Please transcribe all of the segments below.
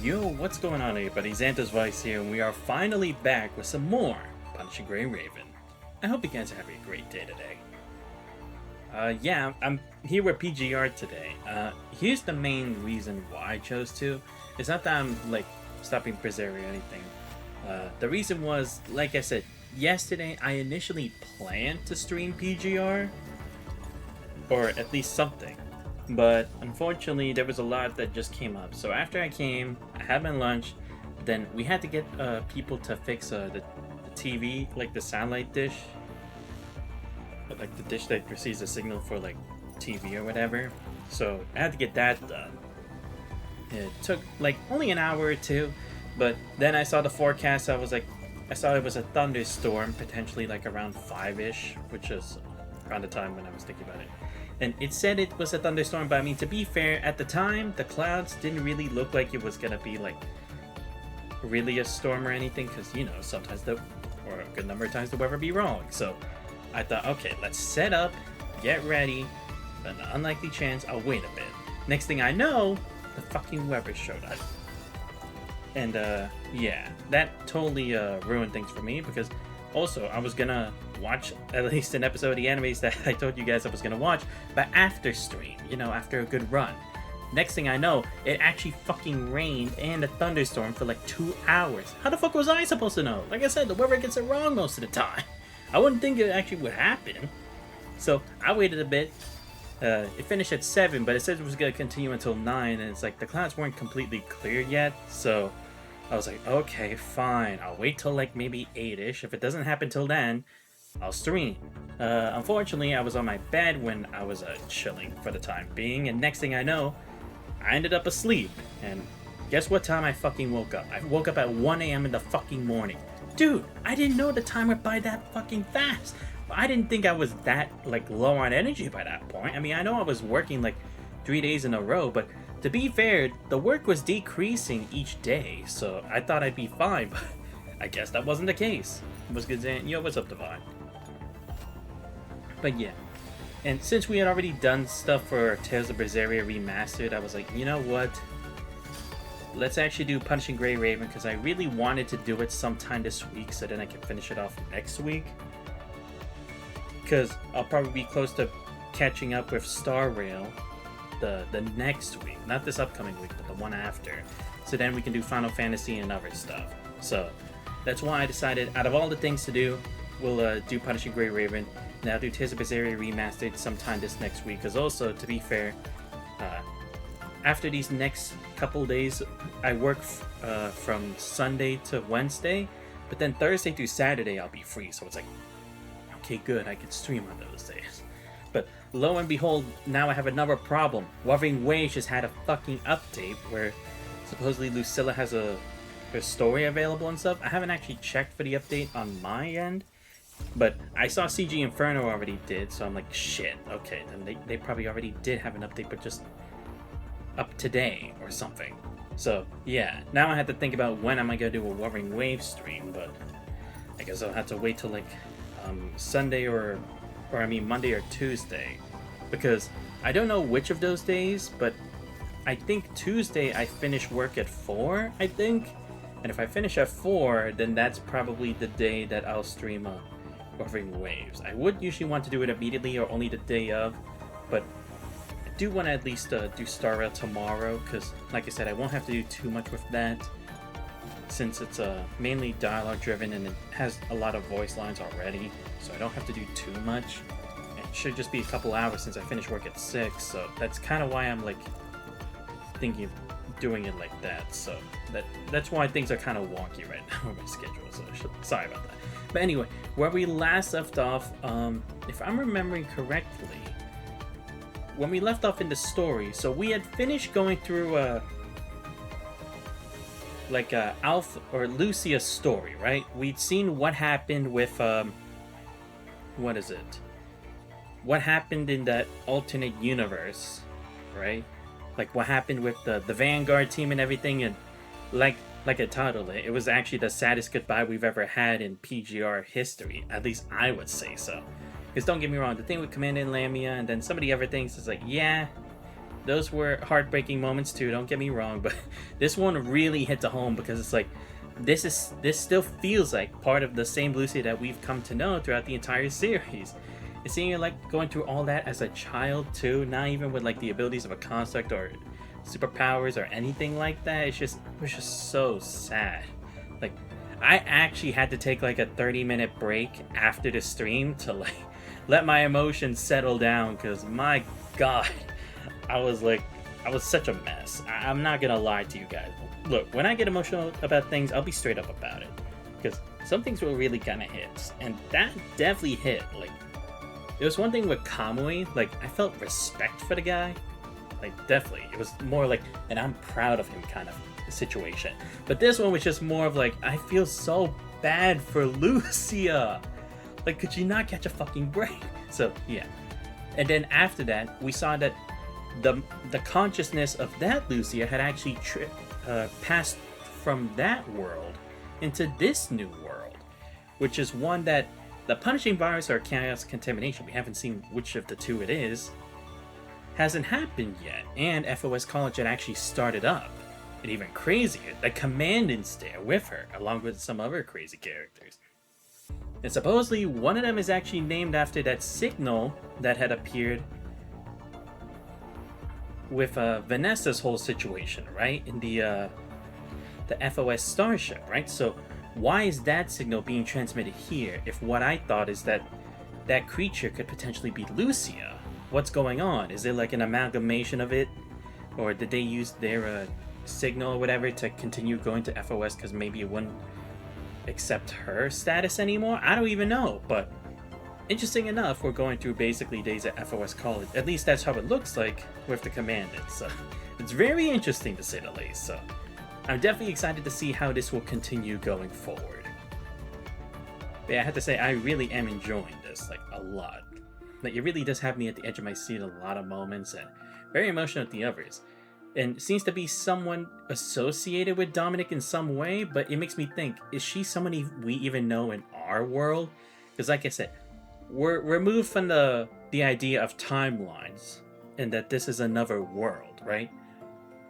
Yo, what's going on everybody? Xanthos Vice here, and we are finally back with some more Punishing Gray Raven. I hope you guys are having a great day today. I'm here with PGR today. Here's the main reason why I chose to. It's not that I'm, stopping Berserk or anything. The reason was, like I said, yesterday I initially planned to stream PGR, or at least something. But unfortunately, there was a lot that just came up. So after I came, I had my lunch. Then we had to get people to fix the TV, like the satellite dish, like the dish that receives the signal for TV or whatever. So I had to get that done. It took only an hour or two, but then I saw the forecast. I saw it was a thunderstorm, potentially around 5-ish, which is around the time when I was thinking about it. And it said it was a thunderstorm, but I mean, to be fair, at the time, the clouds didn't really look like it was gonna be really a storm or anything, because sometimes or a good number of times the weather be wrong. So I thought, okay, let's set up, get ready, but an unlikely chance, I'll wait a bit. Next thing I know, the fucking weather showed up. And yeah, that totally ruined things for me, because also I was gonna watch at least an episode of the animes that I told you guys I was gonna watch, but after stream, after a good run. Next thing I know, it actually fucking rained and a thunderstorm for 2 hours. How the fuck was I supposed to know? Like I said, the weather gets it wrong most of the time. I wouldn't think it actually would happen. So I waited a bit. It finished at 7, but it said it was gonna continue until 9, and it's the clouds weren't completely clear yet, so I was like, okay, fine, I'll wait till maybe 8-ish. If it doesn't happen till then, I'll stream. Unfortunately, I was on my bed when I was chilling for the time being, and next thing I know, I ended up asleep. And guess what time I fucking woke up? I woke up at 1 a.m. in the fucking morning. Dude, I didn't know the time went by that fucking fast. I didn't think I was that low on energy by that point. I mean, I know I was working 3 days in a row, but to be fair, the work was decreasing each day, so I thought I'd be fine, but I guess that wasn't the case. What's good, Zan? Yo, what's up, Divine? But yeah, and since we had already done stuff for Tales of Berseria Remastered, I was like, you know what? Let's actually do Punishing Gray Raven, because I really wanted to do it sometime this week, so then I can finish it off next week. Because I'll probably be close to catching up with Star Rail the next week, not this upcoming week, but the one after. So then we can do Final Fantasy and other stuff. So that's why I decided, out of all the things to do, we'll do Punishing Gray Raven. Now do Tales of Berseria Remastered sometime this next week. Because also, to be fair, after these next couple days, I work from Sunday to Wednesday, but then Thursday through Saturday I'll be free. So it's okay, good, I can stream on those days. But lo and behold, now I have another problem. Wuthering Waves just had a fucking update where supposedly Lucilla has her story available and stuff. I haven't actually checked for the update on my end, but I saw CG Inferno already did, so I'm like, shit, okay, then they probably already did have an update, but just up today or something. So yeah, now I have to think about when am I gonna do a Wuthering Waves stream, but I guess I'll have to wait till Sunday or I mean Monday or Tuesday, because I don't know which of those days, but I think Tuesday I finish work at 4, I think, and if I finish at 4, then that's probably the day that I'll stream Wuthering Waves. I would usually want to do it immediately or only the day of, but I do want to at least do Star Rail tomorrow, because like I said, I won't have to do too much with that, since it's mainly dialogue driven and it has a lot of voice lines already, so I don't have to do too much. It should just be a couple hours since I finish work at 6, so that's kind of why I'm thinking of doing it like that. So that's why things are kind of wonky right now with my schedule, so sorry about that. But anyway, where we last left off, if I'm remembering correctly, when we left off in the story, so we had finished going through Alpha or Lucia's story, right? We'd seen what happened with what is it? What happened in that alternate universe, right? What happened with the Vanguard team and everything, and like I titled it, it was actually the saddest goodbye we've ever had in PGR history. At least I would say so. Because don't get me wrong, the thing with Commander Lamia and then some of the other things is yeah, those were heartbreaking moments too, don't get me wrong, but this one really hit to home because it's like this still feels like part of the same Lucy that we've come to know throughout the entire series. And seeing her like going through all that as a child too, not even with like the abilities of a construct or superpowers or anything like that, it was just so sad. Like, I actually had to take like a 30-minute break after the stream to like let my emotions settle down, because my god, I was such a mess. I'm not gonna lie to you guys. Look, when I get emotional about things, I'll be straight up about it, because some things will really kind of hit, and that definitely hit. Like, there was one thing with Kamui, like, I felt respect for the guy. Like, definitely. It was more like, and I'm proud of him kind of situation. But this one was just more of like, I feel so bad for Lucia. Like, could you not catch a fucking break? So, yeah. And then after that, we saw that the consciousness of that Lucia had actually passed from that world into this new world, which is one that the punishing virus or chaos contamination, we haven't seen which of the two it is, hasn't happened yet, and FOS College had actually started up. And even crazier, the commandant's there with her, along with some other crazy characters. And supposedly one of them is actually named after that signal that had appeared with Vanessa's whole situation, right? In the FOS starship, right? So why is that signal being transmitted here if what I thought is that that creature could potentially be Lucia? What's going on? Is it like an amalgamation of it? Or did they use their signal or whatever to continue going to FOS because maybe it wouldn't accept her status anymore? I don't even know, but interesting enough, we're going through basically days at FOS College. At least that's how it looks like with the commandant. So it's very interesting to say the least. So I'm definitely excited to see how this will continue going forward. But yeah, I have to say, I really am enjoying this, like, a lot. Like, it really does have me at the edge of my seat a lot of moments, and very emotional at the others. And seems to be someone associated with Dominic in some way, but it makes me think, is she somebody we even know in our world? Because like I said, we're removed from the idea of timelines, and that this is another world, right?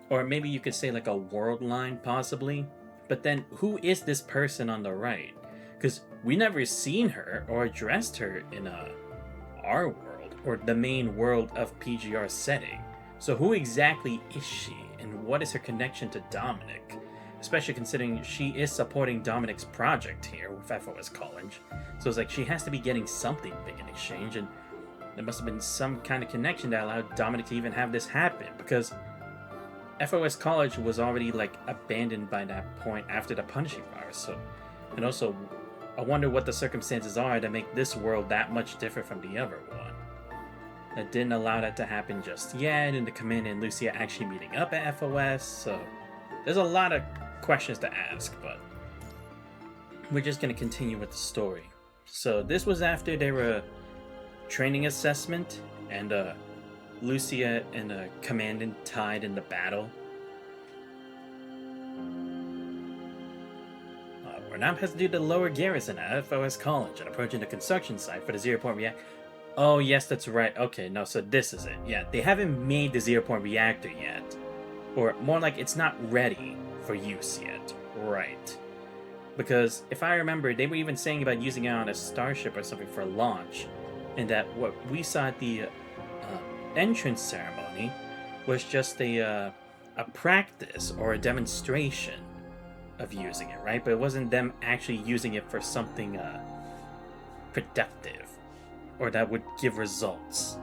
Or maybe you could say like a world line, possibly. But then, who is this person on the right? Because we never seen her or addressed her in our world, or the main world of PGR setting. So who exactly is she, and what is her connection to Dominic? Especially considering she is supporting Dominic's project here with FOS College. So it's like she has to be getting something big in exchange, and there must have been some kind of connection that allowed Dominic to even have this happen, because FOS College was already like abandoned by that point after the punishing virus. So, and also, I wonder what the circumstances are that make this world that much different from the other one. That didn't allow that to happen just yet, and the Commander and Lucia actually meeting up at FOS, so there's a lot of questions to ask, but we're just going to continue with the story. So this was after their training assessment, and Lucia and Commandant tied in the battle. Renam has to do the lower garrison at FOS College and approaching the construction site for the 0-point reactor. Oh, yes, that's right. Okay, no, so this is it. Yeah, they haven't made the 0-point reactor yet. Or more like it's not ready for use yet. Right. Because if I remember, they were even saying about using it on a starship or something for launch. And that what we saw at the entrance ceremony was just a practice or a demonstration of using it, right? But it wasn't them actually using it for something productive or that would give results.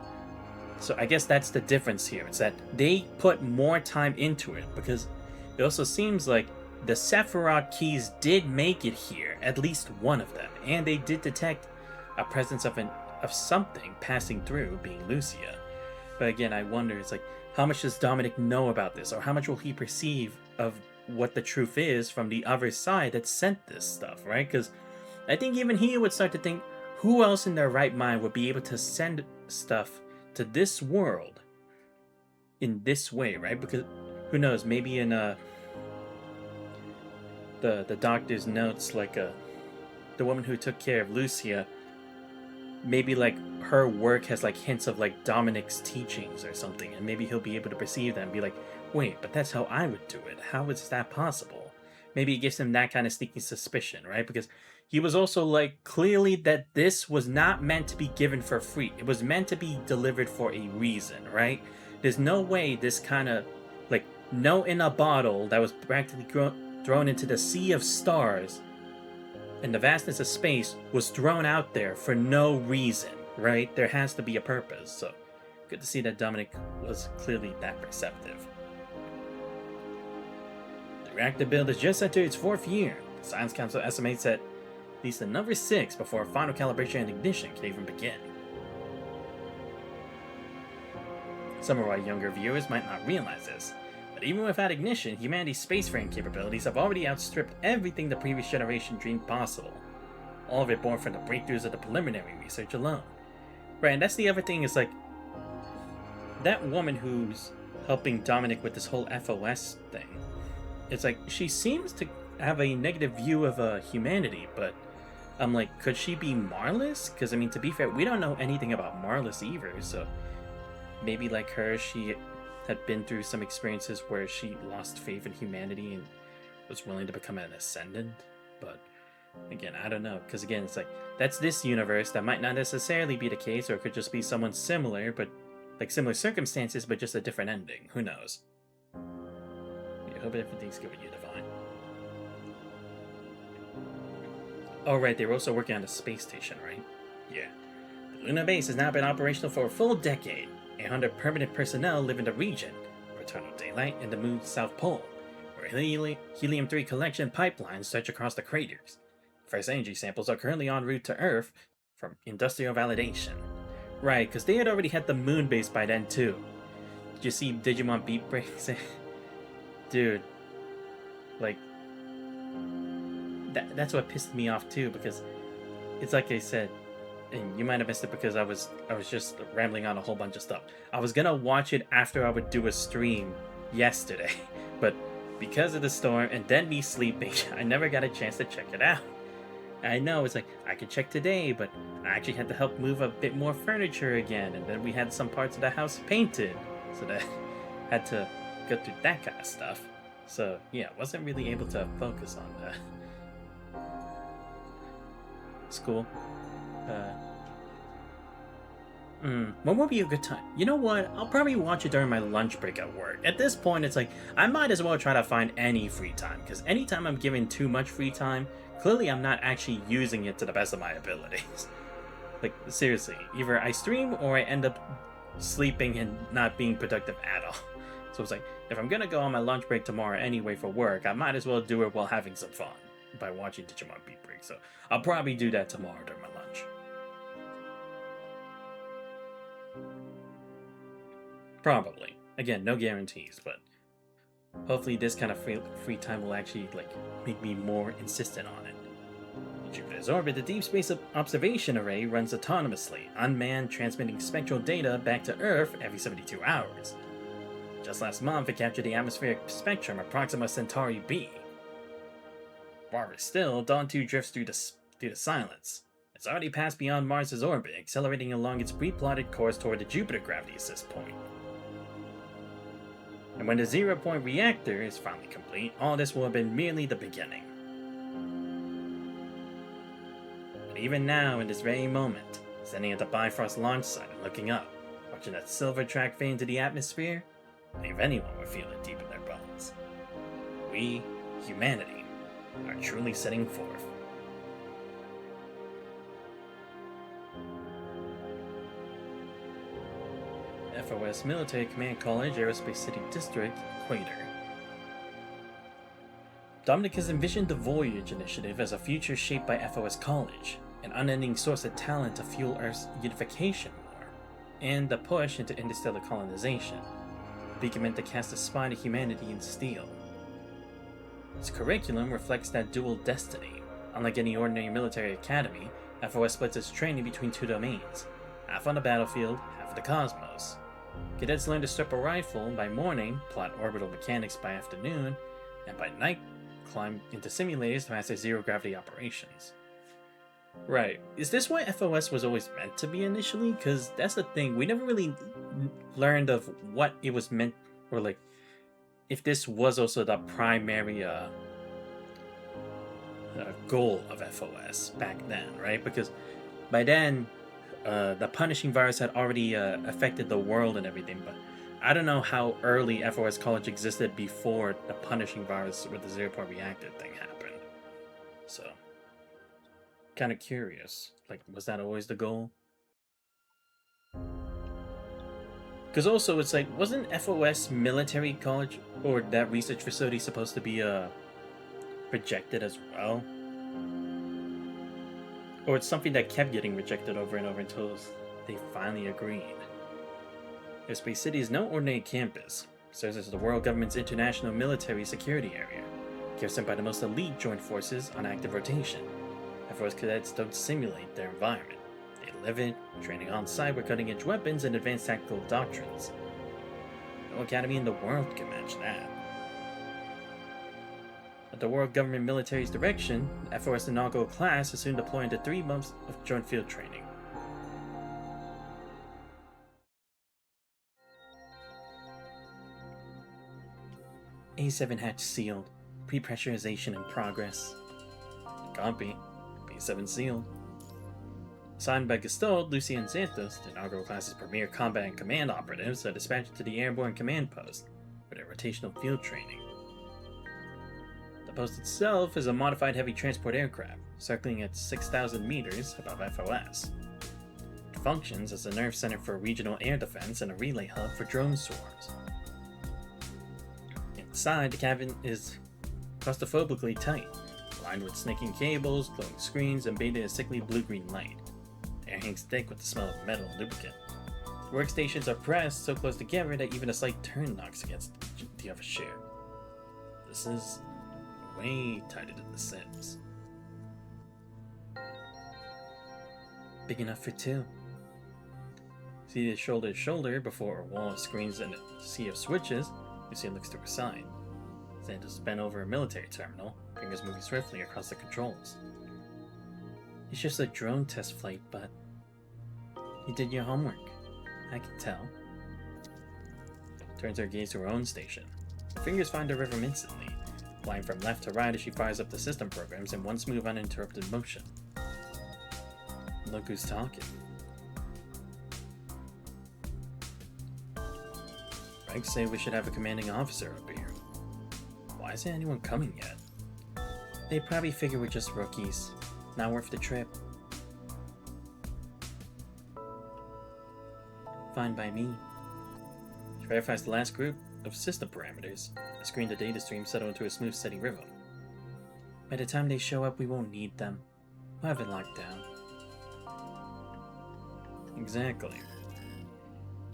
So I guess that's the difference here. It's that they put more time into it, because it also seems like the Sephiroth keys did make it here, at least one of them, and they did detect a presence of something passing through, being Lucia. But again, I wonder, it's like, how much does Dominic know about this, or how much will he perceive of what the truth is from the other side that sent this stuff, right? Because I think even he would start to think, who else in their right mind would be able to send stuff to this world in this way, right? Because who knows, maybe in the doctor's notes, like the woman who took care of Lucia maybe like her work has like hints of like Dominic's teachings or something, and maybe he'll be able to perceive them and be like, wait, but that's how I would do it. How is that possible? Maybe it gives him that kind of sneaky suspicion, right? Because he was also like clearly that this was not meant to be given for free. It was meant to be delivered for a reason, right? There's no way this kind of like note in a bottle that was practically thrown into the sea of stars and the vastness of space was thrown out there for no reason, right? There has to be a purpose. So good to see that Dominic was clearly that perceptive. The reactor build has just entered its 4th year. The Science Council estimates that at least the number 6 before final calibration and ignition can even begin. Some of our younger viewers might not realize this, but even without ignition, humanity's spacefaring capabilities have already outstripped everything the previous generation dreamed possible. All of it born from the breakthroughs of the preliminary research alone. Right, and that's the other thing is like, that woman who's helping Dominic with this whole FOS thing, it's like, she seems to have a negative view of humanity, but I'm like, could she be Marlis? Because, I mean, to be fair, we don't know anything about Marlis either, so maybe like her, she had been through some experiences where she lost faith in humanity and was willing to become an ascendant. But again, I don't know, because again, it's like, that's this universe. That might not necessarily be the case, or it could just be someone similar, but like similar circumstances, but just a different ending. Who knows? I hope everything's good with you, Divine. Oh right, they were also working on the space station, right? Yeah. The lunar base has now been operational for a full decade. 800 permanent personnel live in the region, eternal daylight, and the moon's south pole, where helium-3 collection pipelines stretch across the craters. First energy samples are currently en route to Earth from industrial validation. Right, because they had already had the moon base by then too. Did you see Digimon Beat Breaks? Dude, like, that's what pissed me off too, because it's like I said, and you might have missed it because I was just rambling on a whole bunch of stuff. I was gonna watch it after I would do a stream yesterday, but because of the storm and then me sleeping, I never got a chance to check it out. I know, it's like, I could check today, but I actually had to help move a bit more furniture again, and then we had some parts of the house painted, so that I had to go through that kind of stuff. So yeah, wasn't really able to focus on that. It's cool. What would be a good time? You know what? I'll probably watch it during my lunch break at work. At this point, it's like, I might as well try to find any free time, because anytime I'm given too much free time, clearly I'm not actually using it to the best of my abilities. Like, seriously, either I stream or I end up sleeping and not being productive at all. So it's like, if I'm gonna go on my lunch break tomorrow anyway for work, I might as well do it while having some fun by watching Digimon Beat Break. So I'll probably do that tomorrow during my lunch. Probably. Again, no guarantees, but hopefully this kind of free time will actually like make me more insistent on it. In Jupiter's orbit, the Deep Space Observation Array runs autonomously, unmanned, transmitting spectral data back to Earth every 72 hours. Just last month, it captured the atmospheric spectrum of Proxima Centauri b. Farther still, Dawn 2 drifts through the silence. It's already passed beyond Mars' orbit, accelerating along its pre-plotted course toward the Jupiter gravity assist point. And when the zero-point reactor is finally complete, all this will have been merely the beginning. But even now, in this very moment, standing at the Bifrost launch site and looking up, watching that silver track fade into the atmosphere, I think if anyone would feel it deep in their bones. We, humanity, are truly setting forth. FOS Military Command College, Aerospace City District, Equator. Dominic has envisioned the Voyage Initiative as a future shaped by FOS College, an unending source of talent to fuel Earth's unification war, and the push into interstellar colonization, a beacon meant to cast a spy to humanity in steel. Its curriculum reflects that dual destiny. Unlike any ordinary military academy, FOS splits its training between two domains, half on the battlefield, half in the cosmos. Cadets learn to strip a rifle by morning, plot orbital mechanics by afternoon, and by night, climb into simulators to master zero-gravity operations. Right. Is this why FOS was always meant to be initially? Because that's the thing. We never really learned of what it was meant, or like, if this was also the primary goal of FOS back then, right? Because by then, the punishing virus had already affected the world and everything, but I don't know how early FOS College existed before the punishing virus with the 0-point reactor thing happened. So, kind of curious. Like, was that always the goal? Because also, it's like, wasn't FOS military college or that research facility supposed to be rejected as well? Or it's something that kept getting rejected over and over until they finally agreed. Airspace City is no ordinary campus. It serves as the world government's international military security area, garrisoned by the most elite joint forces on active rotation. FOS cadets don't simulate their environment. They live it, training on site with cutting-edge weapons and advanced tactical doctrines. No academy in the world can match that. At the world government military's direction, the FOS inaugural class is soon deployed into 3 months of joint field training. A7 hatch sealed. Pre-pressurization in progress. Copy. B7 sealed. Assigned by Gestalt, Lucia and Santos, the inaugural class's premier combat and command operatives are dispatched to the airborne command post for their rotational field training. The post itself is a modified heavy transport aircraft, circling at 6,000 meters above FOS. It functions as a nerve center for regional air defense and a relay hub for drone swarms. Inside, the cabin is claustrophobically tight, lined with snaking cables, glowing screens, and bathed in a sickly blue-green light. The air hangs thick with the smell of metal and lubricant. The workstations are pressed so close together that even a slight turn knocks against the other chair. This is way tighter than The Sims. Big enough for two. Seated shoulder to shoulder before a wall of screens and a sea of switches, Lucia looks to her side. Santos is bent over a military terminal, fingers moving swiftly across the controls. It's just a drone test flight, but you did your homework. I can tell. Turns her gaze to her own station. Her fingers find her rhythm instantly, flying from left to right as she fires up the system programs in one smooth, uninterrupted motion. Look who's talking. Regs say we should have a commanding officer up here. Why isn't anyone coming yet? They probably figure we're just rookies. Not worth the trip. Fine by me. She verifies the last group of system parameters. The screen to data stream settle into a smooth, steady rhythm. By the time they show up, we won't need them. We'll have it locked down. Exactly.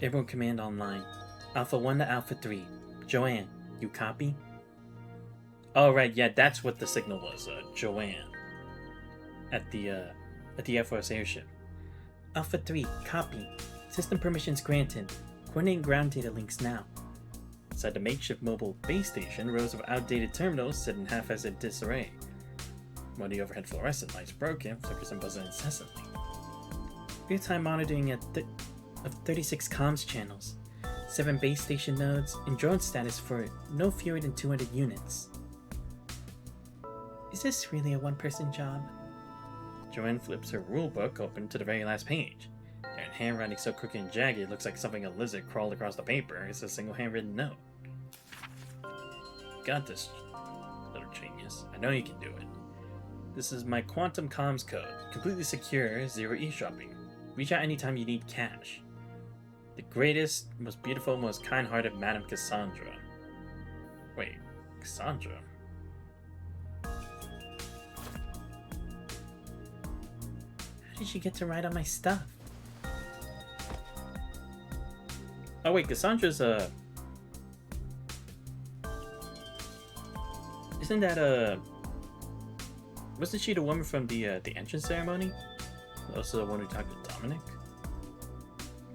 Airborne command online. Alpha 1 to Alpha 3. Joanne, you copy? Oh, right, yeah, that's what the signal was, Joanne. At the FOS airship. Alpha 3, copy. System permissions granted. Coordinating ground data links now. Inside the makeshift mobile base station, rows of outdated terminals sit in haphazard disarray. One of the overhead fluorescent lights broken, flickers and buzzes incessantly. Real-time monitoring of 36 comms channels. 7 base station nodes, and drone status for no fewer than 200 units. Is this really a one-person job? Joanne flips her rulebook open to the very last page. And handwriting so crooked and jagged it looks like something a lizard crawled across the paper. It's a single handwritten note. Got this, little genius. I know you can do it. This is my quantum comms code. Completely secure, zero eavesdropping. Reach out anytime you need cash. The greatest, most beautiful, most kind-hearted Madame Cassandra. Wait, Cassandra? How did she get to write on my stuff? Oh wait, Cassandra's isn't that wasn't she the woman from the entrance ceremony? Also the one who talked to Dominic?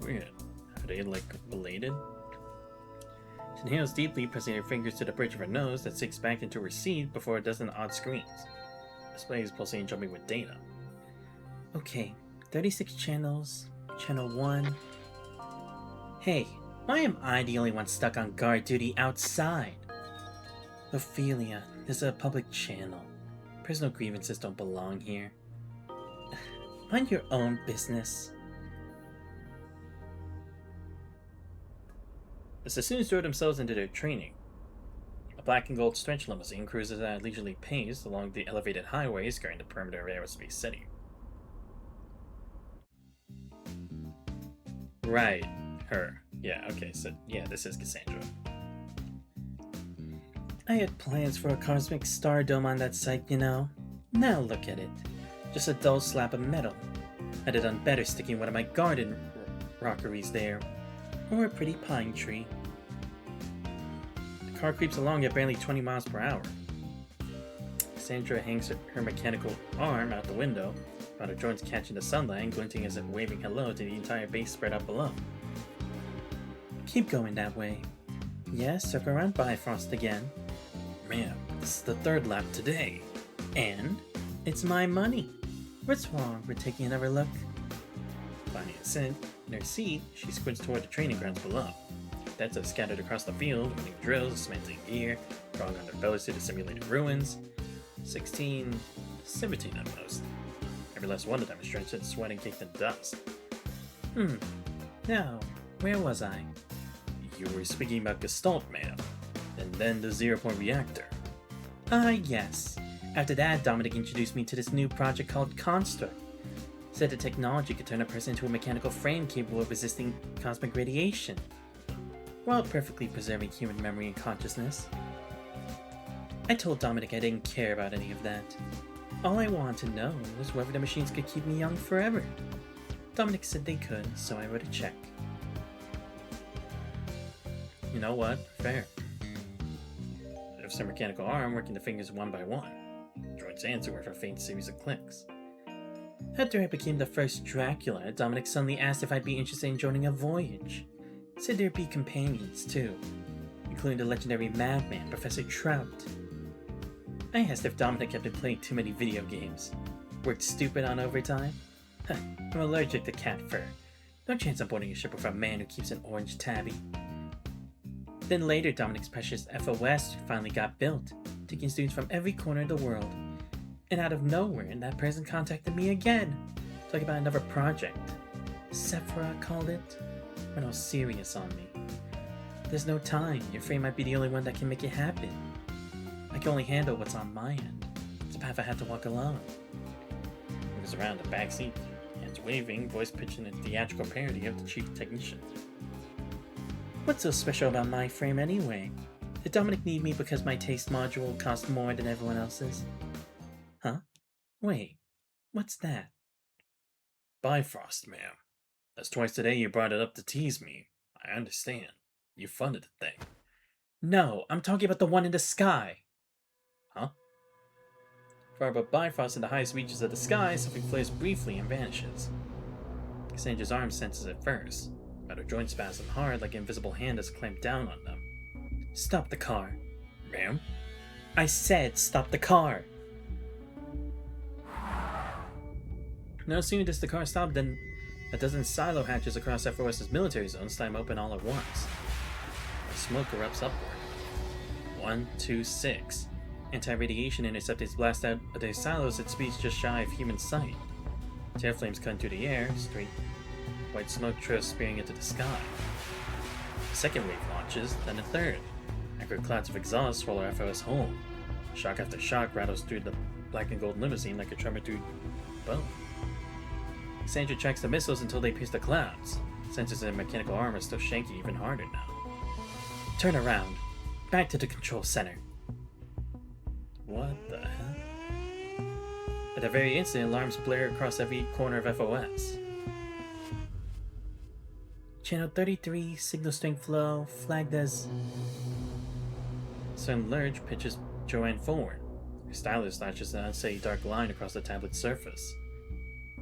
Weird. Are they like related? She inhales deeply, pressing her fingers to the bridge of her nose that sinks back into her seat before a dozen odd screens. Displays pulsing and jumping with data. Okay, 36 channels, channel 1. Hey, why am I the only one stuck on guard duty outside? Ophelia, this is a public channel. Personal grievances don't belong here. Mind your own business. The Sassoons throw themselves into their training. A black and gold stretch limousine cruises at a leisurely pace along the elevated highway skirting the perimeter of Aerospace City. Right, her. Yeah, okay, so yeah, this is Cassandra. I had plans for a cosmic stardome on that site, you know. Now look at it. Just a dull slab of metal. I'd have done better sticking one of my garden rockeries there. Or a pretty pine tree. The car creeps along at barely 20 miles per hour. Cassandra hangs her mechanical arm out the window, while her joints catching the sunlight and glinting as if waving hello to the entire base spread out below. Keep going that way. Yes, circle around Bifrost again. Man, this is the third lap today. And it's my money. What's wrong with taking another look? Finding a scent in her seat, she squints toward the training grounds below. That's are scattered across the field, winning drills, dismantling gear, crawling on their bellies to the simulated ruins. 16, 17 at most. Every last one of them is drenched in sweat and caked in dust. Now, where was I? You were speaking about Gestalt, ma'am. And then the zero-point reactor. Ah, yes. After that, Dominic introduced me to this new project called Construct. Said the technology could turn a person into a mechanical frame capable of resisting cosmic radiation, while perfectly preserving human memory and consciousness. I told Dominic I didn't care about any of that. All I wanted to know was whether the machines could keep me young forever. Dominic said they could, so I wrote a check. You know what? Fair. There's her mechanical arm working the fingers one by one. Joints answer with a faint series of clicks. After I became the first Dracula, Dominic suddenly asked if I'd be interested in joining a voyage. Said there'd be companions, too, including the legendary madman, Professor Trout. I asked if Dominic had been playing too many video games. Worked stupid on overtime? I'm allergic to cat fur. No chance I'm boarding a ship with a man who keeps an orange tabby. Then later, Dominic's precious FOS finally got built, taking students from every corner of the world. And out of nowhere, that person contacted me again, talking about another project. Sephora called it. Went all serious on me. There's no time. Your frame might be the only one that can make it happen. I can only handle what's on my end. It's a path I have to walk alone. Moves around the backseat, hands waving, voice pitching a theatrical parody of the chief technician. What's so special about my frame anyway? Did Dominic need me because my taste module cost more than everyone else's? Huh? Wait, what's that? Bifrost, ma'am. That's twice today you brought it up to tease me. I understand. You funded the thing. No, I'm talking about the one in the sky. Huh? Far above Bifrost in the highest reaches of the sky, something flares briefly and vanishes. Cassandra's arm senses it first, but her joints spasm hard like an invisible hand has clamped down on them. Stop the car. Ma'am? I said stop the car! No sooner does the car stop than a dozen silo hatches across FOS's military zone slam open all at once. The smoke erupts upward. 1, 2, 6. Anti-radiation interceptors blast out of their silos at speeds just shy of human sight. Tail flames cut through the air, straight white smoke trails spearing into the sky. A second wave launches, then a third. Angry clouds of exhaust swallow FOS whole. Shock after shock rattles through the black and gold limousine like a tremor through bone. Cassandra tracks the missiles until they pierce the clouds. Sensors in mechanical arm are still shanking even harder now. Turn around. Back to the control center. What the hell? At that very instant, alarms blare across every corner of FOS. Channel 33, signal strength flow, flagged as... Sudden lurch pitches Joanne forward. Her stylus lashes an unsteady dark line across the tablet's surface.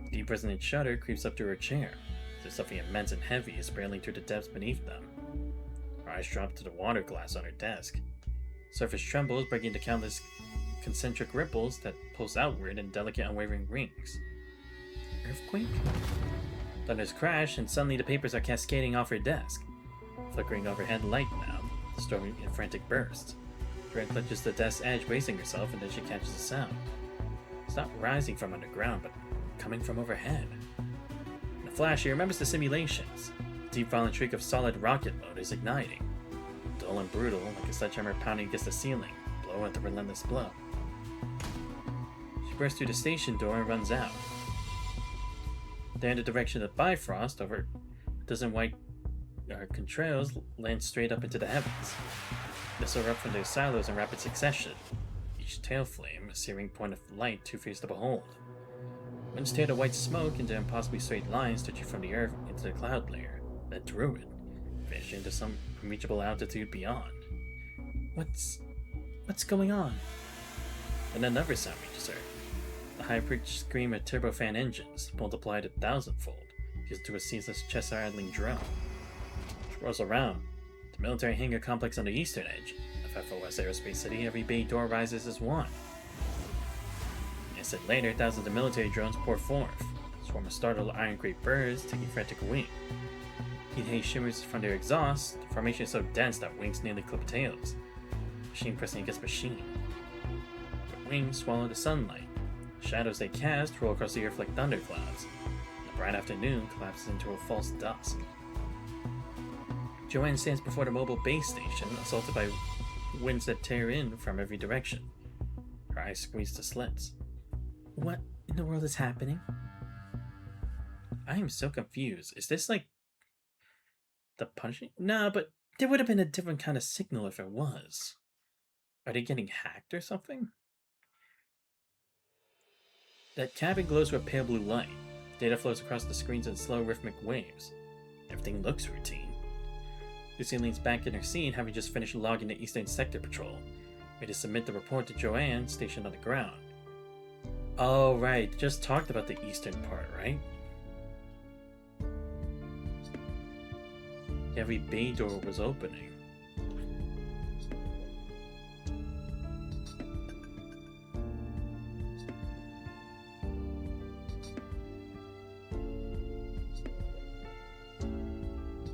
A deep resonant shudder creeps up to her chair, as if something immense and heavy is barreling through the depths beneath them. Her eyes drop to the water glass on her desk. Surface trembles, breaking into countless concentric ripples that pulse outward in delicate, unwavering rings. earthquake? Thunders crash, and suddenly the papers are cascading off her desk. Flickering overhead light now, storming in frantic bursts. Joanne clutches the desk's edge, bracing herself, and then she catches the sound. It's not rising from underground, but coming from overhead. In a flash, she remembers the simulations. The deep violent shriek of solid rocket mode is igniting. Dull and brutal, like a sledgehammer pounding against the ceiling, blow after relentless blow. She bursts through the station door and runs out. There in the direction of Bifrost, over a dozen white contrails land straight up into the heavens. Missiles erupt from their silos in rapid succession, each tail flame a searing point of light too fierce to behold. Winds tear the white smoke into impossibly straight lines stretching from the earth into the cloud layer, then through it, vanishing to some unreachable altitude beyond. What's going on? And another sound reaches her. The high-pitched scream of turbofan engines, multiplied a thousandfold, fused to a ceaseless chest-rattling drone. She whirls around. The military hangar complex on the eastern edge of FOS Aerospace City, every bay door rises as one. An instant later, thousands of military drones pour forth, a swarm of startled iron-gray birds taking frantic wing. Heat haze shimmers from their exhaust, the formation is so dense that wings nearly clip tails. Machine pressing against machine. Their wings swallow the sunlight. The shadows they cast roll across the earth like thunderclouds. The bright afternoon collapses into a false dusk. Joanne stands before the mobile base station, assaulted by winds that tear in from every direction. Her eyes squeeze to slits. What in the world is happening? I am so confused. Is this like the punishing? No, but there would have been a different kind of signal if it was. Are they getting hacked or something? That cabin glows with pale blue light. Data flows across the screens in slow rhythmic waves. Everything looks routine. Lucy leans back in her seat, having just finished logging the Eastern Sector Patrol, ready to submit the report to Joanne, stationed on the ground. Oh, right, just talked about the eastern part, right? Every bay door was opening.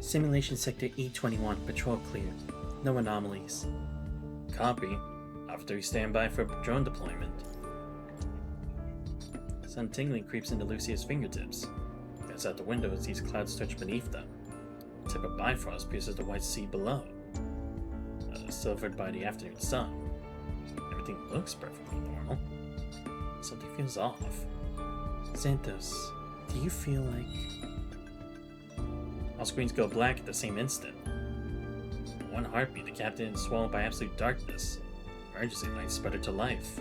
Simulation Sector E21, patrol clear. No anomalies. Copy. Officer standby for drone deployment. Sun tingling creeps into Lucia's fingertips. As out the window as these clouds stretch beneath them. The tip of Bifrost pierces the white sea below. Silvered by the afternoon sun. Everything looks perfectly normal. Something feels off. Santos, do you feel like... All screens go black at the same instant. In one heartbeat, the captain is swallowed by absolute darkness. Emergency lights sputtered to life.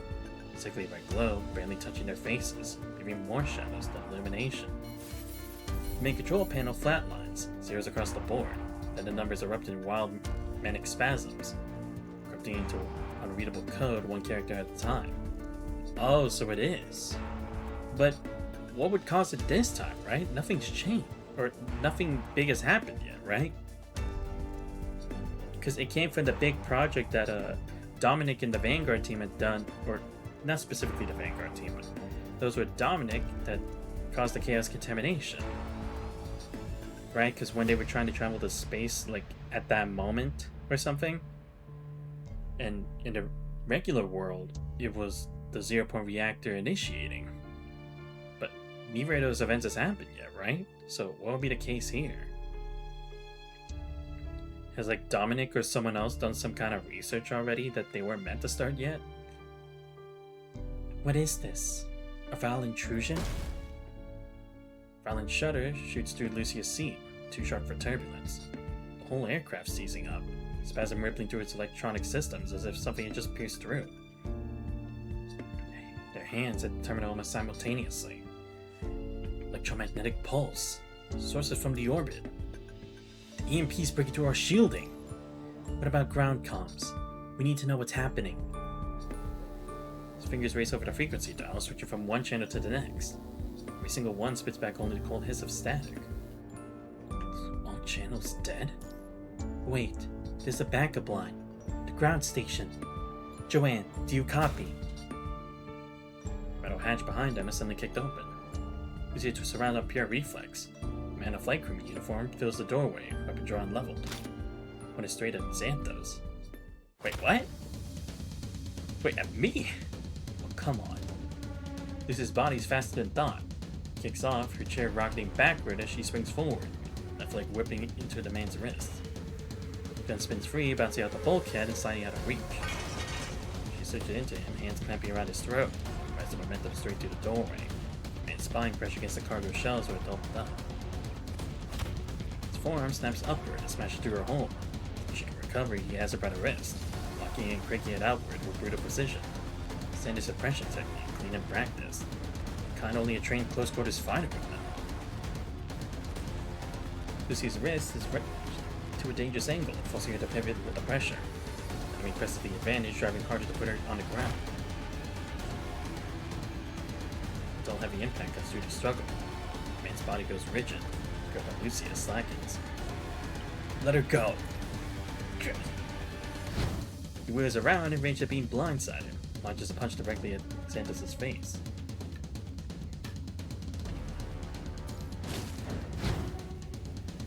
Sickly by glow, barely touching their faces, leaving more shadows than illumination. The main control panel flatlines, zeros across the board, then the numbers erupt in wild, manic spasms, encrypting into unreadable code one character at a time. Oh, so it is. But what would cause it this time, right? Nothing's changed. Or nothing big has happened yet, right? Because it came from the big project that Dominic and the Vanguard team had done, or not specifically the Vanguard team, but those with Dominic that caused the chaos contamination. Right? Because when they were trying to travel to space, like at that moment or something, and in the regular world, it was the 0 point reactor initiating. But neither of those events has happened yet, right? So what would be the case here? Has like Dominic or someone else done some kind of research already that they weren't meant to start yet? What is this? A foul intrusion? Violent shudder shoots through Lucia's seat, too sharp for turbulence. The whole aircraft seizing up, spasm rippling through its electronic systems as if something had just pierced through. Their hands at the terminal almost simultaneously. Electromagnetic pulse. Sources from the orbit. The EMP's breaking through our shielding. What about ground comms? We need to know what's happening. His fingers race over the frequency dial, switching from one channel to the next. Every single one spits back only the cold hiss of static. All channels dead? Wait, there's a backup line. The ground station. Joanne, do you copy? The metal hatch behind them is suddenly kicked open. Lucia twists around on pure reflex. A man in flight crew uniform fills the doorway, weapon drawn leveled. Pointed straight at Xanthos. Wait, what? Wait, at me? Oh, come on. Lucia's body's faster than thought. Kicks off, her chair rocketing backward as she swings forward, left leg whipping into the man's wrist. Gun spins free, bouncing out the bulkhead and sliding out of reach. She surges into him, hands clamping around his throat, rides the momentum straight through the doorway. Man's spine crushed against the cargo shells where it doubled up. His forearm snaps upward and smashes through her hole. She can recover, he has her by the wrist, locking and cranking it outward with brutal precision. Standard suppression technique, clean and practiced. Kind only a trained close-quarters fighter would know. Lucy's wrist is to a dangerous angle, forcing her to pivot with the pressure. Enemy presses the advantage, driving harder to put her on the ground. A dull heavy impact cuts through the struggle. The man's body goes rigid. Grip on Lucia slackens. Let her go! He wheels around in range of being blindsided, launches a punch directly at Xanthos' face.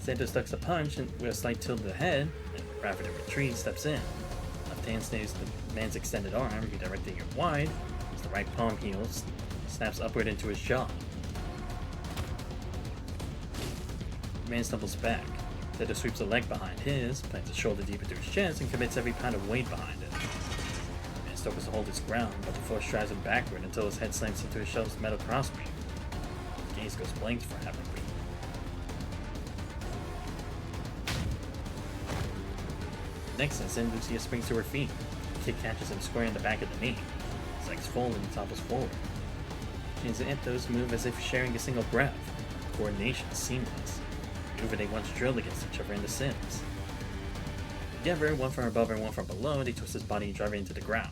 Xanthos ducks a punch and with a slight tilt of the head, and rapid retreat steps in. Left hand stays the man's extended arm, redirecting it wide, as the right palm heals, snaps upward into his jaw. The man stumbles back. Xanthos sweeps a leg behind his, plants a shoulder deep into his chest, and commits every pound of weight behind it. The man struggles to hold his ground, but the force drives him backward until his head slams into his shelf's metal crossbeam. His gaze goes blank for half a beat. Next instant, Lucia springs to her feet. The kick catches him square in the back of the knee. His legs fold and he topples forward. She and Xanthos move as if sharing a single breath. Coordination seamless. A maneuver they once drilled against each other in The Sims. Together, one from above and one from below, they twist his body and drive it into the ground.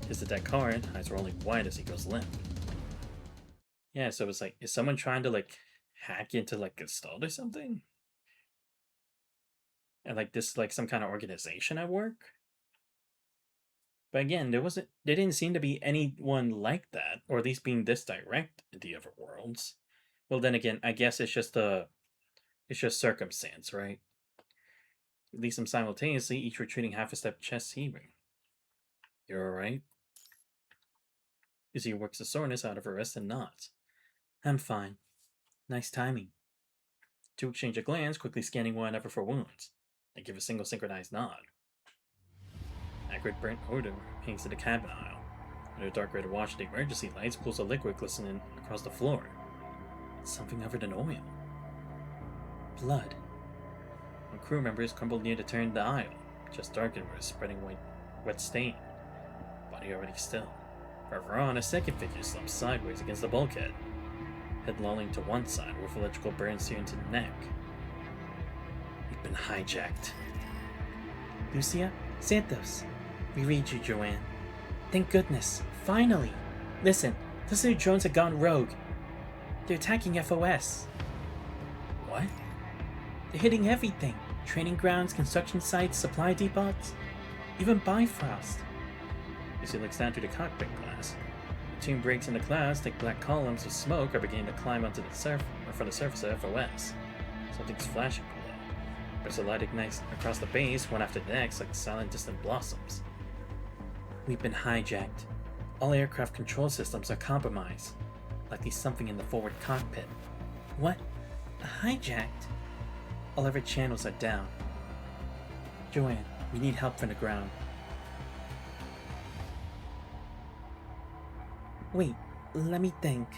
Hits the deck hard, eyes rolling wide as he goes limp. Yeah, so it's like, is someone trying to hack into Gestalt or something? And this some kind of organization at work? But again, there didn't seem to be anyone like that, or at least being this direct in the other worlds. Well, then again, I guess it's just circumstance, right? At least them simultaneously, each retreating half a step, chest heaving. You're alright? Izzy works the soreness out of her wrist and nods. I'm fine. Nice timing. Two exchange a glance, quickly scanning one another for wounds. They give a single synchronized nod. Acrid burnt odor hangs in the cabin aisle. Under a dark red wash of the emergency lights pools of liquid glistening across the floor. It's something other than oil. Blood. One crew members crumbled near the turn of the aisle, just darkened with a spreading wet stain. Body already still. Further on, a second figure slumps sideways against the bulkhead, head lolling to one side with electrical burns searing to the neck. We've been hijacked. Lucia? Xanthos. We read you, Joanne. Thank goodness. Finally! Listen, those new drones have gone rogue. They're attacking FOS. What? They're hitting everything. Training grounds, construction sites, supply depots, even Bifrost. Lucia looks down through the cockpit glass. The team breaks in the clouds, thick black columns of smoke are beginning to climb onto the from the surface of FOS. Something's flashing below. There's a light ignites across the base, one after the next, like silent distant blossoms. We've been hijacked. All aircraft control systems are compromised. Likely something in the forward cockpit. What? Hijacked? All of our channels are down. Joanne, we need help from the ground. Wait, let me think.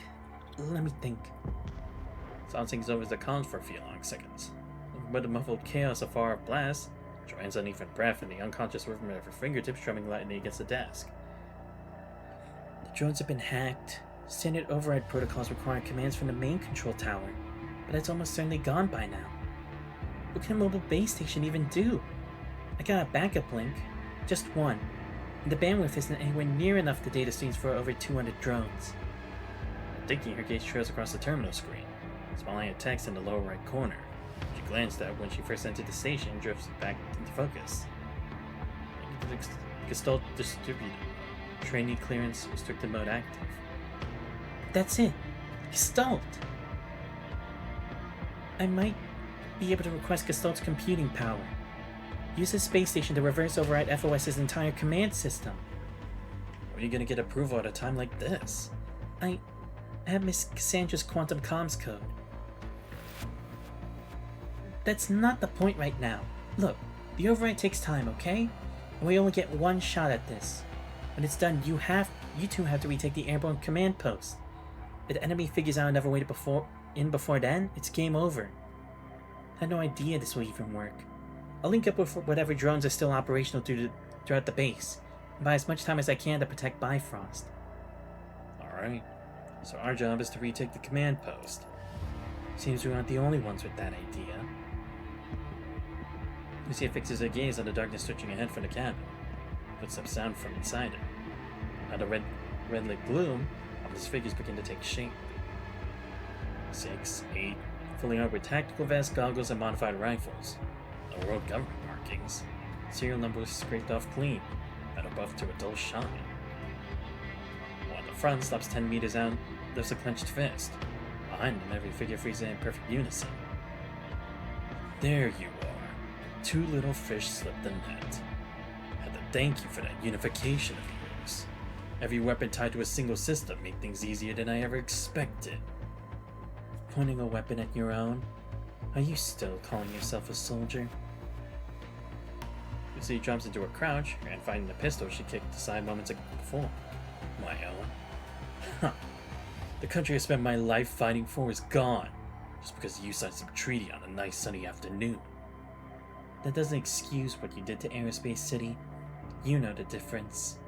Silence hangs over the comms for a few long seconds. But the muffled chaos of far-off blasts, Joanne's uneven breath and the unconscious movement of her fingertips drumming lightly against the desk. The drones have been hacked. Standard override protocols require commands from the main control tower, but it's almost certainly gone by now. What can a mobile base station even do? I got a backup link. Just one. And the bandwidth isn't anywhere near enough the data streams for over 200 drones. Thinking, her gaze trails across the terminal screen, smiling at text in the lower right corner. She glanced at when she first entered the station and drifts back into focus. Gestalt distributed. Trainee clearance restricted mode active. That's it. Gestalt! I might be able to request Gestalt's computing power. Use his space station to reverse override FOS's entire command system. Where are you gonna get approval at a time like this? I have Miss Cassandra's quantum comms code. That's not the point right now. Look, the override takes time, okay? And we only get one shot at this. When it's done, you two have to retake the airborne command post. If the enemy figures out another way to before then, it's game over. I had no idea this would even work. I'll link up with whatever drones are still operational throughout the base, and buy as much time as I can to protect Bifrost. Alright, so our job is to retake the command post. Seems we aren't the only ones with that idea. Lucia fixes her gaze on the darkness stretching ahead from the cabin. Footsteps sound from inside it. Out of red-lit gloom, ominous figures begin to take shape. 6, 8, fully armed with tactical vests, goggles, and modified rifles. No world government markings. Serial numbers scraped off clean, metal buffed to a dull shine. One at the front stops 10 meters out, lifts a clenched fist. Behind them, every figure freezes in perfect unison. There you are. 2 little fish slipped the net. Had to thank you for that unification of yours. Every weapon tied to a single system made things easier than I ever expected. Pointing a weapon at your own? Are you still calling yourself a soldier? Lucy jumps into a crouch and finding the pistol she kicked aside moments before. My own? Huh. The country I spent my life fighting for is gone, just because you signed some treaty on a nice sunny afternoon. That doesn't excuse what you did to Aerospace City. You know the difference.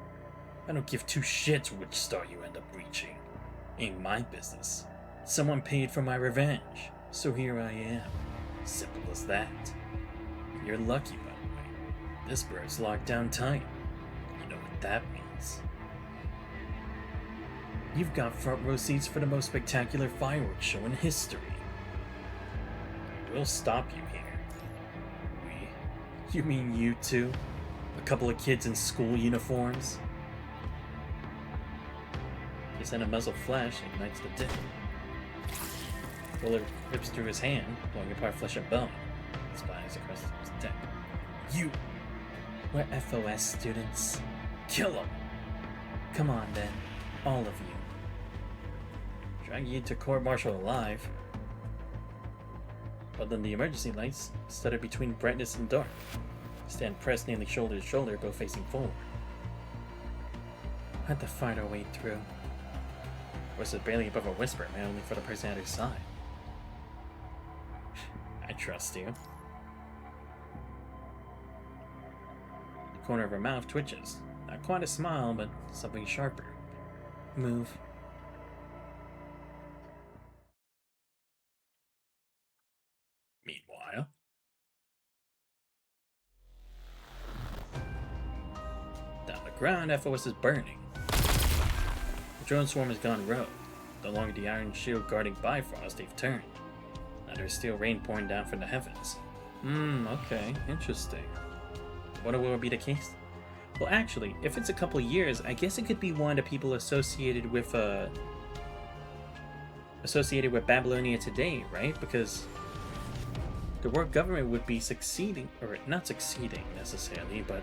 I don't give 2 shits which star you end up reaching. Ain't my business. Someone paid for my revenge, so here I am. Simple as that. You're lucky, by the way. This bird's locked down tight. You know what that means. You've got front row seats for the most spectacular fireworks show in history. We'll stop you here. You mean you two? A couple of kids in school uniforms? He sent a muzzle flash and ignites the dip. Bullet rips through his hand, blowing apart flesh and bone. Splatters across his deck. You! We're FOS students. Kill him! Come on then, all of you. Drag you to court-martial alive. But then the emergency lights stutter between brightness and dark. Stand pressed nearly shoulder to shoulder, both facing forward. Had to fight our way through. Voices barely above a whisper, meant only for the person at her side. I trust you. The corner of her mouth twitches. Not quite a smile, but something sharper. Move. Meanwhile, down the ground, FOS is burning. The drone swarm has gone rogue. No longer the iron shield guarding Bifrost, they've turned. Now there's steel rain pouring down from the heavens. Okay, interesting. What will be the case? Well, actually, if it's a couple years, I guess it could be one of the people associated with Babylonia today, right? Because the world government would be succeeding, or not succeeding necessarily, but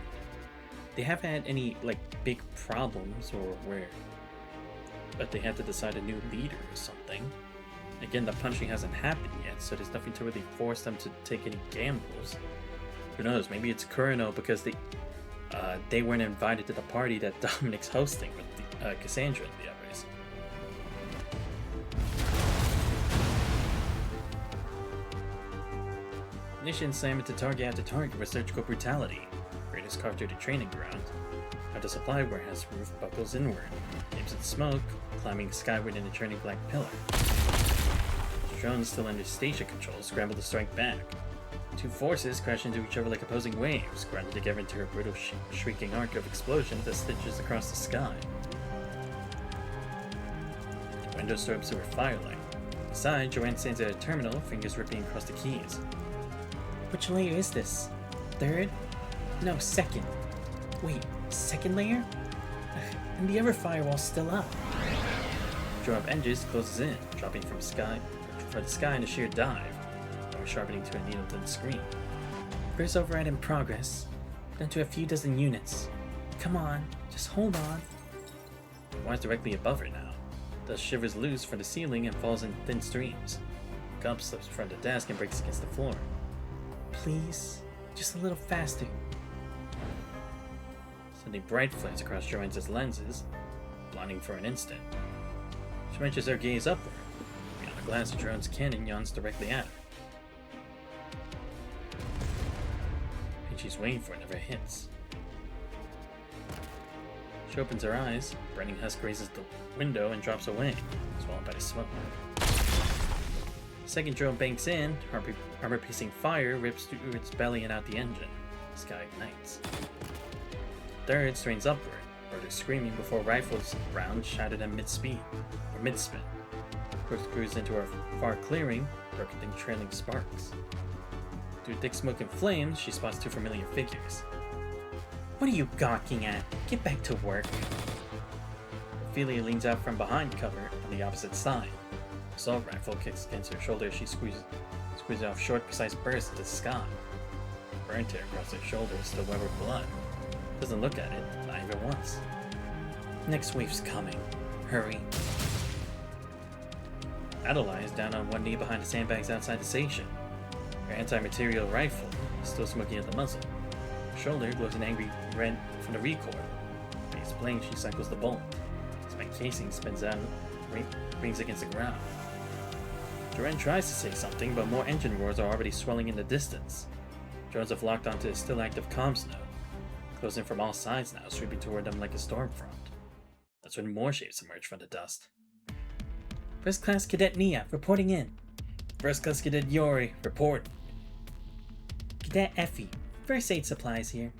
they haven't had any like big problems but they have to decide a new leader or something. Again, the punching hasn't happened yet, so there's nothing to really force them to take any gambles. Who knows? Maybe it's Kurino because they weren't invited to the party that Dominic's hosting with Cassandra and the others. Mission slam into target after target with surgical brutality. Raiders carved through the training ground. At the supply warehouse roof buckles inward. Gapes at smoke, climbing skyward in a churning black pillar. The drones still under station control scramble to strike back. 2 forces crash into each other like opposing waves, grounded together into a brutal shrieking arc of explosions that stitches across the sky. The window strobes through her firelight. Inside, Joanne stands at a terminal, fingers ripping across the keys. Which layer is this? 3rd? No, 2nd. Wait, 2nd layer? And the other firewall's still up. drum of engines closes in, dropping from the sky in a sheer dive, or sharpening to a needle-thin scream. First override in progress, then to a few dozen units. Come on, just hold on. Flies directly above her now. Dust shivers loose from the ceiling and falls in thin streams. Gump slips from the desk and breaks against the floor. Please, just a little faster. Sending bright flares across Joanne's lenses, blinding for an instant. She wrenches her gaze upward. Beyond the glass, of Joanne's cannon yawns directly at her. And she's waiting for it, never hits. She opens her eyes, burning husk grazes the window and drops away, swallowed by the smoke. Second drone banks in, armor-piercing fire rips through its belly and out the engine. The sky ignites. Third strains upward, further screaming before rifles rounds shattered at mid-speed, or mid-spin. Brooks cruises into a far clearing, darkening trailing sparks. Through thick smoke and flames, she spots two familiar figures. What are you gawking at? Get back to work. Ophelia leans out from behind cover on the opposite side. Assault rifle kicks against her shoulder as she squeezes off short, precise bursts into the sky. Burn tear across her shoulder, still wet with blood. Doesn't look at it, not even once. Next wave's coming. Hurry. Adeline is down on one knee behind the sandbags outside the station. Her anti-material rifle is still smoking at the muzzle. Her shoulder glows an angry red from the recoil. Face blank, she cycles the bolt. Spent casing spins out and rings against the ground. Joanne tries to say something, but more engine roars are already swelling in the distance. Drones have locked onto a still active comms node, closing from all sides now, sweeping toward them like a storm front. That's when more shapes emerge from the dust. First Class Cadet Nia, reporting in. First Class Cadet Yori, report. Cadet Effie, first aid supplies here.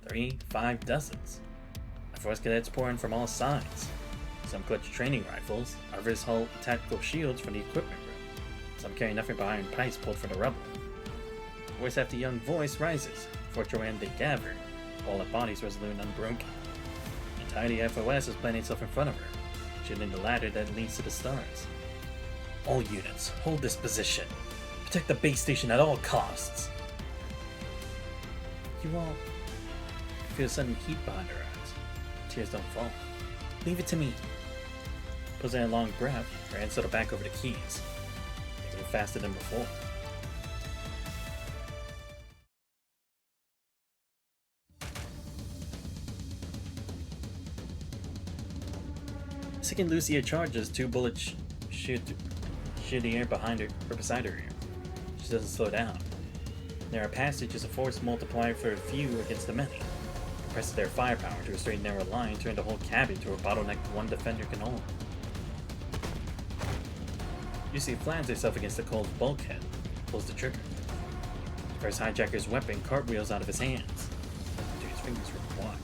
3, 5 dozens. Our First Cadets pour in from all sides. Some clutch training rifles, others haul tactical shields from the equipment room. Some carry nothing but iron pipes pulled from the rubble. Voice after young voice rises, before Joanne they gather, all at bodies resolute and unbroken. The tiny FOS is planting itself in front of her, shooting the ladder that leads to the stars. All units, hold this position. Protect the base station at all costs. You all feel sudden heat behind her eyes. Tears don't fall. Leave it to me. Pulling a long breath, her hands settle back over the keys. They move faster than before. Second Lucia charges, 2 bullets shoot the air behind her or beside her ear. She doesn't slow down. Narrow passage is a force multiplier for a few against the many. Compresses their firepower to a straight narrow line, turn the whole cabin to a bottleneck one defender can hold. Lucy flans herself against the cold bulkhead, pulls the trigger. First hijacker's weapon cartwheels out of his hands. His fingers were wide.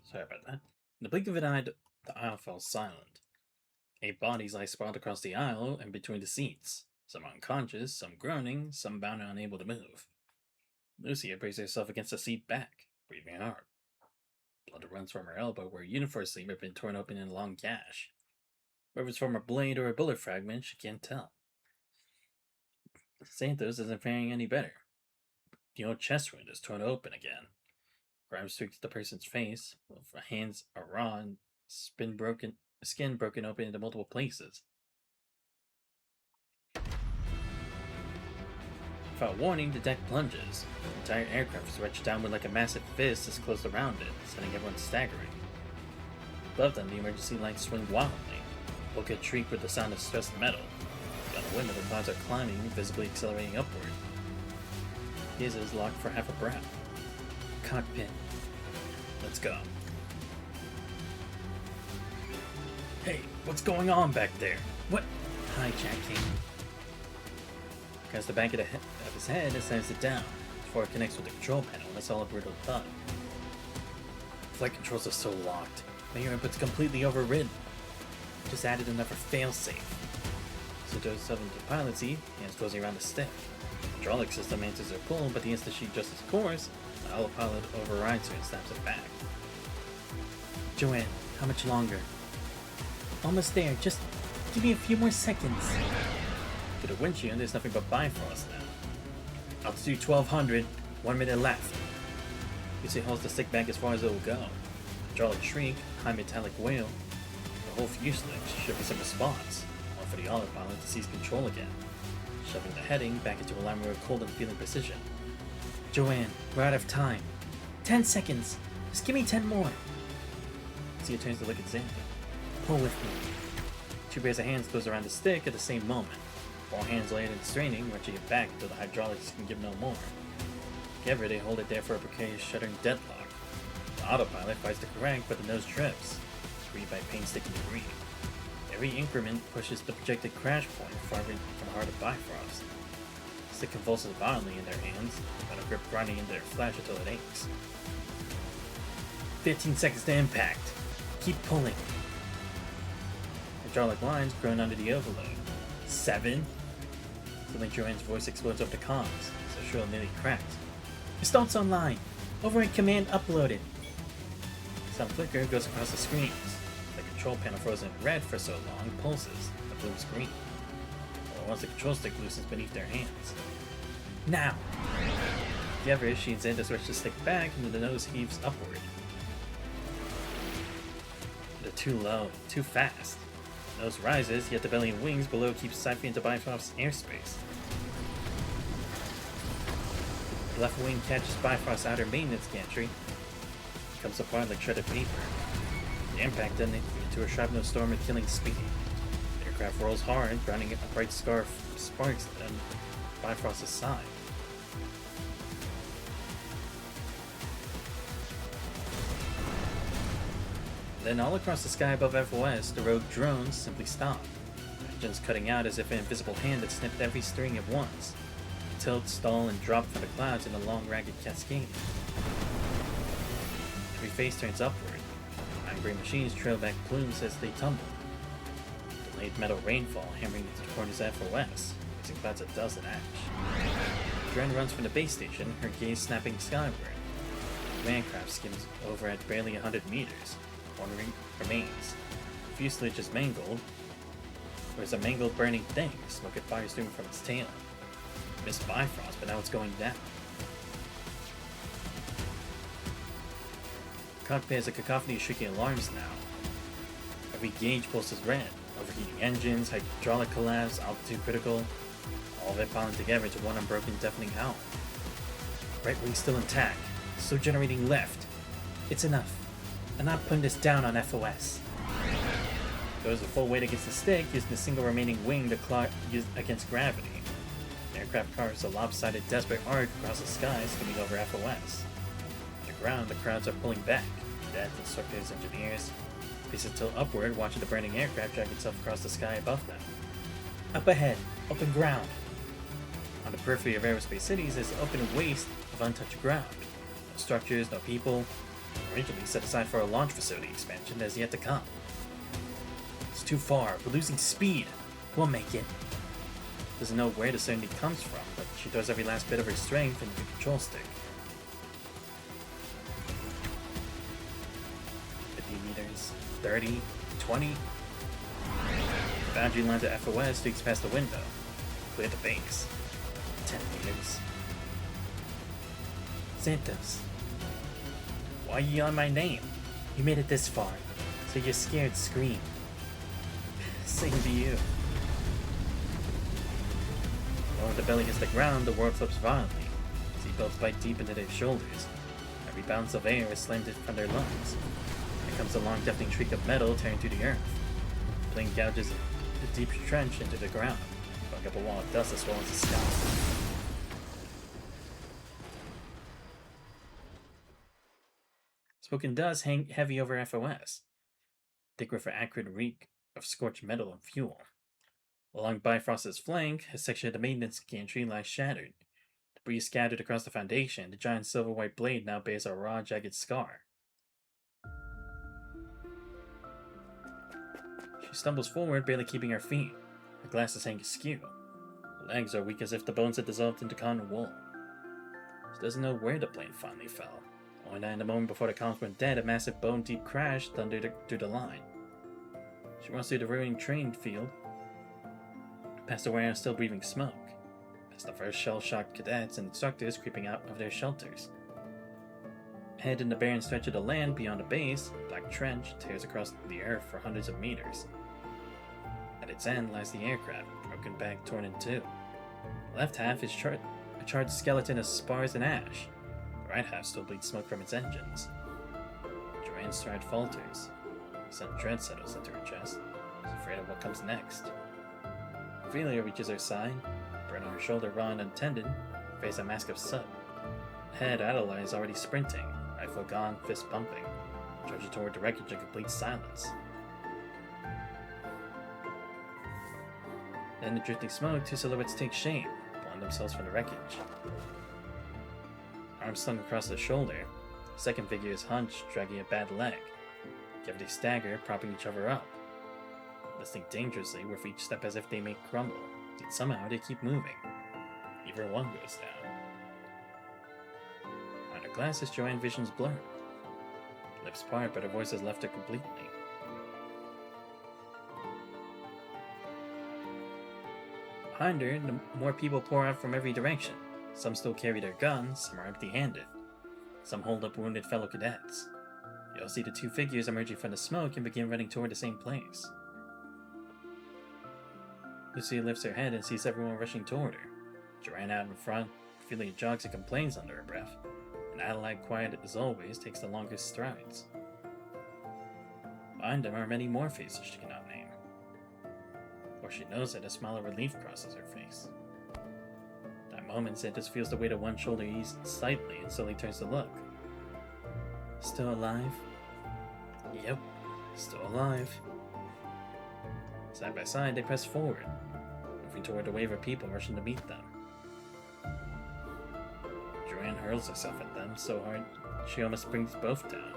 Sorry about that. In the blink of an eye, the aisle fell silent. 8 bodies lay sprawled across the aisle and between the seats, some unconscious, some groaning, some bound and unable to move. Lucy braced herself against the seat back, breathing hard. Blood runs from her elbow where a uniform sleeve had been torn open in a long gash. Whether it's from a blade or a bullet fragment, she can't tell. Santos isn't faring any better. The old chest wound is torn open again. Grimes streaks the person's face, with hands are raw and skin broken open into multiple places. Without warning, the deck plunges. The entire aircraft is wrenched downward like a massive fist is closed around it, sending everyone staggering. Above them, the emergency lights swing wildly. Bulkhead shriek with the sound of stressed metal. Beyond the window, the clouds are climbing, visibly accelerating upward. Gazes locked for half a breath. Cockpit. Let's go. Hey, what's going on back there? What? Hijacking. Across the back of his head, it slams it down before it connects with the control panel and it's all a brutal thud. Flight controls are so locked. Mayor input's completely overridden. Just added another failsafe. So throws herself into the pilot seat, hands closing around the stick. The hydraulic system answers her pull, but the instant she adjusts course, the autopilot overrides her and snaps it back. Joanne, how much longer? Almost there, just give me a few more seconds. To the windshield, there's nothing but Bifrost now. Altitude 1200, 1 minute left. Lucy holds the stick back as far as it will go. Hydraulic shriek, high metallic wail. The whole fuselage shivers in response, one for the autopilot to seize control again, shoving the heading back into alignment with cold and feeling precision. Joanne, we're out of time. 10 seconds. Just give me 10 more. Lucy turns to look at Xander. Pull with me. Two pairs of hands close around the stick at the same moment. All hands laid and straining, wrenching it back until the hydraulics can give no more. Together, they hold it there for a precarious shuddering deadlock. The autopilot fights to correct, but the nose trips, freed by painstaking debris. Every increment pushes the projected crash point farther from the heart of Bifrost. The stick convulses violently in their hands, but a grip grinding into their flesh until it aches. 15 seconds to impact. Keep pulling. Hydraulic lines groan under the overload. 7. Suddenly Joanne's voice explodes over the comms, so shrill nearly cracks. Results online! Override command uploaded! Some flicker goes across the screens. The control panel frozen in red for so long pulses, the blue screen. Or once the control stick loosens beneath their hands. Now! Together, she and Xander switch the stick back and the nose heaves upward. They're too low, too fast. Nose rises, yet the belly and wings below keep siphoning into Bifrost's airspace. The left wing catches Bifrost's outer maintenance gantry. It comes apart like shredded paper. The impact detonates into a shrapnel storm at killing speed. The aircraft rolls hard, grounding a bright scarf of sparks on Bifrost's side. Then all across the sky above FOS, the rogue drones simply stop. Engines cutting out as if an invisible hand had snipped every string at once. Tilt, stall, and drop from the clouds in a long, ragged cascade. Every face turns upward. Iron-gray machines trail back plumes as they tumble. Delayed metal rainfall hammering into the corners of FOS, raising clouds of dust and ash. Dren runs from the base station, her gaze snapping skyward. The landcraft skims over at barely 100 meters. One ring remains. The fuselage is mangled. There's a mangled burning thing, smoke and fire streaming from its tail. Missed Bifrost, but now it's going down. The cockpit has a cacophony of shrieking alarms now. Every gauge pulse is red. Overheating engines, hydraulic collapse, altitude critical. All of it piling together into one unbroken, deafening howl. Right wing still intact. Still generating lift. It's enough. I'm not putting this down on FOS. Goes the full weight against the stick, using the single remaining wing to claw against gravity. The aircraft carves a lopsided, desperate arc across the sky, skimming over FOS. On the ground, the crowds are pulling back. Cadets, instructors, engineers. Pieces tilt upward, watching the burning aircraft drag itself across the sky above them. Up ahead, open ground. On the periphery of aerospace cities is open waste of untouched ground. No structures, no people. Originally set aside for a launch facility expansion that is yet to come. It's too far, we're losing speed. We'll make it. Doesn't know where the certainty comes from, but she throws every last bit of her strength into the control stick. 50 meters, 30, 20. The boundary line to FOS streaks past the window. Clear the base. 10 meters. Santos. Why are you on my name? You made it this far, so you're scared, scream. Same to you. When the belly hits the ground, the world flips violently. Seatbelts bite deep into their shoulders. Every bounce of air is slammed from their lungs. Here comes a long, deafening shriek of metal tearing through the earth. The plane gouges a deep trench into the ground, throwing up a wall of dust as well as the sky. Smoke and dust hang heavy over FOS, thick with an acrid reek of scorched metal and fuel. Along Bifrost's flank, a section of the maintenance gantry lies shattered. Debris scattered across the foundation. The giant silver-white blade now bears a raw, jagged scar. She stumbles forward, barely keeping her feet. Her glasses hang askew. Her legs are weak as if the bones had dissolved into cotton wool. She doesn't know where the plane finally fell. Only that in the moment before the columns went dead, a massive bone-deep crash thundered through the line. She runs through the ruining train field, past the warehouse still breathing smoke, past the first shell-shocked cadets and instructors creeping out of their shelters. Ahead in the barren stretch of the land beyond the base, a black trench tears across the earth for hundreds of meters. At its end lies the aircraft, broken back, torn in two. The left half is a charred skeleton of spars and ash. The right half still bleeds smoke from its engines. Joanne's stride falters. A sudden dread settles into her chest. She's afraid of what comes next. Ophelia reaches her side, burn on her shoulder raw and untended, face a mask of soot. Ahead, Adelaide is already sprinting, rifle gone, fist pumping, charging toward the wreckage in complete silence. Then the drifting smoke, two silhouettes take shape, pulling themselves from the wreckage. Arms slung across the shoulder, the second figure is hunched, dragging a bad leg. Together they stagger, propping each other up. Listening dangerously, with each step as if they may crumble, yet somehow they keep moving. Even one goes down. Behind her glasses, Joanne visions blur. Lips part, but her voice has left her completely. Behind her, more people pour out from every direction. Some still carry their guns, some are empty-handed. Some hold up wounded fellow cadets. You all see the two figures emerging from the smoke and begin running toward the same place. Lucy lifts her head and sees everyone rushing toward her. Joanne out in front, Ophelia jogs and complains under her breath, and Adelaide, quiet as always, takes the longest strides. Behind them are many more faces she cannot name. Or she knows that a smile of relief crosses her face. That moment, Santos feels the weight of one shoulder ease slightly and slowly turns to look. Still alive? Yep, still alive. Side by side, they press forward, moving toward the wave of people rushing to meet them. Joanne hurls herself at them so hard she almost brings both down.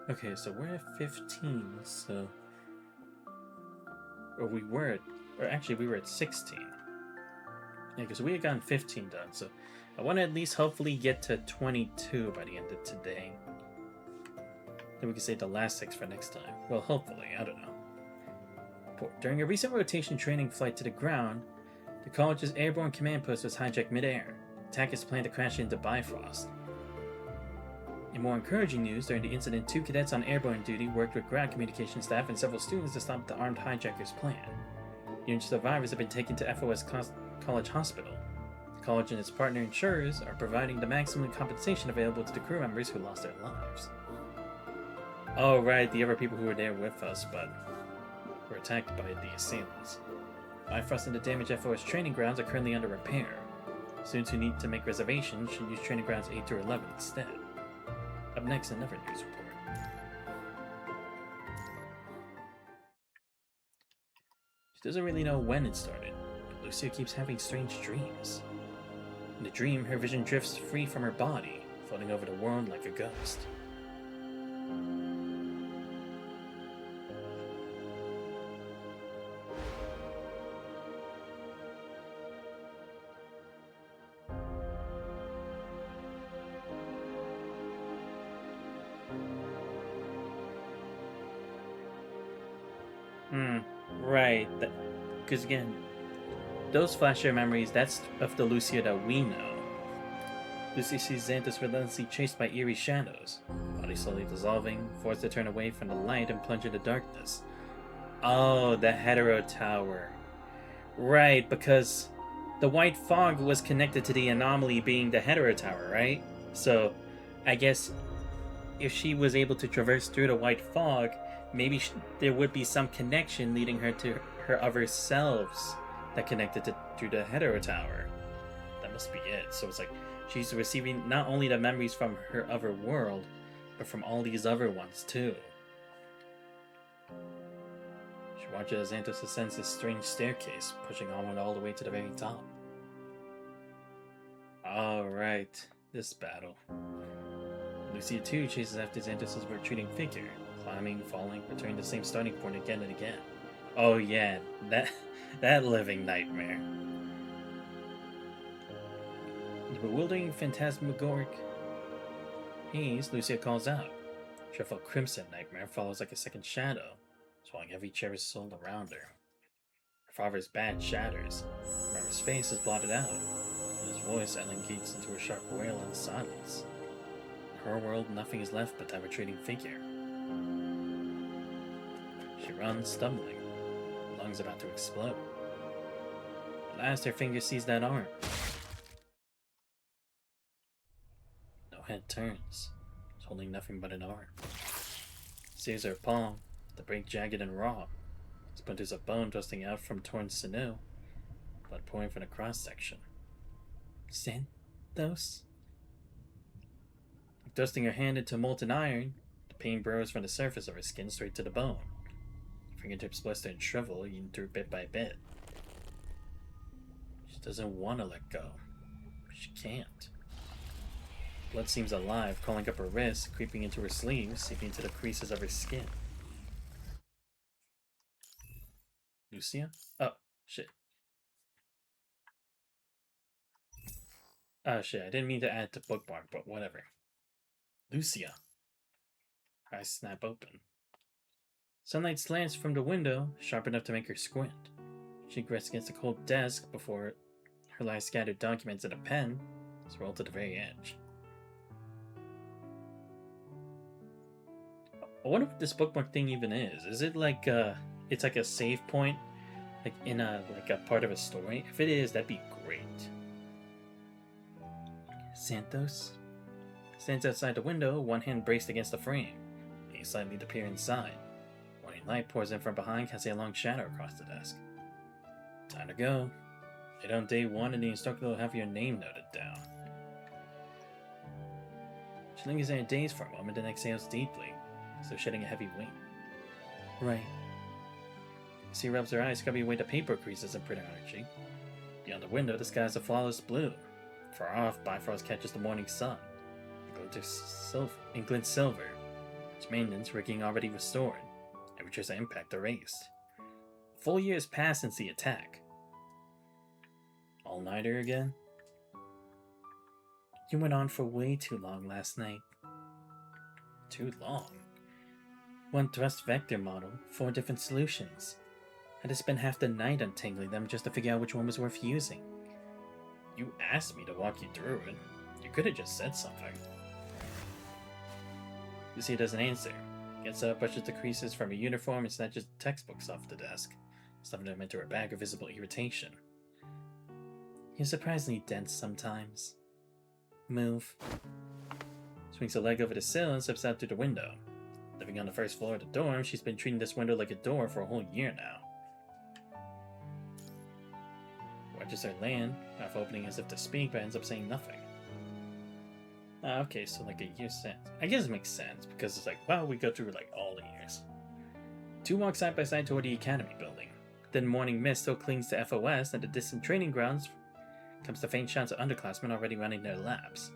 Okay, so we're at 15, so... Or we were at 16. Yeah, because we had gotten 15 done, so I want to at least hopefully get to 22 by the end of today. Then we can save the last 6 for next time. Well, hopefully, I don't know. During a recent rotation training flight to the ground, the college's airborne command post was hijacked mid-air. Attackers planned to crash into Bifrost. In more encouraging news, during the incident, 2 cadets on airborne duty worked with ground communication staff and several students to stop the armed hijackers' plan. The injured survivors have been taken to FOS College Hospital. The college and its partner insurers are providing the maximum compensation available to the crew members who lost their lives. Oh right, the other people who were there with us, but were attacked by the assailants. Bifrost and the damaged FOS training grounds are currently under repair. Students who need to make reservations should use training grounds 8 through 11 instead. Up next, another news report. She doesn't really know when it started, but Lucia keeps having strange dreams. In the dream, her vision drifts free from her body, floating over the world like a ghost. Right. Because again, those flasher memories, that's of the Lucia that we know. Lucy sees Xanthus relentlessly chased by eerie shadows, body slowly dissolving, forced to turn away from the light and plunge into darkness. Oh, the Hetero Tower. Right, because the white fog was connected to the anomaly being the Hetero Tower, right? So, I guess if she was able to traverse through the white fog, maybe there would be some connection leading her to her other selves that connected to the Hetero Tower. That must be it. So it's like she's receiving not only the memories from her other world, but from all these other ones too. She watches as Xanthos ascends this strange staircase, pushing onward all the way to the very top. Alright, this battle. Lucia too chases after Xanthos' retreating figure, climbing, falling, returning to the same starting point again and again. Oh yeah, that living nightmare. The bewildering phantasmagoric haze, Lucia calls out. Dreadful crimson nightmare follows like a second shadow, swallowing every cherished soul around her. Her father's bad shatters. Her mother's face is blotted out, but his voice elongates into a sharp wail in silence. In her world, nothing is left but that retreating figure. She runs, stumbling, lungs about to explode. At last, her finger sees that arm. No head turns. It's holding nothing but an arm. Sees her palm, the break jagged and raw. Splinters of bone twisting out from torn sinew, blood pouring from the cross section. Xanthos? Thrusting her hand into molten iron, the pain burrows from the surface of her skin straight to the bone. Her fingertips blister and shrivel, eaten through bit by bit. She doesn't want to let go, but she can't. Blood seems alive, crawling up her wrists, creeping into her sleeves, seeping into the creases of her skin. Lucia? Oh, shit. Oh, shit, I didn't mean to add to bookmark, but whatever. Lucia. Her eyes snap open. Sunlight slants from the window, sharp enough to make her squint. She rests against a cold desk before her lie scattered documents and a pen is rolled to the very edge. I wonder what this bookmark thing even is. Is it like it's like a save point, like in a part of a story? If it is, that'd be great. Xanthos stands outside the window, one hand braced against the frame. He slightly to peer inside. Morning light pours in from behind, casting a long shadow across the desk. Time to go. Lay down day one, and the instructor will have your name noted down. She lingers in her daze for a moment, then exhales deeply, still shedding a heavy weight. Right. She rubs her eyes, scrubbing away the paper creases and printer on her cheek. Beyond the window, the sky is a flawless blue. Far off, Bifrost catches the morning sun. It glints silver. Its maintenance rigging already restored. Temperatures at impact erased. A full year has passed since the attack. All-nighter again? You went on for way too long last night. Too long? One thrust vector model, 4 different solutions. Had to spend half the night untangling them just to figure out which one was worth using. You asked me to walk you through it. You could have just said something. Lucia doesn't answer. Gets up, brushes the creases from her uniform, and snatches textbooks off the desk, stuffing them into her bag of visible irritation. You're surprisingly dense sometimes. Move. Swings a leg over the sill and steps out through the window. Living on the first floor of the dorm, she's been treating this window like a door for a whole year now. Watches her land, half opening as if to speak, but ends up saying nothing. Okay, so like a year since. I guess it makes sense, because it's like, well, we go through like all the years. 2 walk side by side toward the academy building. Then morning mist still clings to FOS, and the distant training grounds comes to faint shots of underclassmen already running their laps.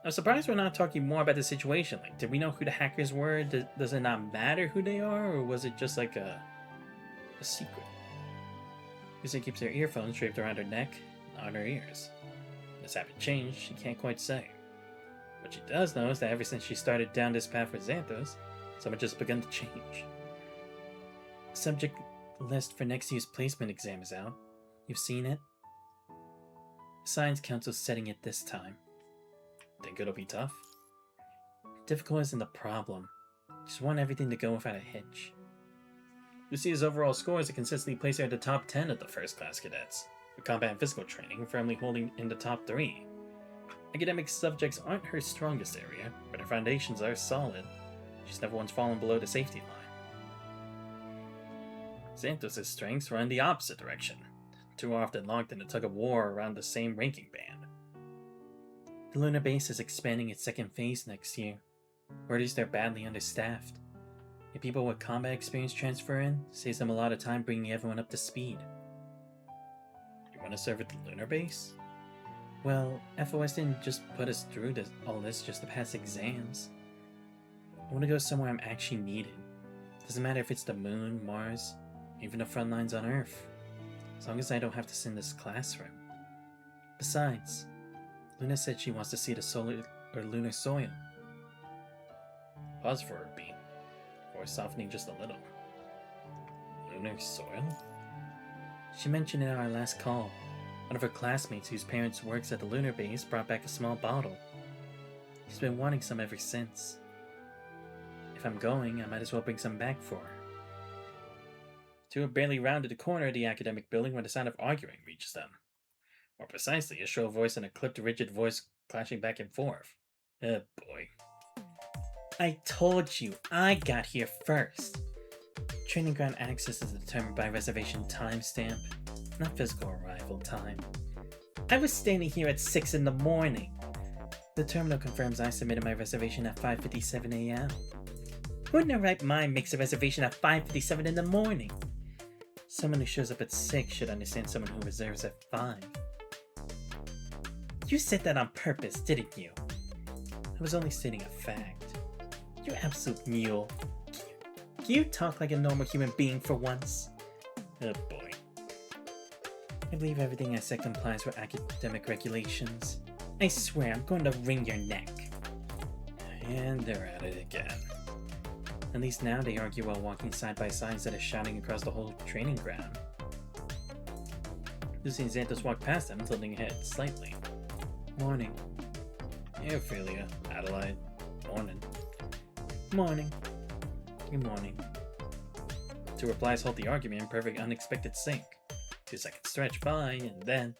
I'm surprised we're not talking more about the situation. Like, did we know who the hackers were? Does it not matter who they are, or was it just like a secret? Lucy keeps her earphones draped around her neck, not on her ears. This habit changed, she can't quite say. What she does know is that ever since she started down this path with Xanthos, so much has begun to change. The subject list for next year's placement exam is out. You've seen it? The Science Council's setting it this time. Think it'll be tough? Difficult isn't the problem. Just want everything to go without a hitch. Lucia's overall scores have consistently placed her at the top 10 of the first class cadets, with combat and physical training firmly holding in the top 3. Academic subjects aren't her strongest area, but her foundations are solid. She's never once fallen below the safety line. Xanthos' strengths run the opposite direction, too often locked in a tug-of-war around the same ranking band. The lunar base is expanding its second phase next year. Word is they're badly understaffed. If people with combat experience transfer in, saves them a lot of time bringing everyone up to speed. You want to serve at the lunar base? Well, FOS didn't just put us through all this just to pass exams. I want to go somewhere I'm actually needed. Doesn't matter if it's the moon, Mars, even the front lines on Earth. As long as I don't have to sit in this classroom. Besides, Luna said she wants to see the solar or lunar soil. Pause for a beat, or softening just a little. Lunar soil? She mentioned it in our last call. One of her classmates whose parents works at the lunar base brought back a small bottle. She's been wanting some ever since. If I'm going, I might as well bring some back for her. Two have barely rounded the corner of the academic building when the sound of arguing reaches them. More precisely, a shrill voice and a clipped, rigid voice clashing back and forth. Oh boy. I told you, I got here first. Training ground access is determined by reservation timestamp, not physical arrival time. I was standing here at 6 in the morning. The terminal confirms I submitted my reservation at 5:57 a.m. Who in their right mind makes a reservation at 5:57 in the morning? Someone who shows up at 6 should understand someone who reserves at 5. You said that on purpose, didn't you? I was only stating a fact. You absolute mule. Can you talk like a normal human being for once? Oh boy. I believe everything I said complies with academic regulations. I swear I'm going to wring your neck. And they're at it again. At least now they argue while walking side by side instead of shouting across the whole training ground. Lucy and Xanthos walk past them, tilting her head slightly. Morning. Hey, Ophelia. Adelaide. Morning. Morning. Good morning. Two replies halt the argument in perfect unexpected sync. 2 seconds stretch by, and then...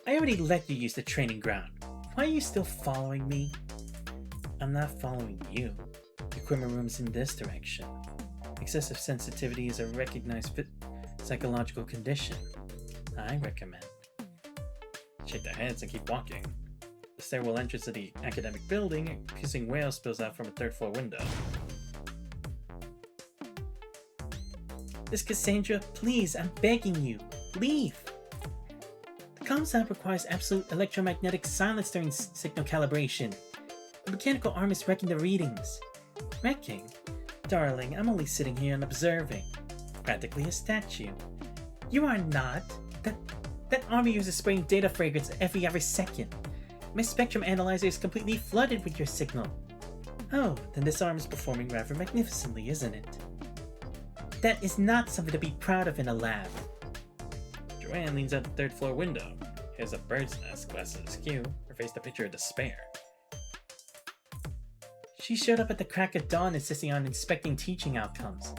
I already let you use the training ground. Why are you still following me? I'm not following you. The equipment room's in this direction. Excessive sensitivity is a recognized psychological condition. I recommend. Shake their heads and keep walking. The stairwell entrance to the academic building, a kissing whale spills out from a 3rd floor window. Miss Cassandra, please, I'm begging you. Leave! The comms app requires absolute electromagnetic silence during signal calibration. The mechanical arm is wrecking the readings. Wrecking? Darling, I'm only sitting here and observing. Practically a statue. You are not. That arm uses spraying data fragrance every other second. My spectrum analyzer is completely flooded with your signal. Oh, then this arm is performing rather magnificently, isn't it? That is not something to be proud of in a lab. Joanne leans out the 3rd floor window. Here's a bird's nest, glasses askew, her face the picture of despair. She showed up at the crack of dawn insisting on inspecting teaching outcomes.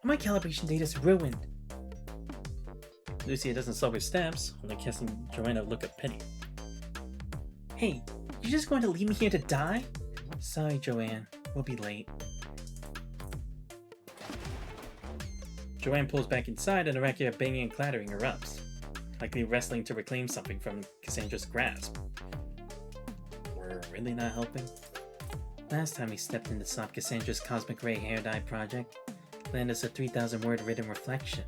My calibration data's ruined. Lucia doesn't slow her steps, only casting Joanne a look of pity. Hey, you just going to leave me here to die? Sorry, Joanne. We'll be late. Joanne pulls back inside and a racket of banging and clattering erupts, likely wrestling to reclaim something from Cassandra's grasp. We're really not helping? Last time we stepped in to stop Cassandra's cosmic ray hair dye project, land us a 3,000 word written reflection.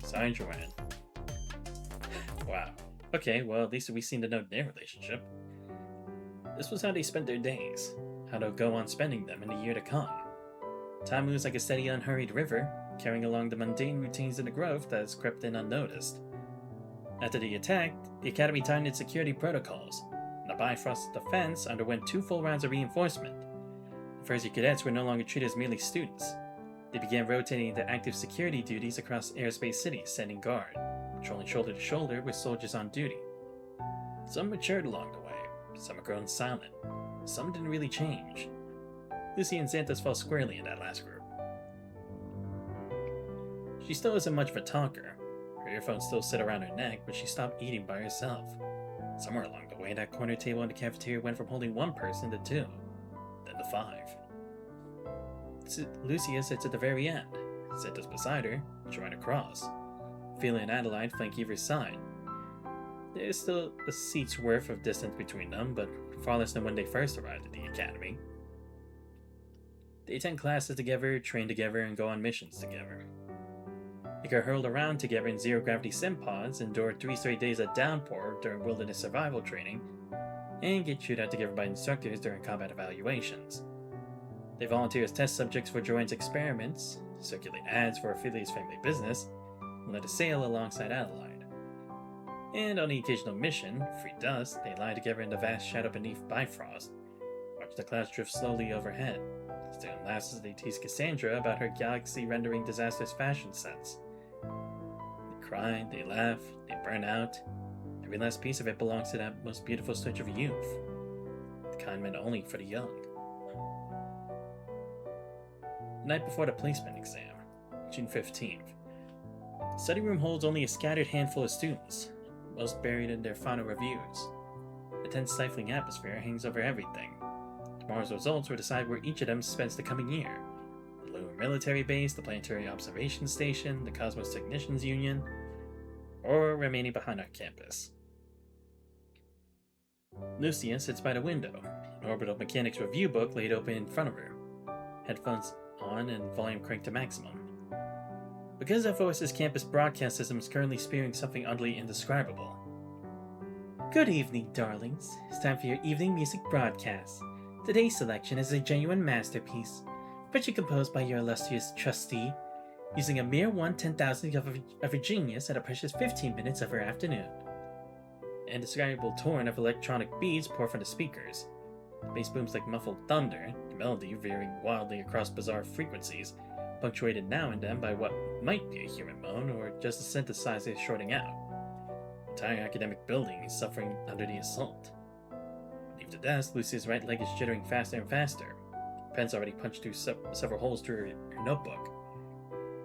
Sorry, Joanne. Okay, well, at least we seem to know their relationship. This was how they spent their days, how to go on spending them in the year to come. Time moves like a steady, unhurried river, carrying along the mundane routines in the grove that has crept in unnoticed. After the attack, the Academy tightened its security protocols, and the Bifrost defense underwent 2 full rounds of reinforcement. The first year cadets were no longer treated as merely students. They began rotating into active security duties across Aerospace City, standing guard, patrolling shoulder to shoulder with soldiers on duty. Some matured along the way, some had grown silent, some didn't really change. Lucy and Xanthus fell squarely in that last group. She still isn't much of a talker. Her earphones still sit around her neck, but she stopped eating by herself. Somewhere along the way, that corner table in the cafeteria went from holding 1 person to 2, then to 5. Lucia sits at the very end, Xanthus beside her, joined across. Ophelia and Adelaide flank either side. There is still a seat's worth of distance between them, but far less than when they first arrived at the academy. They attend classes together, train together, and go on missions together. They get hurled around together in zero-gravity sim pods, endure 3 straight days of downpour during wilderness survival training, and get chewed out together by instructors during combat evaluations. They volunteer as test subjects for Joanne's experiments, circulate ads for Ophelia's family business, and let a sail alongside Adelaide. And on the occasional mission, Free Dust, they lie together in the vast shadow beneath Bifrost, watch the clouds drift slowly overhead. Stay on laughs as they tease Cassandra about her galaxy-rendering disastrous fashion sense. They cry, they laugh, they burn out. Every last piece of it belongs to that most beautiful switch of youth, the kind meant only for the young. The night before the placement exam, June 15th. The study room holds only a scattered handful of students, most buried in their final reviews. A tense, stifling atmosphere hangs over everything. Tomorrow's results will decide where each of them spends the coming year. The lunar military base, the planetary observation station, the Cosmos Technicians Union, or remaining behind our campus. Lucia sits by the window, an orbital mechanics review book laid open in front of her, headphones on and volume cranked to maximum. Because FOS's campus broadcast system is currently spewing something utterly indescribable. Good evening, darlings. It's time for your evening music broadcast. Today's selection is a genuine masterpiece, richly composed by your illustrious trustee, using a mere 1/10,000th of her genius at a precious 15 minutes of her afternoon. An indescribable torrent of electronic beats pour from the speakers. The bass booms like muffled thunder, the melody veering wildly across bizarre frequencies, punctuated now and then by what might be a human moan or just a synthesizer shorting out. The entire academic building is suffering under the assault. Beneath the desk, Lucy's right leg is jittering faster and faster. Pen's already punched through several holes through her notebook.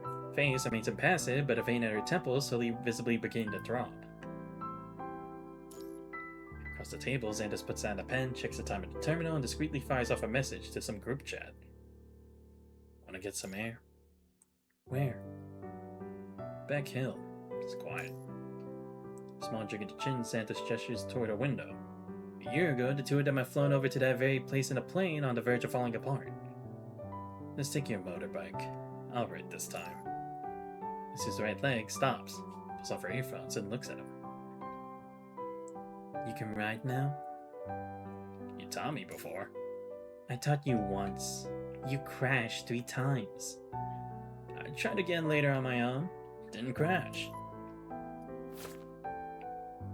Her face remains impassive, but a vein at her temple slowly visibly beginning to throb. Across the table, Xanthus puts down the pen, checks the time at the terminal, and discreetly fires off a message to some group chat. Wanna get some air? Where? Back hill. It's quiet. Small jig at the chin, Xanthus gestures toward a window. A year ago, the 2 of them have flown over to that very place in a plane on the verge of falling apart. Let's take your motorbike. I'll ride this time. Lucy's right leg stops, pulls off her earphones, and looks at him. You can ride now? You taught me before. I taught you once. You crashed 3 times. I tried again later on my own. Didn't crash.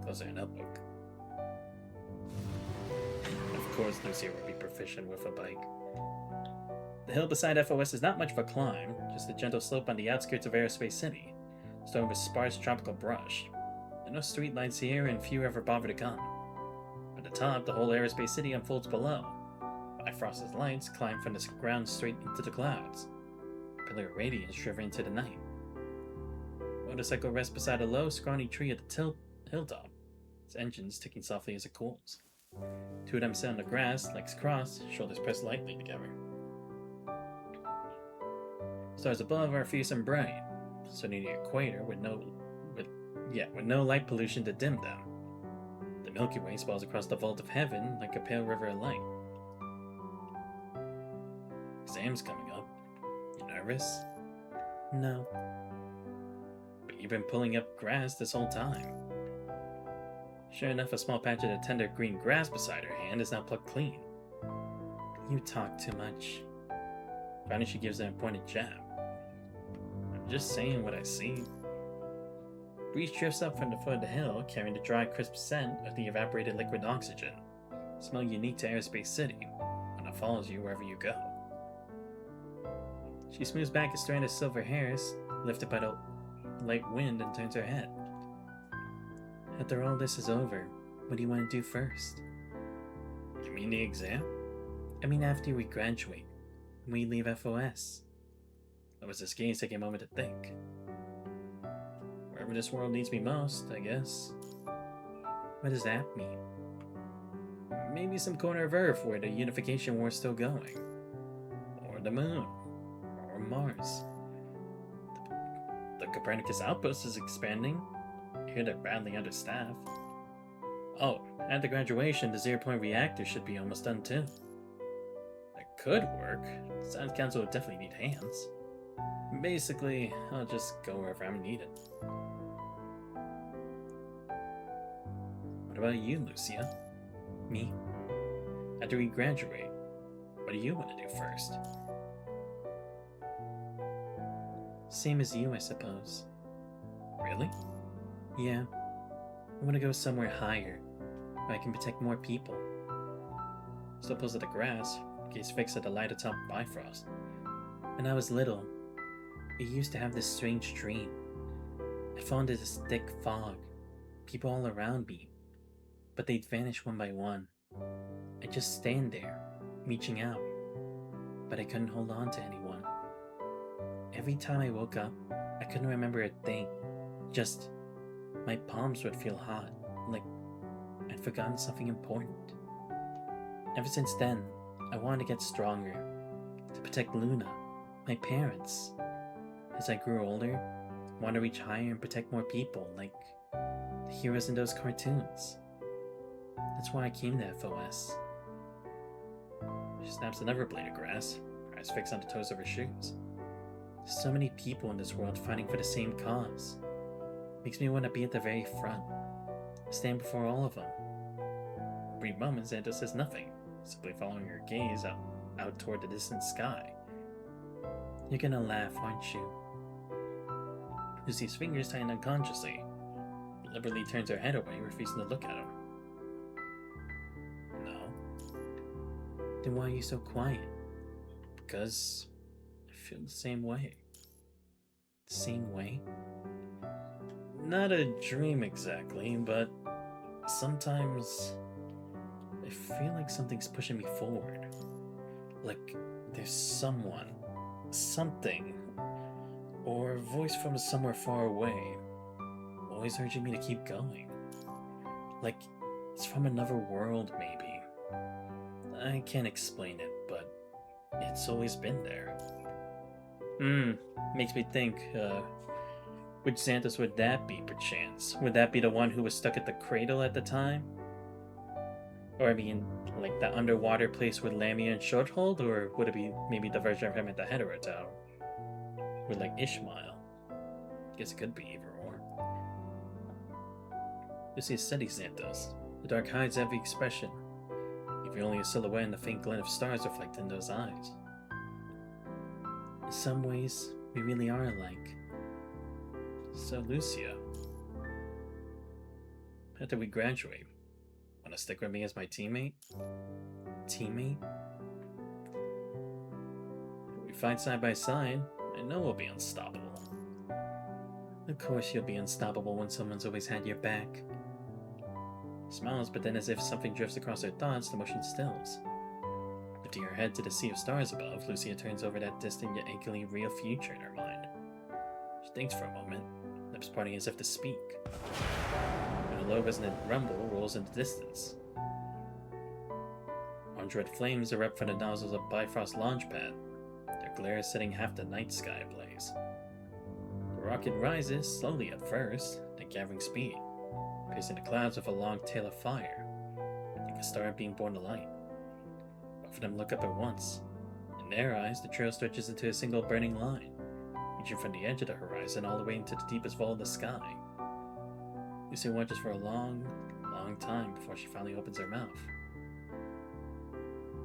Close her notebook. Of course, Lucy will be proficient with a bike. The hill beside FOS is not much of a climb, just a gentle slope on the outskirts of Aerospace City, strewn with sparse tropical brush. There are no streetlights here, and few ever bother to come. At the top, the whole Aerospace City unfolds below. Bifrost's lights climb from the ground straight into the clouds. A pillar of radiance driven into the night. A motorcycle rests beside a low, scrawny tree at the hilltop, its engines ticking softly as it cools. 2 of them sit on the grass, legs crossed, shoulders pressed lightly together. Stars above are fierce and bright, so near the equator with no light pollution to dim them. The Milky Way sprawls across the vault of heaven like a pale river of light. Exam's coming up. You nervous? No. But you've been pulling up grass this whole time. Sure enough, a small patch of the tender green grass beside her hand is now plucked clean. You talk too much. Finally, she gives it a pointed jab. I'm just saying what I see. Breeze drifts up from the foot of the hill, carrying the dry, crisp scent of the evaporated liquid oxygen. Smell unique to Airspace City, and it follows you wherever you go. She smooths back a strand of silver hairs, lifted by the light wind, and turns her head. After all this is over, what do you want to do first? You mean the exam? I mean after we graduate, when we leave FOS. I was just gaze taking a moment to think. Wherever this world needs me most, I guess. What does that mean? Maybe some corner of Earth where the unification war's still going. Or the moon. Or Mars. The Copernicus outpost is expanding. I hear they're badly understaffed. Oh, at the graduation, the 0-point reactor should be almost done too. That could work. The Science Council would definitely need hands. Basically, I'll just go wherever I'm needed. What about you, Lucia? Me? After we graduate, what do you want to do first? Same as you, I suppose. Really? Yeah. I want to go somewhere higher, where I can protect more people. Still pulls at the grass, gaze fixed at the light atop Bifrost. When I was little, I used to have this strange dream. I fell into this thick fog, people all around me, but they'd vanish one by one. I'd just stand there, reaching out, but I couldn't hold on to anyone. Every time I woke up, I couldn't remember a thing. Just, my palms would feel hot, like I'd forgotten something important. Ever since then, I wanted to get stronger, to protect Luna, my parents. As I grew older, I wanted to reach higher and protect more people, like the heroes in those cartoons. That's why I came to FOS. She snaps another blade of grass, her eyes fixed on the toes of her shoes. There's so many people in this world fighting for the same cause. Makes me want to be at the very front, stand before all of them. For a brief moment, Xanto says nothing, simply following her gaze out toward the distant sky. You're gonna laugh, aren't you? Lucy's fingers tighten unconsciously, deliberately turns her head away, refusing to look at him. No. Then why are you so quiet? Because I feel the same way. The same way? Not a dream exactly, but sometimes I feel like something's pushing me forward. Like there's someone, something, or a voice from somewhere far away, always urging me to keep going. Like it's from another world, maybe. I can't explain it, but it's always been there. Makes me think, which Xanthos would that be, perchance? Would that be the one who was stuck at the cradle at the time? Or I mean, like the underwater place with Lamia and Shorthold? Or would it be maybe the version of him at the Hetero Tower? With like Ishmael? Guess it could be either or. You see a steady Xanthos. The dark hides every expression. Leaving only a silhouette and the faint glint of stars reflected in those eyes. In some ways, we really are alike. So, Lucia, after we graduate, wanna stick with me as my teammate? Teammate? If we fight side by side, I know we'll be unstoppable. Of course you'll be unstoppable when someone's always had your back. Smiles, but then as if something drifts across her thoughts, the motion stills. Lifting her head to the sea of stars above, Lucia turns over that distant yet achingly real future in her mind. She thinks for a moment, lips parting as if to speak. And a low resonant rumble rolls in the distance. Orange red flames erupt from the nozzles of Bifrost's launch pad, their glare setting half the night sky ablaze. The rocket rises, slowly at first, then gathering speed, piercing the clouds with a long tail of fire, like a star being born to light. Both of them look up at once. In their eyes, the trail stretches into a single burning line, reaching from the edge of the horizon all the way into the deepest vault of the sky. Lucy watches for a long, long time before she finally opens her mouth.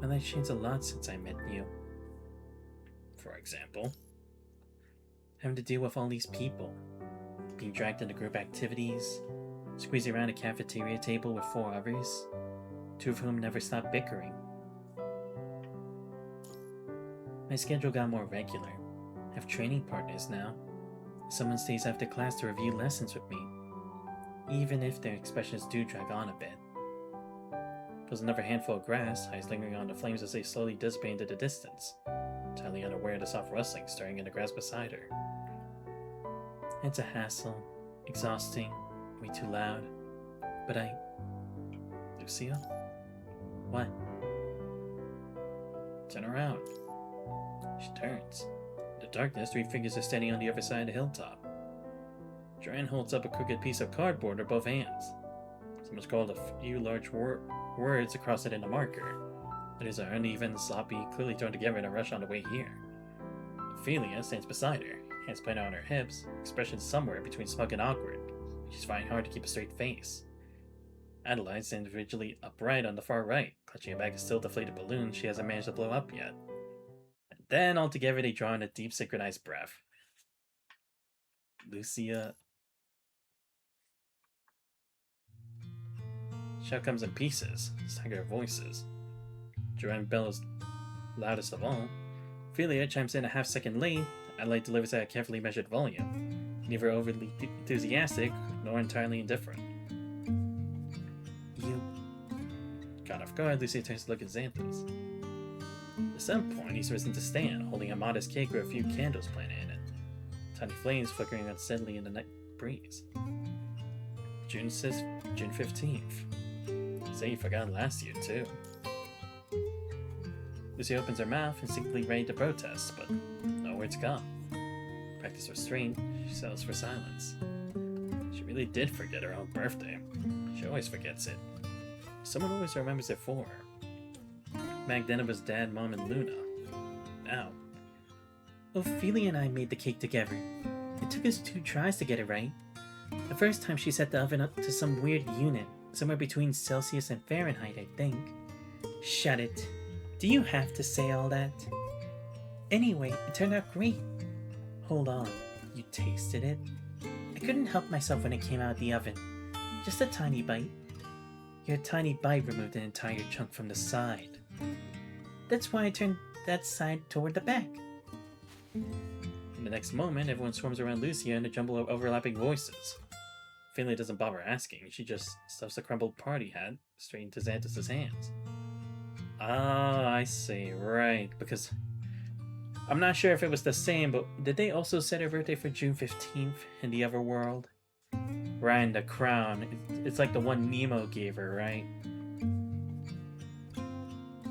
My life changed a lot since I met you. For example, having to deal with all these people, being dragged into group activities, squeezing around a cafeteria table with 4 others, 2 of whom never stopped bickering. My schedule got more regular. I have training partners now. Someone stays after class to review lessons with me, even if their expressions do drag on a bit. There's another handful of grass, eyes lingering on the flames as they slowly dissipate into the distance, entirely unaware of the soft rustling stirring in the grass beside her. It's a hassle, exhausting, way too loud, but Lucia? What? Turn around. She turns. In the darkness, 3 figures are standing on the other side of the hilltop. Joanne holds up a crooked piece of cardboard in both hands. Someone's called a few large words across it in a marker. Letters are uneven, sloppy, clearly thrown together in a rush on the way here. Ophelia stands beside her, hands planted on her hips, expression somewhere between smug and awkward. She's finding hard to keep a straight face. Adelaide stands rigidly upright on the far right, clutching a bag of still deflated balloons she hasn't managed to blow up yet. And then altogether they draw in a deep synchronized breath. Lucia. Shout comes in pieces, staggered voices. Joanne bellows loudest of all. Ophelia chimes in a half-second late. Adelaide delivers at a carefully measured volume, neither overly enthusiastic nor entirely indifferent. You. Caught off guard, Lucia turns to look at Xanthos. At some point, he's risen to stand, holding a modest cake with a few candles planted in it, tiny flames flickering unsteadily in the night breeze. June 15th. Say you forgot last year, too. Lucy opens her mouth, instinctively ready to protest, but no words come. Practice restraint, she settles for silence. She really did forget her own birthday. She always forgets it. Someone always remembers it for her. Magdalena's dad, Mom, and Luna. Now. Ophelia and I made the cake together. It took us 2 tries to get it right. The first time she set the oven up to some weird unit, somewhere between Celsius and Fahrenheit, I think. Shut it. Do you have to say all that? Anyway, it turned out great. Hold on, you tasted it? I couldn't help myself when it came out of the oven. Just a tiny bite. Your tiny bite removed an entire chunk from the side. That's why I turned that side toward the back. In the next moment, everyone swarms around Lucia in a jumble of overlapping voices. Finley doesn't bother asking, she just stuffs the crumbled party hat straight into Xanthos' hands. Ah, I see, right, because I'm not sure if it was the same, but did they also set her birthday for June 15th in the other world? Right, the crown. It's like the one Nemo gave her, right?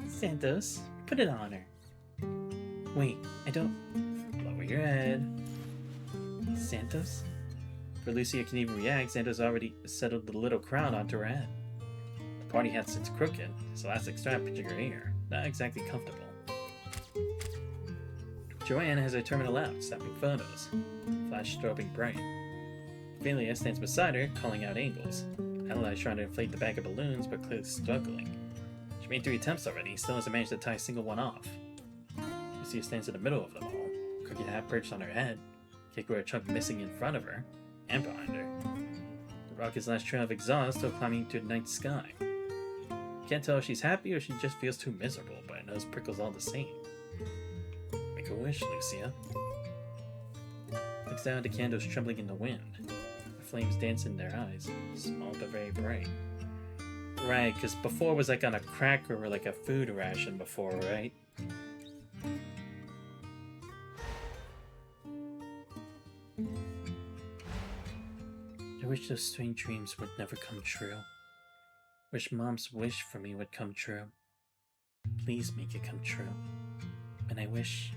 Xanthos, put it on her. Wait, I don't... Lower your head. Xanthos? Before Lucia can even react, Xanthos already settled the little crown onto her head. The party hat sits crooked, his elastic strap pinching her ear. Not exactly comfortable. Joanne has her terminal out, snapping photos. Flash strobing bright. Ophelia stands beside her, calling out angles. Adelaide's trying to inflate the bag of balloons, but clearly struggling. She made 3 attempts already, still hasn't managed to tie a single one off. Lucia stands in the middle of them all, crooked hat perched on her head, cake with a chunk missing in front of her, and behind her. The rocket's last trail of exhaust still climbing to the night sky. Can't tell if she's happy or she just feels too miserable, but her nose prickles all the same. Make a wish, Lucia. Looks down at the candles trembling in the wind. The flames dance in their eyes, small but very bright. Right, because before it was like on a cracker or like a food ration before, right? I wish those strange dreams would never come true. Wish Mom's wish for me would come true. Please make it come true. And I wish...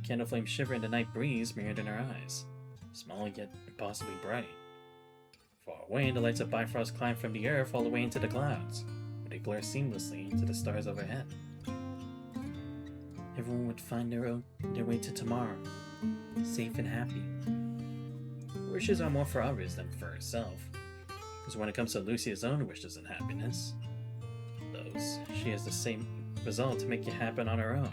The candle flame shiver in the night breeze mirrored in her eyes. Small yet impossibly bright. Far away, the lights of Bifrost climb from the earth all the way into the clouds, where they blur seamlessly into the stars overhead. Everyone would find their way to tomorrow, safe and happy. Wishes are more for others than for herself. Because when it comes to Lucia's own wishes and happiness, she has the same result to make it happen on her own.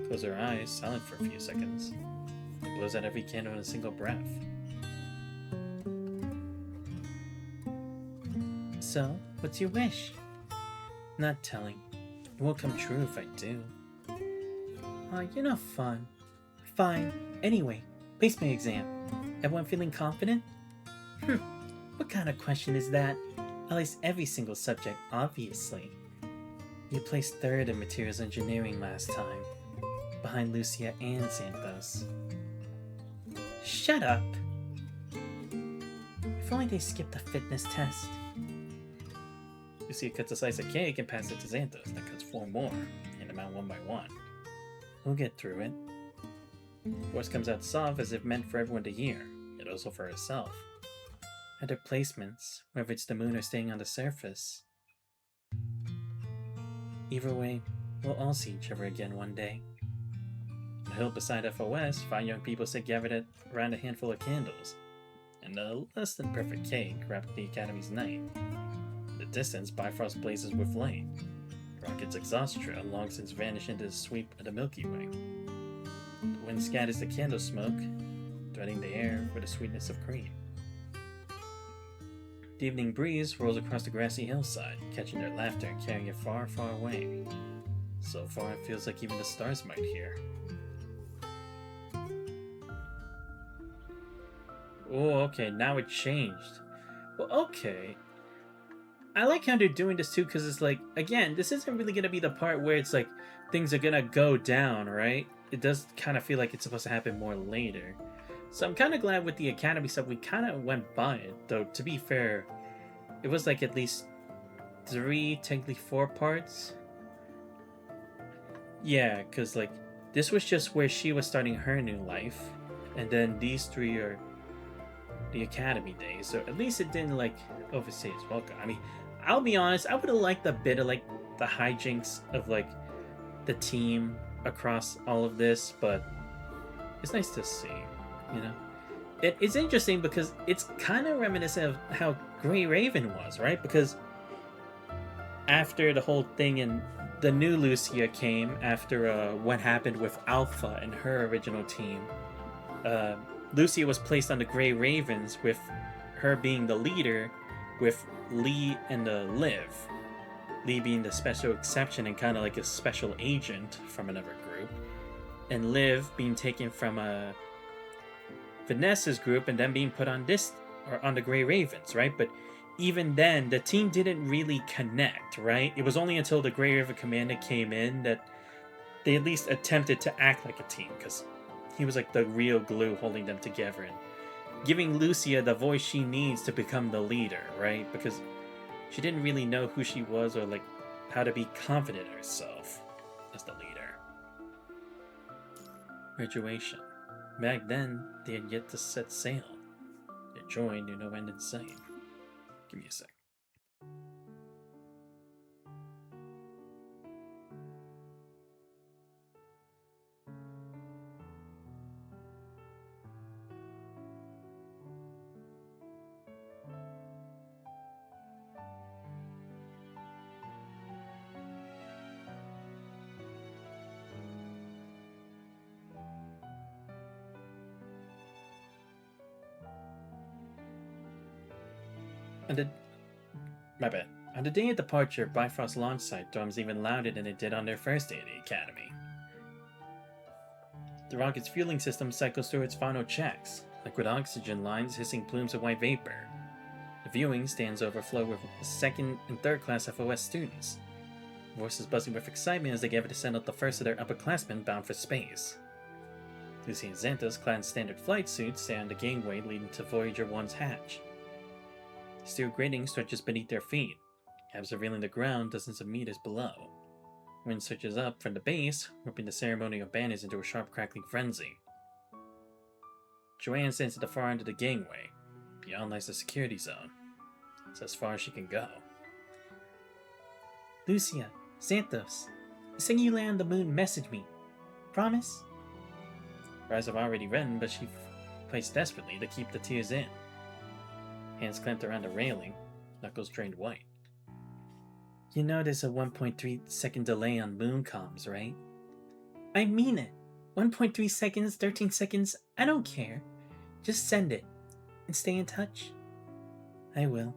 Close her eyes, silent for a few seconds, and blows out every candle in a single breath. So, what's your wish? Not telling. It won't come true if I do. Aw, you're not fun. Fine. Anyway, placement exam. Everyone feeling confident? What kind of question is that? At least every single subject, obviously. You placed third in materials engineering last time, behind Lucia and Santos. Shut up! If only they skipped the fitness test. Lucia cuts a slice of cake and passes it to Santos, then cuts 4 more, hand them out one by one. We'll get through it. Voice comes out soft as if meant for everyone to hear, yet also for herself. At her placements, whether it's the moon or staying on the surface. Either way, we'll all see each other again one day. On the hill beside FOS, 5 young people sit gathered around a handful of candles, and a less than perfect cake wrapped the Academy's night. In the distance, Bifrost blazes with light. The rocket's exhaust trail long since vanished into the sweep of the Milky Way. The wind scatters the candle smoke, threading the air with the sweetness of cream. The evening breeze rolls across the grassy hillside, catching their laughter and carrying it far, far away. So far, it feels like even the stars might hear. Oh, okay, now it changed. Well, okay. I like how they're doing this too, because it's like, again, this isn't really going to be the part where it's like things are going to go down, right? It does kind of feel like it's supposed to happen more later. So I'm kind of glad with the Academy stuff, we kind of went by it, though to be fair, it was like at least 3, technically 4 parts. Yeah, because like, this was just where she was starting her new life, and then these 3 are the Academy days, so at least it didn't like overstay its welcome. I mean, I'll be honest, I would have liked a bit of like the hijinks of like the team across all of this, but it's nice to see. You know, it's interesting because it's kind of reminiscent of how Grey Raven was, right? Because after the whole thing and the new Lucia came after what happened with Alpha and her original team, Lucia was placed on the Grey Ravens with her being the leader, with Lee and the Liv. Lee being the special exception and kind of like a special agent from another group, and Liv being taken from Vanessa's group and then being put on this, or on the Grey Ravens, right? But even then, the team didn't really connect, right? It was only until the Grey Raven commander came in that they at least attempted to act like a team, because he was like the real glue holding them together and giving Lucia the voice she needs to become the leader, right? Because she didn't really know who she was or like how to be confident in herself as the leader. Graduation. Back then, they had yet to set sail. Their joy knew no end in sight. Give me a sec. On the day of departure, Bifrost's launch site drums even louder than it did on their first day at the Academy. The rocket's fueling system cycles through its final checks, liquid oxygen lines hissing plumes of white vapor. The viewing stands overflow with second and third class FOS students. Voices buzzing with excitement as they gather to send out the first of their upperclassmen bound for space. Lucy and Xanthos, clad in standard flight suits, stand on the gangway leading to Voyager 1's hatch. The steel grating stretches beneath their feet, cabs revealing the ground dozens of meters below. Wind surges up from the base, whipping the ceremonial banners into a sharp crackling frenzy. Joanne stands at the far end of the gangway. Beyond lies the security zone. It's as far as she can go. Lucia, Xanthos, the second you land on the moon, message me. Promise? Rise have already written, but she fights desperately to keep the tears in. Hands clamped around the railing, knuckles drained white. You know there's a 1.3-second delay on moon comms, right? I mean it! 1.3 seconds, 13 seconds, I don't care. Just send it, and stay in touch. I will.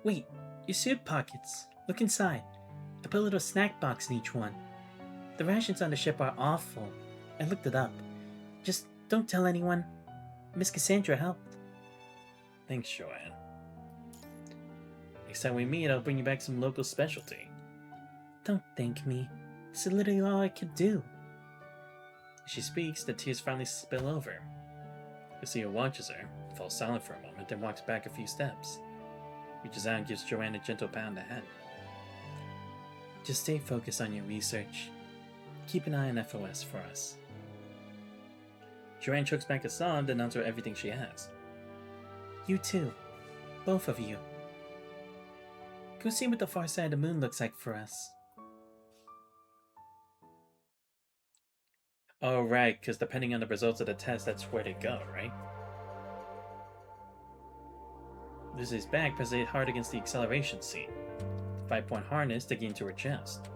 Wait, your suit pockets. Look inside. I put a little snack box in each one. The rations on the ship are awful. I looked it up. Just don't tell anyone. Miss Cassandra helped. Thanks, Joanne. Next time we meet, I'll bring you back some local specialty. Don't thank me. This is literally all I could do. As she speaks, the tears finally spill over. Lucia watches her, falls silent for a moment, then walks back a few steps. Reaches out and gives Joanne a gentle pat on the head. Just stay focused on your research. Keep an eye on FOS for us. Joanne chokes back a sob, then nods her everything she has. You too. Both of you. Go see what the far side of the moon looks like for us. Oh, right, because depending on the results of the test, that's where they go, right? Lucy's back presses hard against the acceleration seat. 5-point harness digging into her chest.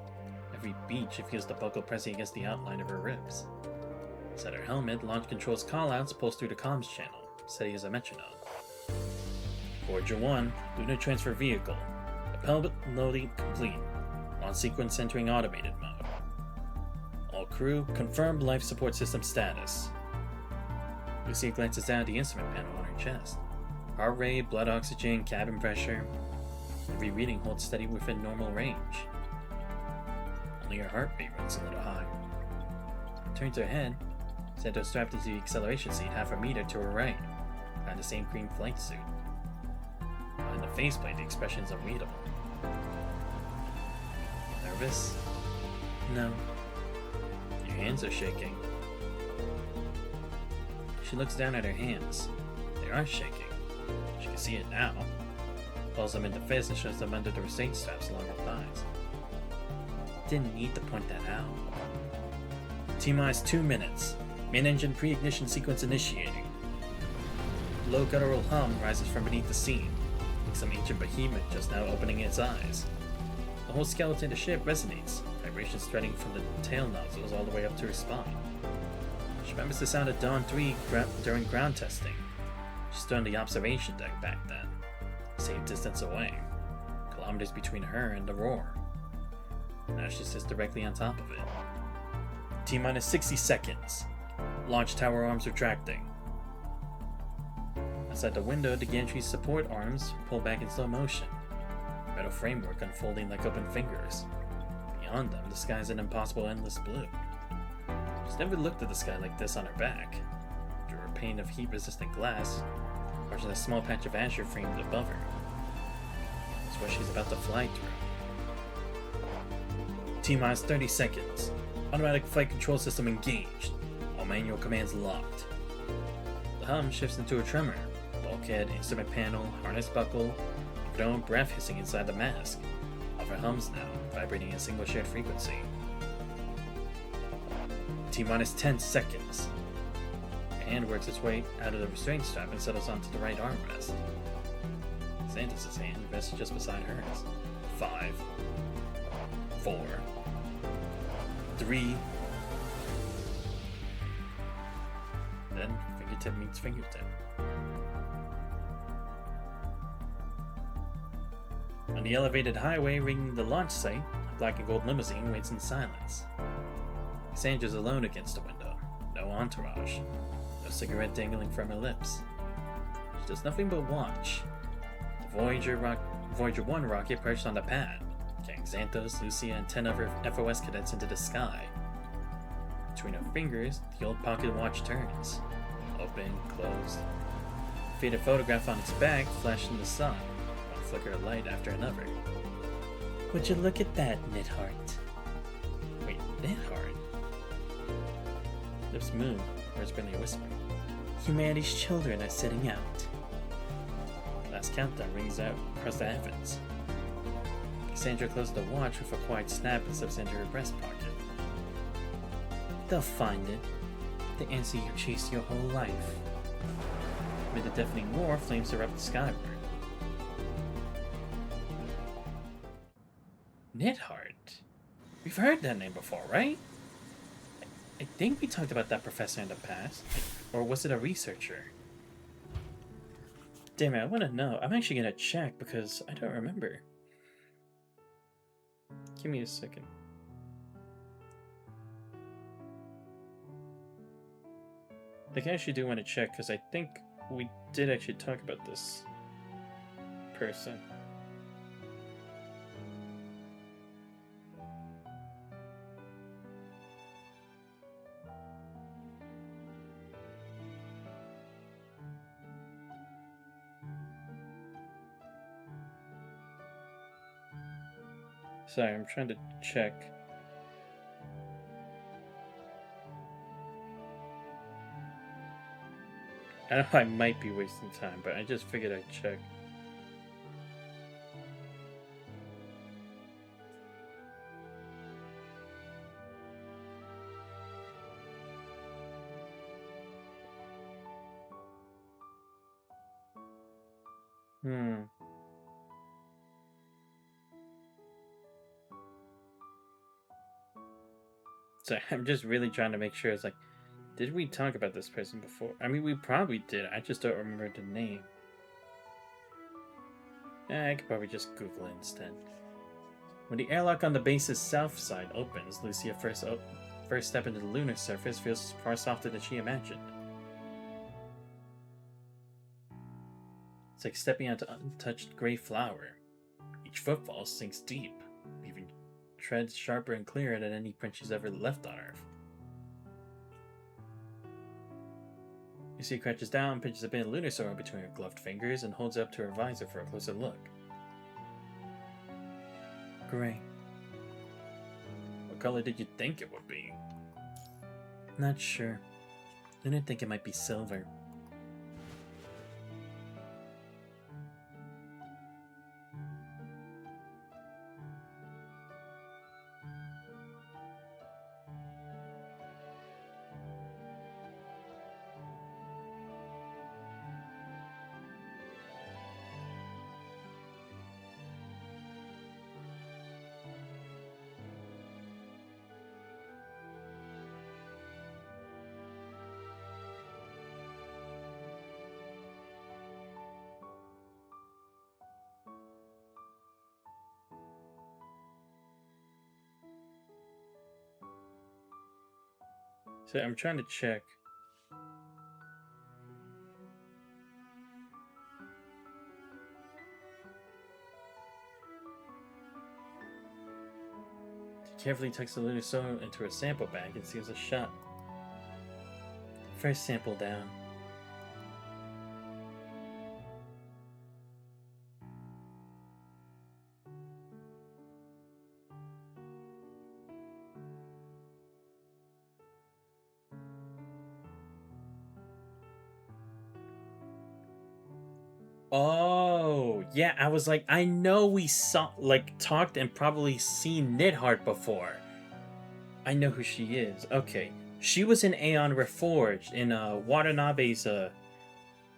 Every beat she feels the buckle pressing against the outline of her ribs. Inside her helmet, launch control's callouts pulse through the comms channel, steady as a metronome. Voyager 1, Lunar Transfer Vehicle. Propellant loading complete. Launch sequence entering automated mode. All crew, confirmed life support system status. Lucia glances down at the instrument panel on her chest. Heart rate, blood oxygen, cabin pressure. Every reading holds steady within normal range. Only her heartbeat runs a little high. Turns her head. Santos strapped into the acceleration seat half a meter to her right, behind the same green flight suit. Behind the faceplate, the expression is unreadable. Nervous? No. Your hands are shaking. She looks down at her hands. They are shaking. She can see it now. Pulls them into fist and shoves them under the restraint straps along her thighs. Didn't need to point that out. T-minus 2 minutes. Main engine pre-ignition sequence initiating. Low guttural hum rises from beneath the scene, like some ancient behemoth just now opening its eyes. The whole skeleton of the ship resonates, vibrations threading from the tail nozzles all the way up to her spine. She remembers the sound of Dawn 3 during ground testing. She stood on the observation deck back then, safe distance away, kilometers between her and the roar. Now she sits directly on top of it. T-minus 60 seconds. Launch tower arms retracting. Outside the window, the gantry's support arms pull back in slow motion, metal framework unfolding like open fingers. Beyond them, the sky's an impossible endless blue. She's never looked at the sky like this on her back. Through her pane of heat-resistant glass, watching a small patch of azure framed above her. It's what she's about to fly through. T-minus 30 seconds. Automatic flight control system engaged. All manual commands locked. The hum shifts into a tremor. Bulkhead, instrument panel, harness buckle, her own breath hissing inside the mask. All of her hums now, vibrating in a single shared frequency. T-minus 10 seconds. Her hand works its way out of the restraint strap and settles onto the right armrest. Santos' hand rests just beside hers. 5, 4, 3. Then fingertip meets fingertip. On the elevated highway ringing the launch site, a black and gold limousine waits in silence. Cassandra's alone against the window. No entourage. No cigarette dangling from her lips. She does nothing but watch. The Voyager 1 rocket perched on the pad, carrying Xanthos, Lucia, and 10 other FOS cadets into the sky. Between her fingers, the old pocket watch turns. Open, closed. A faded photograph on its back flashed in the sun, one flicker of light after another. Would you look at that, Nidhart? Wait, Nidhart? Lips move, words barely a whisper. Humanity's children are setting out. Last countdown rings out across the heavens. Cassandra closed the watch with a quiet snap and slips into her breast pocket. They'll find it. The answer you chased your whole life. With a deafening roar, flames erupt skyward. Nidhart? We've heard that name before, right? I think we talked about that professor in the past. Or was it a researcher? Damn it, I want to know. I'm actually going to check because I don't remember. Give me a second. Like, I actually do want to check because I think we did actually talk about this person. Sorry, I'm trying to check. I know I might be wasting time, but I just figured I'd check. So I'm just really trying to make sure. It's like, did we talk about this person before? I mean, we probably did. I just don't remember the name. I could probably just Google it instead. When the airlock on the base's south side opens, Lucia first step into the lunar surface feels far softer than she imagined. It's like stepping onto untouched gray flour. Each footfall sinks deep, leaving treads sharper and clearer than any print she's ever left on Earth. Lucia crouches down, pinches a bit of lunar soil between her gloved fingers, and holds it up to her visor for a closer look. Gray. What color did you think it would be? Not sure. Didn't think it might be silver. So I'm trying to check. She carefully tucks the lunar soil into her sample bag and seals a shot. First sample down. Oh, yeah, I was like, I know we saw, talked and probably seen Nidhart before. I know who she is. Okay. She was in Aeon Reforged in Watanabe's,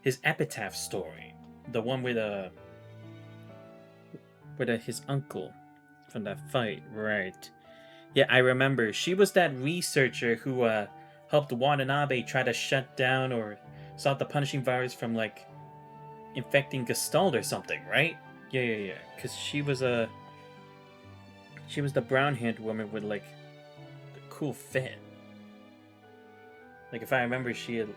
his epitaph story. The one with, his uncle from that fight, right. Yeah, I remember. She was that researcher who, helped Watanabe try to shut down or stop the punishing virus from, infecting Gestalt or something, right? Yeah. Because she was the brown-haired woman with the cool fit. If I remember, she had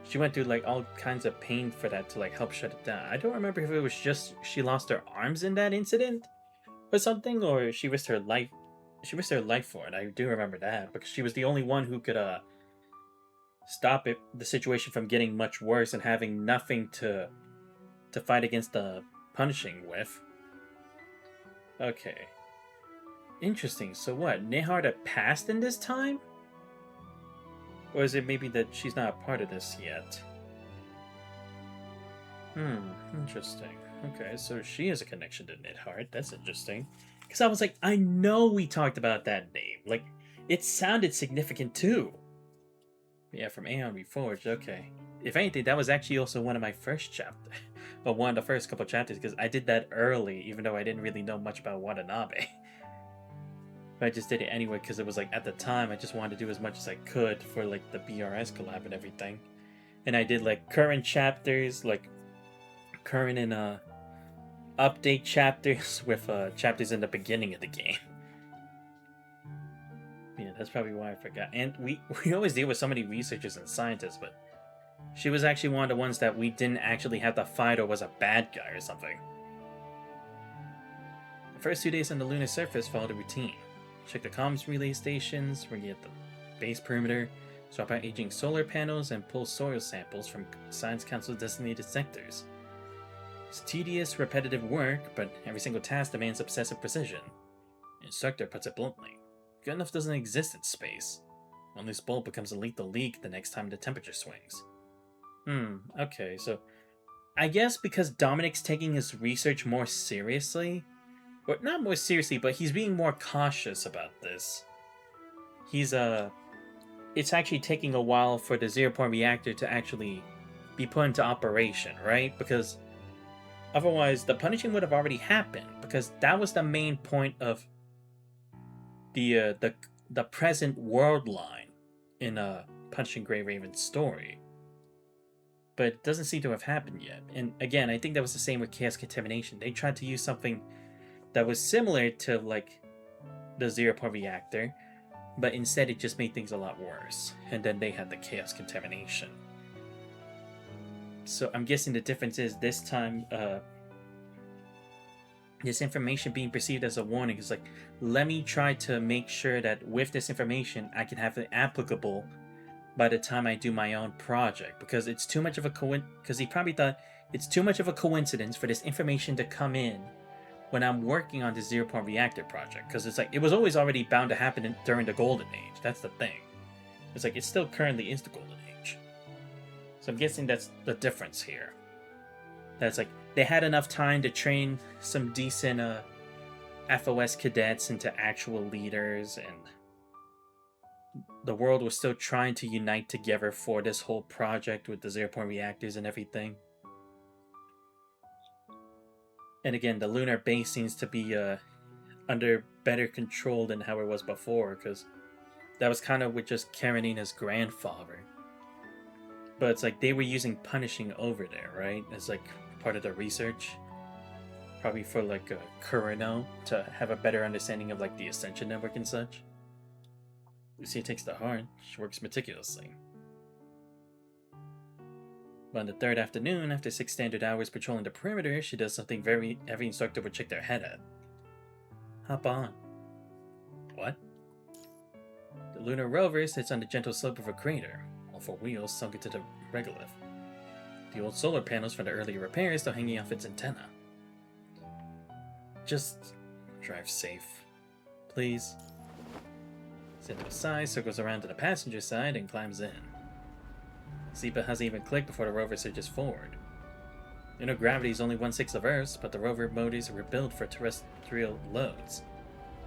she went through all kinds of pain for that to help shut it down. I don't remember if it was just she lost her arms in that incident or something, or she risked her life. She risked her life for it. I do remember that because she was the only one who could stop the situation from getting much worse and having nothing to fight against the punishing with. Okay. Interesting. So what? Nidhart had passed in this time? Or is it maybe that she's not a part of this yet? Interesting. Okay, so she has a connection to Nidhart. That's interesting. Because I was like, I know we talked about that name. It sounded significant too. Yeah, from Aeon Reforged, okay. If anything, that was actually also one of my first chapters. Well, one of the first couple chapters, because I did that early, even though I didn't really know much about Watanabe. But I just did it anyway, because it was like, at the time, I just wanted to do as much as I could for like the BRS collab and everything. And I did like current chapters, like current and update chapters with chapters in the beginning of the game. Yeah, that's probably why I forgot. And we always deal with so many researchers and scientists, but she was actually one of the ones that we didn't actually have to fight or was a bad guy or something. The first 2 days on the lunar surface followed a routine. Check the comms relay stations, ring at the base perimeter, swap out aging solar panels, and pull soil samples from Science Council designated sectors. It's tedious, repetitive work, but every single task demands obsessive precision. The instructor puts it bluntly. Good enough doesn't exist in space. One loose bolt becomes a lethal leak the next time the temperature swings. Okay, so I guess because Dominic's taking his research more seriously, or not more seriously, but he's being more cautious about this. It's actually taking a while for the 0-point reactor to actually be put into operation, right? Because otherwise, the punishing would have already happened, because that was the main point of the present world line in Punishing Grey Raven's story. But it doesn't seem to have happened yet. And again, I think that was the same with Chaos Contamination. They tried to use something that was similar to like the 0-point reactor, but instead it just made things a lot worse. And then they had the Chaos Contamination. So I'm guessing the difference is this time this information being perceived as a warning is like, let me try to make sure that with this information I can have it applicable by the time I do my own project, because it's too much of a because he probably thought it's too much of a coincidence for this information to come in when I'm working on this 0-point reactor project, because it's like it was always already bound to happen during the Golden Age. That's the thing. It's like it still currently is the Golden Age. So I'm guessing that's the difference here. That's like they had enough time to train some decent FOS cadets into actual leaders, and the world was still trying to unite together for this whole project with the 0-point reactors and everything. And again, the lunar base seems to be under better control than how it was before, because that was kind of with just Karenina's grandfather. But it's like they were using punishing over there, right? As like part of their research. Probably for like Kurino to have a better understanding of like the Ascension Network and such. Lucia takes to heart. She works meticulously. But on the third afternoon, after 6 standard hours patrolling the perimeter, she does something every instructor would shake their head at. Hop on. What? The lunar rover sits on the gentle slope of a crater, all 4 wheels sunk into the regolith. The old solar panels from the earlier repairs still hanging off its antenna. Just drive safe, please. Sento sighs, circles around to the passenger side, and climbs in. Seatbelt hasn't even clicked before the rover surges forward. Inner gravity is only 1/6 of Earth's, but the rover motors were built for terrestrial loads.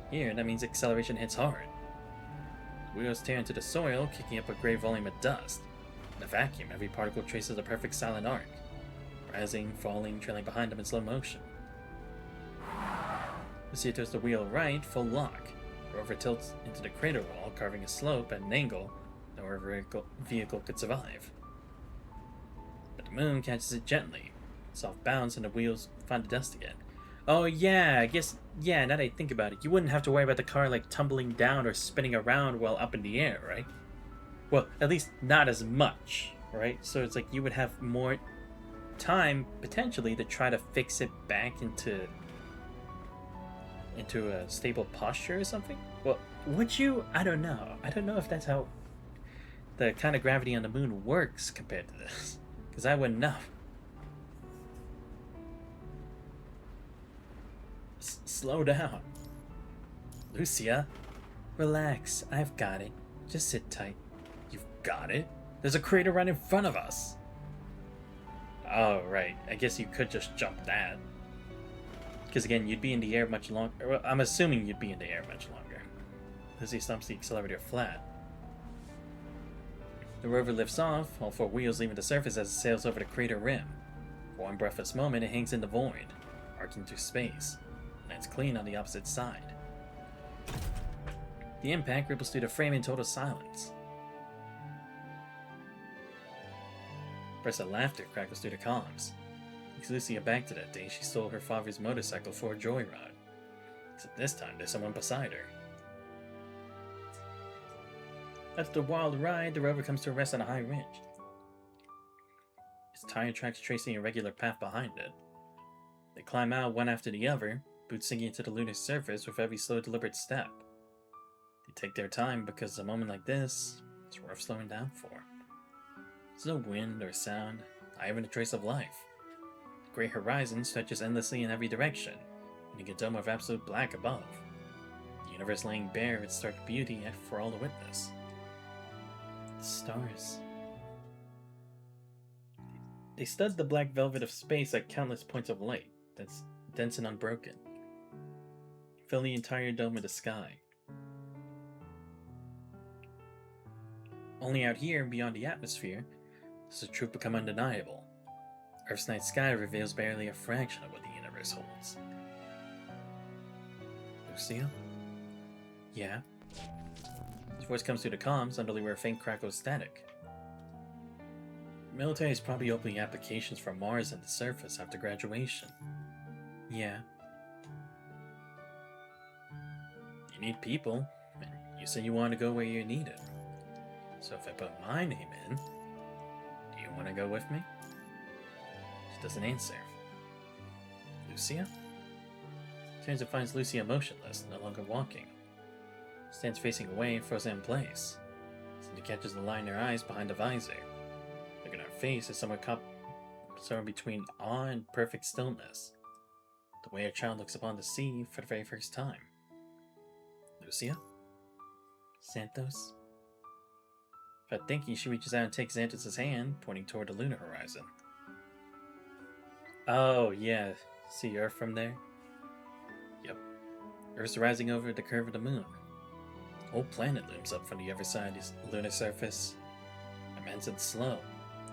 Here, that means acceleration hits hard. Wheels tear into the soil, kicking up a great volume of dust. In a vacuum, every particle traces a perfect silent arc, rising, falling, trailing behind them in slow motion. Lucia turns the wheel right, full lock. The rover tilts into the crater wall, carving a slope at an angle no other vehicle could survive. But the moon catches it gently. Soft bounce, and the wheels find the dust again. Oh yeah, I guess, yeah, now that I think about it, you wouldn't have to worry about the car like tumbling down or spinning around while up in the air, right? Well, at least not as much, right? So it's like you would have more time, potentially, to try to fix it back into a stable posture or something? Well, would you? I don't know. I don't know if that's how the kind of gravity on the moon works compared to this. Because I wouldn't know. Slow down. Lucia, relax. I've got it. Just sit tight. You've got it? There's a crater right in front of us. Oh, right. I guess you could just jump that. Because again, you'd be in the air much longer. Well, I'm assuming you'd be in the air much longer. Lucia stumps the accelerator flat. The rover lifts off, all four wheels leaving the surface as it sails over the crater rim. For one breathless moment, it hangs in the void, arcing through space, and lands clean on the opposite side. The impact ripples through the frame in total silence. Bursts of laughter crackles through the comms. Takes Lucia back to that day she stole her father's motorcycle for a joyride. Except this time there's someone beside her. After the wild ride, the rover comes to a rest on a high ridge. Its tire tracks tracing a regular path behind it. They climb out one after the other, boots sinking into the lunar surface with every slow, deliberate step. They take their time because a moment like this is worth slowing down for. There's no wind or sound, not even a trace of life. The great horizon stretches endlessly in every direction, and a dome of absolute black above. The universe laying bare its stark beauty for all to witness. The stars. They stud the black velvet of space at countless points of light, that's dense and unbroken. Fill the entire dome of the sky. Only out here, beyond the atmosphere, does the truth become undeniable. Earth's night sky reveals barely a fraction of what the universe holds. Lucia? Yeah? His voice comes through the comms, underneath a faint crackle of static. The military is probably opening applications for Mars and the surface after graduation. Yeah. You need people, and you said you want to go where you're needed. So if I put my name in, do you want to go with me? She doesn't answer. Lucia? Turns and finds Lucia motionless, no longer walking. Stands facing away, frozen in place. Cindy catches the light in her eyes behind the visor. Look at her face is somewhere between awe and perfect stillness. The way a child looks upon the sea for the very first time. Lucia? Santos? Without thinking, she reaches out and takes Xanthus' hand, pointing toward the lunar horizon. Oh, yeah. See Earth from there? Yep. Earth's rising over the curve of the moon. The whole planet looms up from the other side of the lunar surface. Immense and slow,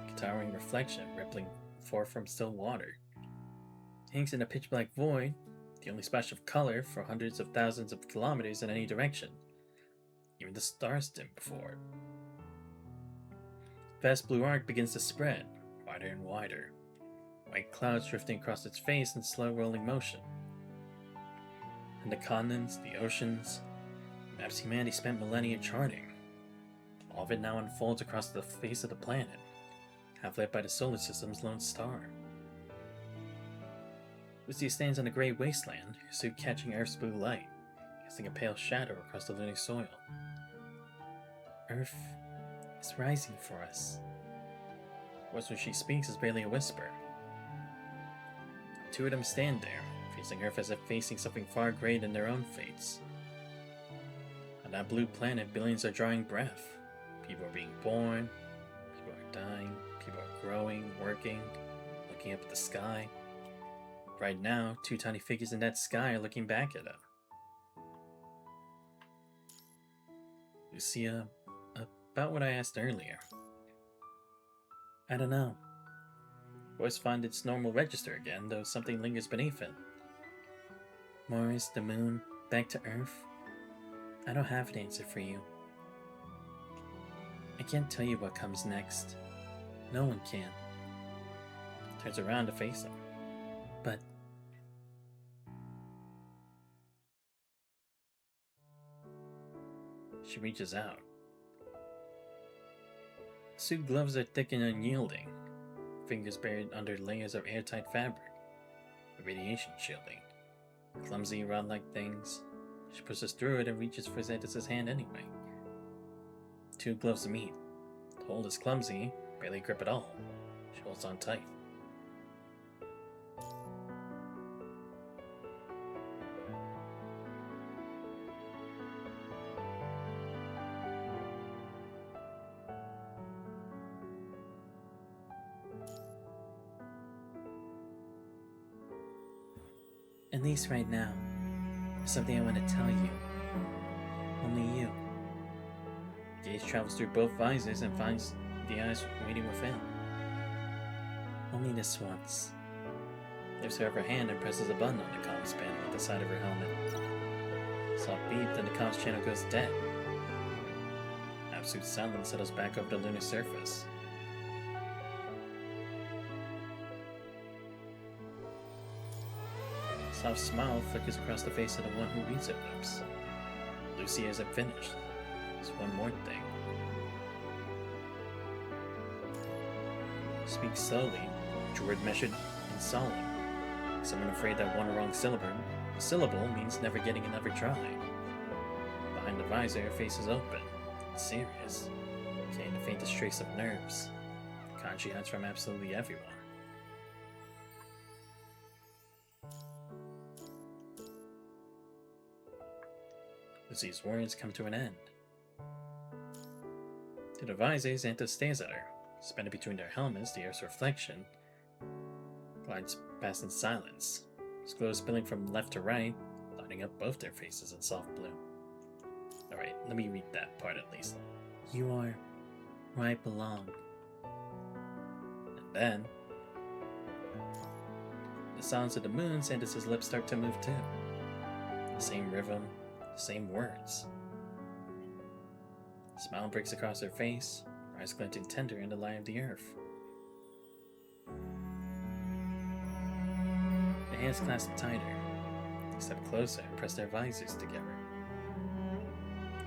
a towering reflection rippling forth from still water. It hangs in a pitch-black void, the only splash of color for hundreds of thousands of kilometers in any direction. Even the stars dim before it. The vast blue arc begins to spread, wider and wider. White clouds drifting across its face in slow rolling motion. And the continents, the oceans, maps humanity spent millennia charting. All of it now unfolds across the face of the planet, half lit by the solar system's lone star. Lucia stands on the gray wasteland, her suit catching Earth's blue light, casting a pale shadow across the lunar soil. Earth is rising for us. What's when she speaks is barely a whisper. Two of them stand there, facing Earth as if facing something far greater than their own fates. On that blue planet, billions are drawing breath. People are being born, people are dying, people are growing, working, looking up at the sky. Right now, two tiny figures in that sky are looking back at them. Lucia, about what I asked earlier. I don't know. Voice finds its normal register again, though something lingers beneath it. Mars, the moon, back to Earth. I don't have an answer for you. I can't tell you what comes next. No one can. Turns around to face him. But she reaches out. Suit gloves are thick and unyielding, fingers buried under layers of airtight fabric, radiation shielding. Clumsy, rod-like things. She pushes through it and reaches for Xanthus' hand anyway. Two gloves meet. The hold is clumsy, barely grip at all. She holds on tight. At least right now, there's something I want to tell you. Only you. Gaze travels through both visors and finds the eyes waiting within. Only this once. Lifts her upper hand and presses a button on the comms panel at the side of her helmet. Soft beep, then the comms channel goes dead. Absolute silence settles back over the lunar surface. A soft smile flickers across the face of the one who reads her lips. Lucy hasn't finished. There's one more thing. Speak slowly, word measured and solemn. Someone afraid that one wrong syllable means never getting another try. Behind the visor, her face is open, serious, carrying the faintest trace of nerves. The kind she hides from absolutely everyone. Lucy's words come to an end. To the visor, Xanthos stares at her. Suspended between their helmets, the Earth's reflection glides past in silence, its glow spilling from left to right, lighting up both their faces in soft blue. Alright, let me read that part at least. You are where I belong. And then, in the silence of the moon, Xanthos' lips start to move too. The same rhythm, the same words. A smile breaks across her face, her eyes glinting tender in the light of the earth. Their hands clasp tighter. They step closer and press their visors together.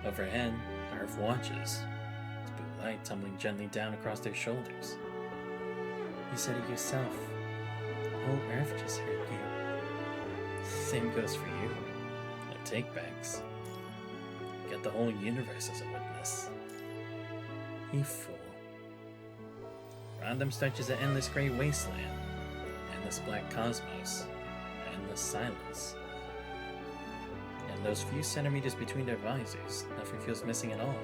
Overhead, the earth watches, its blue light tumbling gently down across their shoulders. You said it yourself. The whole earth just heard you. Same goes for you. No takebacks. You got the whole universe as a witness. You fool. Around them stretches an endless gray wasteland, endless black cosmos, endless silence. And those few centimeters between their visors, nothing feels missing at all.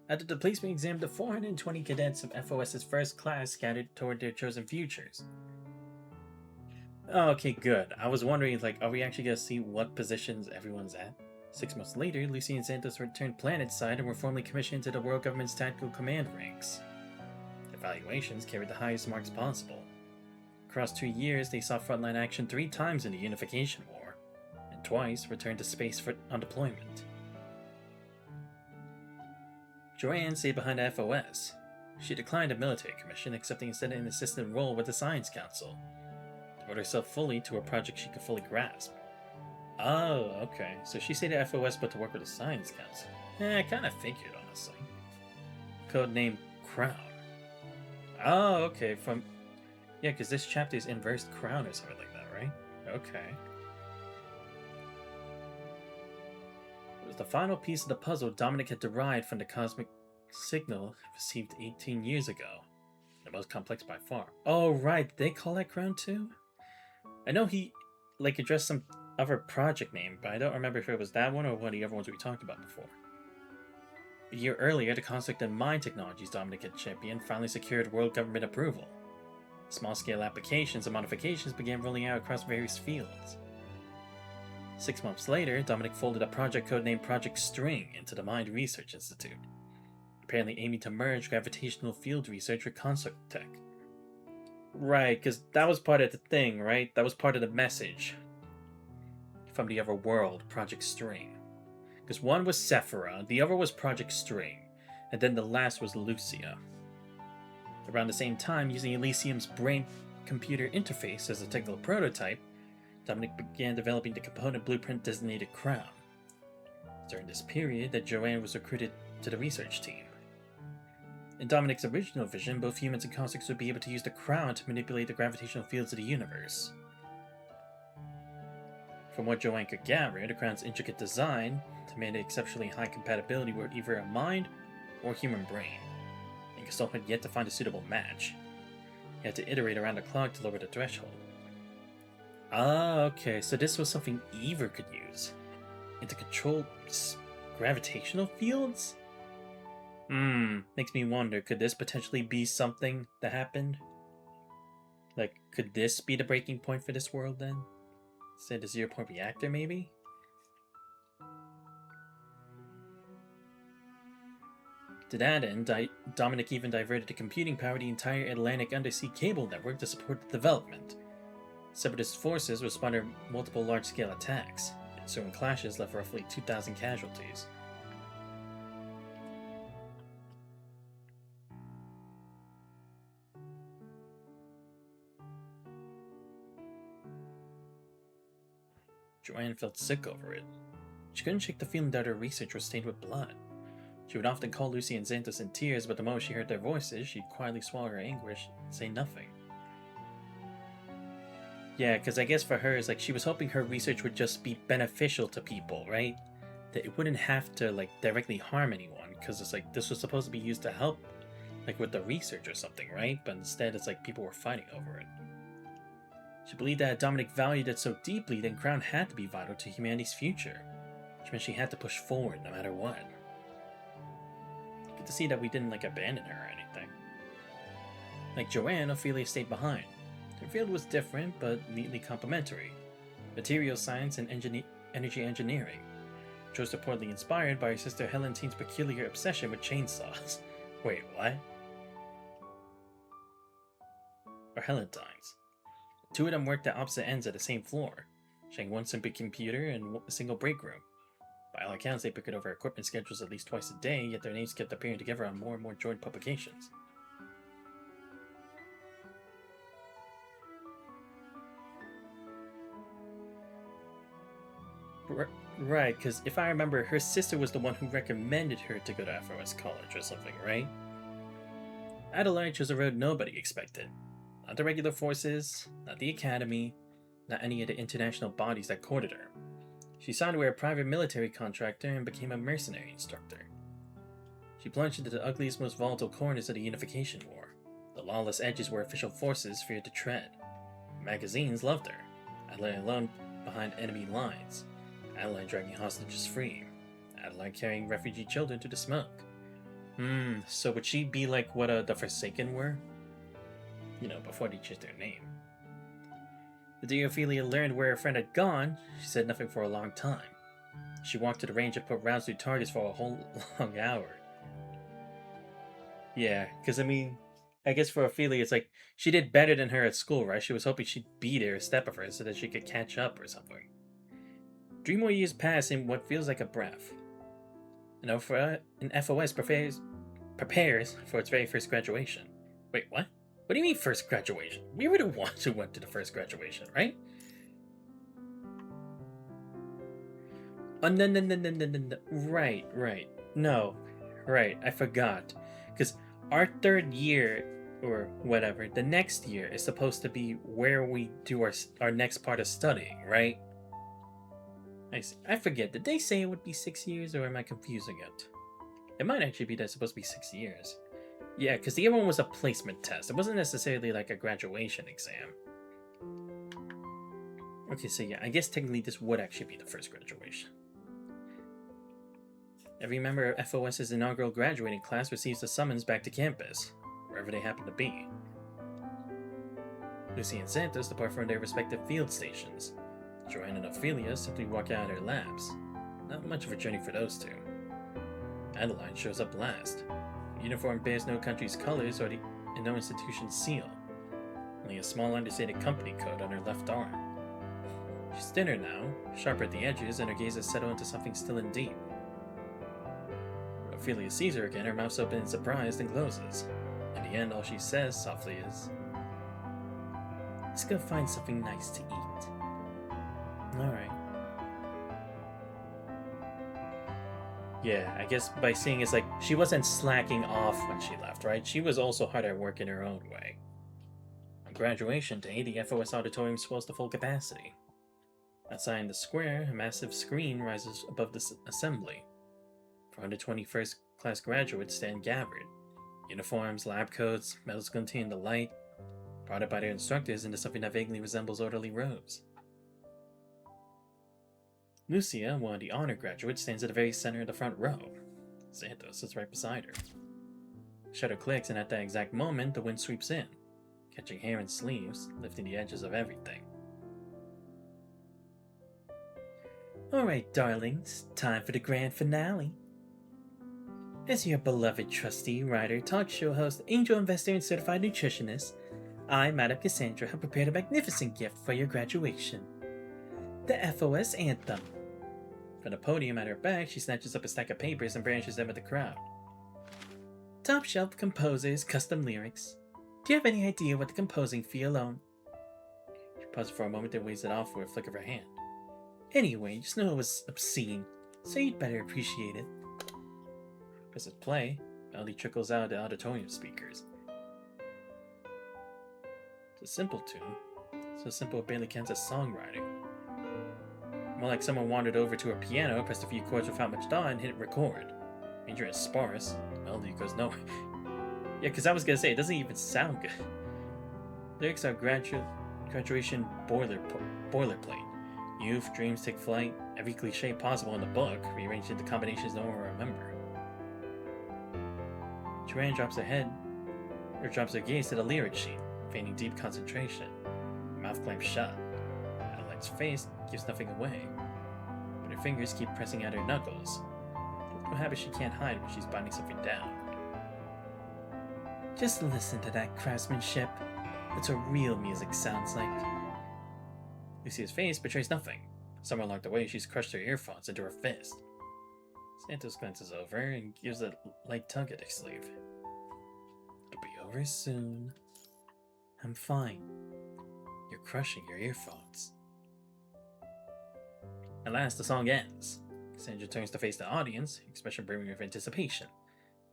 After the policeman examined the 420 cadets of FOS's first class scattered toward their chosen futures. Oh, okay, good. I was wondering, like, are we actually gonna see what positions everyone's at? 6 months later, Lucy and Xanthos returned planetside and were formally commissioned to the world government's tactical command ranks. Evaluations carried the highest marks possible. Across 2 years, they saw frontline action 3 times in the Unification War, and twice returned to space on deployment. Joanne stayed behind the FOS. She declined a military commission, accepting instead an assistant role with the Science Council. Devote herself fully to a project she could fully grasp. Oh, okay. So she stayed at FOS but to work with the Science Council. I kinda figured, honestly. Codename Crown. Oh, okay, yeah, because this chapter is inversed crown or something like that, right? Okay. It was the final piece of the puzzle Dominic had derived from the cosmic signal received 18 years ago. The most complex by far. Oh, right, did they call that crown too? I know he, like, addressed some other project name, but I don't remember if it was that one or one of the other ones we talked about before. A year earlier, the construct and mine technologies Dominic had championed finally secured world government approval. Small-scale applications and modifications began rolling out across various fields. 6 months later, Dominic folded a project codenamed Project String into the Mind Research Institute, apparently aiming to merge gravitational field research with construct tech. Right, because that was part of the thing, right? That was part of the message from the other world, Project String. Because one was Sephira, the other was Project String, and then the last was Lucia. Around the same time, using Elysium's brain-computer interface as a technical prototype, Dominic began developing the component blueprint designated Crown. During this period, that Joanne was recruited to the research team. In Dominic's original vision, both humans and constructs would be able to use the Crown to manipulate the gravitational fields of the universe. From what Joanne could gather, the Crown's intricate design demanded exceptionally high compatibility with either a mind or human brain, and Gaston had yet to find a suitable match. He had to iterate around the clock to lower the threshold. Ah, okay, so this was something Ever could use. And to control gravitational fields? Makes me wonder, could this potentially be something that happened? Like, could this be the breaking point for this world then? Said a 0-point reactor, maybe? To that end, Dominic even diverted to computing power the entire Atlantic undersea cable network to support the development. Separatist forces responded to multiple large-scale attacks. Ensuing clashes left roughly 2,000 casualties. Joanne felt sick over it. She couldn't shake the feeling that her research was stained with blood. She would often call Lucy and Xanthos in tears, but the moment she heard their voices, she'd quietly swallow her anguish and say nothing. Yeah, because I guess for her, it's like she was hoping her research would just be beneficial to people, right? That it wouldn't have to, like, directly harm anyone, because it's like, this was supposed to be used to help, like, with the research or something, right? But instead, it's like people were fighting over it. She believed that Dominic valued it so deeply that Crown had to be vital to humanity's future, which meant she had to push forward no matter what. Good to see that we didn't, like, abandon her or anything. Like Joanne, Ophelia stayed behind. Her field was different, but neatly complementary. Material science and energy engineering. Which was reportedly inspired by her sister Helentine's peculiar obsession with chainsaws. Wait, what? Or Helentine's. Two of them worked at opposite ends of the same floor, sharing one simple computer and a single break room. By all accounts, they bickered over equipment schedules at least twice a day, yet their names kept appearing together on more and more joint publications. Right, because if I remember, her sister was the one who recommended her to go to FOS college or something, right? Adeline chose a road nobody expected. Not the regular forces, not the academy, not any of the international bodies that courted her. She signed away a private military contractor and became a mercenary instructor. She plunged into the ugliest, most volatile corners of the Unification War, the lawless edges where official forces feared to tread. Magazines loved her, Adeline alone behind enemy lines, Adeline dragging hostages free, Adeline carrying refugee children to the smoke. So would she be like what the Forsaken were? You know, before they changed their name. The day Ophelia learned where her friend had gone, she said nothing for a long time. She walked to the range and put rounds through targets for a whole long hour. Yeah, because I mean, I guess for Ophelia, it's like, she did better than her at school, right? She was hoping she'd beat her a step of her so that she could catch up or something. 3 more years pass in what feels like a breath. And FOS prepares for its very first graduation. Wait, what? What do you mean first graduation? We were the ones who went to the first graduation, right? Oh, no. Right. No. Right, I forgot. Because our 3rd year, or whatever, the next year is supposed to be where we do our next part of studying, right? I forget, did they say it would be 6 years, or am I confusing it? It might actually be that it's supposed to be 6 years. Yeah, because the other one was a placement test. It wasn't necessarily like a graduation exam. Okay, so yeah, I guess technically this would actually be the first graduation. Every member of FOS's inaugural graduating class receives a summons back to campus, wherever they happen to be. Lucy and Xanthos depart from their respective field stations. Joanne and Ophelia simply walk out of their labs. Not much of a journey for those two. Adeline shows up last. The uniform bears no country's colors or no institution's seal. Only a small understated company code on her left arm. She's thinner now, sharper at the edges, and her gaze has settled into something still and deep. Ophelia sees her again, her mouth's open in surprise, then closes. In the end, all she says softly is, "Let's go find something nice to eat." Alright. Yeah, I guess by seeing it's like, she wasn't slacking off when she left, right? She was also hard at work in her own way. On graduation day, the FOS auditorium swells to full capacity. Outside in the square, a massive screen rises above the assembly. 421st class graduates stand gathered. Uniforms, lab coats, medals contain the light, brought up by their instructors into something that vaguely resembles orderly rows. Lucia, one of the honor graduates, stands at the very center of the front row. Xanthos is right beside her. The shutter clicks, and at that exact moment, the wind sweeps in, catching hair and sleeves, lifting the edges of everything. Alright, darlings, time for the grand finale. As your beloved trustee, writer, talk show host, angel investor, and certified nutritionist, I, Madam Cassandra, have prepared a magnificent gift for your graduation. The FOS Anthem. From the podium at her back, she snatches up a stack of papers and brandishes them at the crowd. Top shelf composers, custom lyrics. Do you have any idea what the composing fee alone? She pauses for a moment and waves it off with a flick of her hand. Anyway, just know it was obscene, so you'd better appreciate it. Presses play, melody trickles out of the auditorium speakers. It's a simple tune, so simple it barely counts as songwriting. More like someone wandered over to a piano, pressed a few chords without much thought, and hit record. Major is sparse, the melody goes nowhere. Yeah, because I was gonna say, it doesn't even sound good. Lyrics are graduation boilerplate. Youth, dreams take flight, every cliche possible in the book, rearranged into combinations no one will remember. Joanne drops her gaze to the lyric sheet, feigning deep concentration. Her mouth clamps shut. Adelaide's face gives nothing away, but her fingers keep pressing at her knuckles. A habit she can't hide when she's binding something down. Just listen to that craftsmanship. That's what real music sounds like. Lucia's face betrays nothing. Somewhere along the way, she's crushed her earphones into her fist. Santos glances over and gives a light tug at her sleeve. It'll be over soon. I'm fine. You're crushing your earphones. At last, the song ends. Cassandra turns to face the audience, expression brimming with anticipation.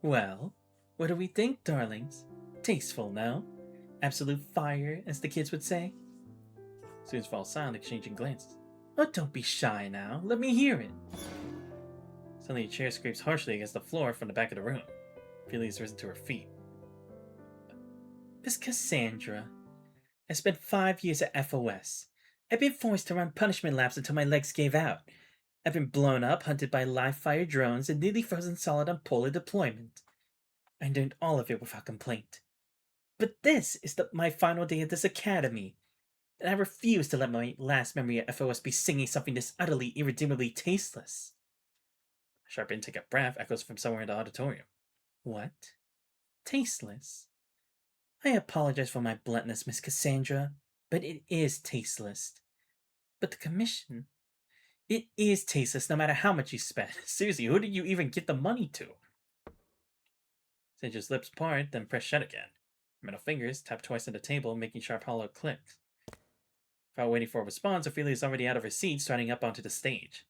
Well, what do we think, darlings? Tasteful, no? Absolute fire, as the kids would say? Students fall silent, exchanging glances. Oh, don't be shy now. Let me hear it. Suddenly, a chair scrapes harshly against the floor from the back of the room. Ophelia has risen to her feet. Miss Cassandra, I spent 5 years at FOS. I've been forced to run punishment laps until my legs gave out. I've been blown up, hunted by live-fire drones, and nearly frozen solid on polar deployment. I earned all of it without complaint. But this is my final day at this academy, and I refuse to let my last memory at FOS be singing something this utterly, irredeemably tasteless. A sharp intake of breath echoes from somewhere in the auditorium. What? Tasteless? I apologize for my bluntness, Miss Cassandra, but it is tasteless. But the commission? It is tasteless no matter how much you spend. Seriously, who did you even give the money to? Sandra's lips part, then press shut again. Her middle fingers tap twice on the table, making sharp hollow clicks. Without waiting for a response, Ophelia is already out of her seat, striding up onto the stage.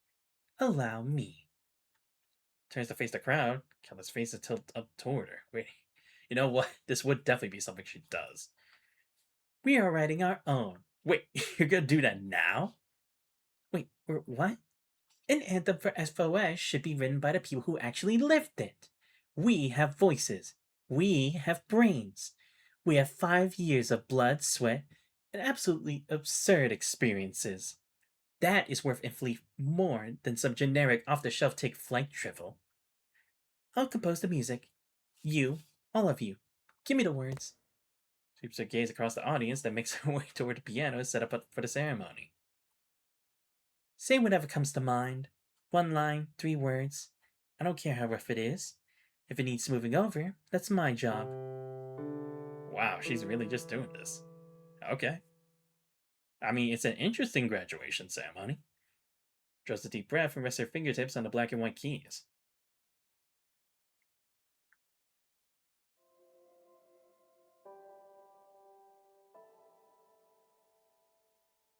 Allow me. Turns to face the crowd. Kelly's face is tilted up toward her. Wait, you know what? This would definitely be something she does. We are writing our own. Wait, you're gonna do that now? Wait, what? An anthem for FOS should be written by the people who actually lived it. We have voices. We have brains. We have 5 years of blood, sweat, and absolutely absurd experiences. That is worth infinitely more than some generic off-the-shelf take-flight drivel. I'll compose the music. You, all of you, give me the words. Sweeps her gaze across the audience, then makes her way toward the piano set up for the ceremony. Say whatever comes to mind. 1 line, 3 words. I don't care how rough it is. If it needs smoothing over, that's my job. Wow, she's really just doing this. Okay. I mean, it's an interesting graduation ceremony. Draws a deep breath and rests her fingertips on the black and white keys.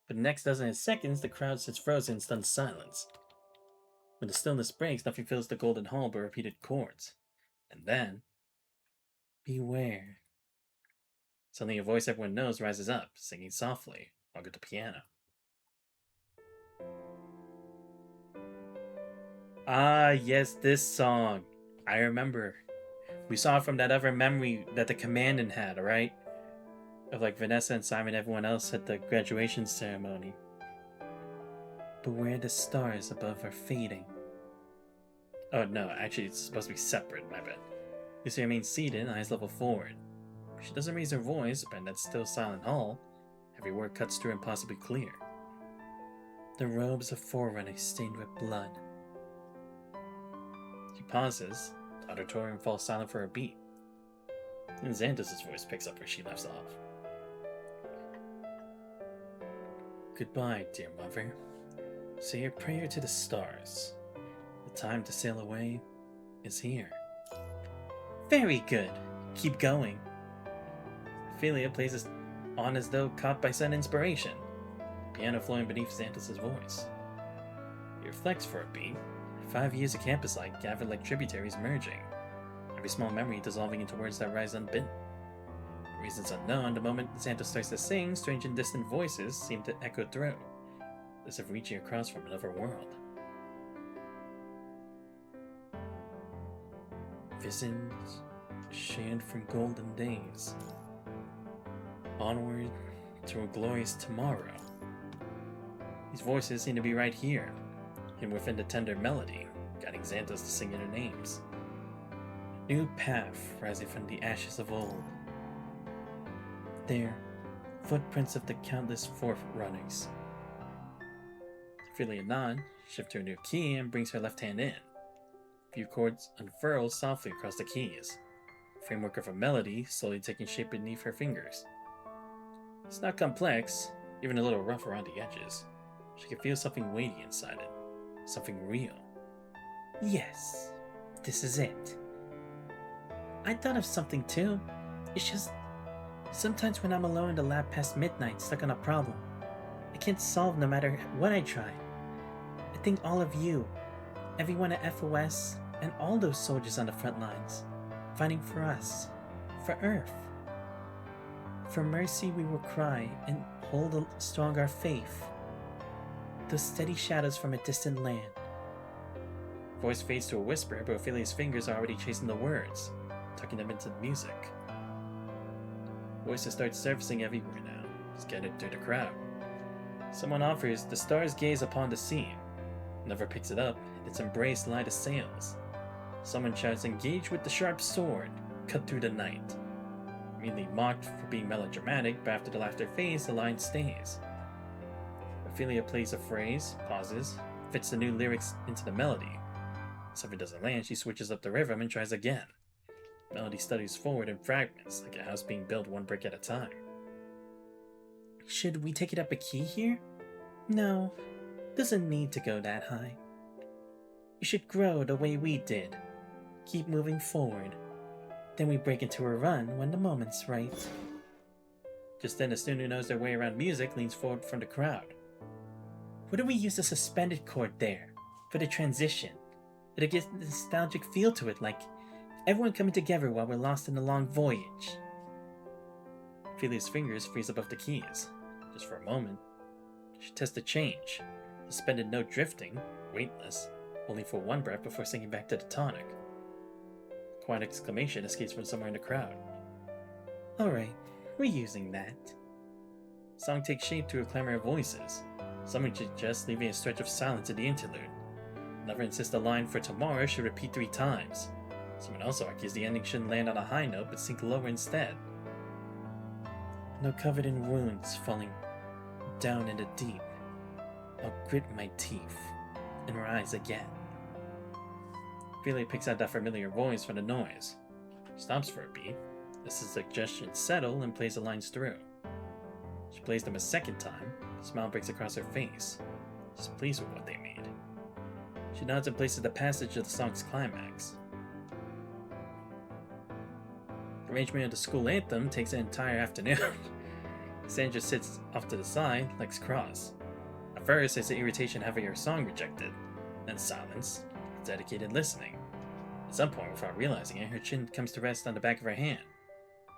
For the next dozen seconds, the crowd sits frozen in stunned silence. When the stillness breaks, nothing fills the golden hall but repeated chords. And then, beware. Suddenly a voice everyone knows rises up, singing softly, along with the piano. Ah, yes, this song. I remember. We saw it from that other memory that the commandant had, alright? Of like Vanessa and Simon and everyone else at the graduation ceremony. But where the stars above are fading. Oh no, actually it's supposed to be separate, my bad. Lucy remains seated, eyes level forward. She doesn't raise her voice, but in that still silent hall, every word cuts through impossibly clear. the robes of forerunners stained with blood. She pauses, the auditorium falls silent for a beat, and Xanthus' voice picks up where she left off. Goodbye, dear mother. Say your prayer to the stars. The time to sail away is here. Very good. Keep going. Ophelia plays this on as though caught by sudden inspiration, piano flowing beneath Xanthus' voice. He reflects for a beat, 5 years of campus life gathered like tributaries merging, every small memory dissolving into words that rise unbidden. For reasons unknown, the moment Xanthus starts to sing, strange and distant voices seem to echo through, as if reaching across from another world. Visions shared from golden days, onward to a glorious tomorrow. These voices seem to be right here, and within the tender melody, guiding Xanthus to sing their names. A new path rising from the ashes of old. There, footprints of the countless forerunners. Ophelia nods, shifts to a new key, and brings her left hand in. A few chords unfurl softly across the keys, the framework of a melody slowly taking shape beneath her fingers. It's not complex, even a little rough around the edges. She can feel something weighty inside it, something real. Yes, this is it. I thought of something too. It's just, sometimes when I'm alone in the lab past midnight stuck on a problem, I can't solve no matter what I try. I think all of you, everyone at FOS, and all those soldiers on the front lines, fighting for us, for Earth. For mercy we will cry and hold strong our faith. Those steady shadows from a distant land. Voice fades to a whisper, but Ophelia's fingers are already chasing the words, tucking them into the music. Voices start surfacing everywhere now, scattered through the crowd. Someone offers "The Stars Gaze Upon the Sea." Another picks it up, and its embrace light as sails. Someone shouts, "Engage with the sharp sword, cut through the night." Immediately mocked for being melodramatic, but after the laughter fades, the line stays. Ophelia plays a phrase, pauses, fits the new lyrics into the melody. If something doesn't land, she switches up the rhythm and tries again. The melody studies forward in fragments, like a house being built one brick at a time. Should we take it up a key here? No, doesn't need to go that high. You should grow the way we did. Keep moving forward. Then we break into a run when the moment's right. Just then, a student who knows their way around music leans forward from the crowd. What do we use a suspended chord there? For the transition. It'll get a nostalgic feel to it, like everyone coming together while we're lost in a long voyage. Ophelia's fingers freeze above the keys. Just for a moment. She tests the change. Suspended note drifting, weightless, only for one breath before sinking back to the tonic. A quiet exclamation escapes from somewhere in the crowd. Alright, we're using that. Song takes shape through a clamor of voices. Someone suggests leaving a stretch of silence in the interlude. Another insists the line for tomorrow should repeat 3 times. Someone also argues the ending shouldn't land on a high note but sink lower instead. Now covered in wounds falling down in the deep, I'll grit my teeth and rise again. Ophelia picks out that familiar voice from the noise. Stops for a beat, lets the suggestions settle, and plays the lines through. She plays them a second time, a smile breaks across her face. She's pleased with what they made. She nods and places the passage of the song's climax. The arrangement of the school anthem takes an entire afternoon. Sandra sits off to the side, legs crossed. At first, there's the irritation having her song rejected, then silence, dedicated listening. At some point, without realizing it, her chin comes to rest on the back of her hand.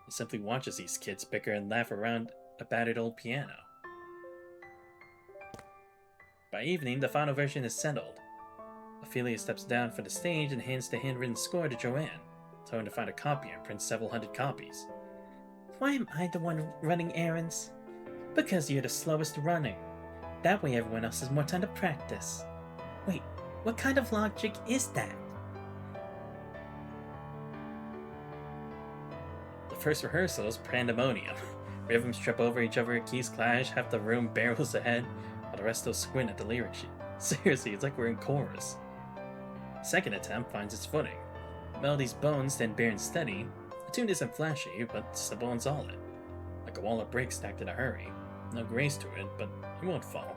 She simply watches these kids bicker and laugh around a battered old piano. By evening, the final version is settled. Ophelia steps down from the stage and hands the handwritten score to Joanne, telling her to find a copier and print several hundred copies. Why am I the one running errands? Because you're the slowest runner. That way everyone else has more time to practice. Wait, what kind of logic is that? The first rehearsal is pandemonium. Rhythms trip over each other, keys clash, half the room barrels ahead, while the rest still squint at the lyric sheet. Seriously, it's like we're in chorus. Second attempt finds its footing. Melody's bones stand bare and steady. The tune isn't flashy, but simple and solid. Like a wall of bricks stacked in a hurry. No grace to it, but it won't fall.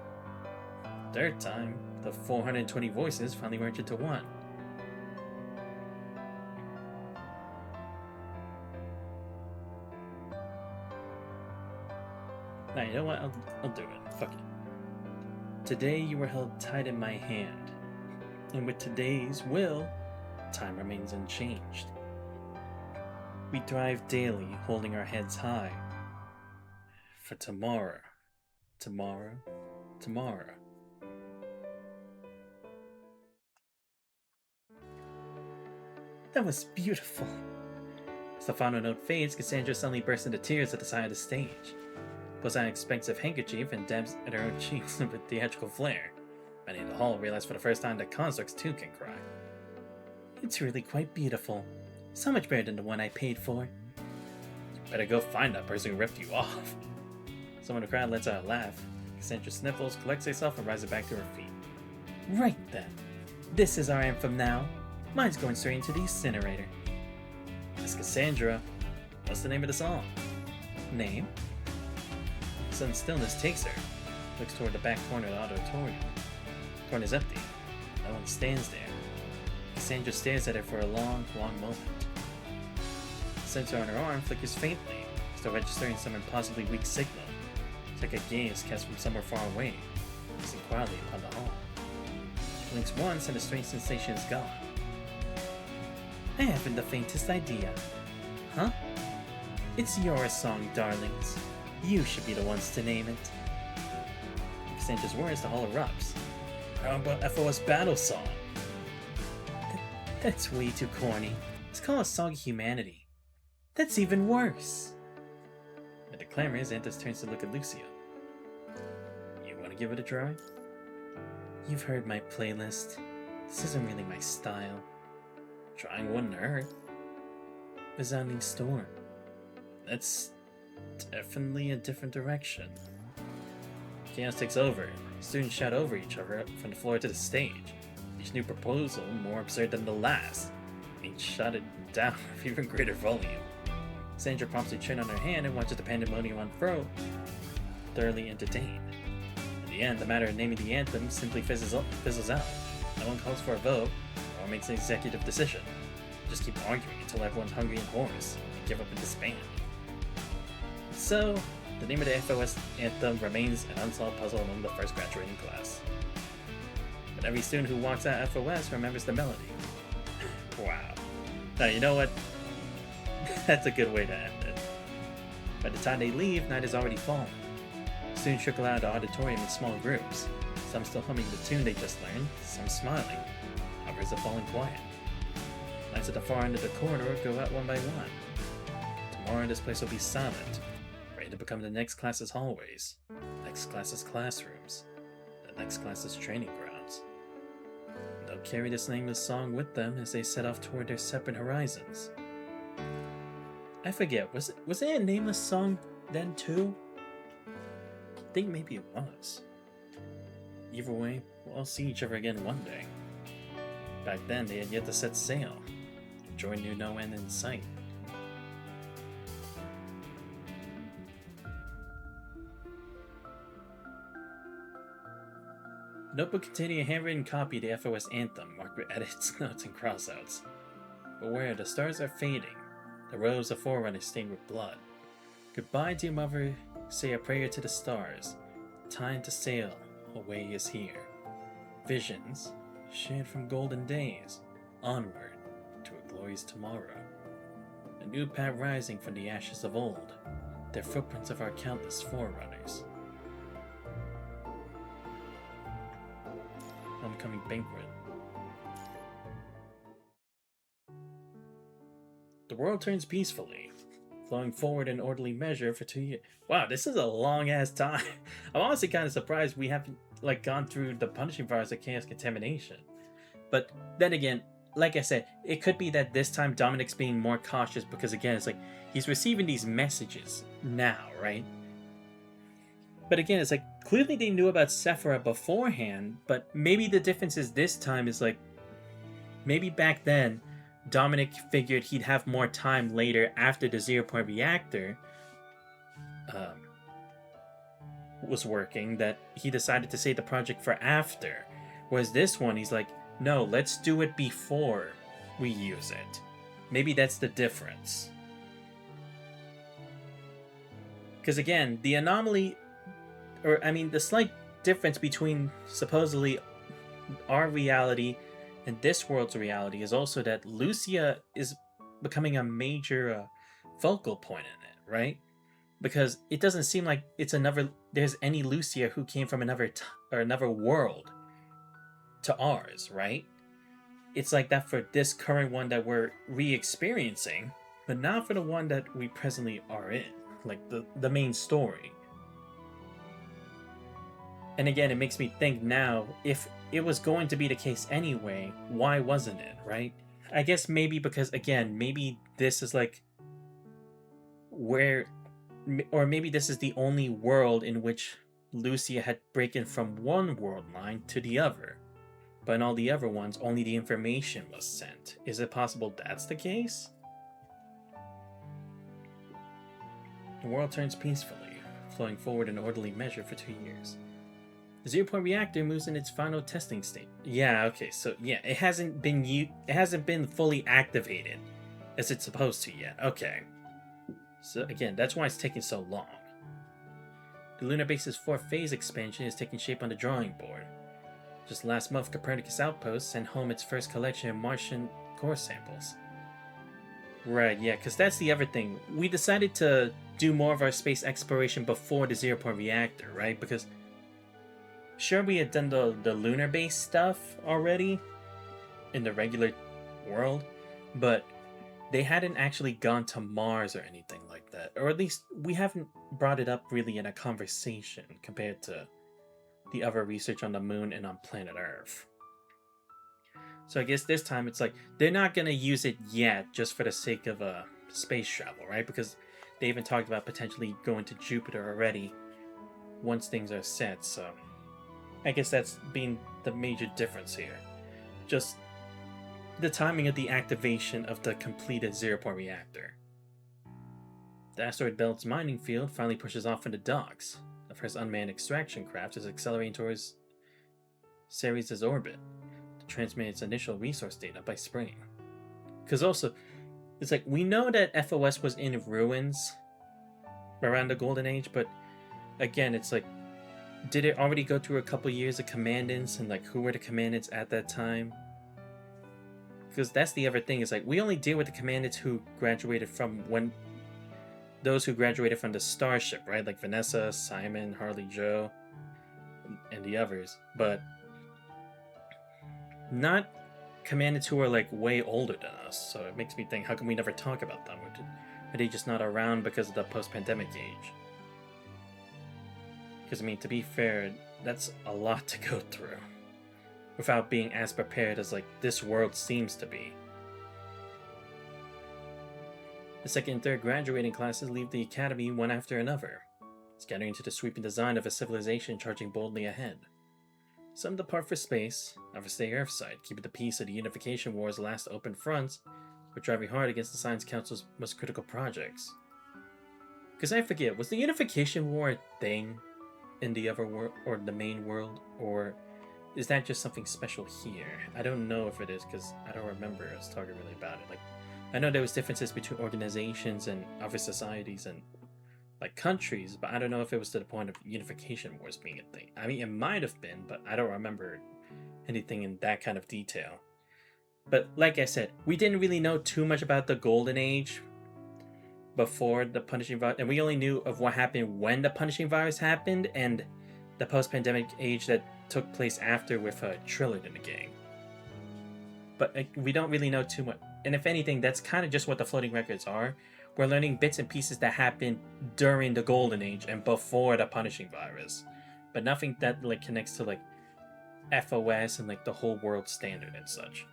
Third time, the 420 voices finally merge into one. Now, you know what? I'll do it. Fuck it. Today you were held tight in my hand, and with today's will, time remains unchanged. We thrive daily, holding our heads high. For tomorrow, tomorrow, tomorrow. That was beautiful. As the final note fades, Cassandra suddenly bursts into tears at the side of the stage. Pulls out an expensive handkerchief and dabs at her own cheeks with theatrical flair. Many in the hall realize for the first time that constructs too can cry. It's really quite beautiful. So much better than the one I paid for. You better go find that person who ripped you off. Someone in the crowd lets out a laugh. Cassandra sniffles, collects herself, and rises back to her feet. Right then. This is our anthem now. Mine's going straight into the incinerator. Miss Cassandra, what's the name of the song? Name? Sudden stillness takes her. Looks toward the back corner of the auditorium. The corner's empty. No one stands there. Cassandra stares at her for a long, long moment. The sensor on her arm flickers faintly, still registering some impossibly weak signal. It's like a gaze cast from somewhere far away, fixing quietly upon the hall. She blinks once and the strange sensation is gone. I haven't the faintest idea. Huh? It's your song, darlings. You should be the ones to name it. Cassandra's words, the hall erupts. How about FOS Battle Song? That's way too corny. Let's call it Song of Humanity. That's even worse. At the clamors, Anthos turns to look at Lucia. You want to give it a try? You've heard my playlist. This isn't really my style. Trying wouldn't hurt. Resounding Storm. That's definitely a different direction. Chaos takes over. Students shout over each other from the floor to the stage. Each new proposal more absurd than the last. Each shouted down with even greater volume. Sandra prompts a chin on her hand and watches the pandemonium unfurl, thoroughly entertained. In the end, the matter of naming the anthem simply fizzles out. No one calls for a vote or makes an executive decision. Just keep arguing until everyone's hungry and hoarse and give up and disband. So, the name of the FOS anthem remains an unsolved puzzle among the first graduating class. But every student who walks out of FOS remembers the melody. Wow. Now, you know what? That's a good way to end it. By the time they leave, night has already fallen. Students trickle out of the auditorium in small groups, some still humming the tune they just learned, some smiling. Others are falling quiet. Lights at the far end of the corridor go out one by one. Tomorrow this place will be silent, ready to become the next class's hallways, next class's classrooms, the next class's training grounds. They'll carry this nameless song with them as they set off toward their separate horizons. I forget, was it a nameless song then too? I think maybe it was. Either way, we'll all see each other again one day. Back then, they had yet to set sail. Joy knew no end in sight. A notebook containing a handwritten copy of the FOS anthem marked with edits, notes, and crossouts. Beware, the stars are fading. The rows of forerunners stained with blood. Goodbye, dear mother, say a prayer to the stars. Time to sail, away is here. Visions, shared from golden days, onward to a glorious tomorrow. A new path rising from the ashes of old, their footprints of our countless forerunners. Homecoming banquet. The world turns peacefully, flowing forward in orderly measure for 2 years. Wow, this is a long ass time. I'm honestly kind of surprised we haven't gone through the punishing virus of chaos contamination. But then again, like I said, it could be that this time Dominic's being more cautious because again, it's like he's receiving these messages now, right? But again, it's like clearly they knew about Sephiroth beforehand, but maybe the difference is this time is like maybe back then Dominic figured he'd have more time later after the 0 point reactor um, was working, that he decided to save the project for after. Whereas this one, he's like, no, let's do it before we use it. Maybe that's the difference. Because again, the anomaly, or I mean, the slight difference between supposedly our reality and this world's reality is also that Lucia is becoming a major focal point in it, right? Because it doesn't seem like there's any Lucia who came from another world to ours, right? It's like that for this current one that we're re-experiencing, but not for the one that we presently are in, like the main story. And again, it makes me think now, if it was going to be the case anyway, why wasn't it, right? I guess maybe because, again, maybe this is like where, or maybe this is the only world in which Lucia had broken from one world line to the other. But in all the other ones, only the information was sent. Is it possible that's the case? The world turns peacefully, flowing forward in orderly measure for 2 years. The 0 point reactor moves in its final testing state. Yeah, okay, so yeah, it hasn't been fully activated as it's supposed to yet. Okay. So again, that's why it's taking so long. The lunar base's 4th phase expansion is taking shape on the drawing board. Just last month, Copernicus Outpost sent home its first collection of Martian core samples. Right, yeah, because that's the other thing. We decided to do more of our space exploration before the 0 point reactor, right? Because sure, we had done the lunar base stuff already in the regular world, but they hadn't actually gone to Mars or anything like that. Or at least we haven't brought it up really in a conversation compared to the other research on the moon and on planet Earth. So I guess this time it's like they're not going to use it yet just for the sake of space travel, right? Because they even talked about potentially going to Jupiter already once things are set. So I guess that's been the major difference here. Just the timing of the activation of the completed 0 point reactor. The asteroid belt's mining field finally pushes off into docks. The first unmanned extraction craft is accelerating towards Ceres' orbit to transmit its initial resource data by spring. Because also, it's like we know that FOS was in ruins around the Golden Age, but again, it's like, did it already go through a couple years of commandants, and like who were the commandants at that time? Because that's the other thing, is like we only deal with the commandants who graduated from those who graduated from the Starship, right? Like Vanessa, Simon, Harley Joe, and the others. But not commandants who are like way older than us. So it makes me think, how come we never talk about them? Are they just not around because of the post-pandemic age? Because, I mean, to be fair, that's a lot to go through without being as prepared as like this world seems to be. The second and third graduating classes leave the academy one after another, scattering into the sweeping design of a civilization charging boldly ahead. Some depart for space, others stay Earthside, keeping the peace of the Unification War's last open fronts, or driving hard against the Science Council's most critical projects. Because I forget, was the Unification War a thing in the other world, or the main world, or is that just something special here? I don't know if it is, because I don't remember us talking really about it. Like, I know there was differences between organizations and other societies and like countries, but I don't know if it was to the point of unification wars being a thing. I mean, it might have been, but I don't remember anything in that kind of detail. But like I said, we didn't really know too much about the Golden Age before the Punishing Virus, and we only knew of what happened when the Punishing Virus happened and the post-pandemic age that took place after with Trillard in the game. But we don't really know too much. And if anything, that's kind of just what the floating records are. We're learning bits and pieces that happened during the Golden Age and before the Punishing Virus. But nothing that like connects to like FOS and like the whole world standard and such.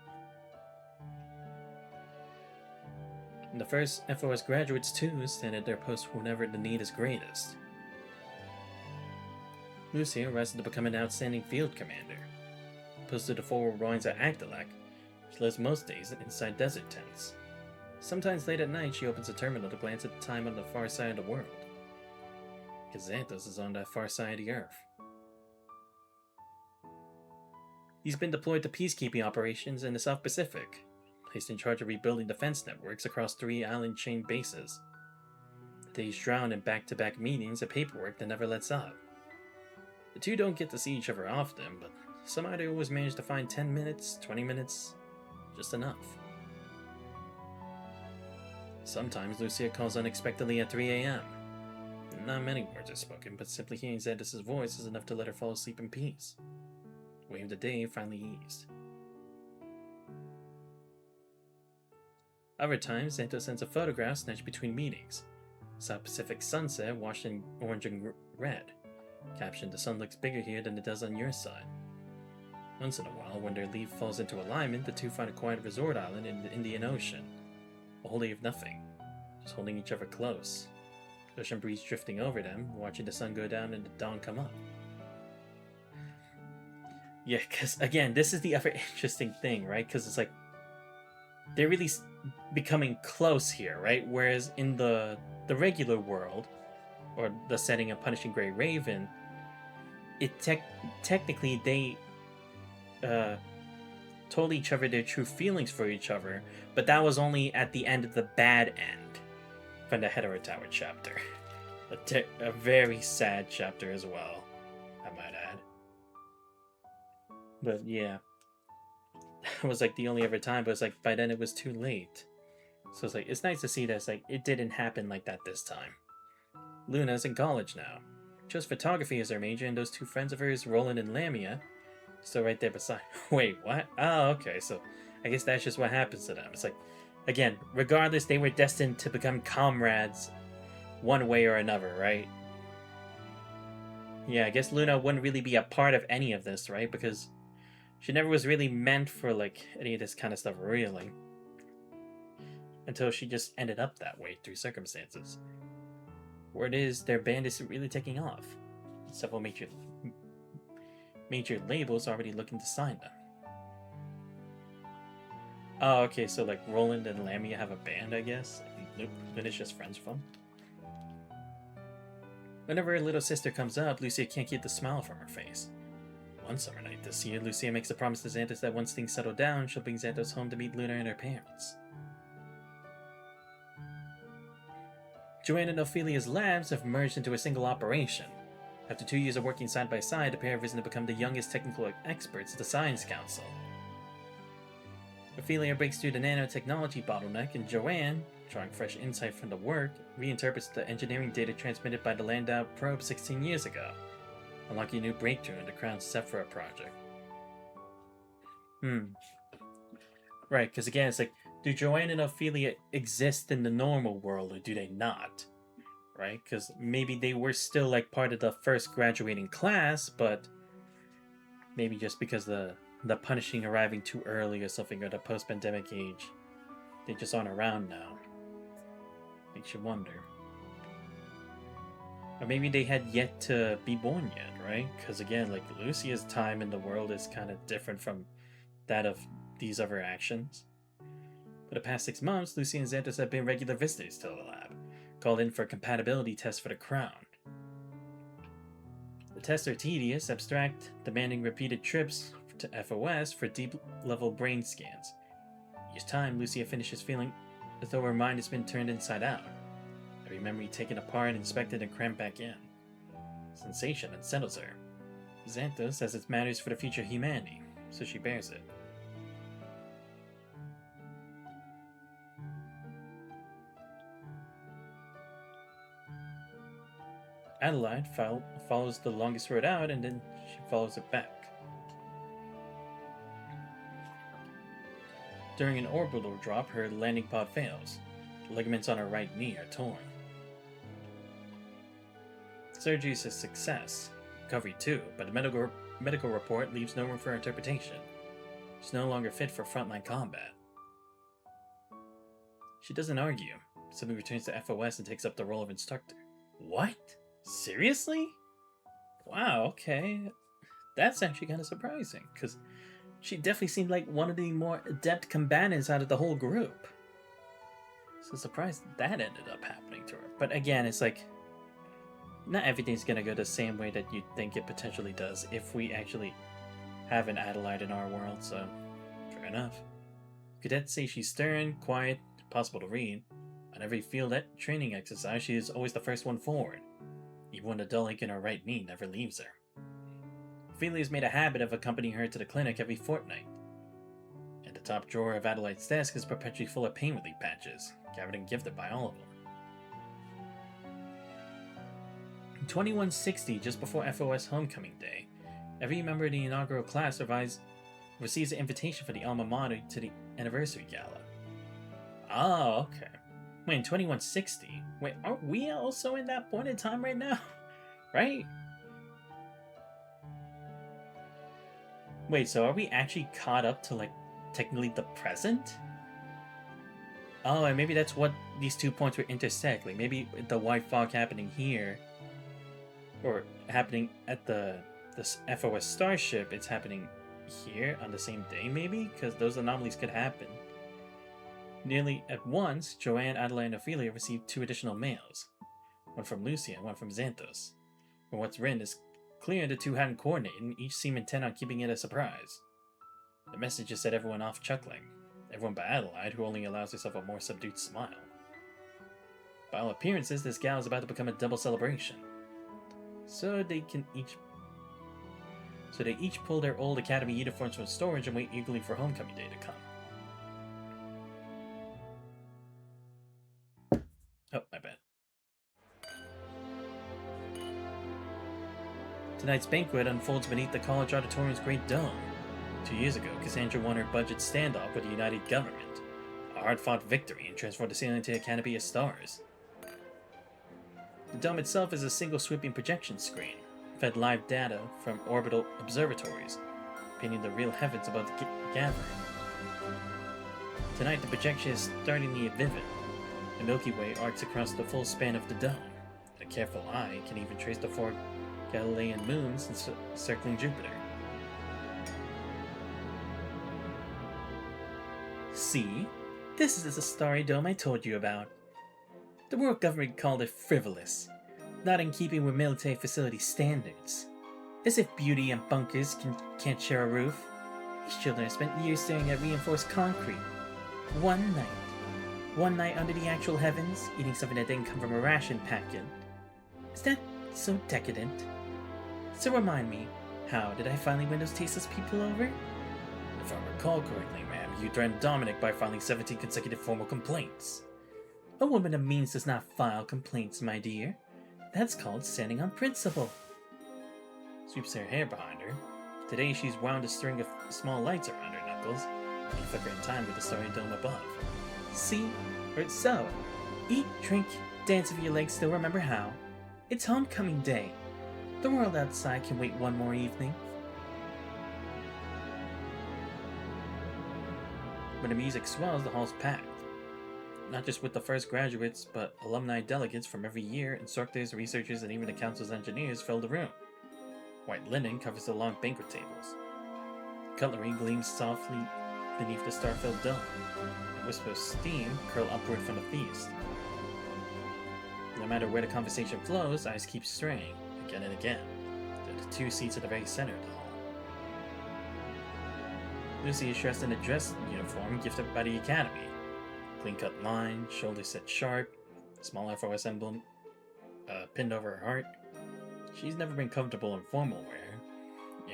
And the first FOS graduates too stand at their posts whenever the need is greatest. Lucia rises to become an outstanding field commander. Opposed to the forward lines at Agdalak, she lives most days inside desert tents. Sometimes late at night, she opens a terminal to glance at the time on the far side of the world. Xanthos is on that far side of the Earth. He's been deployed to peacekeeping operations in the South Pacific, placed in charge of rebuilding defense networks across 3 island-chain bases. The days drown in back-to-back meetings and paperwork that never lets up. The two don't get to see each other often, but somehow they always manage to find 10 minutes, 20 minutes, just enough. Sometimes Lucia calls unexpectedly at 3 a.m. Not many words are spoken, but simply hearing Xanthos' voice is enough to let her fall asleep in peace. The weight of the day finally eased. Other times, Xanthos sends a photograph snatched between meetings. South Pacific sunset washed in orange and red. Captioned, "The sun looks bigger here than it does on your side." Once in a while, when their leaf falls into alignment, the two find a quiet resort island in the Indian Ocean. A whole day of nothing, just holding each other close. The ocean breeze drifting over them, watching the sun go down and the dawn come up. Yeah, because again, this is the other interesting thing, right? Because it's like, they're really becoming close here, right? Whereas in the regular world, or the setting of Punishing Grey Raven, it technically they told each other their true feelings for each other, but that was only at the end of the bad end from the Hetero Tower chapter. A very sad chapter as well, I might add. But yeah, that was like the only other time, but it's like by then it was too late. So it's like, it's nice to see that it's like it didn't happen like that this time. Luna's in college now. Chose photography as her major, and those two friends of hers, Roland and Lamia, still right there beside. Wait, what? Oh, okay, so I guess that's just what happens to them. It's like, again, regardless, they were destined to become comrades one way or another, right? Yeah, I guess Luna wouldn't really be a part of any of this, right? Because she never was really meant for, like, any of this kind of stuff, really. Until she just ended up that way through circumstances. Word is, their band isn't really taking off. Several major labels already looking to sign them. Oh, okay, so like Roland and Lamia have a band, I guess? And Luna's just friends with them. Whenever her little sister comes up, Lucia can't keep the smile from her face. One summer night this year, Lucia makes a promise to Xanthos that once things settle down, she'll bring Xanthos home to meet Luna and her parents. Joanne and Ophelia's labs have merged into a single operation. After 2 years of working side by side, the pair have risen to become the youngest technical experts at the Science Council. Ophelia breaks through the nanotechnology bottleneck, and Joanne, drawing fresh insight from the work, reinterprets the engineering data transmitted by the Landau probe 16 years ago, unlocking a new breakthrough in the Crown's Sephira project. Right, because again, it's like, do Joanne and Ophelia exist in the normal world, or do they not? Right? Because maybe they were still like part of the first graduating class, but maybe just because the punishing arriving too early or something, or the post-pandemic age, they just aren't around now. Makes you wonder. Or maybe they had yet to be born yet, right? Because again, like, Lucia's time in the world is kind of different from that of these other actions. For the past 6 months, Lucy and Xanthos have been regular visitors to the lab, called in for a compatibility test for the Crown. The tests are tedious, abstract, demanding repeated trips to FOS for deep-level brain scans. Each time, Lucia finishes feeling as though her mind has been turned inside out, every memory taken apart, inspected, and crammed back in. Sensation unsettles her. Xanthos says it matters for the future of humanity, so she bears it. Adelaide follows the longest road out, and then she follows it back. During an orbital drop, her landing pod fails. The ligaments on her right knee are torn. Surgery is a success. Recovery too, but the medical report leaves no room for interpretation. She's no longer fit for frontline combat. She doesn't argue, simply returns to FOS and takes up the role of instructor. What? Seriously? Wow, okay. That's actually kind of surprising, because she definitely seemed like one of the more adept combatants out of the whole group. So surprised that ended up happening to her. But again, it's like, not everything's gonna go the same way that you think it potentially does if we actually have an Adelaide in our world, so fair enough. Cadets say she's stern, quiet, impossible to read. On every field training exercise, she is always the first one forward. Even when the dull ache in her right knee never leaves her. Ophelia's made a habit of accompanying her to the clinic every fortnight. And the top drawer of Adelaide's desk is perpetually full of pain relief patches, gathered and gifted by all of them. In 2160, just before FOS homecoming day, every member of the inaugural class receives an invitation for the alma mater to the anniversary gala. Oh, okay. Wait, in 2160? Wait, aren't we also in that point in time right now? Right? Wait, so are we actually caught up to, like, technically the present? Oh, and maybe that's what these 2 points were intersect. Like, maybe the white fog happening here, or happening at the FOS starship, it's happening here on the same day, maybe? Because those anomalies could happen. Nearly at once, Joanne, Adelaide, and Ophelia received 2 additional mails. One from Lucia and one from Xanthos. From what's written, it's clear the 2 hadn't coordinated, and each seemed intent on keeping it a surprise. The messages set everyone off chuckling. Everyone but Adelaide, who only allows herself a more subdued smile. By all appearances, this gala is about to become a double celebration. So they each pull their old academy uniforms from storage and wait eagerly for homecoming day to come. Oh, my bad. Tonight's banquet unfolds beneath the college auditorium's great dome. 2 years ago, Cassandra won her budget standoff with the United Government, a hard-fought victory, and transformed the ceiling into a canopy of stars. The dome itself is a single sweeping projection screen, fed live data from orbital observatories, painting the real heavens above the gathering. Tonight, the projection is startlingly vivid. The Milky Way arcs across the full span of the dome. A careful eye can even trace the 4 Galilean moons circling Jupiter. See? This is the starry dome I told you about. The world government called it frivolous, not in keeping with military facility standards. As if beauty and bunkers can't share a roof. These children have spent years staring at reinforced concrete. One night under the actual heavens, eating something that didn't come from a ration packet. Is that so decadent? So remind me, how did I finally win those tasteless people over? If I recall correctly, ma'am, you threatened Dominic by filing 17 consecutive formal complaints. A woman of means does not file complaints, my dear. That's called standing on principle. Sweeps her hair behind her. Today she's wound a string of small lights around her knuckles, and flicker in time with the starry dome above. See? Or so. Eat, drink, dance if your legs still remember how. It's homecoming day. The world outside can wait one more evening. When the music swells, the hall's packed. Not just with the first graduates, but alumni delegates from every year, instructors, researchers, and even the council's engineers fill the room. White linen covers the long banquet tables. Cutlery gleams softly beneath the star-filled dome, and wisps of steam curl upward from the feast. No matter where the conversation flows, eyes keep straying, again and again, to the 2 seats at the very center of the hall. Lucy is dressed in a dress uniform gifted by the Academy. Clean-cut line, shoulders set sharp, small FOS emblem pinned over her heart. She's never been comfortable in formal wear,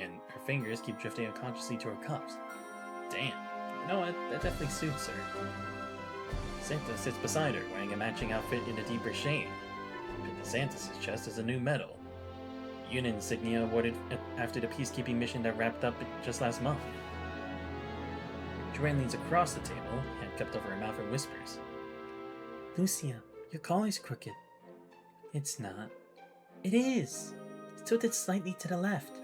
and her fingers keep drifting unconsciously to her cuffs. Damn, you know what? That definitely suits her. Santa sits beside her, wearing a matching outfit in a deeper shade. Pinned to Santa's chest is a new medal. Unit insignia awarded after the peacekeeping mission that wrapped up just last month. Joanne leans across the table, hand cupped over her mouth, and whispers, "Lucia, your collar's crooked." "It's not." "It is. It's tilted slightly to the left.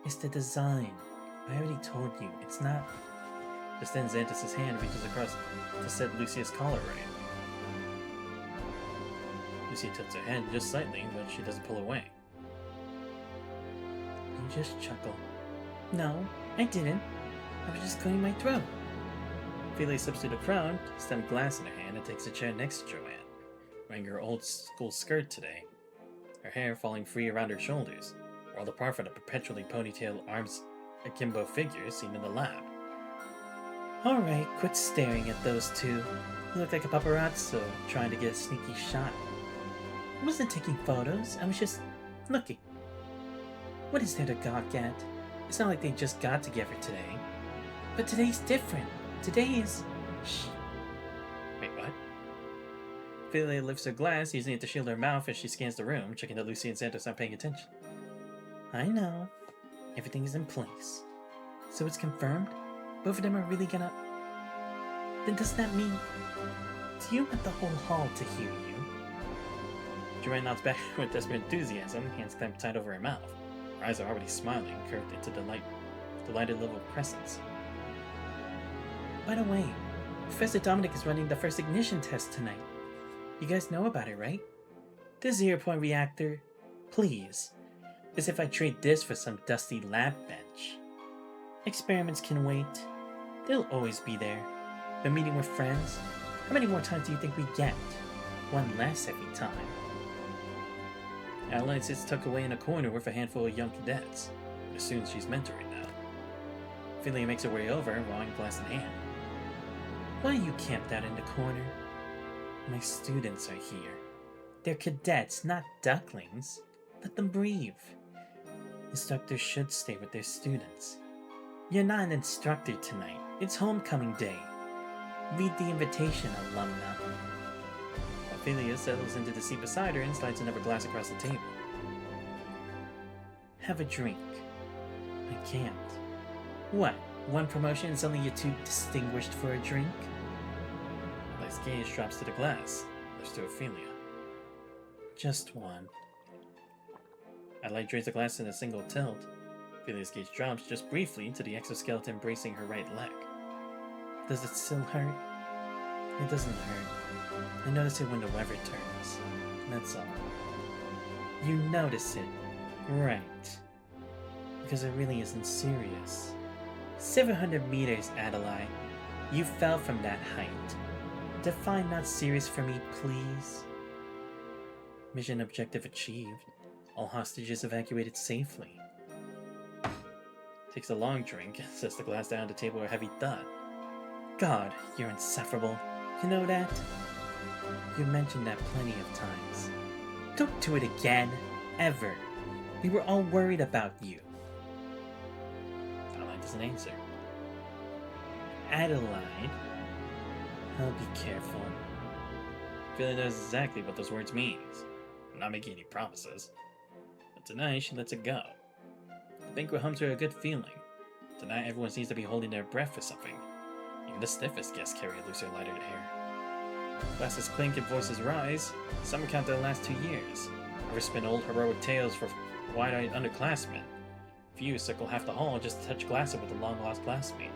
It's the design. I already told you, it's not." Just then Xanthos' hand reaches across to set Lucia's collar right. Lucia tilts her head just slightly, but she doesn't pull away. just chuckle. No, I didn't. I was just clearing my throat. Ophelia slips to the crowd, stemmed glass in her hand, and takes a chair next to Joanne, wearing her old school skirt today, her hair falling free around her shoulders, whirled apart from the perpetually ponytailed arms akimbo figure seen in the lab. Alright, quit staring at those two. You look like a paparazzo trying to get a sneaky shot. I wasn't taking photos, I was just looking. What is there to gawk at? It's not like they just got together today. But today's different. Today is... Shh. Wait, what? Ophelia lifts her glass, using it to shield her mouth as she scans the room, checking that Lucy and Santos aren't paying attention. I know. Everything is in place. So it's confirmed? Both of them are really gonna... Then does that mean... Do you want the whole hall to hear you? Joanne nods back with desperate enthusiasm, hands clamped tight over her mouth. Her eyes are already smiling, curved into delighted little crescents. By the way, Professor Dominic is running the first ignition test tonight. You guys know about it, right? The 0-point reactor. Please. As if I trade this for some dusty lab bench. Experiments can wait. They'll always be there. But meeting with friends? How many more times do you think we get? One less every time. Adeline sits tucked away in a corner with a handful of young cadets, and assumes she's mentoring now. Ophelia makes her way over, wine glass in hand. Why are you camped out in the corner? My students are here. They're cadets, not ducklings. Let them breathe. Instructors should stay with their students. You're not an instructor tonight. It's homecoming day. Read the invitation, alumna. Ophelia settles into the seat beside her and slides another glass across the table. Have a drink. I can't. What? One promotion and suddenly you're too distinguished for a drink? Adeline's gaze drops to the glass, lifts to Ophelia. Just one. Adelaide drains the glass in a single tilt. Ophelia's gaze drops just briefly to the exoskeleton bracing her right leg. Does it still hurt? It doesn't hurt. I notice it when the weather turns. That's all. You notice it. Right. Because it really isn't serious. 700 meters, Adelaide. You fell from that height. Define not serious for me, please. Mission objective achieved. All hostages evacuated safely. Takes a long drink, sets the glass down on the table with a heavy thud. God, you're insufferable. You know that? You mentioned that plenty of times. Don't do it again. Ever. We were all worried about you. Adeline doesn't answer. Adelaide. I'll be careful. Ophelia knows exactly what those words means. I'm not making any promises. But tonight she lets it go. The banquet hums her a good feeling. Tonight everyone seems to be holding their breath for something. Even the stiffest guests carry a looser, lighter air. Glasses clink and voices rise. Some recount their last 2 years. Others spin old heroic tales for wide-eyed underclassmen. Few circle half the hall just to touch glasses with a long-lost classmate.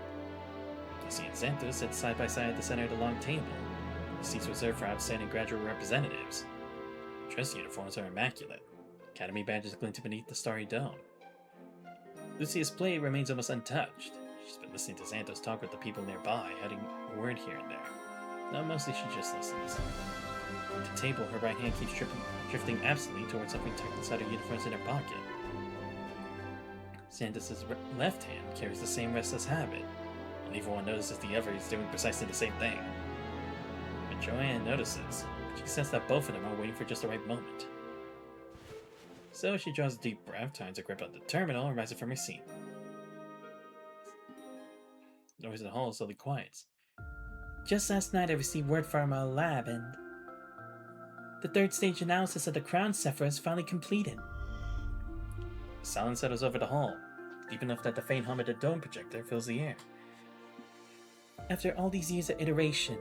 Lucy and Santos sit side by side at the center of the long table. The seats reserved for outstanding graduate representatives. Dress uniforms are immaculate. Academy badges glinting beneath the starry dome. Lucia's plate remains almost untouched. She's been listening to Santos talk with the people nearby, adding a word here and there. No, mostly she just listens. At the table, her right hand keeps drifting absently towards something tucked inside her uniforms in her pocket. Santos' left hand carries the same restless habit, and neither one notices the other is doing precisely the same thing. But Joanne notices. She can sense that both of them are waiting for just the right moment. So she draws a deep breath, tightens her grip on the terminal, and rises from her seat. The noise in the hall slowly quiets. Just last night I received word from our lab and... The third stage analysis of the crown Sephra is finally completed. Silence settles over the hall, deep enough that the faint hum of the dome projector fills the air. After all these years of iteration,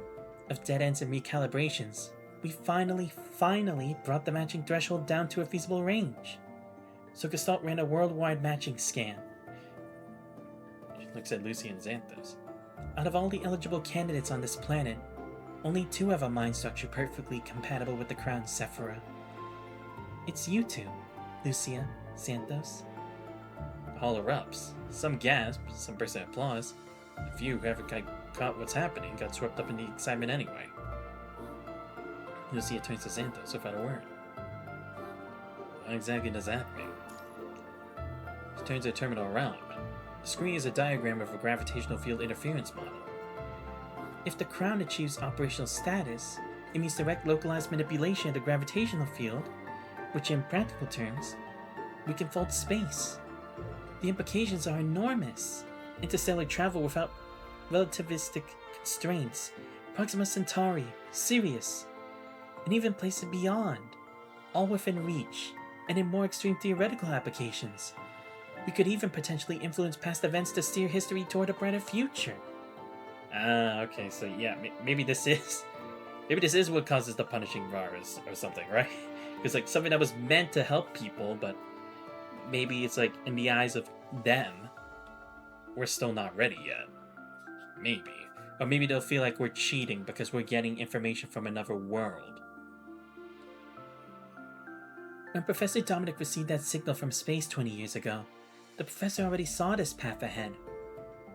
of dead ends and recalibrations, we finally brought the matching threshold down to a feasible range. So Gestalt ran a worldwide matching scan. She looks at Lucy and Xanthos. Out of all the eligible candidates on this planet, only 2 have a mind structure perfectly compatible with the crown Sephra. It's you 2, Lucia, Xanthos. holler-ups. Some gasp, some burst in applause. A few who haven't caught what's happening got swept up in the excitement anyway. Lucia turns to Santos without a word. What exactly does that mean? She turns her terminal around. The screen is a diagram of a gravitational field interference model. If the crown achieves operational status, it means direct localized manipulation of the gravitational field, which in practical terms, we can fold space. The implications are enormous. Interstellar travel without relativistic constraints, Proxima Centauri, Sirius, and even places beyond, all within reach, and in more extreme theoretical applications. We could even potentially influence past events to steer history toward a brighter future. Okay, so yeah, maybe this is what causes the punishing virus or something, right? Because like something that was meant to help people, but maybe it's like in the eyes of them, we're still not ready yet. Maybe. Or maybe they'll feel like we're cheating because we're getting information from another world. When Professor Dominic received that signal from space 20 years ago, the professor already saw this path ahead.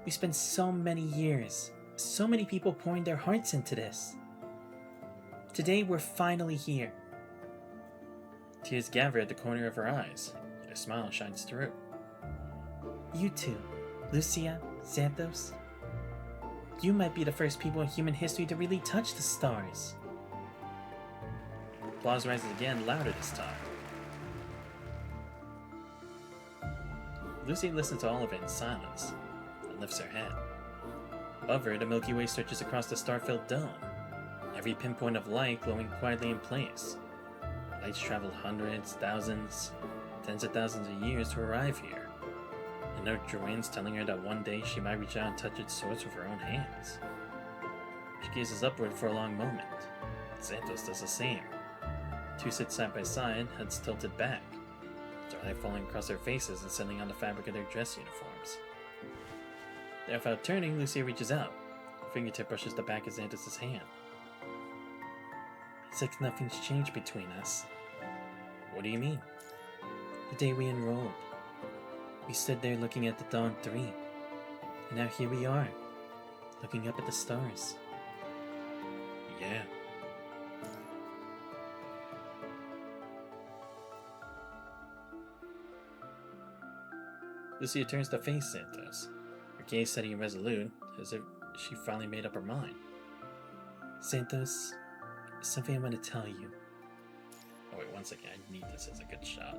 We spent so many years, so many people pouring their hearts into this. Today we're finally here. Tears gather at the corner of her eyes, and a smile shines through. You two, Lucia, Santos, you might be the first people in human history to really touch the stars. Applause rises again, louder this time. Lucy listens to all of it in silence, and lifts her head. Above her, the Milky Way stretches across the star-filled dome, every pinpoint of light glowing quietly in place. Lights traveled hundreds, thousands, tens of thousands of years to arrive here. And nurture winds telling her that one day she might reach out and touch its source with her own hands. She gazes upward for a long moment. Santos does the same. Two sit side by side, heads tilted back, starlight falling across their faces and settling on the fabric of their dress uniforms. There, without turning, Lucia reaches out. Her fingertip brushes the back of Santos' hand. It's like nothing's changed between us. What do you mean? The day we enrolled. We stood there looking at the Dawn 3. And now here we are, looking up at the stars. Yeah. Lucia turns to face Santos, her gaze steady and resolute, as if she finally made up her mind. Santos, something I want to tell you. Oh wait, one second, I need this as a good shot.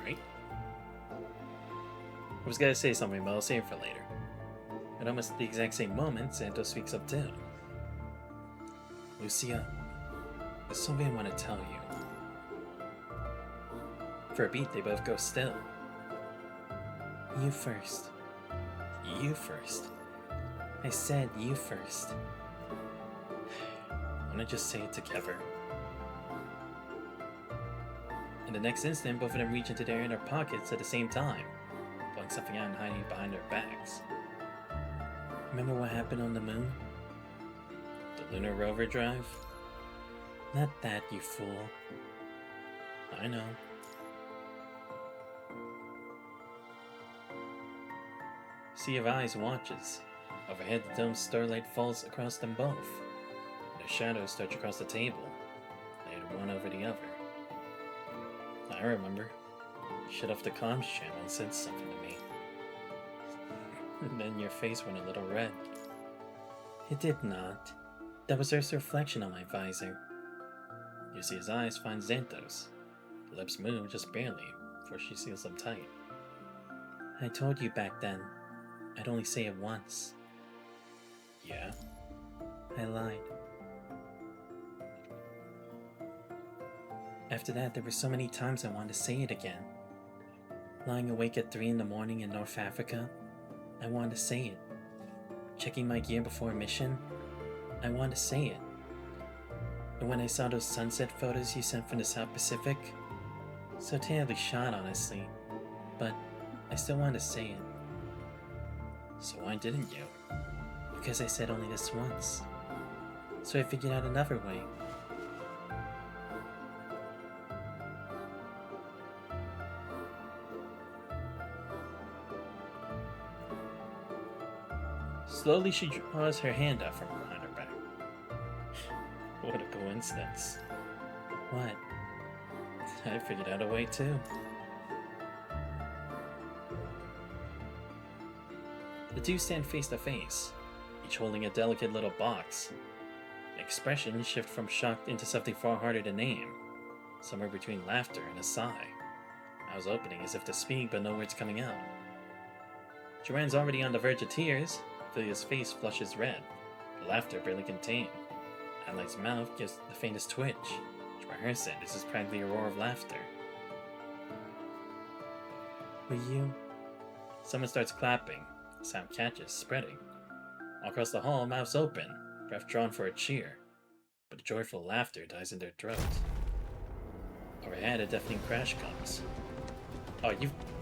Right? I was gonna say something, but I'll save it for later. At almost the exact same moment, Santos speaks up too. Lucia, there's something I want to tell you. For a beat, they both go still. You first. You first. I said you first. I want to just say it together. In the next instant, both of them reach into their inner pockets at the same time, pulling something out and hiding it behind their backs. Remember what happened on the moon? The lunar rover drive? Not that, you fool. I know. Sea of Eyes watches. Overhead, the dome's starlight falls across them both. Their shadows stretch across the table, layered one over the other. I remember. Shut off the comms channel and said something to me. And then your face went a little red. It did not. That was Earth's reflection on my visor. Lucia's eyes find Xanthos. The lips move just barely before she seals them tight. I told you back then, I'd only say it once. Yeah? I lied. After that, there were so many times I wanted to say it again. Lying awake at 3 in the morning in North Africa, I wanted to say it. Checking my gear before a mission, I wanted to say it. And when I saw those sunset photos you sent from the South Pacific, So terribly shot, honestly. But I still wanted to say it. So why didn't you? Because I said only this once. So I figured out another way. Slowly she draws her hand out from behind her back. What a coincidence. What? I figured out a way too. The two stand face to face, each holding a delicate little box. Expressions shift from shock into something far harder to name, somewhere between laughter and a sigh. Mouths opening as if to speak, but no words coming out. Joanne's already on the verge of tears. Philia's face flushes red, laughter barely contained. Adelaide's mouth gives the faintest twitch, which by her said this is practically a roar of laughter. Will you? Someone starts clapping. The sound catches, spreading. All across the hall, mouths open, breath drawn for a cheer, but the joyful laughter dies in their throats. Overhead, a deafening crash comes. Oh,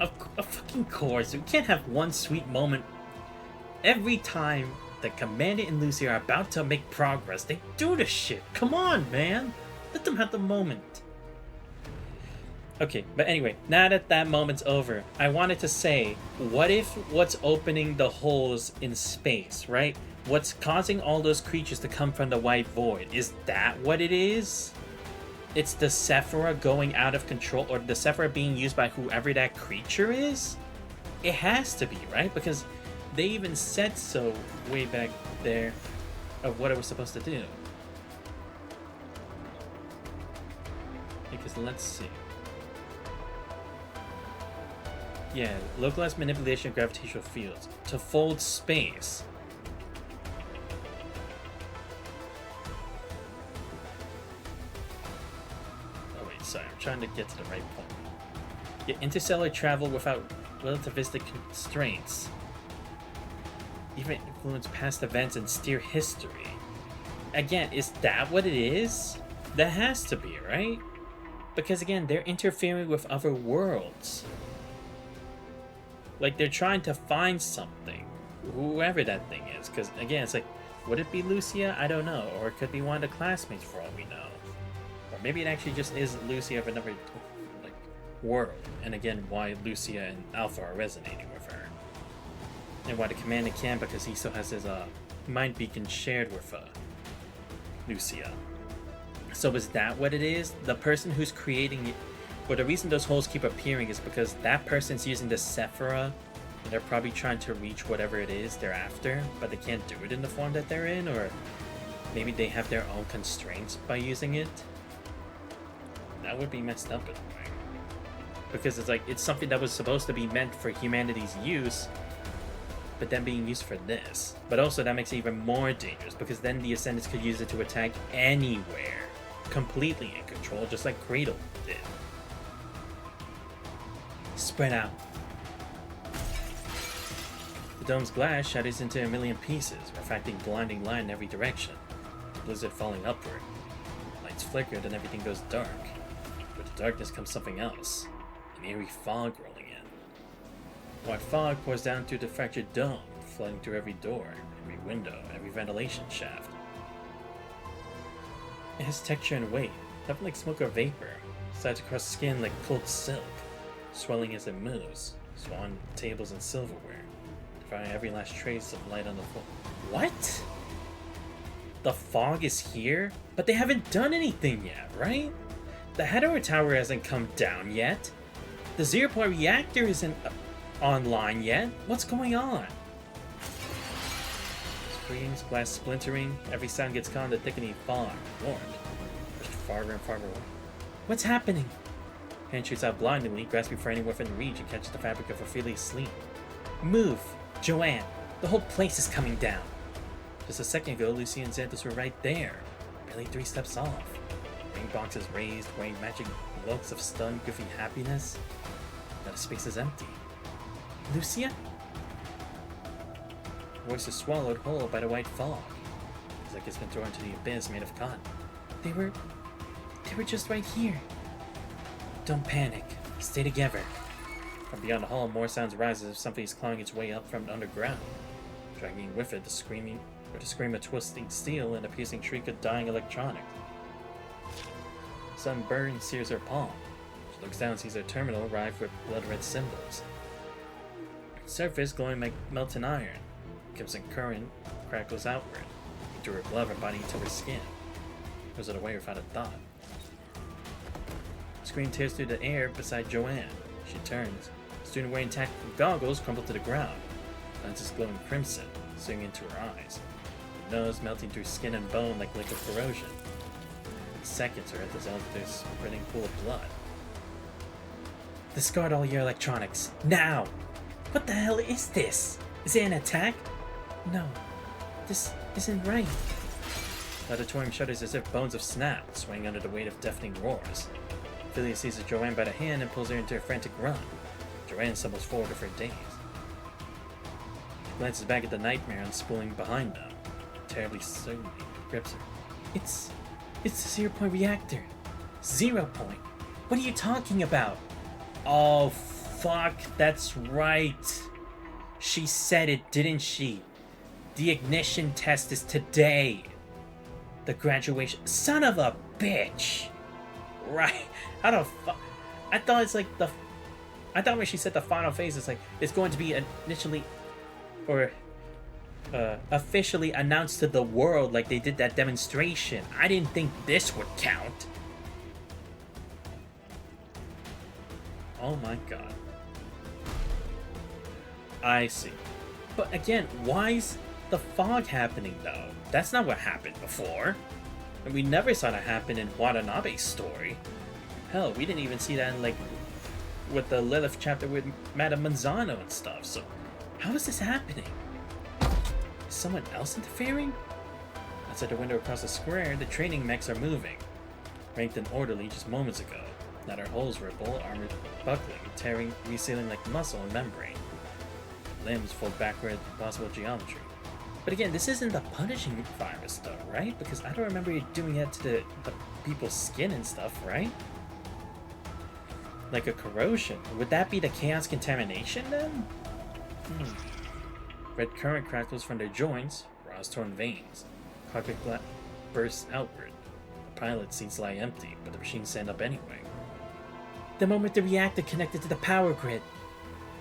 of fucking course. We can't have one sweet moment. Every time the Commander and Lucy are about to make progress, they do this shit. Come on, man. Let them have the moment. Okay, but anyway, now that that moment's over, I wanted to say, what if what's opening the holes in space, right? What's causing all those creatures to come from the white void? Is that what it is? It's the Sephira going out of control, or the Sephira being used by whoever that creature is? It has to be, right? Because they even said so way back there of what it was supposed to do. Because let's see. Yeah, localized manipulation of gravitational fields to fold space. Oh wait, sorry, I'm trying to get to the right point. Yeah, interstellar travel without relativistic constraints. Even influence past events and steer history. Again, is that what it is? That has to be, right? Because again, they're interfering with other worlds. Like, they're trying to find something. Whoever that thing is. Because, again, it's like, would it be Lucia? I don't know. Or it could be one of the classmates for all we know. Or maybe it actually just is Lucia of another, like, world. And again, why Lucia and Alpha are resonating with her. And why the Commander can, because he still has his mind beacon shared with Lucia. So is that what it is? The person who's creating it, or the reason those holes keep appearing is because that person's using the Sephira, and they're probably trying to reach whatever it is they're after, but they can't do it in the form that they're in, or maybe they have their own constraints by using it. That would be messed up in a way. Because it's like, it's something that was supposed to be meant for humanity's use, but then being used for this. But also that makes it even more dangerous, because then the Ascendants could use it to attack anywhere, completely in control, just like Cradle did. Spread out. The dome's glass shatters into a million pieces, refracting blinding light in every direction. The blizzard falling upward. Lights flicker, then everything goes dark. With the darkness comes something else. An eerie fog rolling in. White fog pours down through the fractured dome, flooding through every door, every window, every ventilation shaft. It has texture and weight, nothing like smoke or vapor. Slides across skin like cold silk, swelling as it moves, swan tables and silverware, devouring every last trace of light on the floor. What? The fog is here? But they haven't done anything yet, right? The Hetero Tower hasn't come down yet. The 0-point reactor isn't online yet. What's going on? Screams, glass splintering, every sound gets caught in the thickening fog, warned, pushed farther and farther away. What's happening? Hand shoots out blindingly, grasping for anyone within reach, and catches the fabric of Ophelia's sleep. Move! Joanne! The whole place is coming down! Just a second ago, Lucy and Xanthus were right there, barely 3 steps off. Ring boxes raised, wearing magic looks of stunned, goofy happiness. Now the space is empty. Lucia? Her voice is swallowed whole by the white fog. It's like it's been thrown into the abyss made of cotton. They were just right here. Don't panic. Stay together. From beyond the hall, more sounds rise as if something is clawing its way up from underground, dragging with it the scream of twisting steel and a piercing shriek of dying electronics. Sun burns sears her palm. She looks down and sees her terminal arrive with blood-red symbols. Surface glowing like melting iron. Crimson current crackles outward, into her blood, her body to her skin. Goes it away without a thought. Scream tears through the air beside Joanne. She turns. The student wearing tactical goggles crumpled to the ground. Lenses glowing crimson, sinking into her eyes. Her nose melting through skin and bone like liquid corrosion. In seconds, her head dissolves into a spreading pool of blood. Discard all your electronics, now! What the hell is this? Is it an attack? No, this isn't right. The auditorium shudders as if bones have snapped, swaying under the weight of deafening roars. Philia seizes Joanne by the hand and pulls her into a frantic run. Joanne stumbles forward with her daze. She glances back at the nightmare unspooling behind them. Terribly slowly grips her. It's the 0-point reactor. 0 point? What are you talking about? Oh, fuck, that's right. She said it, didn't she? The ignition test is today. The graduation. Son of a bitch! Right. How the fuck? I thought it's like the. I thought when she said the final phase, it's like it's going to be initially or officially announced to the world like they did that demonstration. I didn't think this would count. Oh my god. I see. But again, why is the fog happening though? That's not what happened before. And we never saw that happen in Watanabe's story. Hell, we didn't even see that in, like, with the Lilith chapter with Madame Manzano and stuff, so how is this happening? Is someone else interfering? Outside the window across the square, the training mechs are moving. Ranked and orderly just moments ago. Now their holes ripple, armor buckling, tearing, resealing like muscle and membrane. Limbs fold backward in possible geometry. But again, this isn't the punishing virus though, right? Because I don't remember you doing that to the people's skin and stuff, right? Like a corrosion. Would that be the chaos contamination then? Red current crackles from their joints, raws torn veins. Cockpit glass bursts outward. The pilot seats lie empty, but the machines stand up anyway. The moment the reactor connected to the power grid,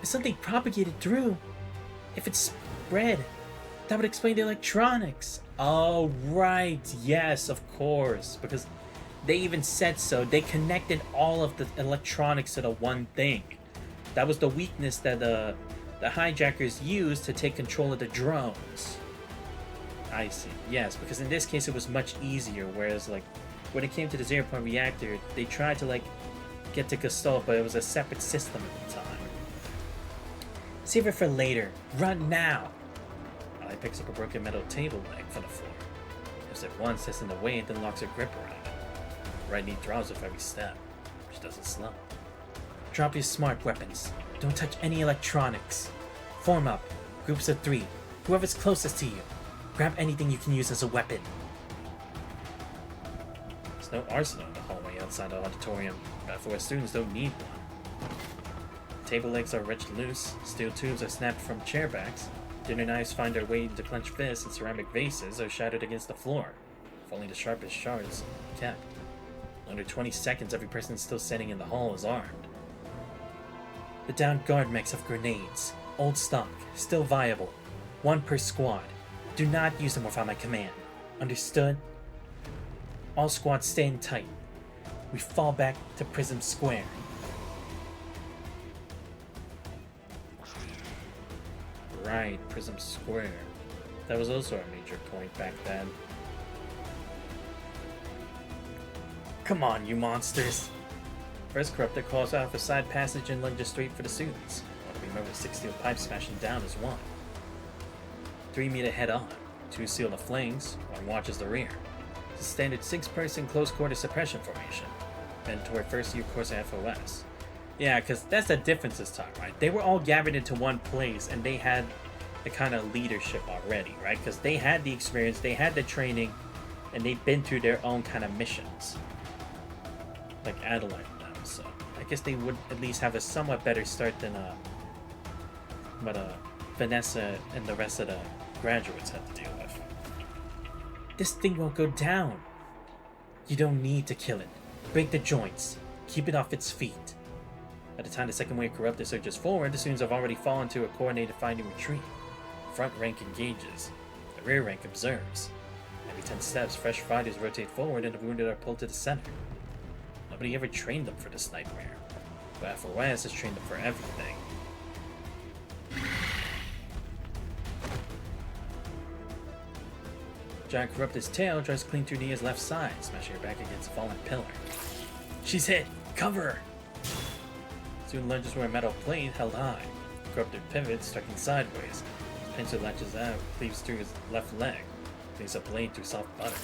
if something propagated through, if it spread, that would explain the electronics. Oh, right. Yes, of course. Because they even said so. They connected all of the electronics to the one thing. That was the weakness that the hijackers used to take control of the drones. I see. Yes, because in this case it was much easier. Whereas, like, when it came to the 0-point reactor, they tried to, like, get to Gestalt, but it was a separate system at the time. Save it for later. Run now. Ali picks up a broken metal table leg from the floor. Lifts it once, sits in the way, and then locks her grip around it. Her right knee throbs with every step. She doesn't slow. Drop your smart weapons. Don't touch any electronics. Form up. Groups of 3. Whoever's closest to you. Grab anything you can use as a weapon. There's no arsenal in the hallway outside the auditorium. Therefore, students don't need one. Table legs are wrenched loose. Steel tubes are snapped from chair backs. Dinner knives find their way into clenched fists, and ceramic vases are shattered against the floor. If only the sharpest shards kept. Under 20 seconds, every person still standing in the hall is armed. The downed guard mechs have grenades. Old stock. Still viable. 1 per squad. Do not use them without my command. Understood? All squads stay in tight. We fall back to Prism Square. Right, Prism Square. That was also a major point back then. Come on, you monsters! First Corruptor calls off a side passage and lunges straight for the students. While we remember 6 steel pipes smashing down as one. 3 meet head on. 2 seal the flanks, 1 watches the rear. It's a standard 6-person close-quarter suppression formation. Meant toward first year course at FOS. Yeah, because that's the difference this time, right? They were all gathered into one place, and they had the kind of leadership already, right? Because they had the experience, they had the training, and they'd been through their own kind of missions. Like Adelaide and them, so I guess they would at least have a somewhat better start than what Vanessa and the rest of the graduates had to deal with. This thing won't go down. You don't need to kill it. Break the joints. Keep it off its feet. By the time the second wave corrupted surges forward, the students have already fallen to a coordinated fighting retreat. The front rank engages. The rear rank observes. Every 10 steps, fresh fighters rotate forward and the wounded are pulled to the center. Nobody ever trained them for this nightmare, but FOS has trained them for everything. Giant Corrupted's tail drives clean through Nia's left side, smashing her back against a fallen pillar. She's hit! Cover her! Soon lunges where a metal plate held high. Corrupted pivots, striking sideways. His pincer latches out, cleaves through his left leg, leaves a blade through soft butter.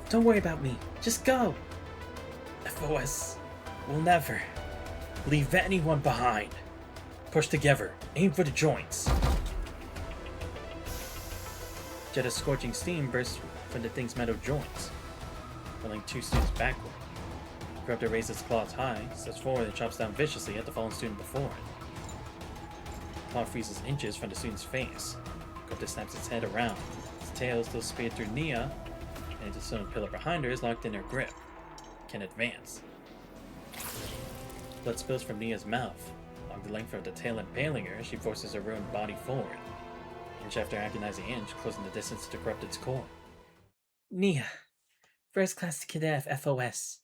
Don't worry about me. Just go! FOS will never leave anyone behind. Push together. Aim for the joints. Jet of scorching steam bursts from the thing's metal joints, rolling two students backward. Corruptor raises its claws high, steps forward and chops down viciously at the fallen student before it. Claw freezes inches from the student's face. Corruptor snaps its head around. Its tail still speared through Nia, and the stone pillar behind her is locked in her grip. Can advance. Blood spills from Nia's mouth. Along the length of the tail impaling her, she forces her ruined body forward. Inch after agonizing inch, closing the distance to Corrupted's core. Nia, First Class Cadet FOS.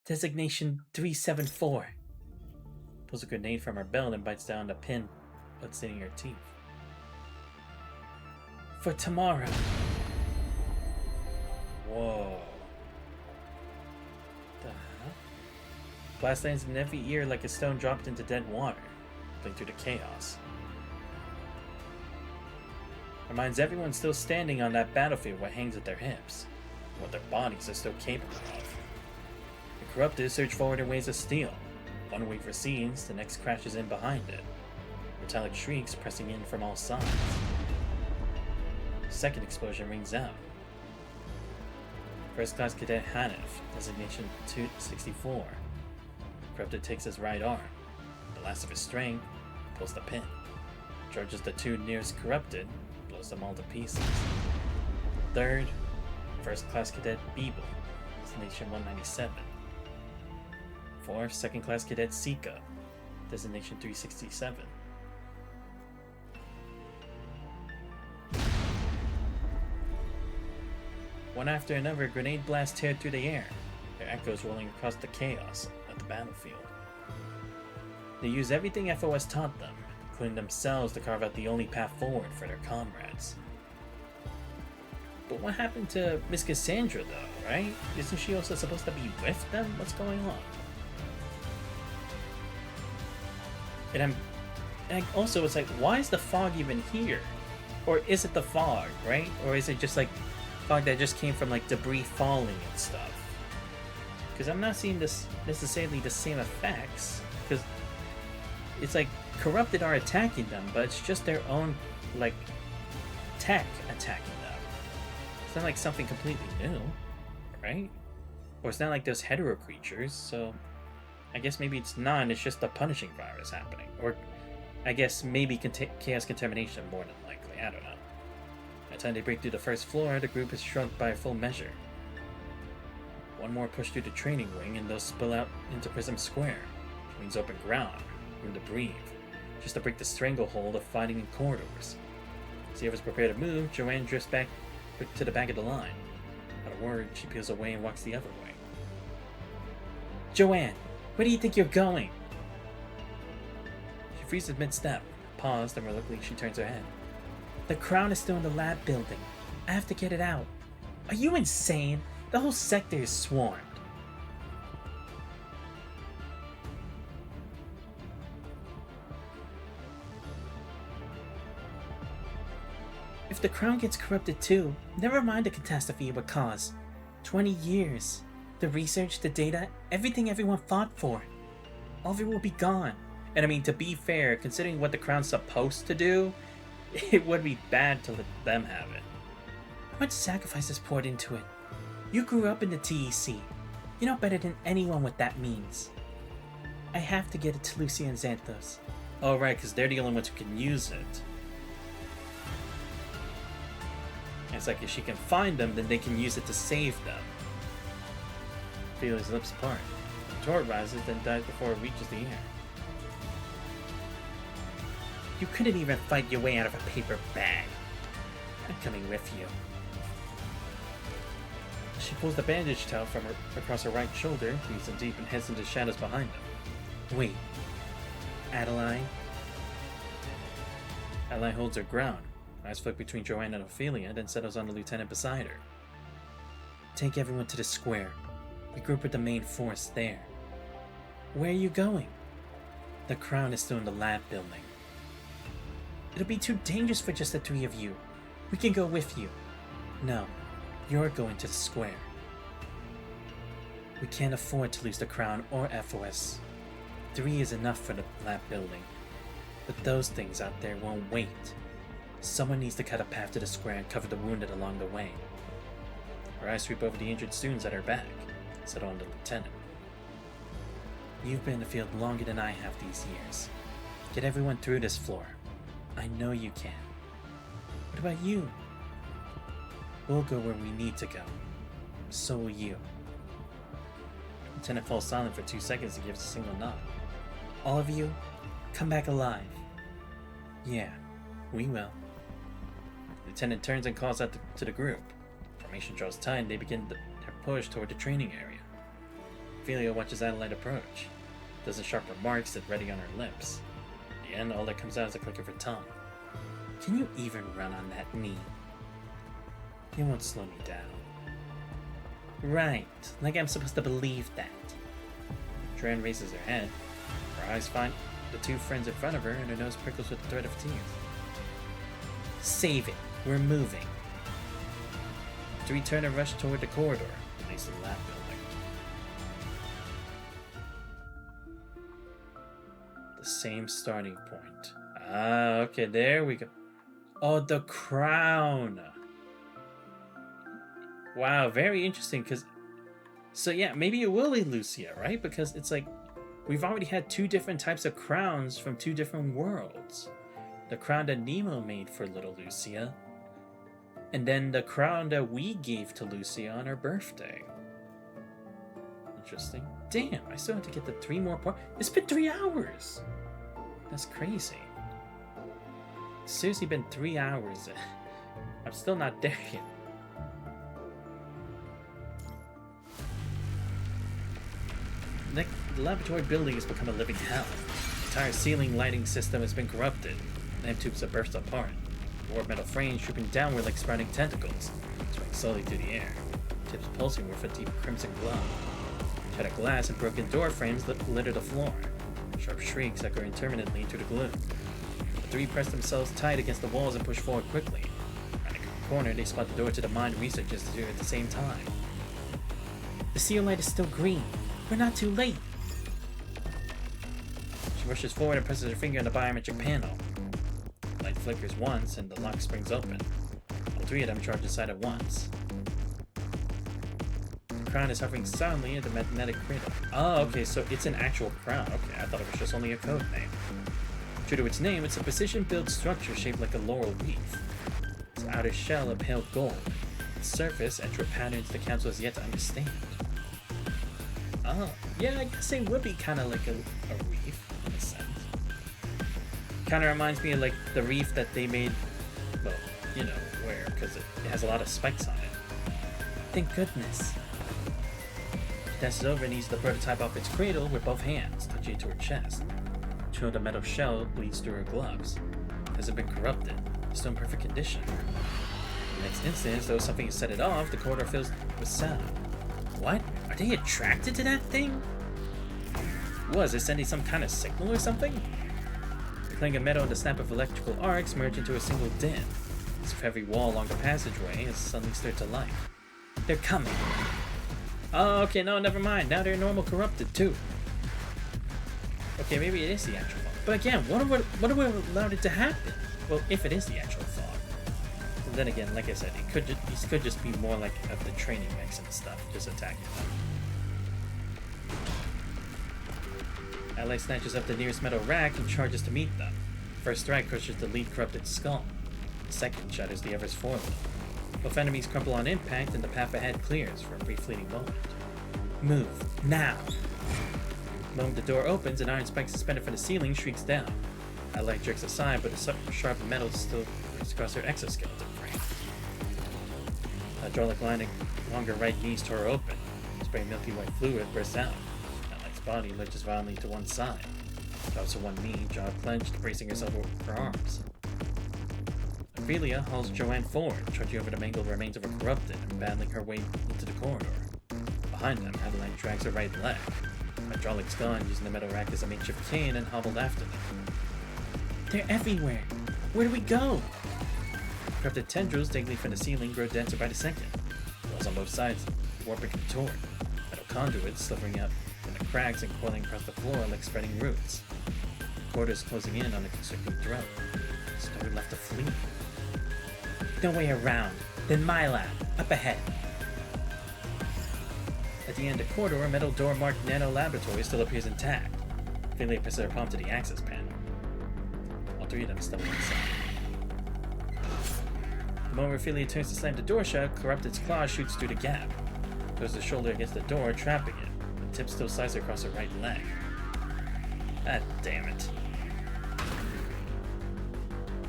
Designation 374. Pulls a grenade from her belt and bites down the pin, bloodstaining her teeth. For tomorrow. Whoa. The hell? Blast lands in every ear like a stone dropped into dead water, playing through the chaos. Reminds everyone still standing on that battlefield what hangs at their hips, and what their bodies are still capable of. The Corrupted surge forward in waves of steel. One wave recedes, the next crashes in behind it. Metallic shrieks pressing in from all sides. The second explosion rings out. First Class Cadet Hanif, designation 264. Corrupted takes his right arm. The last of his strength, pulls the pin. Charges the two nearest Corrupted, blows them all to pieces. Third, First Class Cadet Beeble, designation 197. Fourth, Second Class Cadet Sika, designation 367. One after another, grenade blasts tear through the air, their echoes rolling across the chaos of the battlefield. They use everything FOS taught them, including themselves, to carve out the only path forward for their comrades. But what happened to Miss Cassandra, though, right? Isn't she also supposed to be with them? What's going on? And also, it's like, why is the fog even here? Or is it the fog, right? Or is it just like fog that just came from like debris falling and stuff? Because I'm not seeing this necessarily the same effects. Because it's like Corrupted are attacking them, but it's just their own like tech attacking them. It's not like something completely new, right? Or it's not like those hetero creatures, so I guess maybe it's not, it's just the punishing virus happening. Or I guess maybe chaos contamination more than likely, I don't know. By the time they break through the first floor, the group is shrunk by a full measure. One more push through the training wing and they'll spill out into Prism Square, which means open ground, room to breathe, just to break the stranglehold of fighting in corridors. As the others prepare to move, Joanne drifts back to the back of the line. Without a word, she peels away and walks the other way. Joanne! Where do you think you're going? She freezes mid-step, paused, and reluctantly she turns her head. The crown is still in the lab building. I have to get it out. Are you insane? The whole sector is swarmed. If the crown gets corrupted too, never mind the catastrophe it would cause. 20 years. The research, the data, everything everyone fought for. All of it will be gone. And I mean, to be fair, considering what the crown's supposed to do, it would be bad to let them have it. How much sacrifice is poured into it? You grew up in the TEC. You know better than anyone what that means. I have to get it to Lucy and Xanthos. Oh, right, because they're the only ones who can use it. And it's like if she can find them, then they can use it to save them. Felia's lips apart. The torch rises, then dies before it reaches the air. You couldn't even fight your way out of a paper bag. I'm coming with you. She pulls the bandage towel from across her right shoulder, breathes in deep, and heads into the shadows behind them. Wait. Adeline? Adeline holds her ground. Eyes flick between Joanne and Ophelia, then settles on the lieutenant beside her. Take everyone to the square. Regroup with the main force there. Where are you going? The Crown is still in the lab building. It'll be too dangerous for just the three of you. We can go with you. No, you're going to the square. We can't afford to lose the Crown or FOS. 3 is enough for the lab building. But those things out there won't wait. Someone needs to cut a path to the square and cover the wounded along the way. Her eyes sweep over the injured students at her back, settle on the lieutenant. You've been in the field longer than I have these years. Get everyone through this floor. I know you can. What about you? We'll go where we need to go. So will you. The lieutenant falls silent for 2 seconds and gives a single nod. All of you, come back alive. Yeah, we will. The lieutenant turns and calls out to the group. Formation draws tight and they begin their push toward the training area. Ophelia watches Adeline approach. Doesn't sharp remarks sit ready on her lips. In the end, all that comes out is a click of her tongue. Can you even run on that knee? You won't slow me down. Right, like I'm supposed to believe that. Joanne raises her head. Her eyes find the 2 friends in front of her and her nose prickles with the threat of tears. Save it, we're moving. 3 turn and rush toward the corridor, that leads to the lab building. The same starting point. Ah, okay, there we go. Oh, the crown! Wow, very interesting, because... So yeah, maybe it will be Lucia, right? Because it's like, we've already had 2 different types of crowns from 2 different worlds. The crown that Nemo made for little Lucia, and then the crown that we gave to Lucia on her birthday. Interesting. Damn, I still have to get the 3 more parts. It's been 3 hours! That's crazy. It's seriously been 3 hours. I'm still not there yet. The laboratory building has become a living hell. The entire ceiling lighting system has been corrupted. Lamp tubes have burst apart. Warped metal frames drooping downward like sprouting tentacles, swaying slowly through the air. Tips pulsing with a deep crimson glow. Shattered glass and broken door frames litter the floor. Sharp shrieks echo intermittently through the gloom. The 3 press themselves tight against the walls and push forward quickly. Rounding a corner, they spot the door to the Mind Research Institute at the same time. The seal light is still green. We're not too late. She rushes forward and presses her finger on the biometric panel. The light flickers once and the lock springs open. All 3 of them charge inside at once. The crown is hovering silently in the magnetic cradle. Oh, okay, so it's an actual crown. Okay, I thought it was just only a code name. True to its name, it's a precision-built structure shaped like a laurel wreath. Its outer shell of pale gold. Its surface etched with patterns the council has yet to understand. Oh, yeah, I guess it would be kind of like a reef, in a sense. Kind of reminds me of like the reef that they made, well, you know, where, because it has a lot of spikes on it. Thank goodness. She dances over and eases the prototype off its cradle with both hands, touching it to her chest. Two of the metal shell bleeds through her gloves. It hasn't been corrupted. It's still in perfect condition. In the next instant, as though something has set it off, the corridor fills with sound. What? Are they attracted to that thing? Was it sending some kind of signal or something? The clang of metal and the snap of electrical arcs merge into a single din. As if every wall along the passageway has suddenly stirred to life. They're coming. Oh, okay, no, never mind. Now they're normal corrupted too. Okay, maybe it is the actual thought. But again, what if we allowed it to happen? Well, if it is the actual thought. And then again, like I said, it could just be more like of the training mix and stuff, just attacking them. Ally snatches up the nearest metal rack and charges to meet them. First strike crushes the lead corrupted skull. The second shatters the other's forelimb. Both enemies crumple on impact and the path ahead clears for a brief fleeting moment. Move, now! The moment the door opens, an iron spike suspended from the ceiling shrieks down. Ally jerks aside, but a sharp metal still breaks across her exoskeleton frame. Hydraulic lining along her right knees tore open. Spray milky white fluid bursts out. Ally's body lurches violently to one side. Drops to one knee, jaw clenched, bracing herself over her arms. Ophelia hauls Joanne forward, trudging over the mangled remains of a corrupted and battling her way into the corridor. Behind them, Adeline drags her right leg. Hydraulics gone, using the metal rack as a makeshift cane, and hobbled after them. They're everywhere! Where do we go? Corrupted tendrils dangling from the ceiling grow denser by the second. Walls on both sides warp and contort. Metal conduits slithering out from the cracks and coiling across the floor like spreading roots. The corridors closing in on the constricting throat. There's nowhere left to flee. No way around. Then my lab. Up ahead. At the end of the corridor, a metal door marked Nano Laboratory still appears intact. Ophelia presses her palm to the access panel. All three of them stumble inside. The moment Ophelia turns to slam the door shut, Corrupted's claw shoots through the gap. Throws the shoulder against the door, trapping it. The tip still slices across her right leg. Ah, damn it.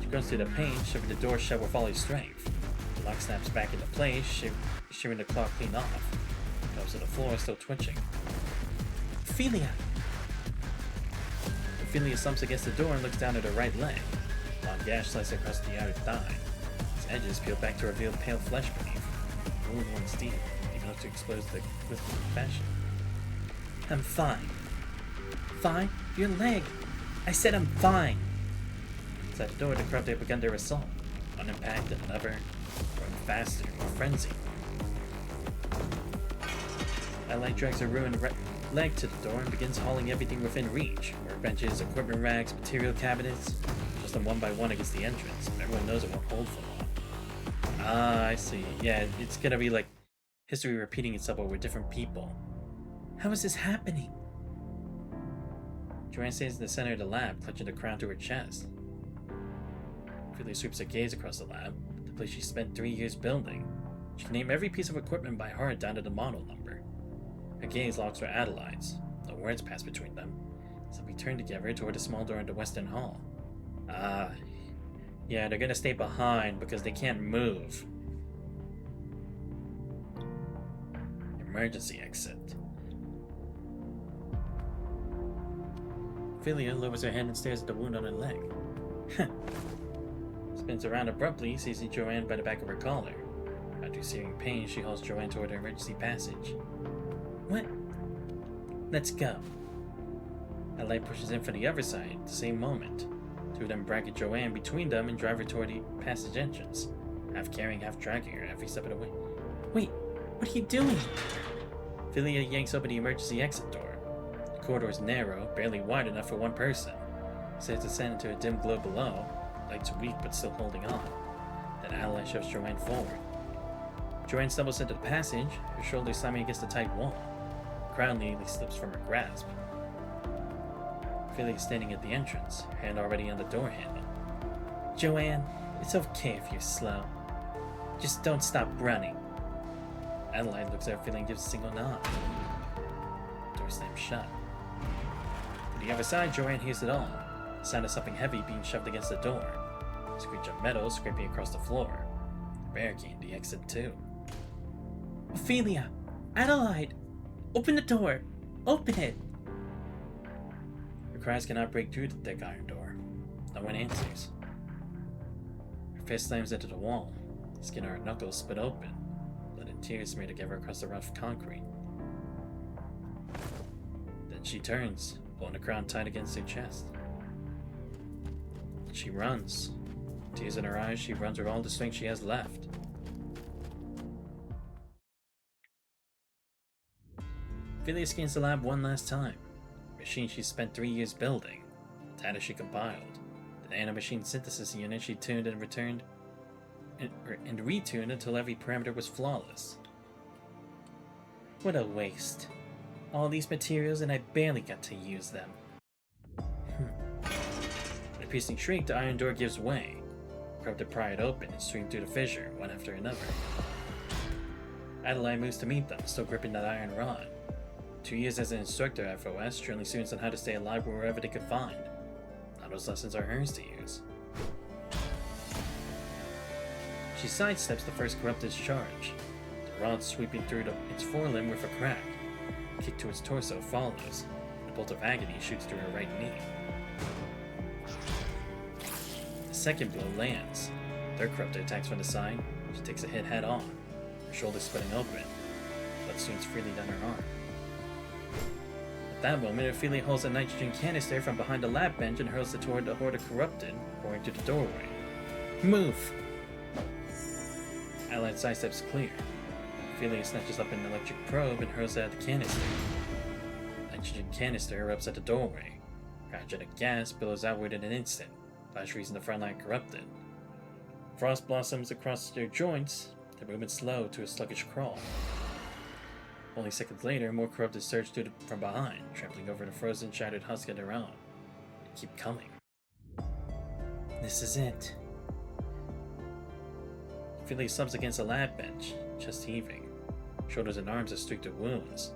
She grunts through the pain, shoving the door shut with all her strength. The lock snaps back into place, shearing the claw clean off. Drops to the floor, still twitching. Ophelia! Ophelia slumps against the door and looks down at her right leg. A long gash slices across the outer thigh. Its edges peel back to reveal pale flesh beneath. The wound runs deep, deep enough to expose the glistening fashion. I'm fine. Fine? Your leg! I said I'm fine! Inside the door, the corrupted had begun their assault. One impact and another, growing faster, more frenzied. Ally drags her ruined leg to the door and begins hauling everything within reach. Workbenches, equipment racks, material cabinets. Just them one by one against the entrance. Everyone knows it won't hold for long. Ah, I see. Yeah, it's gonna be like history repeating itself but with different people. How is this happening? Joanne stands in the center of the lab, clutching the crown to her chest. Ophelia sweeps her gaze across the lab, the place she spent 3 years building. She can name every piece of equipment by heart down to the model number. Her gaze locks for Adelaide's. No words pass between them, so we turn together toward the small door in the western hall. Ah, yeah, they're gonna stay behind because they can't move. Emergency exit. Ophelia lowers her head and stares at the wound on her leg. Spins around abruptly, seizing Joanne by the back of her collar. After searing pain, she hauls Joanne toward her emergency passage. What? Let's go. Ally pushes in from the other side at the same moment. Two of them bracket Joanne between them and drive her toward the passage entrance, half carrying, half dragging her every step of the way. Wait, what are you doing? Ophelia yanks open the emergency exit door. The corridor is narrow, barely wide enough for one person. Says descend into a dim glow below, lights weak but still holding on. Then Ally shoves Joanne forward. Joanne stumbles into the passage, her shoulders slamming against the tight wall. The crown nearly slips from her grasp. Ophelia is standing at the entrance, her hand already on the door handle. Joanne, it's okay if you're slow. Just don't stop running. Adeline looks at Ophelia and gives a single nod. The door slams shut. To the other side, Joanne hears it all. The sound of something heavy being shoved against the door. A screech of metal scraping across the floor. Barricading the exit too. Ophelia! Adelaide! Open the door! Open it! Her cries cannot break through the thick iron door. No one answers. Her fist slams into the wall. The skin of her knuckles split open. Blood and tears smear together across the rough concrete. Then she turns, pulling the crown tight against her chest. She runs. Tears in her eyes, she runs with all the strength she has left. Ophelia scans the lab one last time. The machine she spent 3 years building. The data she compiled. The nanomachine synthesis unit she tuned and returned and retuned until every parameter was flawless. What a waste. All these materials and I barely got to use them. piercing shriek, the iron door gives way. Corrupted pry it open and stream through the fissure, one after another. Adelaide moves to meet them, still gripping that iron rod. 2 years as an instructor at FOS, training students on how to stay alive wherever they could find. Now those lessons are hers to use. She sidesteps the first corrupted's charge, the rod sweeping through its forelimb with a crack. A kick to its torso follows. A bolt of agony shoots through her right knee. The second blow lands. Third corrupted attacks from the side. She takes a hit head on, her shoulder splitting open. Blood streams freely down her arm. At that moment, Ophelia holds a nitrogen canister from behind the lab bench and hurls it toward the horde of corrupted, pouring through the doorway. Move! Allied sidesteps clear. Ophelia snatches up an electric probe and hurls it at the canister. Nitrogen canister erupts at the doorway. Cryogenic gas billows outward in an instant. Flash freezing the front line corrupted. Frost blossoms across their joints, their movement slow to a sluggish crawl. Only seconds later, more corrupted surge from behind, trampling over the frozen, shattered husk of their own. They keep coming. This is it. Ophelia slumps against a lab bench, chest heaving. Shoulders and arms are streaked with wounds.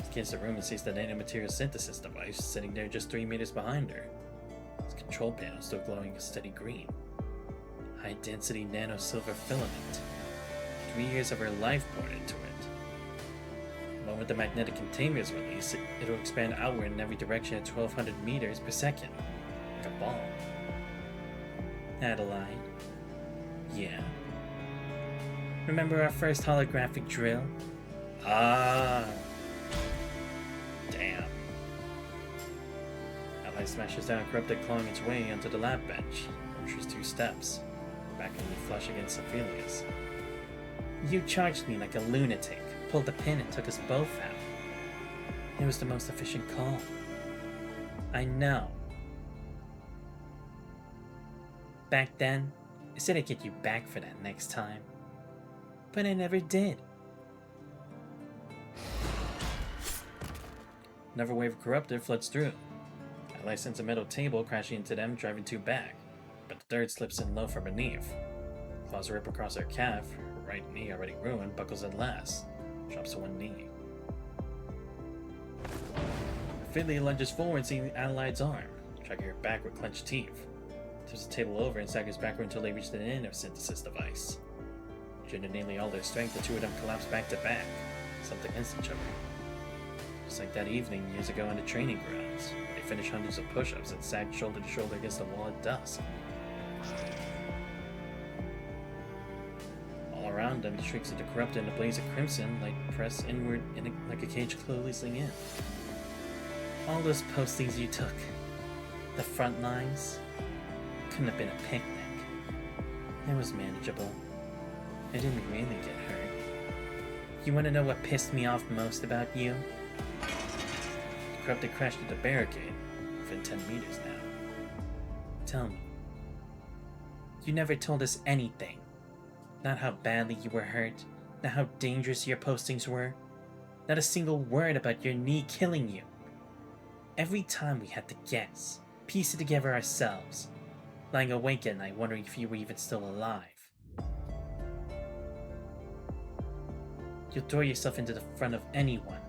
Scans the room and sees the nanomaterial synthesis device sitting there just 3 meters behind her. Its control panel still glowing a steady green. High-density nano-silver filament. 3 years of her life poured into it. The moment the magnetic containment is released, it'll expand outward in every direction at 1200 meters per second. Like a ball. Adelaide. Yeah. Remember our first holographic drill? Ah. Damn. Adelaide smashes down corrupted, clawing its way onto the lab bench. Retreats 2 steps. Back and flush against Ophelia's. You charged me like a lunatic, pulled the pin and took us both out. It was the most efficient call. I know. Back then, I said I'd get you back for that next time. But I never did. Another wave of corrupted floods through. Ally sends a metal table crashing into them, driving 2 back. But the third slips in low from beneath. Claws rip across her calf, her right knee already ruined, buckles at last. Drops to 1 knee. Ophelia lunges forward, seeing Adelaide's arm, striking her back with clenched teeth. Tips the table over and staggers backward until they reach the end of synthesis device. Using nearly all their strength, the 2 of them collapse back to back, slumped against each other. Just like that evening years ago on the training grounds, where they finished hundreds of push-ups and sagged shoulder to shoulder against the wall at dusk. All around them, the shrieks of the corrupted and a blaze of crimson light press inward like a cage closing in. All those postings you took, the front lines, couldn't have been a picnic. It was manageable. I didn't really get hurt. You want to know what pissed me off most about you? The corrupted crashed into the barricade, within 10 meters now. Tell me. You never told us anything. Not how badly you were hurt, not how dangerous your postings were. Not a single word about your knee killing you. Every time we had to guess, piece it together ourselves, lying awake at night wondering if you were even still alive. You'll throw yourself into the front of anyone,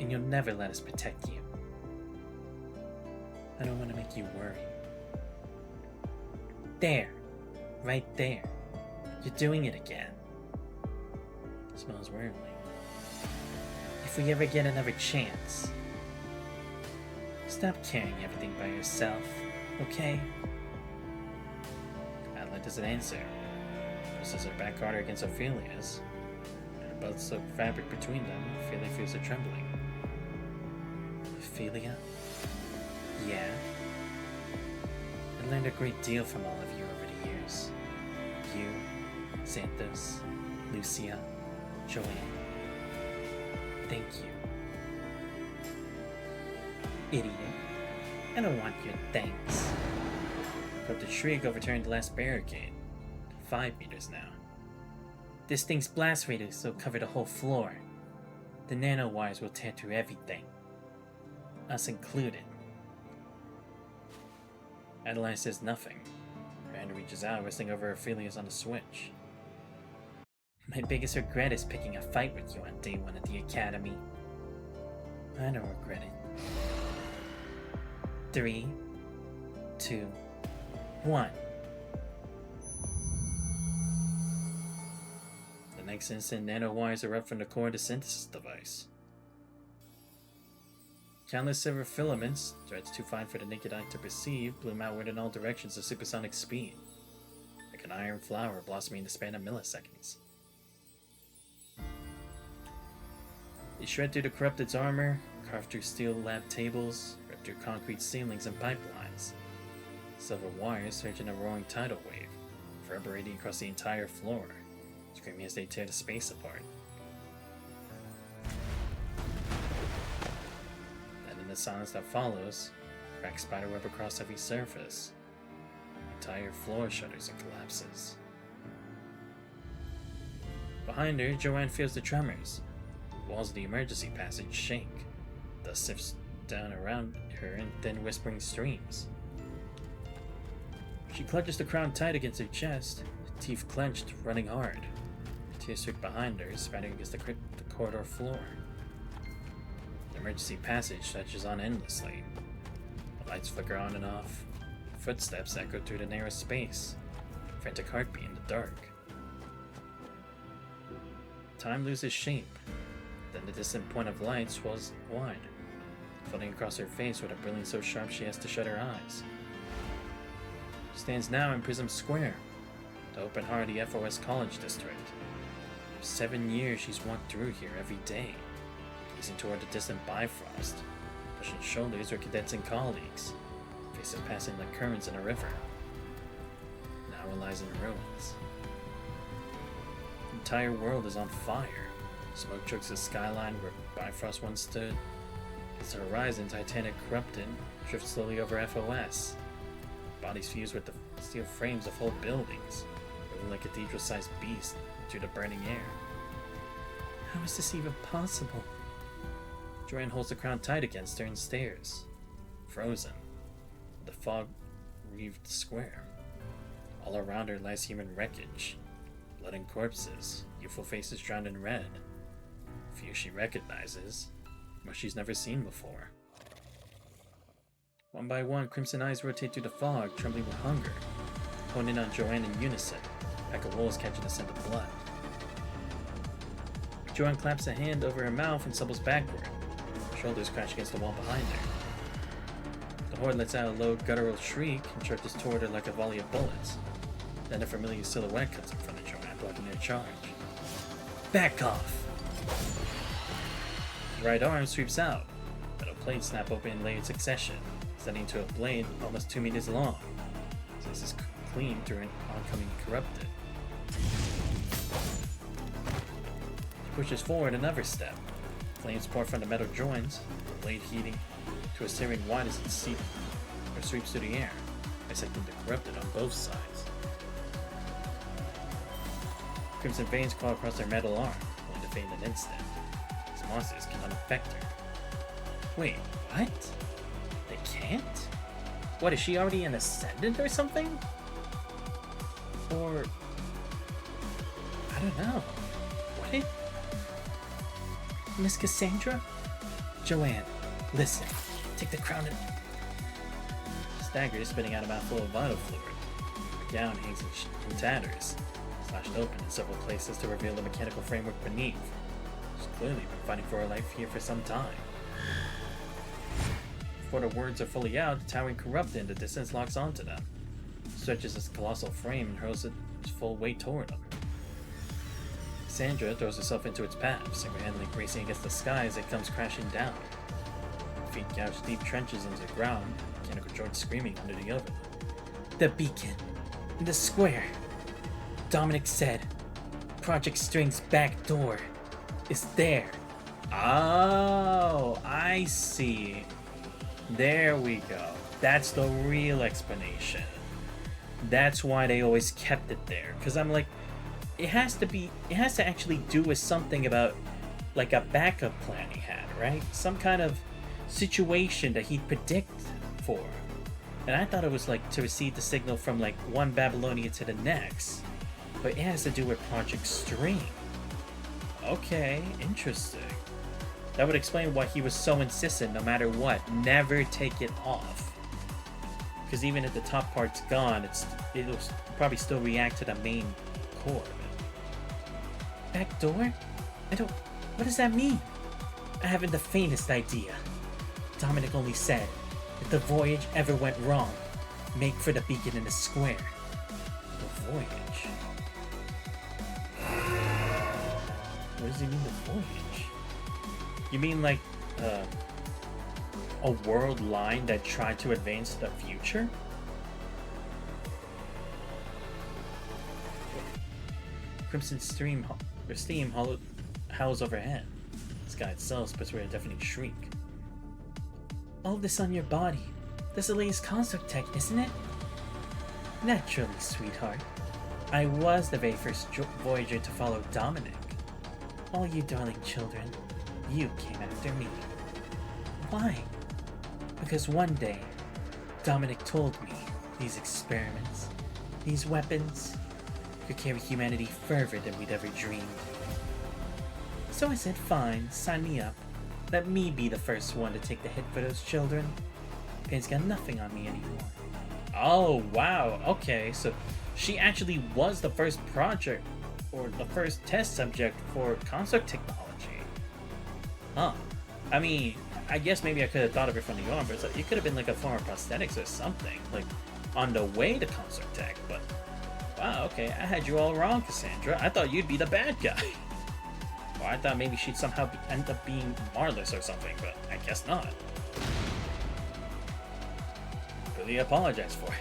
and you'll never let us protect you. I don't want to make you worry. There. Right there. You're doing it again. Smells worldly. If we ever get another chance, stop carrying everything by yourself, okay? Adelaide doesn't answer. Presses her back harder against Ophelia's. Both silk fabric between them, Ophelia feels it trembling. Ophelia? Yeah? I learned a great deal from all of you over the years. You, Xanthos, Lucia, Joanne. Thank you. Idiot. I don't want your thanks. Corrupted shriek overturned the last barricade. 5 meters now. This thing's blast radius will cover the whole floor. The nanowires will tear through everything. Us included. Adeline says nothing. Her hand reaches out, resting over Ophelia's on the switch. My biggest regret is picking a fight with you on day 1 at the academy. I don't regret it. 3, 2, 1. The next instant, nanowires erupt from the core of the synthesis device. Countless silver filaments, threads too fine for the naked eye to perceive, bloom outward in all directions at supersonic speed, like an iron flower blossoming in the span of milliseconds. They shred through the corrupted's armor, carve through steel lab tables, rip through concrete ceilings and pipelines. Silver wires surge in a roaring tidal wave, reverberating across the entire floor, screaming as they tear the space apart. Then in the silence that follows, cracks spiderweb across every surface. The entire floor shudders and collapses. Behind her, Joanne feels the tremors. The walls of the emergency passage shake. Dust sifts down around her in thin whispering streams. She clutches the crown tight against her chest, teeth clenched, running hard. Tears streak behind her, spattering against the corridor floor. The emergency passage stretches on endlessly. The lights flicker on and off. Footsteps echo through the narrow space. Frantic heartbeat in the dark. Time loses shape. Then the distant point of light swells wide, floating across her face with a brilliance so sharp she has to shut her eyes. She stands now in Prism Square, the open heart of the FOS College District. For 7 years she's walked through here every day, gazing toward the distant Bifrost, pushing shoulders with cadets and colleagues, faces passing like currents in a river. Now it lies in ruins. The entire world is on fire. Smoke chokes the skyline where Bifrost once stood. As the horizon, Titanic corrupted, drifts slowly over FOS. Bodies fuse with the steel frames of whole buildings, moving like cathedral-sized beasts through the burning air. How is this even possible? Joanne holds the crown tight against her and stares, frozen. The fog wreathed square. All around her lies human wreckage, blood and corpses, youthful faces drowned in red. Few she recognizes, but she's never seen before. One by one, crimson eyes rotate through the fog, trembling with hunger, honed in on Joanne in unison, a pack of wolves catching the scent of blood. Joanne claps a hand over her mouth and stumbles backward. Her shoulders crash against the wall behind her. The horde lets out a low, guttural shriek and charges toward her like a volley of bullets. Then a familiar silhouette cuts in front of Joanne, blocking their charge. Back off! The right arm sweeps out. Metal plates snap open in layered succession, extending to a blade almost 2 meters long. This is clean through an oncoming corrupted. She pushes forward another step. Flames pour from the metal joints, the blade heating to a searing wide as it seeps or sweeps through the air, dissecting the corrupted on both sides. Crimson veins crawl across her metal arm, only to fade in an instant. These monsters cannot affect her. Wait, what? They can't? What, is she already an ascendant or something? Or... I don't know. What did... Miss Cassandra? Joanne, listen. Take the crown and... Staggers, spitting out a mouthful of vital fluid. Her gown hangs in tatters, slashed open in several places to reveal the mechanical framework beneath. She's clearly been fighting for her life here for some time. Before the words are fully out, the towering corrupted in the distance locks onto them, stretches its colossal frame and hurls its full weight toward them. Sandra throws herself into its path, single-handedly racing against the sky as it comes crashing down. Her feet gouge deep trenches into the ground, mechanical joints screaming under the oven. The beacon! In the square! Dominic said, Project String's back door is there. Oh, I see. There we go. That's the real explanation. That's why they always kept it there. Because I'm like, it has to actually do with something about like a backup plan he had, right? Some kind of situation that he'd predict for. And I thought it was like to receive the signal from like one Babylonian to the next. But it has to do with Project Stream. Okay, interesting. That would explain why he was so insistent, no matter what, never take it off. Because even if the top part's gone, it'll probably still react to the main core of it. Back door? What does that mean? I haven't the faintest idea. Dominic only said, if the voyage ever went wrong, make for the beacon in the square. The voyage? What does he mean, the voyage? You mean like, a world line that tried to advance the future? Crimson steam howls overhead. The sky itself splits with a deafening shriek. All this on your body. That's the latest construct tech, isn't it? Naturally, sweetheart. I was the very first Voyager to follow Dominic. All you darling children, you came after me. Why? Because one day, Dominic told me these experiments, these weapons, could carry humanity further than we'd ever dreamed. So I said, fine, sign me up. Let me be the first one to take the hit for those children. Pain's got nothing on me anymore. Oh, wow. Okay, so she actually was the first project, or the first test subject for construct technology. Huh. I mean, I guess maybe I could have thought of it from the arm, but it could have been like a form of prosthetics or something, like on the way to construct tech, but wow, okay, I had you all wrong, Cassandra. I thought you'd be the bad guy. Or I thought maybe she'd somehow end up being Marlis or something, but I guess not. Really apologize for it.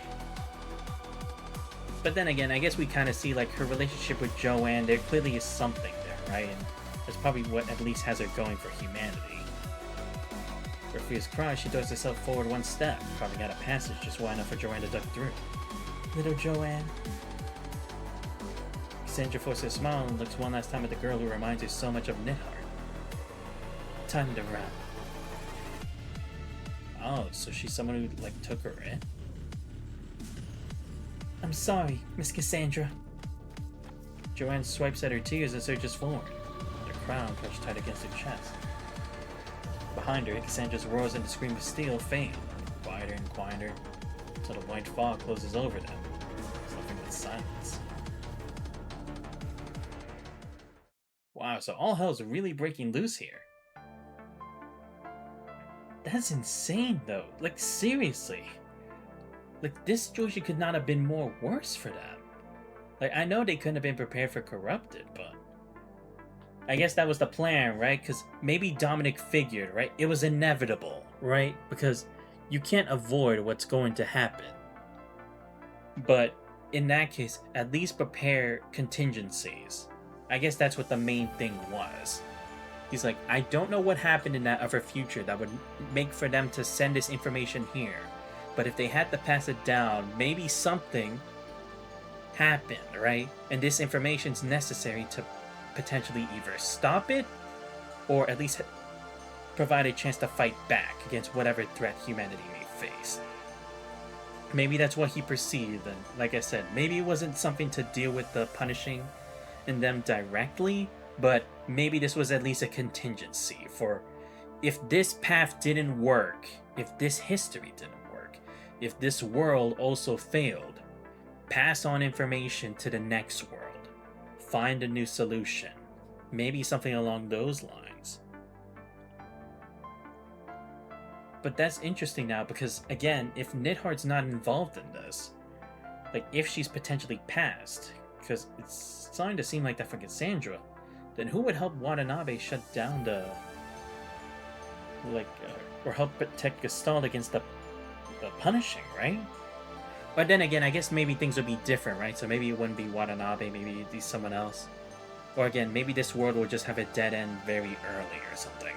But then again, I guess we kind of see like her relationship with Joanne. There clearly is something there, right? And that's probably what at least has her going for humanity. For a fierce cry, she throws herself forward one step, carving out a passage just wide enough for Joanne to duck through. Little Joanne. Cassandra forces a smile and looks one last time at the girl who reminds her so much of Nidhart. Time to run. Oh, so she's someone who like took her in? I'm sorry, Miss Cassandra. Joanne swipes at her tears and surges forward, her crown clutched tight against her chest. Behind her, Cassandra's roars and the scream of steel fade, quieter and quieter, until the white fog closes over them. It's nothing but silence. Wow, so all hell's really breaking loose here. That's insane, though. Like, seriously. Like, this situation could not have been more worse for them. Like, I know they couldn't have been prepared for Corrupted, but I guess that was the plan, right? Because maybe Dominic figured, right? It was inevitable, right? Because you can't avoid what's going to happen. But in that case, at least prepare contingencies. I guess that's what the main thing was. He's like, I don't know what happened in that other future that would make for them to send this information here. But if they had to pass it down, maybe something happened, right? And this information's necessary to potentially either stop it or at least provide a chance to fight back against whatever threat humanity may face. Maybe that's what he perceived, and like I said, maybe it wasn't something to deal with the punishing in them directly, but maybe this was at least a contingency for if this path didn't work, if this history didn't work, if this world also failed, pass on information to the next world. Find a new solution. Maybe something along those lines. But that's interesting now because, again, if Nidhart's not involved in this, like if she's potentially passed, because it's starting to seem like that for Cassandra, then who would help Watanabe shut down the, or help protect Gestalt against the punishing, right? But then again, I guess maybe things would be different, right? So maybe it wouldn't be Watanabe, maybe it'd be someone else. Or again, maybe this world will just have a dead end very early or something.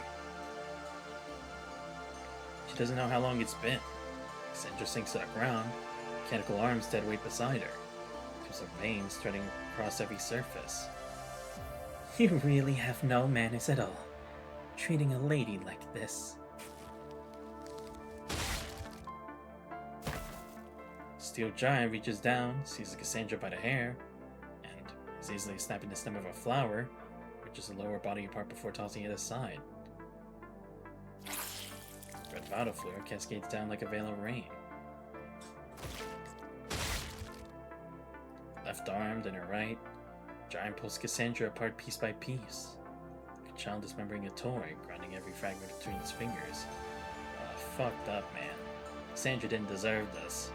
She doesn't know how long it's been. Cassandra sinks to the ground, mechanical arms dead weight beside her. There's her veins threading across every surface. You really have no manners at all, treating a lady like this. steel giant reaches down, seizes Cassandra by the hair, and is easily snapping the stem of a flower, which is the lower body part before tossing it aside. Red Vitafleur cascades down like a veil of rain. Left armed and her right, Giant pulls Cassandra apart piece by piece. Like a child dismembering a toy, grinding every fragment between its fingers. Fucked up, man. Cassandra didn't deserve this.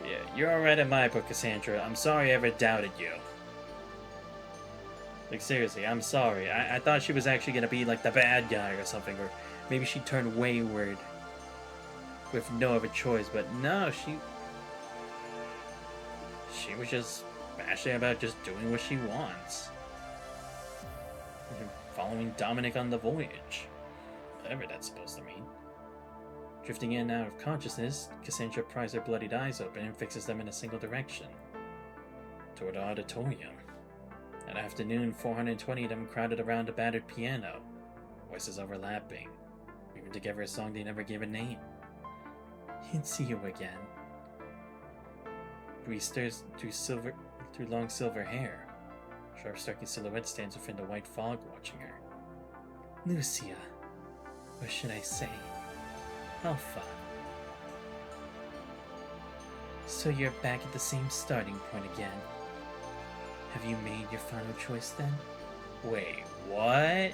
Yeah, you're alright in my book, Cassandra. I'm sorry I ever doubted you. Like, seriously, I'm sorry. I thought she was actually gonna be, like, the bad guy or something, or maybe she turned wayward with no other choice, but no, she was just passionate about just doing what she wants. And following Dominic on the voyage. Whatever that's supposed to mean. Drifting in and out of consciousness, Cassandra pries her bloodied eyes open and fixes them in a single direction. Toward the auditorium. That afternoon, 420 of them crowded around a battered piano, voices overlapping, weaving together a song they never gave a name. He'd see you again. Bree stares through long silver hair. Sharp striking silhouette stands within the white fog watching her. Lucia. Or should I say, Alpha. So you're back at the same starting point again. Have you made your final choice then? Wait, what?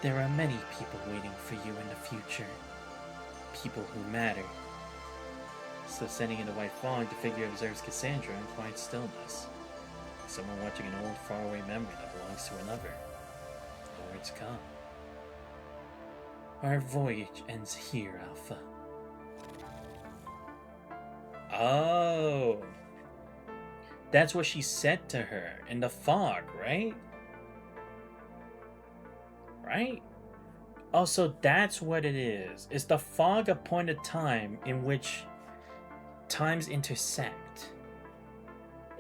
There are many people waiting for you in the future. People who matter. So standing in the white fog, the figure observes Cassandra in quiet stillness. Like someone watching an old faraway memory that belongs to another. The words come. Our voyage ends here, Alpha. Oh. That's what she said to her in the fog, right? Right? Oh, so that's what it is. Is the fog a point of time in which times intersect?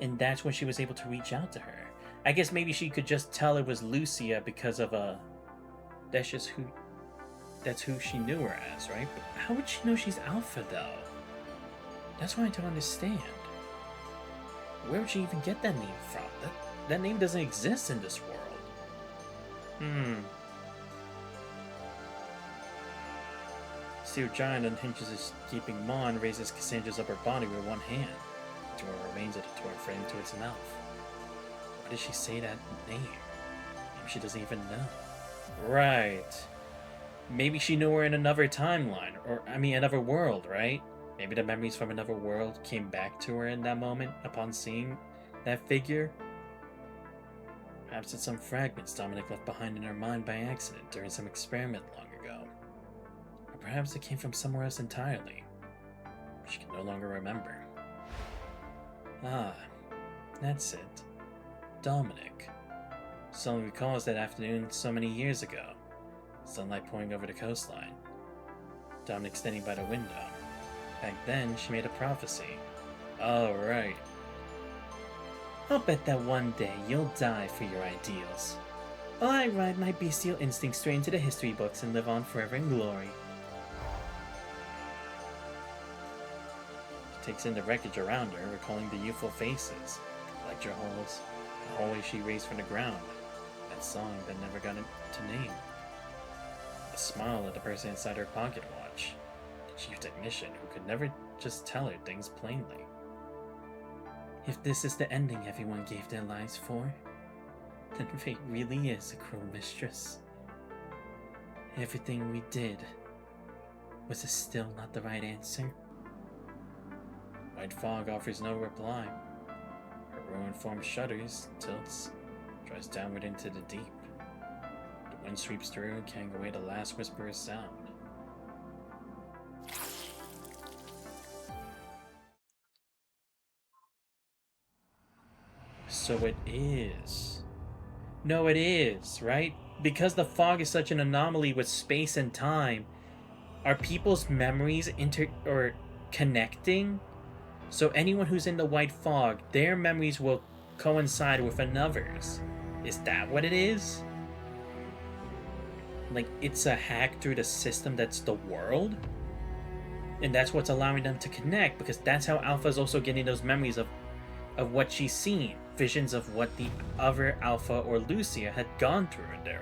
And that's when she was able to reach out to her. I guess maybe she could just tell it was Lucia because of that's who she knew her as, right? But how would she know she's Alpha, though? That's what I don't understand. Where would she even get that name from? That name doesn't exist in this world. Steel Giant unhinges his gaping maw and raises Cassandra's upper body with one hand, until it remains at a torn frame to its mouth. Why did she say that name? Maybe she doesn't even know. Right. Maybe she knew her in another timeline, another world, right? Maybe the memories from another world came back to her in that moment upon seeing that figure. Perhaps it's some fragments Dominic left behind in her mind by accident during some experiment long ago. Or perhaps it came from somewhere else entirely. She can no longer remember. Ah, that's it. Dominic. Suddenly recalls that afternoon so many years ago. Sunlight pouring over the coastline. Dominic standing by the window. Back then, she made a prophecy. Oh, right. I'll bet that one day you'll die for your ideals. While I ride my bestial instincts straight into the history books and live on forever in glory. She takes in the wreckage around her, recalling the youthful faces, the lecture halls, the hallway she raised from the ground, that song that never got to name. The smile of the person inside her pocket watch. Chief technician who could never just tell her things plainly. If this is the ending everyone gave their lives for, then fate really is a cruel mistress. Everything we did, was it still not the right answer? White fog offers no reply. Her ruined form shudders, tilts, dries downward into the deep. The wind sweeps through, carrying away the last whisper of sound. So it is. No, it is, right? Because the fog is such an anomaly with space and time, are people's memories connecting? So anyone who's in the white fog, their memories will coincide with another's. Is that what it is? Like, it's a hack through the system that's the world? And that's what's allowing them to connect, because that's how Alpha is also getting those memories of what she's seen, visions of what the other Alpha or Lucia had gone through in their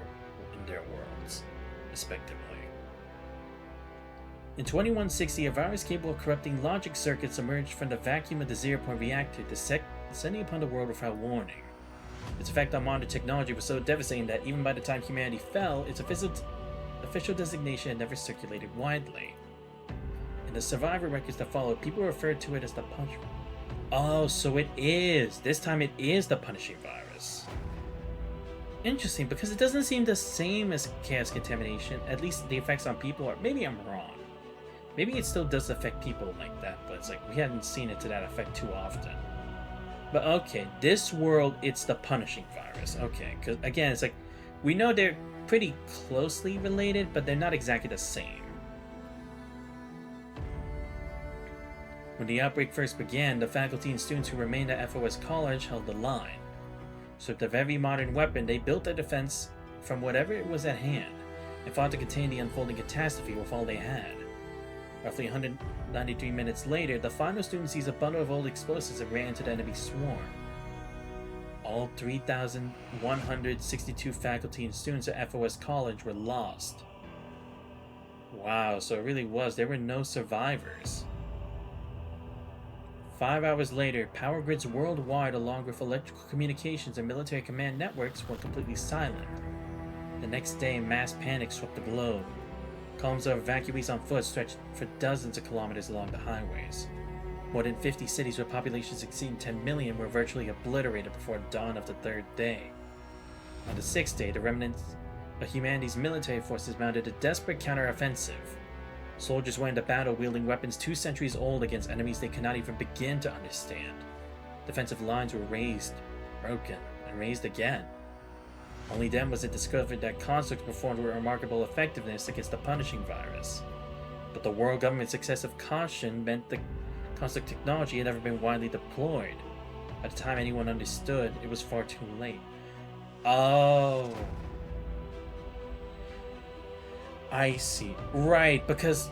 worlds, respectively. In 2160, a virus capable of corrupting logic circuits emerged from the vacuum of the zero-point reactor, descending upon the world without warning. Its effect on modern technology was so devastating that even by the time humanity fell, its official designation had never circulated widely. In the survivor records that followed, people referred to it as the punch. Oh, so it is. This time it is the punishing virus. Interesting, because it doesn't seem the same as chaos contamination, at least the effects on people, or maybe I'm wrong. Maybe it still does affect people like that, but it's like we hadn't seen it to that effect too often. But okay, this world, it's the punishing virus. Okay, because again, it's like we know they're pretty closely related, but they're not exactly the same. When the outbreak first began, the faculty and students who remained at FOS College held the line. Stripped of every modern weapon, they built their defense from whatever it was at hand, and fought to contain the unfolding catastrophe with all they had. Roughly 193 minutes later, the final student sees a bundle of old explosives and ran into the enemy swarm. All 3,162 faculty and students at FOS College were lost. Wow, so it really was. There were no survivors. 5 hours later, power grids worldwide, along with electrical communications and military command networks, were completely silent. The next day, mass panic swept the globe. Columns of evacuees on foot stretched for dozens of kilometers along the highways. More than 50 cities with populations exceeding 10 million were virtually obliterated before dawn of the third day. On the sixth day, the remnants of humanity's military forces mounted a desperate counteroffensive. Soldiers went into battle wielding weapons 2 centuries old against enemies they could not even begin to understand. Defensive lines were raised, broken, and raised again. Only then was it discovered that constructs performed with remarkable effectiveness against the punishing virus. But the world government's excessive caution meant the construct technology had never been widely deployed. By the time anyone understood, it was far too late. Oh. I see. Right, because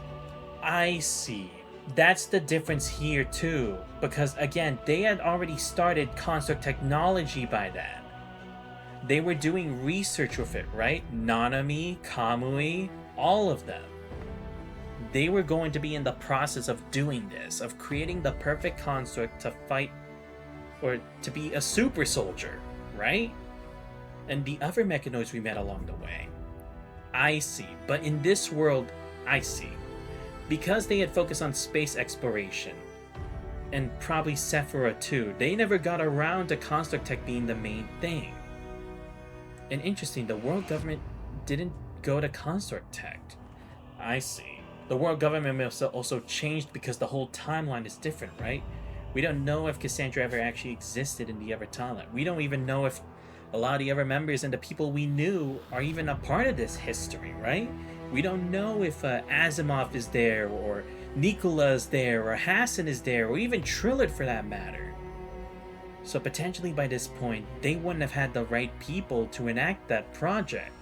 I see. That's the difference here too. Because again, they had already started construct technology by then. They were doing research with it, right? Nanami, Kamui, all of them. They were going to be in the process of doing this, of creating the perfect construct to fight, or to be a super soldier, right? And the other mechanoids we met along the way. I see. But in this world, I see. Because they had focused on space exploration, and probably Sephora too, they never got around to construct tech being the main thing. And interesting, the world government didn't go to construct tech. I see. The world government must also changed because the whole timeline is different, right? We don't know if Cassandra ever actually existed in the other timeline. We don't even know if a lot of the other members and the people we knew are even a part of this history, right? We don't know if Asimov is there, or Nikola is there, or Hassan is there, or even Trillard for that matter. So potentially by this point, they wouldn't have had the right people to enact that project.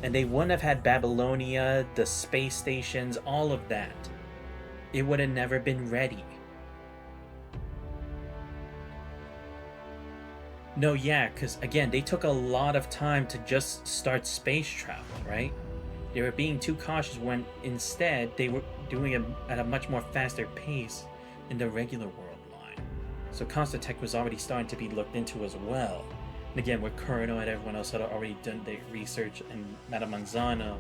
And they wouldn't have had Babylonia, the space stations, all of that. It would have never been ready. No, yeah, because again, they took a lot of time to just start space travel, right? They were being too cautious when instead they were doing it at a much more faster pace in the regular world. So construct tech was already starting to be looked into as well. And again, with Kurno and everyone else had already done their research, and Madame Manzano,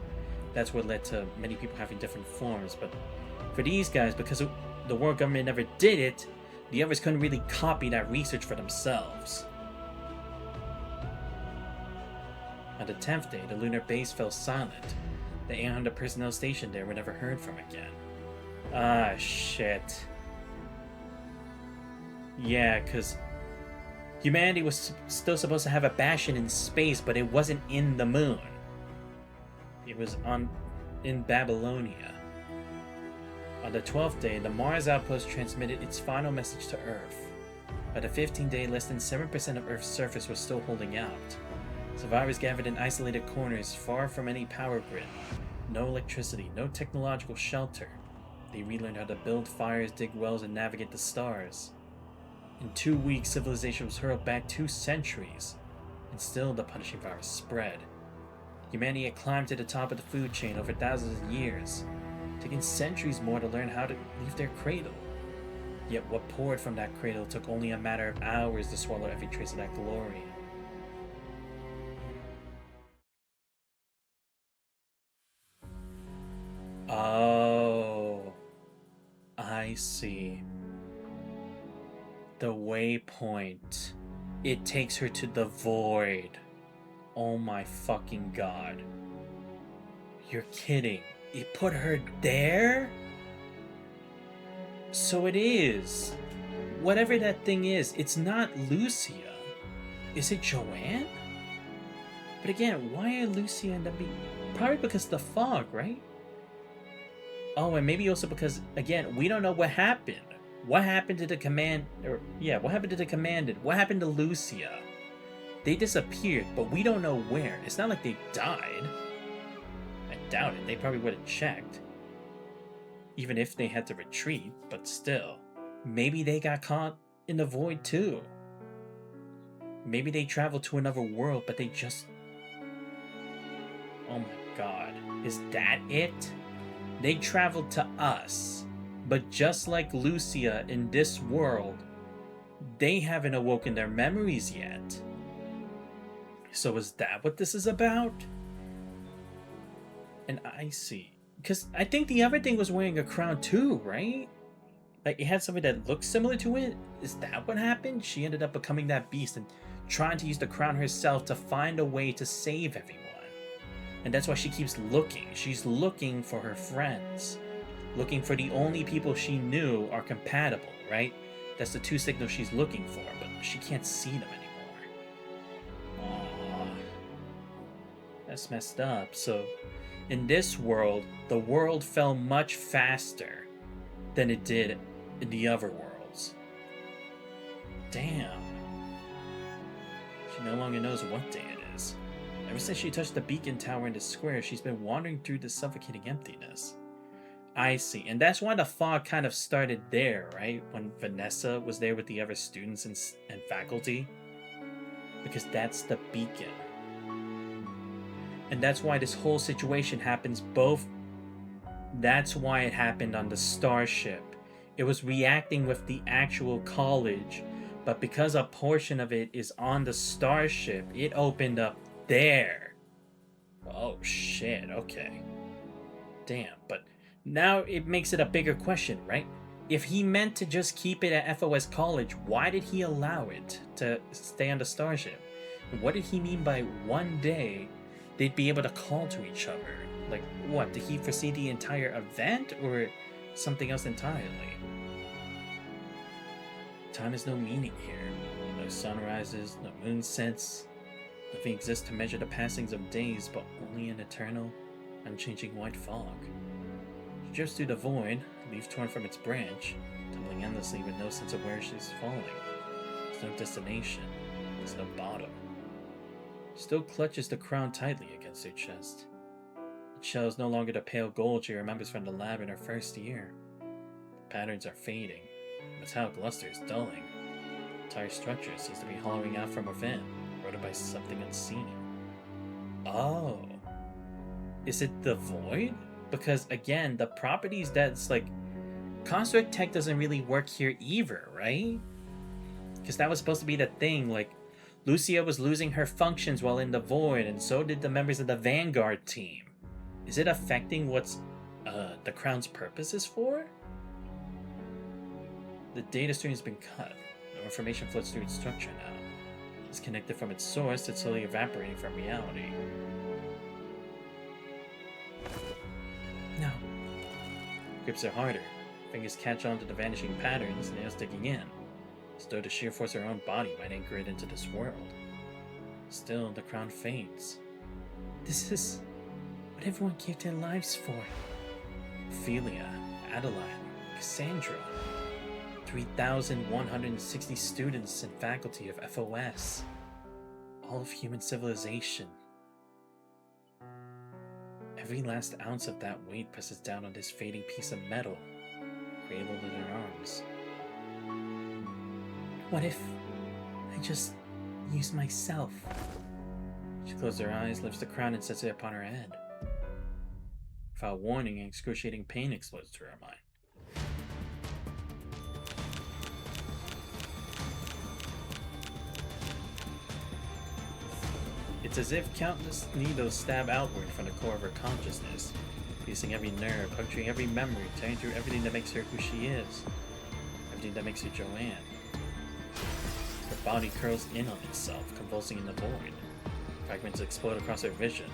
that's what led to many people having different forms. But for these guys, because the world government never did it, the others couldn't really copy that research for themselves. On the 10th day, the lunar base fell silent. The 800 personnel stationed there were never heard from again. Ah, shit. Yeah, because humanity was still supposed to have a bastion in space, but it wasn't in the moon. It was in Babylonia. On the 12th day, the Mars outpost transmitted its final message to Earth. By the 15th day, less than 7% of Earth's surface was still holding out. Survivors gathered in isolated corners, far from any power grid. No electricity, no technological shelter. They relearned how to build fires, dig wells, and navigate the stars. In 2 weeks, civilization was hurled back 2 centuries, and still the punishing virus spread. Humanity had climbed to the top of the food chain over thousands of years, taking centuries more to learn how to leave their cradle. Yet what poured from that cradle took only a matter of hours to swallow every trace of that glory. Oh, I see. The waypoint. It takes her to the void. Oh my fucking god. You're kidding. It put her there? So it is. Whatever that thing is, it's not Lucia. Is it Joanne? But again, why are Lucia and Debbie? Probably because of the fog, right? Oh, and maybe also because, again, we don't know what happened. What happened to the what happened to the commandant? What happened to Lucia? They disappeared, but we don't know where. It's not like they died. I doubt it. They probably would have checked. Even if they had to retreat, but still. Maybe they got caught in the void too. Maybe they traveled to another world, but they just... Oh my god. Is that it? They traveled to us. But just like Lucia in this world, they haven't awoken their memories yet. So is that what this is about? And I see. Because I think the other thing was wearing a crown too, right? Like, it had something that looked similar to it? Is that what happened? She ended up becoming that beast and trying to use the crown herself to find a way to save everyone. And that's why she keeps looking. She's looking for her friends. Looking for the only people she knew are compatible, right? That's the 2 signals she's looking for, but she can't see them anymore. Aww. That's messed up. So, in this world, the world fell much faster than it did in the other worlds. Damn. She no longer knows what day it is. Ever since she touched the beacon tower in the square, she's been wandering through the suffocating emptiness. I see. And that's why the fog kind of started there, right? When Vanessa was there with the other students and faculty. Because that's the beacon. And that's why this whole situation happens both. That's why it happened on the starship. It was reacting with the actual college. But because a portion of it is on the starship, it opened up there. Oh shit, okay. Damn, but now it makes it a bigger question, right? If he meant to just keep it at FOS College, why did he allow it to stay on the starship? And what did he mean by one day they'd be able to call to each other? Like, what? Did he foresee the entire event or something else entirely? Time has no meaning here. No sun rises, no moon sets. Nothing exists to measure the passings of days, but only an eternal, unchanging white fog. She drifts through the void, leaf torn from its branch, tumbling endlessly with no sense of where she's falling. There's no destination. There's no bottom. She still clutches the crown tightly against her chest. Its shell is no longer the pale gold she remembers from the lab in her first year. The patterns are fading. The metallic luster is dulling. The entire structure seems to be hollowing out from within, eroded by something unseen. Oh. Is it the void? Because again, the properties that's like construct tech doesn't really work here either, right? Because that was supposed to be the thing, like Lucia was losing her functions while in the void, and so did the members of the Vanguard team. Is it affecting what's the crown's purpose is for? The data stream has been cut. No information flows through its structure now. Disconnected from its source, it's slowly evaporating from reality. No. Grips are harder. Fingers catch on to the vanishing patterns, nails digging in. As though the sheer force of her own body might anchor it into this world. Still, the crown fades. This is what everyone gave their lives for. Ophelia, Adeline, Cassandra. 3,160 students and faculty of FOS. All of human civilization. Every last ounce of that weight presses down on this fading piece of metal, cradled in her arms. What if I just use myself? She closed her eyes, lifts the crown, and sets it upon her head. Without warning, excruciating pain explodes through her mind. It's as if countless needles stab outward from the core of her consciousness, piercing every nerve, puncturing every memory, tearing through everything that makes her who she is, everything that makes her Joanne. Her body curls in on itself, convulsing in the void. Fragments explode across her vision.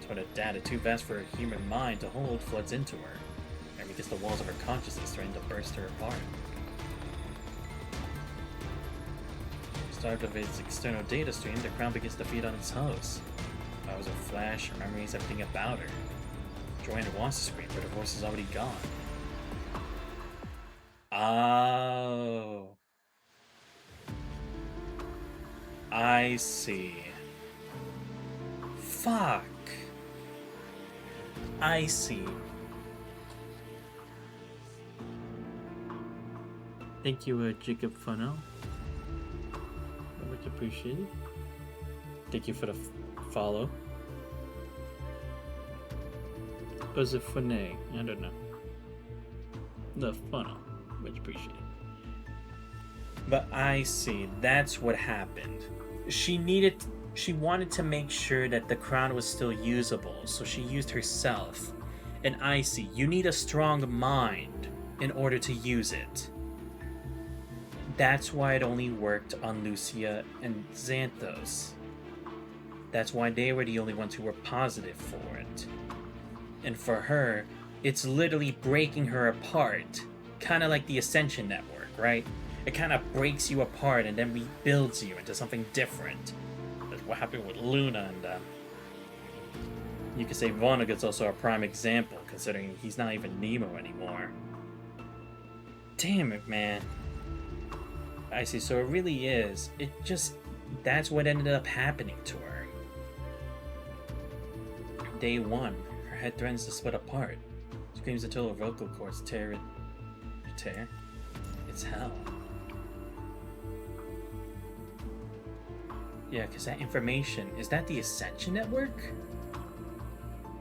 Torn data too vast for her human mind to hold floods into her, and against the walls of her consciousness, threatening to burst her apart. Starved of its external data stream, the crown begins to feed on its host. Powers of flash, her memories, everything about her. Joanne wants to scream, but her voice is already gone. Oh. I see. Fuck. I see. Thank you, Jacob Funnel. Much appreciated. Thank you for the follow. Was it Funny? I don't know. The funnel. Much appreciated. But I see. That's what happened. She wanted to make sure that the crown was still usable, so she used herself. And I see. You need a strong mind in order to use it. That's why it only worked on Lucia and Xanthos. That's why they were the only ones who were positive for it. And for her, it's literally breaking her apart. Kind of like the Ascension Network, right? It kind of breaks you apart and then rebuilds you into something different. That's what happened with Luna, and you could say Vonnegut's also a prime example, considering he's not even Nemo anymore. Damn it, man. I see, so it really is. That's what ended up happening to her. Day 1, her head threatens to split apart. Screams until her vocal cords tear. It's hell. Yeah, because that information, is that the Ascension Network?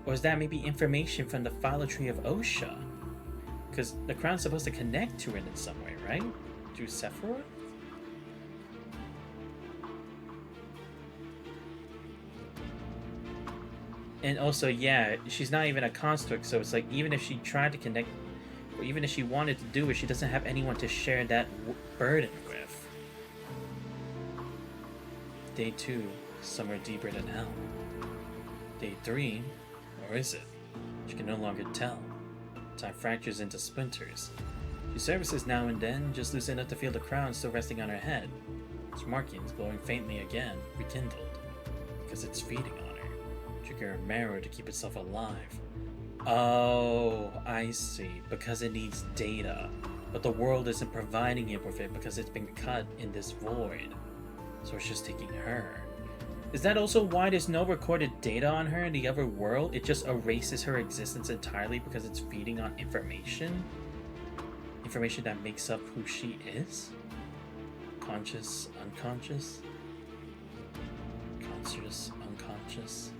Or is that maybe information from the Phyllotree of Osha? Because the crown's supposed to connect to it in some way, right? Through Sephiroth? And also, yeah, she's not even a construct, so it's like, even if she tried to connect, or even if she wanted to do it, she doesn't have anyone to share that burden with. Day 2, somewhere deeper than hell. Day 3, or is it? She can no longer tell. Time fractures into splinters. She surfaces now and then, just loose enough to feel the crown still resting on her head. Its markings glowing faintly again, rekindled, because it's feeding on her. Trigger a marrow to keep itself alive. Oh, I see. Because it needs data. But the world isn't providing it with it because it's been cut in this void. So it's just taking her. Is that also why there's no recorded data on her in the other world? It just erases her existence entirely because it's feeding on information? Information that makes up who she is? Conscious, unconscious? Conscious, unconscious?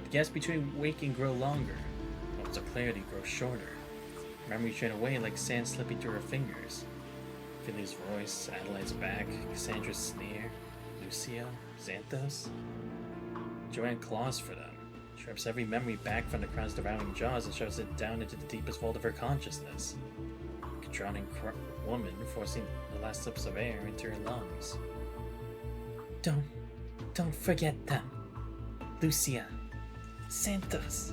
The gaps between waking grow longer. Moments of clarity grow shorter. Memories drain away like sand slipping through her fingers. Philly's voice, Adelaide's back, Cassandra's sneer, Lucia, Xanthos. Joanne claws for them. She rips every memory back from the crown's devouring jaws and shoves it down into the deepest vault of her consciousness. Like a drowning woman forcing the last sips of air into her lungs. Don't forget them. Lucia. Xanthos.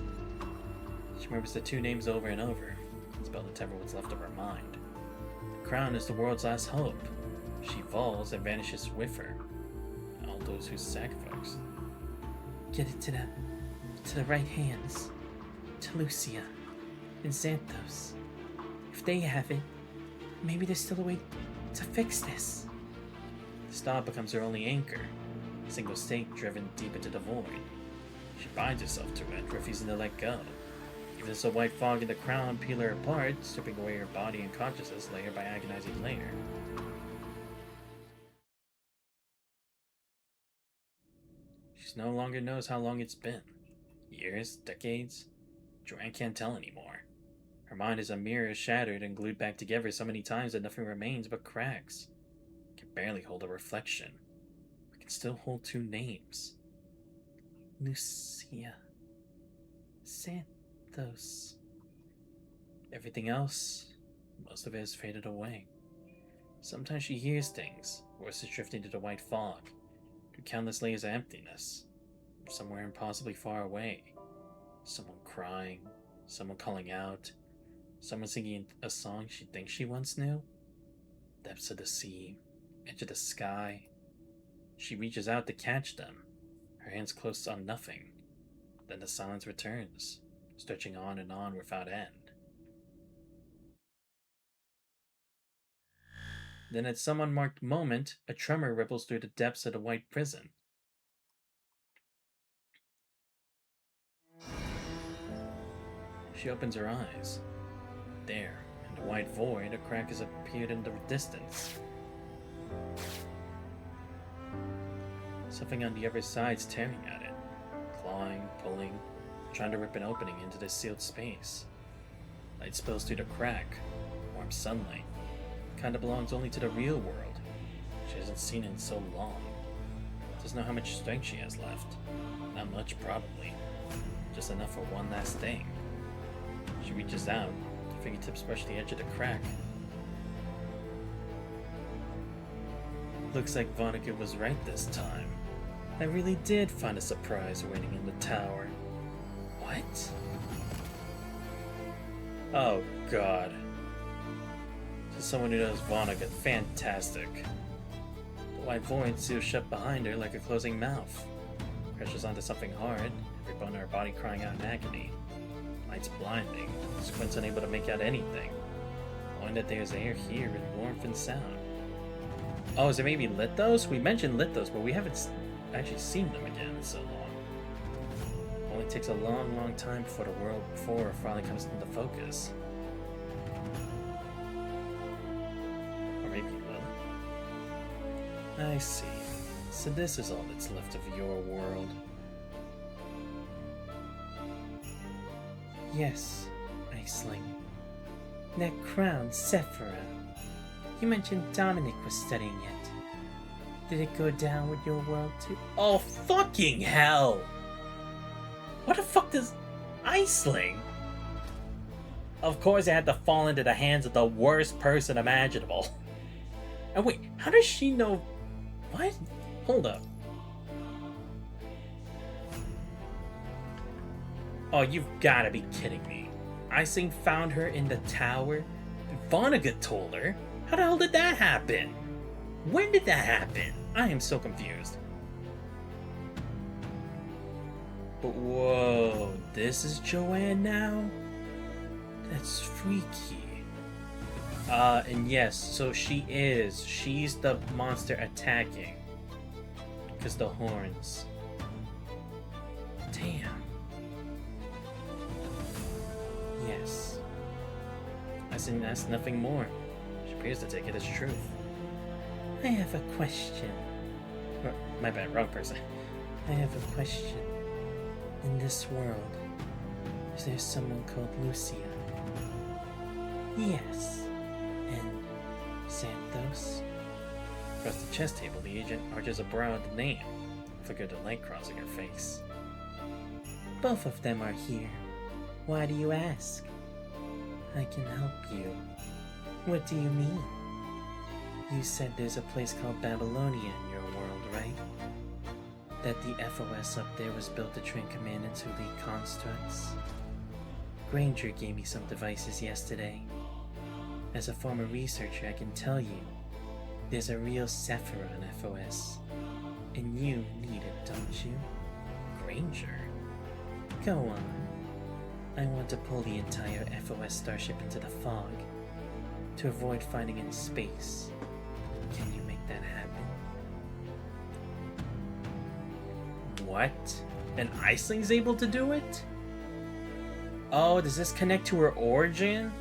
She remembers the two names over and over, spelled into what's left of her mind. The crown is the world's last hope. She falls and vanishes with her. All those who sacrifice. Get it to the right hands. To Lucia and Xanthos. If they have it, maybe there's still a way to fix this. The star becomes her only anchor, a single stake driven deep into the void. She binds herself to it, refusing to let go. Even as the white fog in the crown peel her apart, stripping away her body and consciousness layer by agonizing layer. She no longer knows how long it's been. Years? Decades? Joanne can't tell anymore. Her mind is a mirror shattered and glued back together so many times that nothing remains but cracks. Can barely hold a reflection, but can still hold two names. Lucia. Santos. Everything else, most of it has faded away. Sometimes she hears things, voices drifting to the white fog, through countless layers of emptiness, from somewhere impossibly far away. Someone crying, someone calling out, someone singing a song she thinks she once knew. Depths of the sea, edge of the sky. She reaches out to catch them, her hands close on nothing. Then the silence returns, stretching on and on without end. Then at some unmarked moment, a tremor ripples through the depths of the white prison. She opens her eyes. There, in the white void, a crack has appeared in the distance. Something on the other side's tearing at it, clawing, pulling, trying to rip an opening into this sealed space. Light spills through the crack, warm sunlight. Kinda belongs only to the real world. She hasn't seen it in so long. Doesn't know how much strength she has left. Not much, probably. Just enough for one last thing. She reaches out, her fingertips brush the edge of the crack. Looks like Vonnegut was right this time. I really did find a surprise waiting in the tower. What? Oh, God. To someone who knows Vonnegut, fantastic. The white void seals shut behind her like a closing mouth. Pressures onto something hard, every bone in her body crying out in agony. Light's blinding, Squint's unable to make out anything. Knowing that there's air here and warmth and sound. Oh, is it maybe Lithos? We mentioned Lithos, but we haven't actually seen them again in so long. Only takes a long, long time before the world before finally comes into focus. Or maybe it will. I see. So this is all that's left of your world. Yes, Iceling. That crown, Sephira. You mentioned Dominic was studying it. Did it go down with your world too? Oh, fucking hell! What the fuck does Iceling? Of course it had to fall into the hands of the worst person imaginable. And wait, how does she know? What? Hold up. Oh, you've gotta be kidding me. Iceling found her in the tower? Vonnegut told her? How the hell did that happen? When did that happen? I am so confused. But whoa, this is Joanne now? That's freaky. And yes, so she's the monster attacking. Because the horns. Damn. Yes. That's nothing more. She appears to take it as truth. I have a question. My bad, wrong person. I have a question. In this world, is there someone called Lucia? Yes. And Santos? Across the chess table, the agent arches a brow at the name, a flicker of light crossing her face. Both of them are here. Why do you ask? I can help you. What do you mean? You said there's a place called Babylonia in your world, right? That the FOS up there was built to train command into elite constructs? Granger gave me some devices yesterday. As a former researcher, I can tell you, there's a real Sephira on FOS. And you need it, don't you? Granger? Go on. I want to pull the entire FOS starship into the fog, to avoid finding it in space. Can you make that happen? What? And Iceling's able to do it? Oh, does this connect to her origin?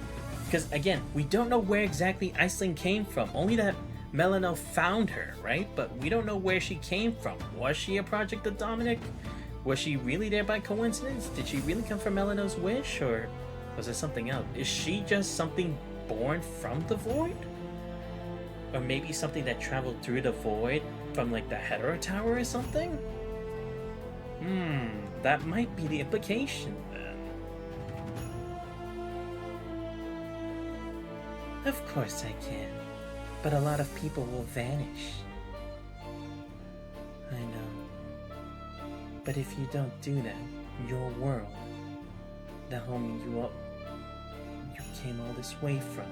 Because again, we don't know where exactly Aisling came from. Only that Melino found her, right? But we don't know where she came from. Was she a project of Dominic? Was she really there by coincidence? Did she really come from Melino's wish? Or was it something else? Is she just something born from the void? Or maybe something that traveled through the void from like the Hetero Tower or something? That might be the implication then. Of course I can, but a lot of people will vanish. I know. But if you don't do that, your world, the home you came all this way from,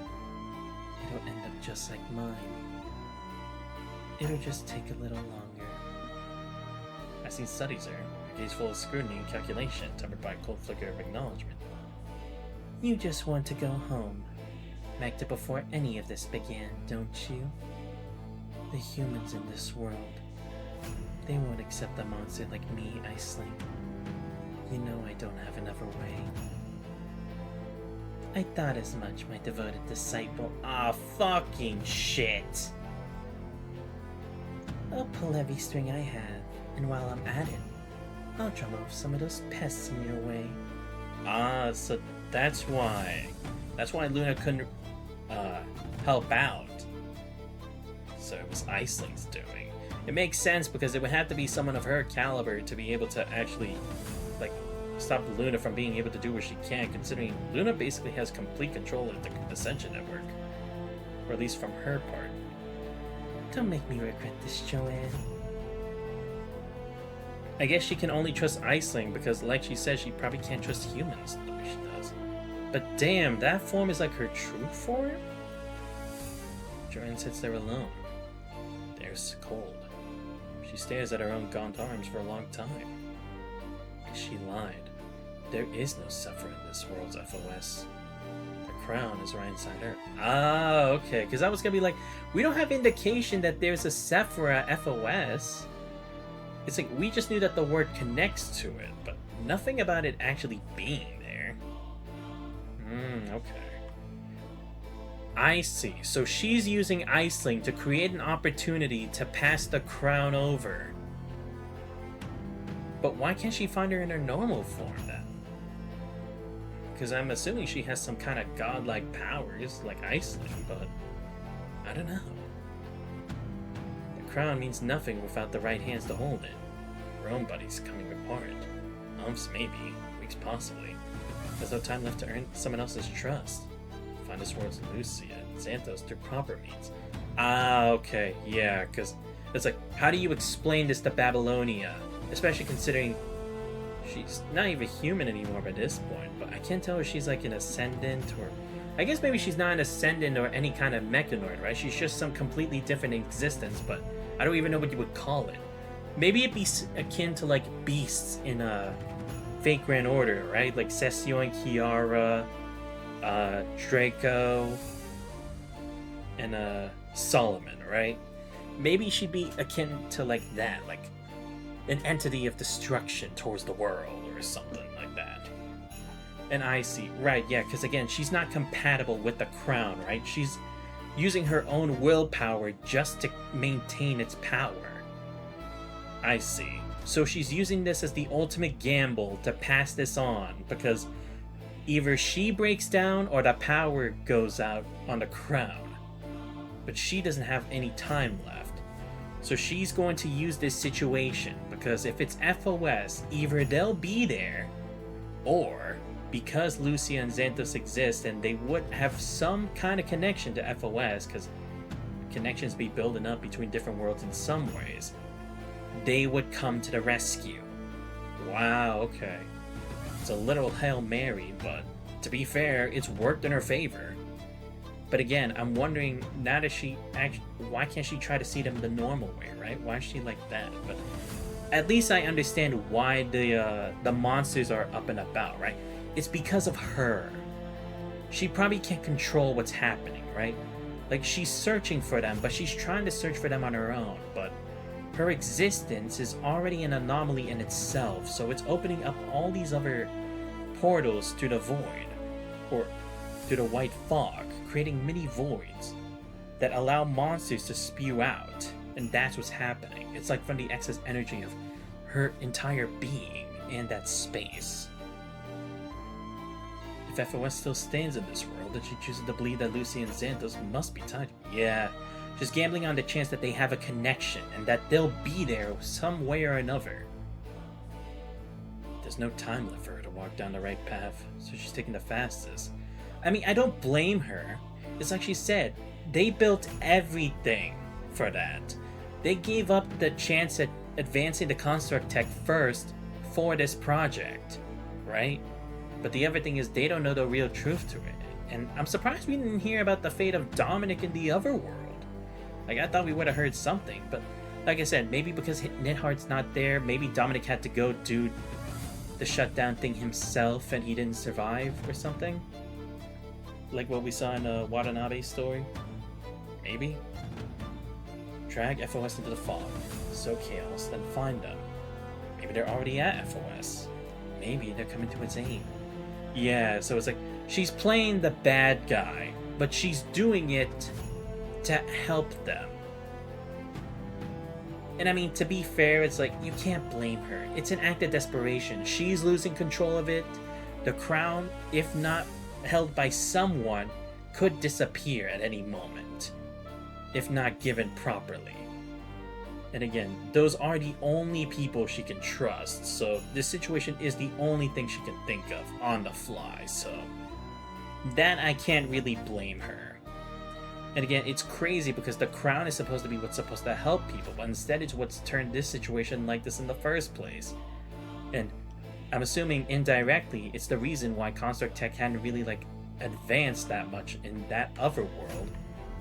it'll end up just like mine. It'll just take a little longer. I see studies her, her gaze full of scrutiny and calculation, tempered by a cold flicker of acknowledgement. You just want to go home. Back to before any of this began, don't you? The humans in this world, they won't accept a monster like me, Aisling. You know I don't have another way. I thought as much, my devoted disciple. Ah, fucking shit! I'll pull every string I have, and while I'm at it, I'll drum off some of those pests in your way. Ah, so that's why. That's why Luna couldn't help out. So it was Aisling's doing. It makes sense because it would have to be someone of her caliber to be able to actually, like, stop Luna from being able to do what she can, considering Luna basically has complete control of the Ascension Network. Or at least from her part. Don't make me regret this, Joanne. I guess she can only trust Aisling because, like she says, she probably can't trust humans the way she does. But damn, that form is like her true form? Joanne sits there alone. There's cold. She stares at her own gaunt arms for a long time. She lied. There is no Sephra in this world's FOS. The crown is right inside her. Ah, okay. Because I was going to be like, we don't have indication that there's a Sephra FOS. It's like, we just knew that the word connects to it, but nothing about it actually being there. Okay. I see. So she's using Aisling to create an opportunity to pass the crown over. But why can't she find her in her normal form then? Because I'm assuming she has some kind of godlike powers like Aisling, but I don't know. The crown means nothing without the right hands to hold it. Her own body's coming apart. Months maybe, weeks possibly. There's no time left to earn someone else's trust. Find this world's Lucia, Xanthos through proper means. Ah, okay, yeah, because it's like, how do you explain this to Babylonia? Especially considering she's not even human anymore by this point, but I can't tell if she's like an ascendant or... I guess maybe she's not an ascendant or any kind of mechanoid, right? She's just some completely different existence, but I don't even know what you would call it. Maybe it'd be akin to like beasts in a Fake Grand Order, right? Like Cecile, Kiara, Draco, and Solomon, right? Maybe she'd be akin to like that, like an entity of destruction towards the world or something like that. And I see, right, yeah, because again, she's not compatible with the crown, right? She's using her own willpower just to maintain its power. I see. So she's using this as the ultimate gamble to pass this on, because either she breaks down or the power goes out on the crown. But she doesn't have any time left. So she's going to use this situation, because if it's FOS, either they'll be there, or because Lucia and Xanthos exist and they would have some kind of connection to FOS, because connections be building up between different worlds in some ways, they would come to the rescue. Wow, okay. It's a literal Hail Mary, but to be fair, it's worked in her favor. But again, I'm wondering, now that she actually, why can't she try to see them the normal way, right? Why is she like that? But at least I understand why the monsters are up and about, right? It's because of her. She probably can't control what's happening, right? Like, she's searching for them, but she's trying to search for them on her own, but her existence is already an anomaly in itself, so it's opening up all these other portals to the void, or to the white fog, creating mini voids that allow monsters to spew out. And that's what's happening. It's like from the excess energy of her entire being in that space. If FOS still stands in this world, and she chooses to believe that Lucy and Xanthos must be tied, yeah, she's gambling on the chance that they have a connection and that they'll be there some way or another. There's no time left for her to walk down the right path, so she's taking the fastest. I mean, I don't blame her. It's like she said, they built everything for that. They gave up the chance at advancing the construct tech first for this project, right? But the other thing is they don't know the real truth to it. And I'm surprised we didn't hear about the fate of Dominic in the other world. Like, I thought we would have heard something, but like I said, maybe because Nidhart's not there, maybe Dominic had to go do the shutdown thing himself and he didn't survive or something. Like what we saw in Watanabe's story. Maybe. Drag FOS into the fog, sow chaos, then find them. Maybe they're already at FOS. Maybe they're coming to its aid. Yeah, so it's like, she's playing the bad guy, but she's doing it to help them. And I mean, to be fair, it's like, you can't blame her. It's an act of desperation. She's losing control of it. The crown, if not held by someone, could disappear at any moment, if not given properly. And again, those are the only people she can trust, so this situation is the only thing she can think of on the fly, so that I can't really blame her. And again, it's crazy because the crown is supposed to be what's supposed to help people, but instead it's what's turned this situation like this in the first place. And I'm assuming indirectly it's the reason why construct tech hadn't really advanced that much in that other world,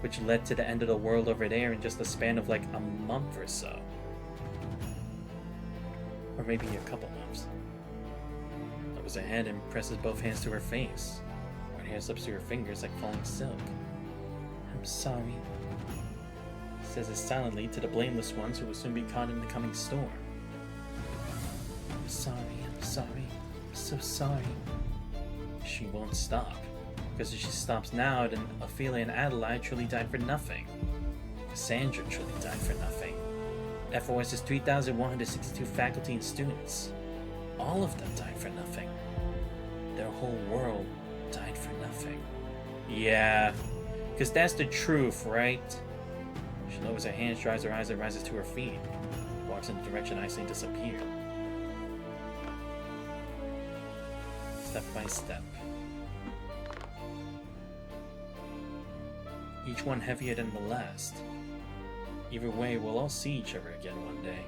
which led to the end of the world over there in just a span of a month or so. Or maybe a couple months. Lowers her head and presses both hands to her face. Her hair slips through her fingers like falling silk. I'm sorry. Says it silently to the blameless ones who will soon be caught in the coming storm. I'm sorry, I'm so sorry. She won't stop. Because if she stops now, then Ophelia and Adelaide truly died for nothing. Cassandra truly died for nothing. FOS is 3,162 faculty and students. All of them died for nothing. Their whole world died for nothing. Yeah, because that's the truth, right? She lowers her hands, dries her eyes, and rises to her feet. Walks in the direction Aisling disappeared. Step by step. Each one heavier than the last. Either way, we'll all see each other again one day.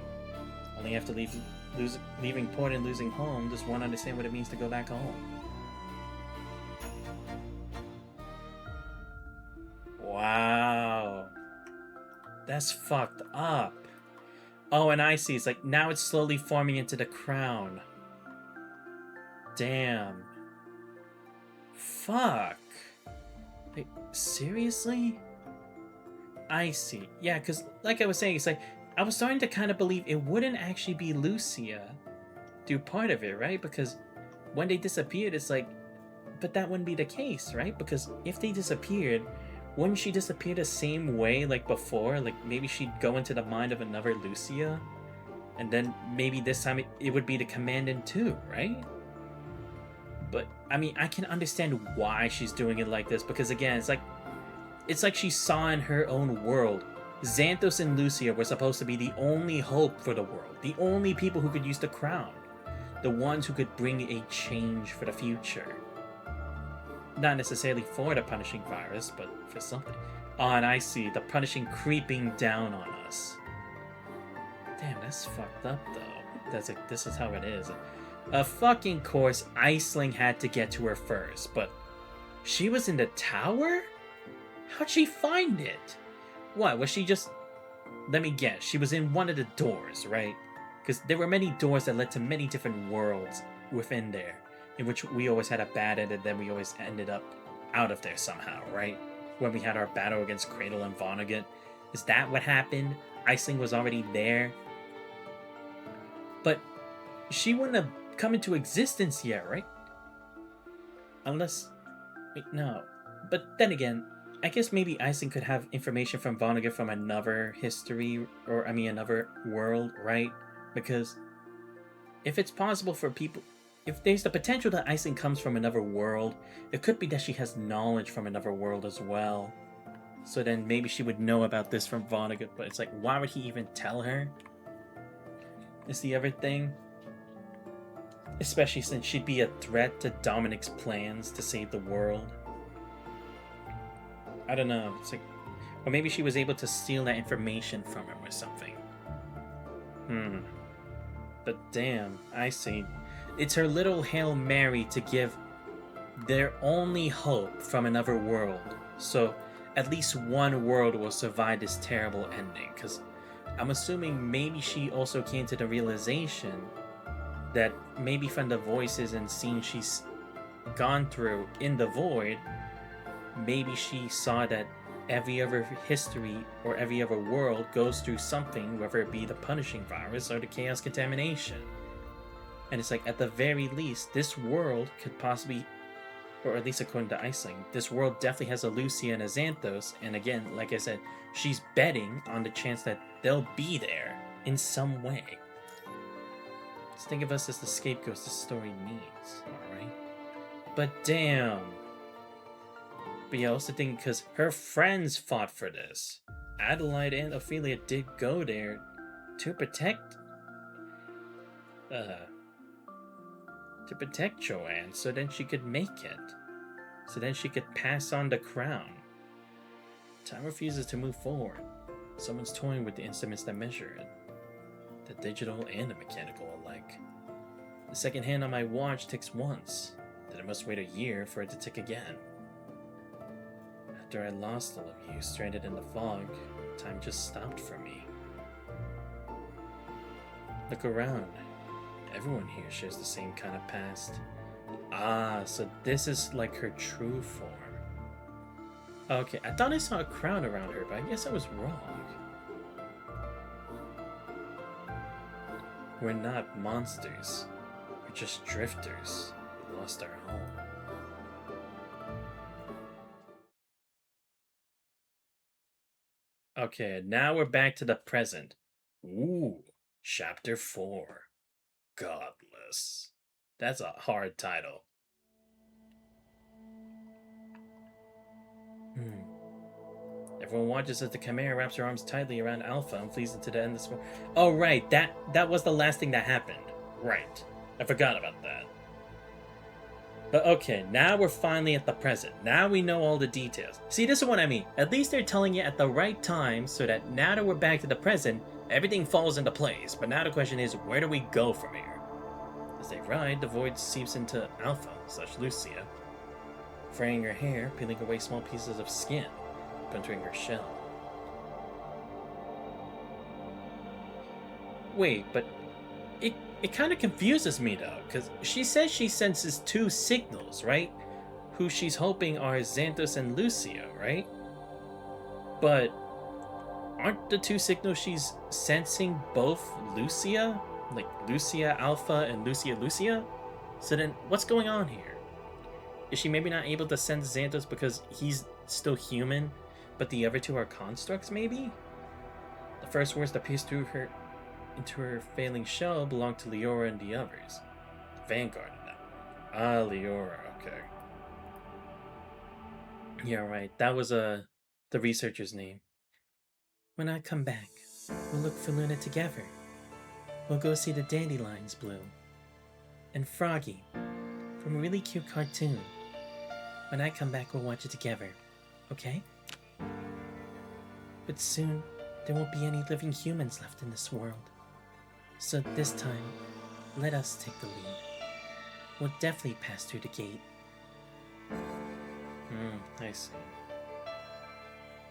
Only after leaving port and losing home does one understand what it means to go back home. Wow. That's fucked up. Oh, and I see. It's like, now it's slowly forming into the crown. Damn. Fuck. Like, seriously? I see. Yeah, because like I was saying, it's like, I was starting to kind of believe it wouldn't actually be Lucia do part of it, right? Because when they disappeared, it's like, but that wouldn't be the case, right? Because if they disappeared, wouldn't she disappear the same way like before? Like maybe she'd go into the mind of another Lucia, and then maybe this time it would be the commandant too, right? But I mean, I can understand why she's doing it like this, because again, it's like she saw in her own world, Xanthos and Lucia were supposed to be the only hope for the world, the only people who could use the crown, the ones who could bring a change for the future. Not necessarily for the punishing virus, but for something. Oh, and I see, the punishing creeping down on us. Damn, that's fucked up though. That's like, this is how it is. Of fucking course, Aisling had to get to her first, but she was in the tower? How'd she find it? What, was she just... Let me guess, she was in one of the doors, right? Because there were many doors that led to many different worlds within there, in which we always had a bad end and then we always ended up out of there somehow, right? When we had our battle against Cradle and Vonnegut. Is that what happened? Aisling was already there? But she wouldn't have come into existence yet, right? Unless... Wait, no. But then again, I guess maybe Aizen could have information from Vonnegut from another history, or I mean another world, right? Because if it's possible for people... If there's the potential that Aizen comes from another world, it could be that she has knowledge from another world as well. So then maybe she would know about this from Vonnegut, but it's like, why would he even tell her? Is the other thing. Especially since she'd be a threat to Dominic's plans to save the world. I don't know. It's like, or maybe she was able to steal that information from him or something. But damn, I see. It's her little Hail Mary to give their only hope from another world. So at least one world will survive this terrible ending. Because I'm assuming maybe she also came to the realization that maybe from the voices and scenes she's gone through in the void, maybe she saw that every other history or every other world goes through something, whether it be the punishing virus or the chaos contamination. And it's like, at the very least, this world could possibly, or at least according to Aisling, this world definitely has a Lucia and a Xanthos. And again, like I said, she's betting on the chance that they'll be there in some way. Just think of us as the scapegoats this story needs, alright? But damn. But yeah, also think because her friends fought for this. Adelaide and Ophelia did go there to protect Joanne, so then she could make it. So then she could pass on the crown. Time refuses to move forward. Someone's toying with the instruments that measure it. The digital and the mechanical alike. The second hand on my watch ticks once, then I must wait a year for it to tick again. After I lost all of you, stranded in the fog, time just stopped for me. Look around. Everyone here shares the same kind of past. Ah, so this is like her true form. Okay, I thought I saw a crown around her, but I guess I was wrong. We're not monsters. We're just drifters who lost our home. Okay, now we're back to the present. Ooh, Chapter 4. Godless. That's a hard title. Everyone watches as the Chimera wraps her arms tightly around Alpha and flees into the endless world. Oh, right, that was the last thing that happened. Right. I forgot about that. But okay, now we're finally at the present. Now we know all the details. See, this is what I mean. At least they're telling you at the right time so that now that we're back to the present, everything falls into place. But now the question is, where do we go from here? As they ride, the void seeps into Alpha/Lucia, fraying her hair, peeling away small pieces of skin, puncturing her shell. Wait, but it kind of confuses me though, because she says she senses two signals, right? Who she's hoping are Xanthos and Lucia, right? But aren't the two signals she's sensing both Lucia? Like Lucia Alpha and Lucia? So then what's going on here? Is she maybe not able to sense Xanthos because he's still human, but the other two are constructs maybe? The first words that pierced through her into her failing shell belonged to Leora and the others. The Vanguard in that. Ah, Leora, okay. Yeah, right. That was the researcher's name. When I come back, we'll look for Luna together. We'll go see the dandelions bloom. And Froggy, from a really cute cartoon. When I come back, we'll watch it together. Okay? But soon, there won't be any living humans left in this world. So this time, let us take the lead. We'll definitely pass through the gate. I see.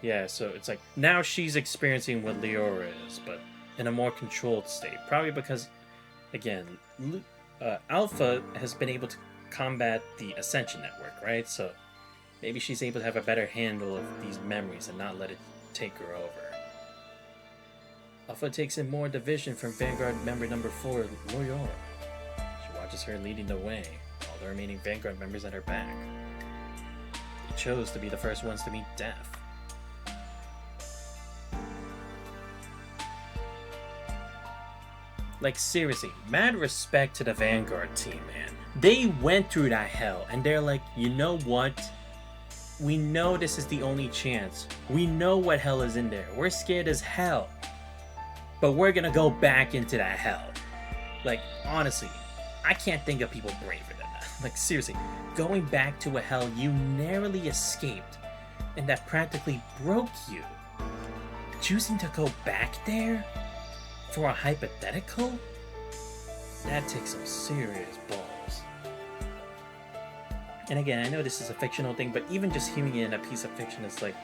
Yeah, so it's like, now she's experiencing what Leora is, but in a more controlled state. Probably because, again, Alpha has been able to combat the Ascension Network, right? So maybe she's able to have a better handle of these memories and not let it take her over. Alpha takes in more division from Vanguard member number 4, Leora. She watches her leading the way, All the remaining Vanguard members at her back. They chose to be the first ones to meet death. Like, seriously, mad respect to the Vanguard team, man. They went through that hell, and they're like, you know what? We know this is the only chance. We know what hell is in there. We're scared as hell. But we're gonna go back into that hell. Like, honestly, I can't think of people braver than that. Like, seriously, going back to a hell you narrowly escaped, and that practically broke you. Choosing to go back there? For a hypothetical? That takes some serious balls. And again, I know this is a fictional thing, but even just hearing it in a piece of fiction, it's like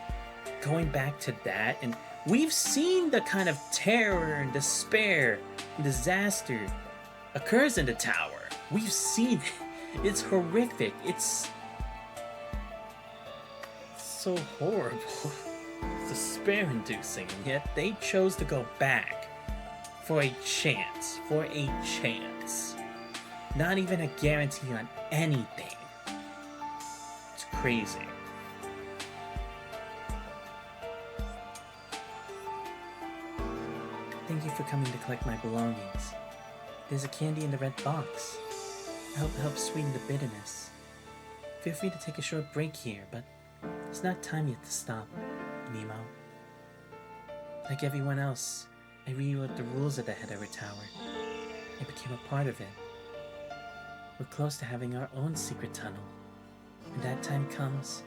going back to that. And we've seen the kind of terror and despair and disaster occurs in the tower. We've seen it. It's horrific. It's so horrible. It's despair-inducing. And yet they chose to go back. For a chance. Not even a guarantee on anything. It's crazy. Thank you for coming to collect my belongings. There's a candy in the red box. Help sweeten the bitterness. Feel free to take a short break here, but it's not time yet to stop, Nemo. Like everyone else, I rewrote the rules of the Hedera Tower. I became a part of it. We're close to having our own secret tunnel. When that time comes,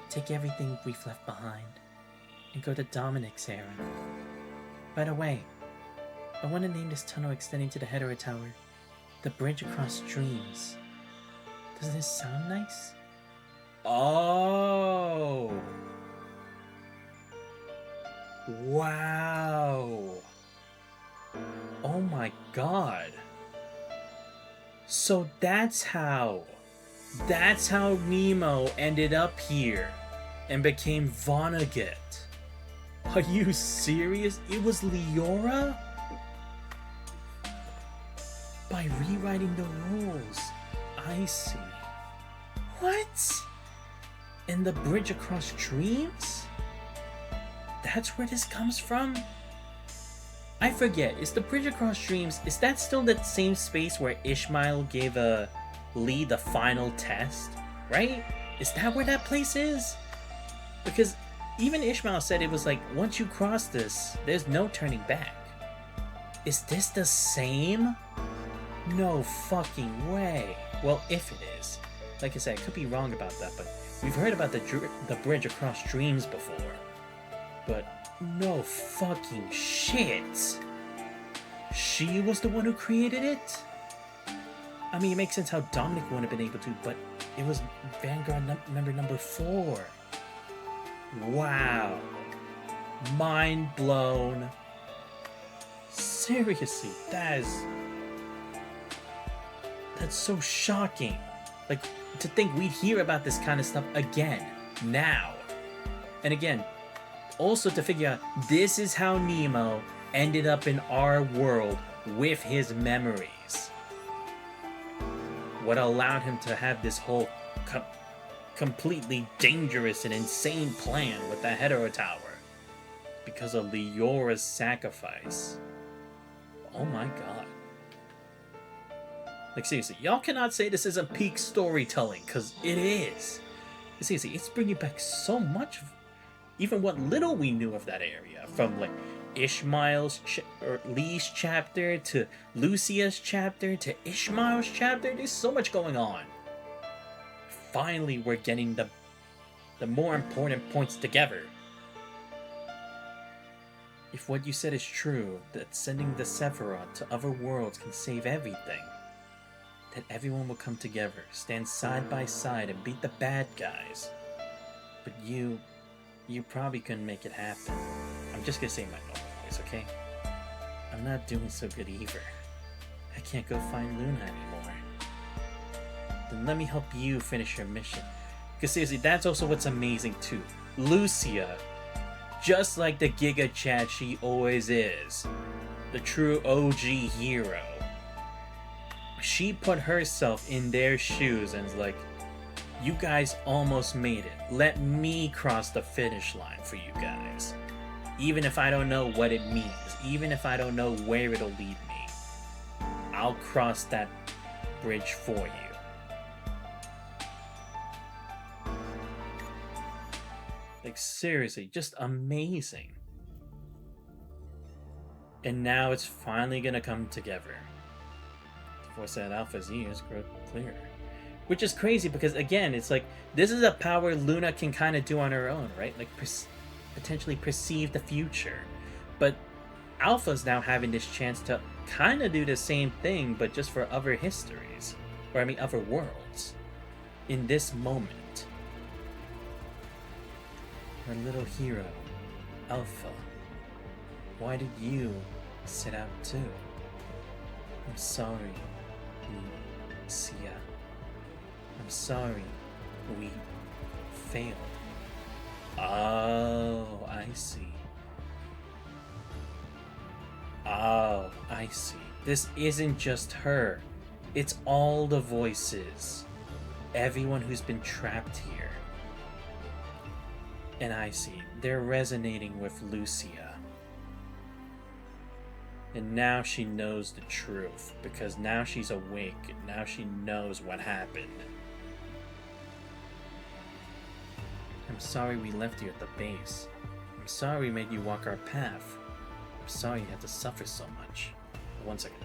take everything we've left behind and go to Dominic's era. By the way, I want to name this tunnel extending to the Hedera Tower the Bridge Across Dreams. Doesn't this sound nice? Oh! Wow! Oh my god! So that's how Nemo ended up here and became Vonnegut. Are you serious? It was Leora? By rewriting the rules. I see. What? And the Bridge Across Dreams? That's where this comes from? I forget, is the Bridge Across Dreams, is that still that same space where Ishmael gave Lee the final test? Right? Is that where that place is? Because even Ishmael said it was like, once you cross this, there's no turning back. Is this the same? No fucking way. Well, if it is. Like I said, I could be wrong about that, but we've heard about the Bridge Across Dreams before. But no fucking shit. She was the one who created it? I mean, it makes sense how Dominic wouldn't have been able to, but it was Vanguard member number 4. Wow. Mind blown. Seriously, that's so shocking. Like, to think we'd hear about this kind of stuff again, now. And again, also to figure out this is how Nemo ended up in our world with his memories. What allowed him to have this whole completely dangerous and insane plan with the Hedera Tower. Because of Leora's sacrifice. Oh my god. Like, seriously, y'all cannot say this isn't peak storytelling, because it is. Seriously, it's bringing back so much of even what little we knew of that area. From, like, Ishmael's or Lee's chapter, to Lucia's chapter, to Ishmael's chapter. There's so much going on. Finally, we're getting the more important points together. If what you said is true, that sending the Sephiroth to other worlds can save everything, that everyone will come together, stand side by side, and beat the bad guys. But you probably couldn't make it happen. I'm just gonna say my normal voice, okay? I'm not doing so good either. I can't go find Luna anymore. Then let me help you finish your mission. Because seriously, that's also what's amazing too. Lucia, just like the Giga Chad she always is, the true OG hero. she put herself in their shoes and is like, you guys almost made it. Let me cross the finish line for you guys. Even if I don't know what it means, even if I don't know where it'll lead me, I'll cross that bridge for you. Like, seriously, just amazing. And now it's finally gonna come together. The Foresight Alpha's ears grow clearer. Which is crazy because, again, it's like, this is a power Luna can kind of do on her own, right? Like, potentially perceive the future. But Alpha's now having this chance to kind of do the same thing, but just for other histories. Or, I mean, other worlds. In this moment. Our little hero, Alpha. Why did you sit out too? I'm sorry, Lucia. I'm sorry, we failed. Oh, I see. Oh, I see. This isn't just her. It's all the voices. Everyone who's been trapped here. And I see. They're resonating with Lucia. And now she knows the truth, because now she's awake, and now she knows what happened. I'm sorry we left you at the base. I'm sorry we made you walk our path. I'm sorry you had to suffer so much. One second.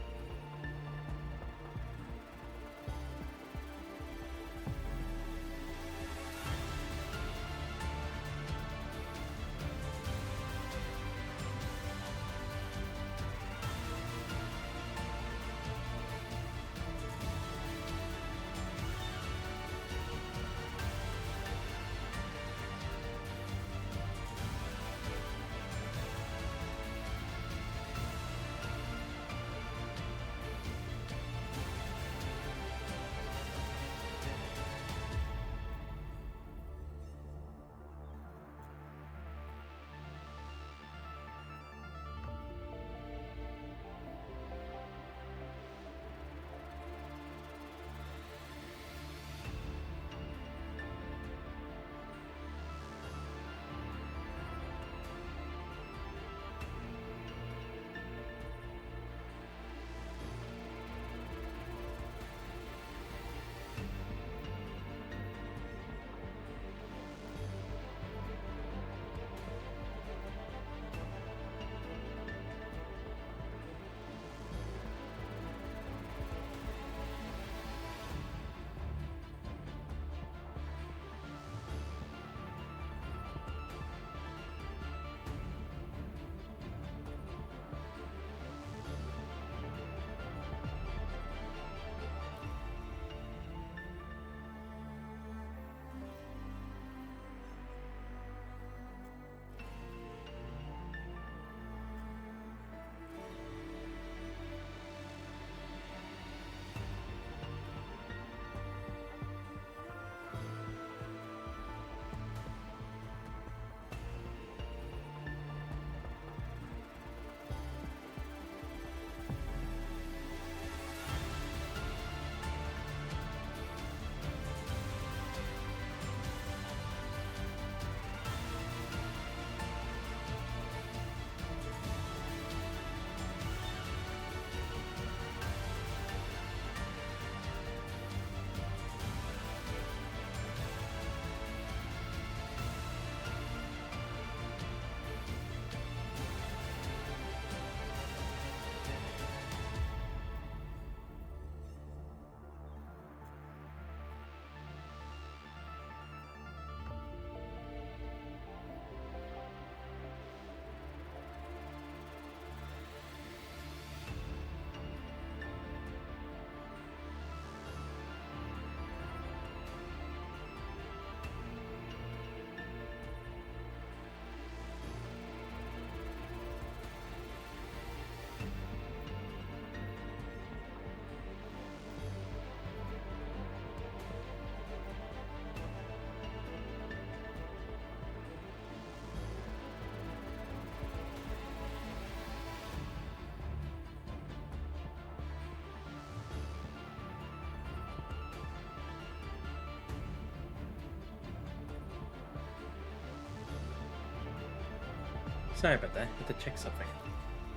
Sorry about that. Had to check something.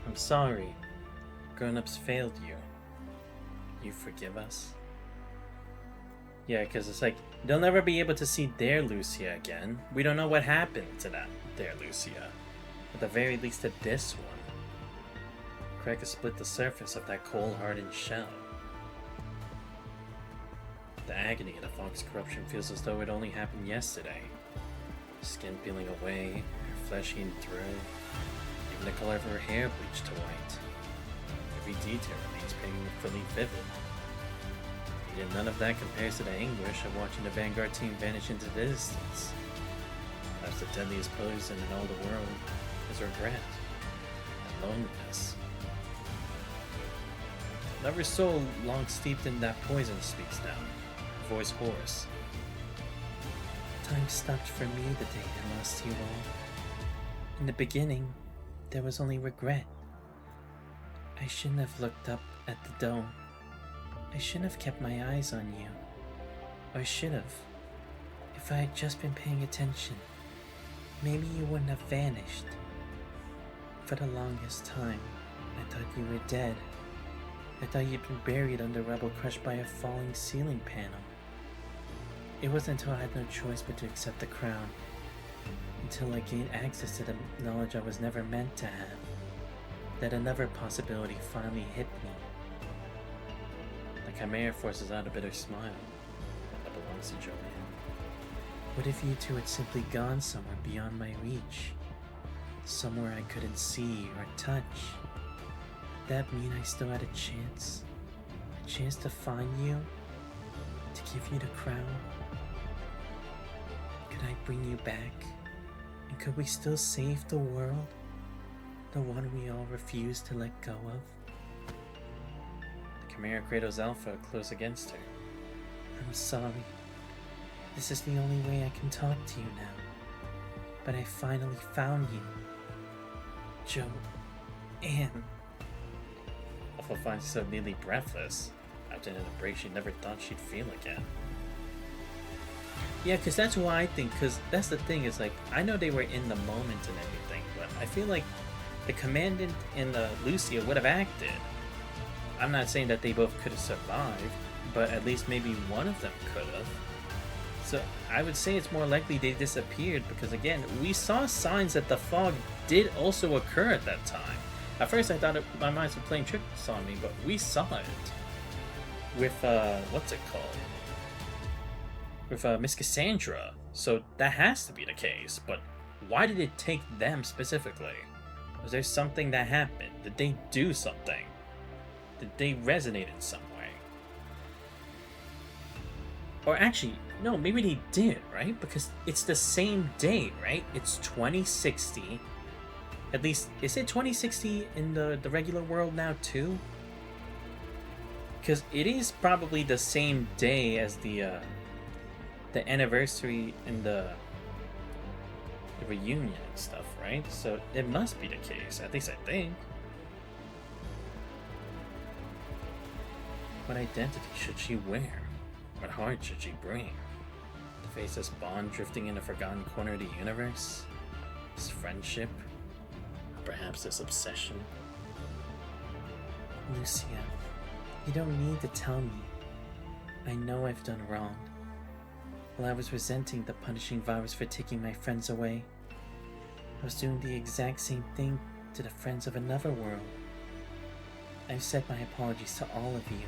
I'm sorry. Grown-ups failed you. You forgive us? Yeah, because it's like, they'll never be able to see their Lucia again. We don't know what happened to their Lucia. At the very least to this one. Crack has split the surface of that cold-hardened shell. The agony of the fog's corruption feels as though it only happened yesterday. Skin peeling away, her flesh eaten through, even the color of her hair bleached to white. Every detail remains painfully vivid. Yet none of that compares to the anguish of watching the Vanguard team vanish into the distance. Perhaps the deadliest poison in all the world is regret and loneliness. Another soul long steeped in that poison speaks now, her voice hoarse. Time stopped for me the day I lost you all. In the beginning, there was only regret. I shouldn't have looked up at the dome. I shouldn't have kept my eyes on you. Or I should have. If I had just been paying attention, maybe you wouldn't have vanished. For the longest time, I thought you were dead. I thought you'd been buried under rubble crushed by a falling ceiling panel. It wasn't until I had no choice but to accept the crown, until I gained access to the knowledge I was never meant to have, that another possibility finally hit me. The Chimera forces out a bitter smile that belongs to Joanne. What if you two had simply gone somewhere beyond my reach? Somewhere I couldn't see or touch? Would that mean I still had a chance? A chance to find you? To give you the crown? Could I bring you back? And could we still save the world? The one we all refuse to let go of? The Chimera cradles Alpha close against her. I'm sorry. This is the only way I can talk to you now. But I finally found you. Joanne. Alpha finds herself nearly breathless after an embrace she never thought she'd feel again. Yeah, because that's why I think, because that's the thing, is like, I know they were in the moment and everything, but I feel like the Commandant and the Lucia would have acted. I'm not saying that they both could have survived, but at least maybe one of them could have. So I would say it's more likely they disappeared because, again, we saw signs that the fog did also occur at that time. At first I thought my minds were playing tricks on me, but we saw it with, what's it called? With Miss Cassandra. So that has to be the case, but why did it take them specifically? Was there something that happened? Did they do something? Did they resonate in some way? Or actually, no, maybe they did, right? Because it's the same day, right? It's 2060. At least, is it 2060 in the regular world now too? Because it is probably the same day as the anniversary and the reunion and stuff, right? So it must be the case, at least I think. What identity should she wear? What heart should she bring? To face this bond drifting in a forgotten corner of the universe? This friendship? Or perhaps this obsession? Lucia, you don't need to tell me. I know I've done wrong. While I was resenting the punishing virus for taking my friends away, I was doing the exact same thing to the friends of another world. I've said my apologies to all of you,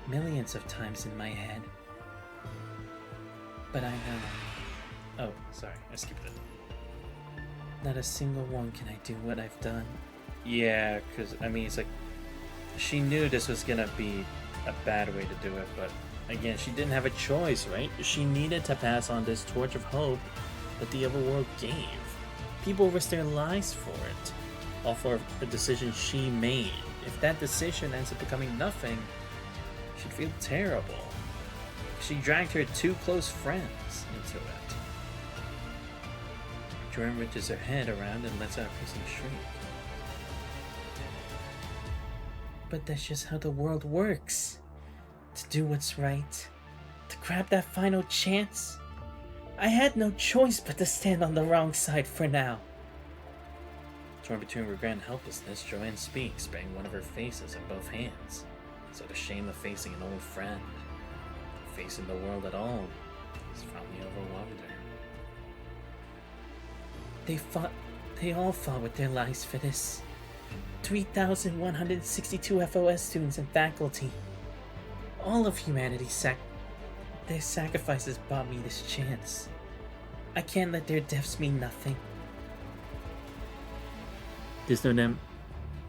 millions of times in my head. But I know. Oh, sorry, I skipped it. Not a single one can I do what I've done. Yeah, because, I mean, it's like, she knew this was gonna be a bad way to do it, but again, she didn't have a choice, right? She needed to pass on this torch of hope that the overworld gave. People risked their lives for it, all for a decision she made. If that decision ends up becoming nothing, she'd feel terrible. She dragged her two close friends into it. Jordan reaches her head around and lets out a piercing shriek. But that's just how the world works. To do what's right, to grab that final chance. I had no choice but to stand on the wrong side for now. Torn between regret and helplessness, Joanne speaks, bearing one of her faces in both hands. So the shame of facing an old friend, facing the world at all, has finally overwhelmed her. They all fought with their lives for this. 3,162 FOS students and faculty. All of humanity their sacrifices bought me this chance. I can't let their deaths mean nothing.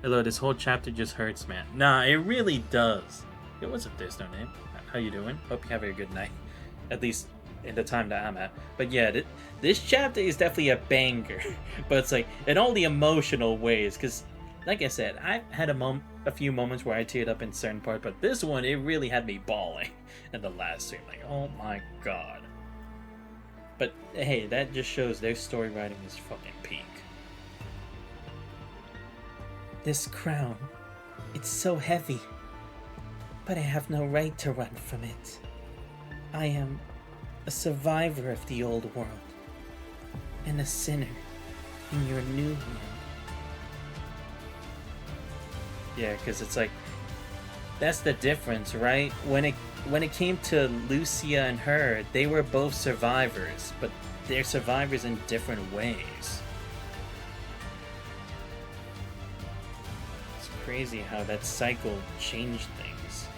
Hello, this whole chapter just hurts, man. Nah, it really does. Yo, what's up, there's no name. How you doing? Hope you have a good night. At least in the time that I'm at. But yeah, this chapter is definitely a banger. But it's like, in all the emotional ways. Because, like I said, I've had a few moments where I teared up in certain parts. But this one, it really had me bawling in the last scene. Like, oh my god. But hey, that just shows their story writing is fucking peak. This crown, it's so heavy, but I have no right to run from it. I am a survivor of the old world, and a sinner in your new world. Yeah, because it's like, that's the difference, right? When it came to Lucia and her, they were both survivors, but they're survivors in different ways. Crazy how that cycle changed things.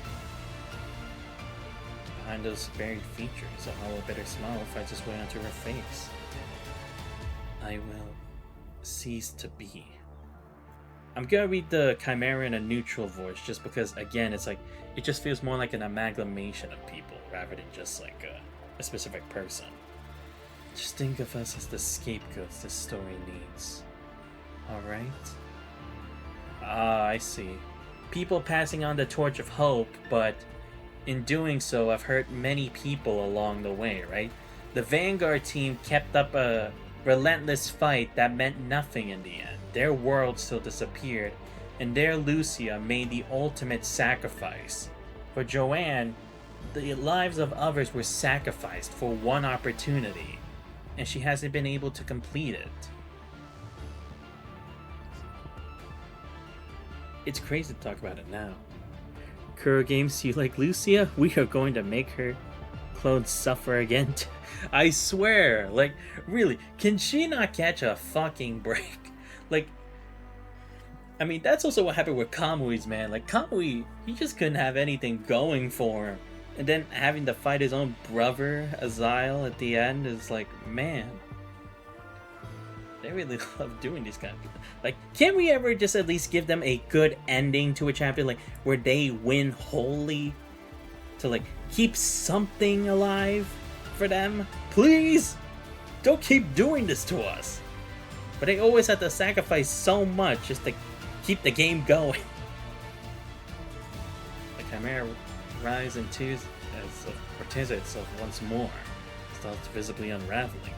Behind those buried features, a hollow bitter smile finds its way onto her face. I will cease to be. I'm gonna read the Chimera in a neutral voice just because, again, it's like, it just feels more like an amalgamation of people rather than just like a specific person. Just think of us as the scapegoats this story needs. Alright? Ah, I see. People passing on the torch of hope, but in doing so, I've hurt many people along the way, right? The Vanguard team kept up a relentless fight that meant nothing in the end. Their world still disappeared, and their Lucia made the ultimate sacrifice. For Joanne, the lives of others were sacrificed for one opportunity, and she hasn't been able to complete it. It's crazy to talk about it now. Kuro Games, you like Lucia? We are going to make her clothes suffer again. I swear, like, really, can she not catch a fucking break? Like, I mean, that's also what happened with Kamui's, man. Like, Kamui, he just couldn't have anything going for him. And then having to fight his own brother, Azile, at the end is like, man. They really love doing these kind of things. Like, can we ever just at least give them a good ending to a chapter, like, where they win wholly? To, like, keep something alive for them? Please! Don't keep doing this to us! But they always have to sacrifice so much just to keep the game going. The Chimera rises and tears itself once more, starts visibly unraveling.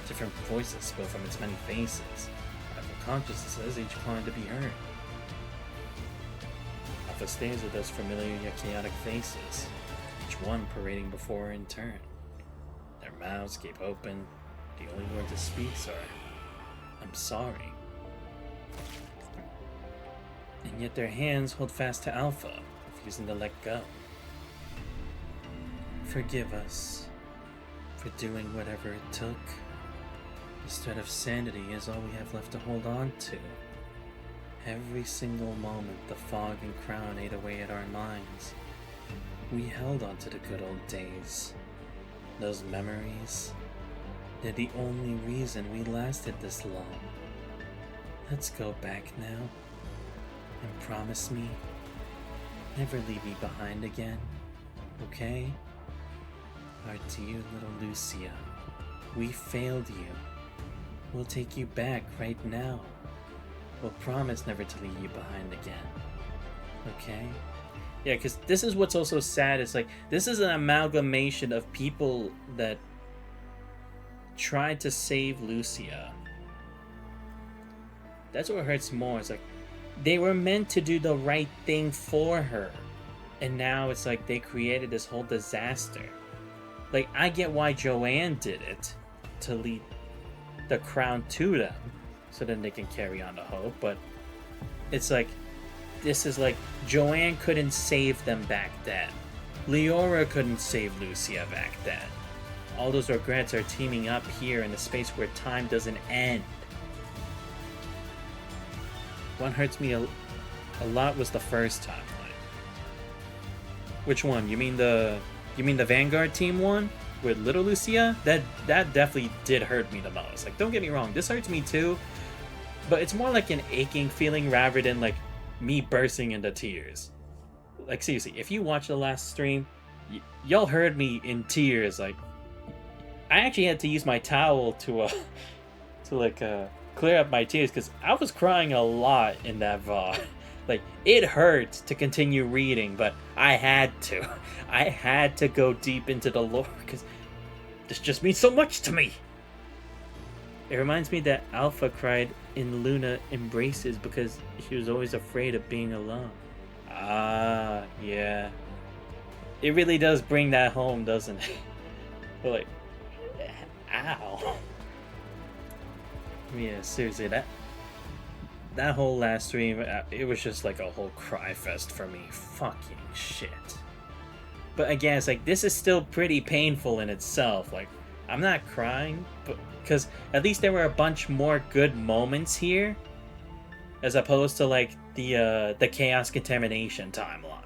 Different voices spoke from its many faces, rival consciousnesses each claimed to be heard. Alpha stares at those familiar yet chaotic faces, each one parading before her in turn. Their mouths gape open, the only words it speaks are, "I'm sorry." And yet their hands hold fast to Alpha, refusing to let go. Forgive us for doing whatever it took. This thread of sanity is all we have left to hold on to. Every single moment the fog and crown ate away at our minds, we held on to the good old days. Those memories, they're the only reason we lasted this long. Let's go back now, and promise me, never leave me behind again, okay? Our dear little Lucia, we failed you. We'll take you back right now. We'll promise never to leave you behind again. Okay? Yeah, because this is what's also sad. It's like, this is an amalgamation of people that tried to save Lucia. That's what hurts more. It's like, they were meant to do the right thing for her. And now it's like they created this whole disaster. Like, I get why Joanne did it, to lead the crown to them. so then they can carry on the hope. But it's like, this is like, Joanne couldn't save them back then. Leora couldn't save Lucia back then. All those regrets are teaming up here in a space where time doesn't end. What hurts me a lot was the first timeline. Which one? You mean the Vanguard team one with little Lucia? That definitely did hurt me the most. Like, don't get me wrong, this hurts me too, but it's more like an aching feeling rather than like me bursting into tears. Like, seriously, if you watch the last stream, y'all heard me in tears. Like, I actually had to use my towel to clear up my tears because I was crying a lot in that VOD. Like, it hurt to continue reading, but I had to. I had to go deep into the lore because this just means so much to me. It reminds me that Alpha cried in Luna Embraces because she was always afraid of being alone. Ah, yeah. It really does bring that home, doesn't it? But like, ow. Yeah, seriously, that whole last stream, it was just like a whole cry fest for me. Fucking shit. But again, it's like, this is still pretty painful in itself. Like, I'm not crying, but because at least there were a bunch more good moments here, as opposed to like the Chaos Contamination timeline.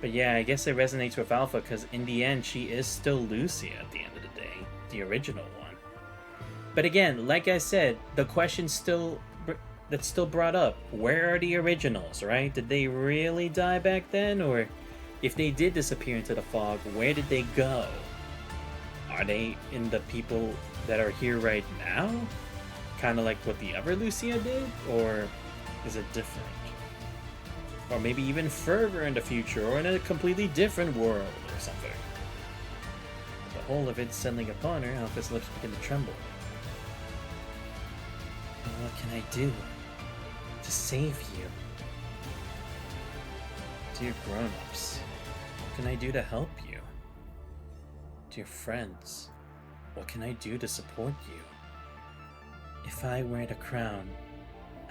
But yeah, I guess it resonates with Alpha because in the end, she is still Lucia at the end of the day, the original one. But again, like I said, the question that's still brought up: where are the originals? Right? Did they really die back then, or if they did disappear into the fog, where did they go? Are they in the people that are here right now? Kind of like what the other Lucia did? Or is it different? Or maybe even further in the future, or in a completely different world or something. The whole of it settling upon her, Alpha's lips begin to tremble. What can I do to save you? Dear grown-ups, what can I do to help you? Dear friends, what can I do to support you? If I wear the crown,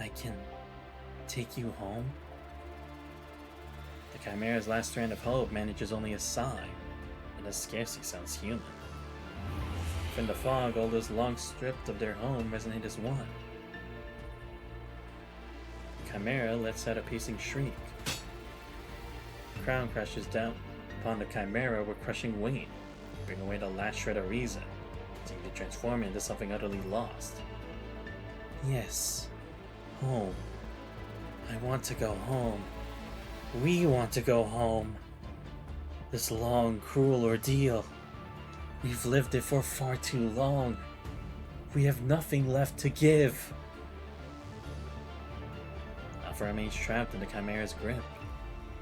I can take you home? The Chimera's last strand of hope manages only a sigh, and this scarcely sounds human. From the fog, all those long stripped of their home resonate as one. The Chimera lets out a piercing shriek. The crown crashes down upon the Chimera with crushing weight, bring away the last shred of reason, seeming to transform it into something utterly lost. Yes, home. I want to go home. We want to go home. This long, cruel ordeal. We've lived it for far too long. We have nothing left to give. Alpha remains trapped in the Chimera's grip.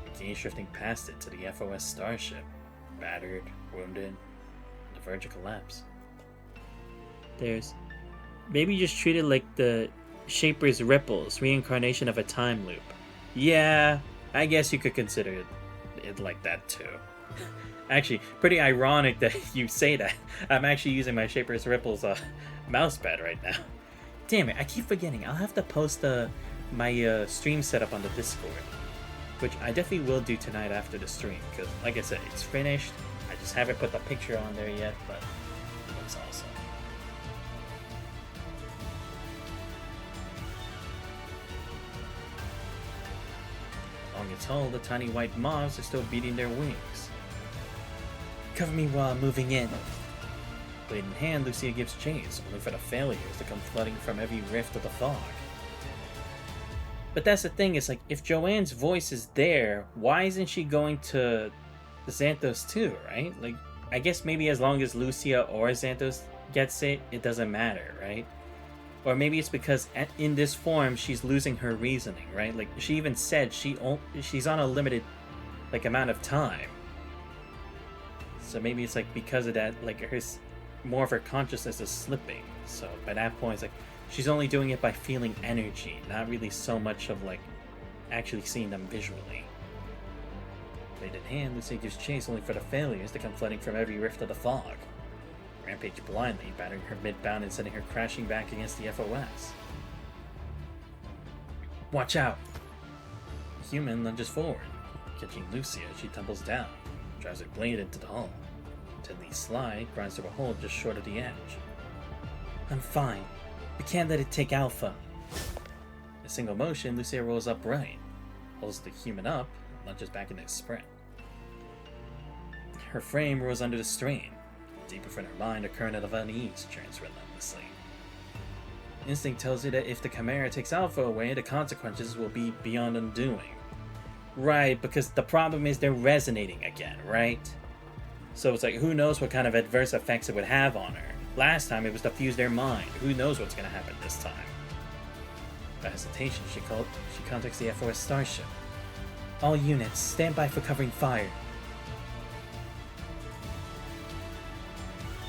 The gaze drifting past it to the FOS starship, battered, wounded, on the verge of collapse. Maybe just treat it like the Shaper's Ripples, reincarnation of a time loop. Yeah, I guess you could consider it like that too. Actually, pretty ironic that you say that. I'm actually using my Shaper's Ripples mousepad right now. Damn it, I keep forgetting. I'll have to post my stream setup on the Discord, which I definitely will do tonight after the stream, because like I said, it's finished. I just haven't put the picture on there yet, but it looks awesome. Along its hull, the tiny white moths are still beating their wings. Cover me while I'm moving in. Blade in hand, Lucia gives chase, only for the failures to come flooding from every rift of the fog. But that's the thing, is like, if Joanne's voice is there, why isn't she going to Xanthos too, right? Like, I guess maybe as long as Lucia or Xanthos gets it, it doesn't matter, right? Or maybe it's because in this form, she's losing her reasoning, right? Like, she even said she's on a limited, like, amount of time. So maybe it's like because of that, like, more of her consciousness is slipping. So by that point, it's like she's only doing it by feeling energy, not really so much of like actually seeing them visually. But Blade in hand, Lucia gives chase only for the failures to come flooding from every rift of the fog. Rampage blindly, battering her mid-bound and sending her crashing back against the FOS. Watch out! The human lunges forward, catching Lucia as she tumbles down, drives her blade into the hull. Deadly's slide grinds to a hole just short of the edge. I'm fine. We can't let it take Alpha. In a single motion, Lucia rolls upright, pulls the human up, and lunges back into a sprint. Her frame rolls under the strain. Deep within her mind, a current of unease churns relentlessly. Instinct tells you that if the Chimera takes Alpha away, the consequences will be beyond undoing. Right, because the problem is they're resonating again, right? So it's like, who knows what kind of adverse effects it would have on her. Last time it was to fuse their mind. Who knows what's going to happen this time? Without hesitation, she contacts the FOS starship. All units, stand by for covering fire.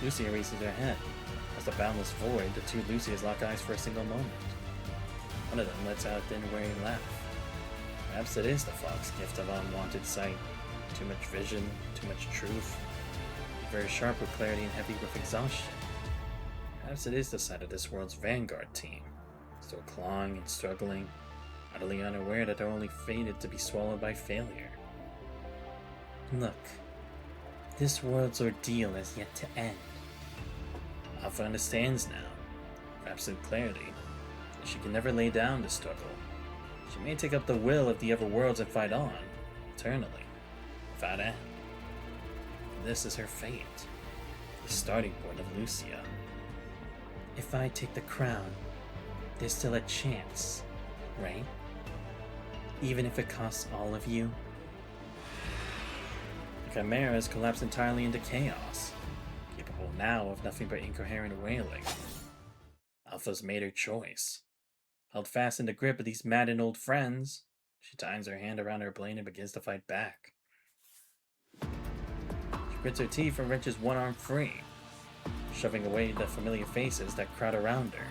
Lucia raises her head. As the boundless void, the two Lucias lock eyes for a single moment. One of them lets out a thin-weary laugh. Perhaps it is the fog's gift of unwanted sight. Too much vision, too much truth. Very sharp with clarity and heavy with exhaustion. Perhaps it is the sight of this world's vanguard team, still clawing and struggling, utterly unaware that they're only fated to be swallowed by failure. Look, this world's ordeal has yet to end. Alpha understands now, with absolute clarity, that she can never lay down the struggle. She may take up the will of the other worlds and fight on, eternally, without end. This is her fate, the starting point of Lucia. If I take the crown, there's still a chance, right? Even if it costs all of you. The Chimera has collapsed entirely into chaos, capable now of nothing but incoherent wailing. Alpha's made her choice. Held fast in the grip of these maddened old friends, she tightens her hand around her blade and begins to fight back. She grits her teeth and wrenches one arm free, shoving away the familiar faces that crowd around her.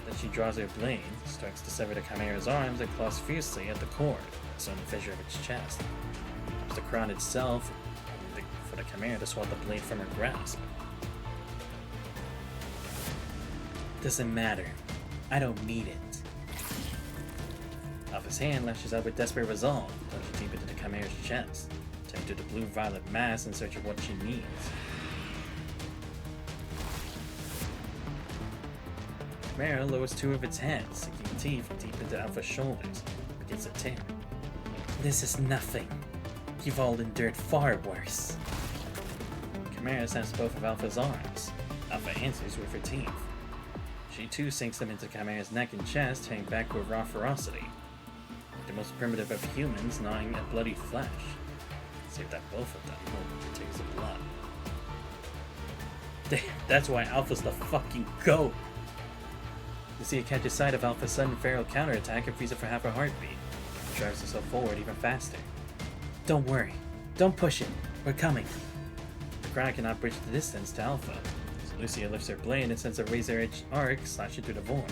Then she draws her blade, strikes to sever the Chimera's arms, and claws fiercely at the cord, so in the fissure of its chest. It's the crown itself, for the Chimera to swat the blade from her grasp. Doesn't matter. I don't need it. Alpha's hand lashes out with desperate resolve, plunging deep into the Chimera's chest, turning to the blue-violet mass in search of what she needs. Chimera lowers two of its heads, sinking teeth deep into Alpha's shoulders, begins to tear. This is nothing. You've all endured far worse. Chimera snaps both of Alpha's arms. Alpha answers with her teeth. She too sinks them into Chimera's neck and chest, hanging back with raw ferocity. Like the most primitive of humans, gnawing at bloody flesh. Save that both of them hold tears of blood. Damn, that's why Alpha's the fucking GOAT! Lucia catches sight of Alpha's sudden feral counterattack and frees it for half a heartbeat. She drives herself forward even faster. Don't worry. Don't push it. We're coming. The crowd cannot bridge the distance to Alpha. Lucia lifts her blade and sends a razor-edged arc slashing through the void.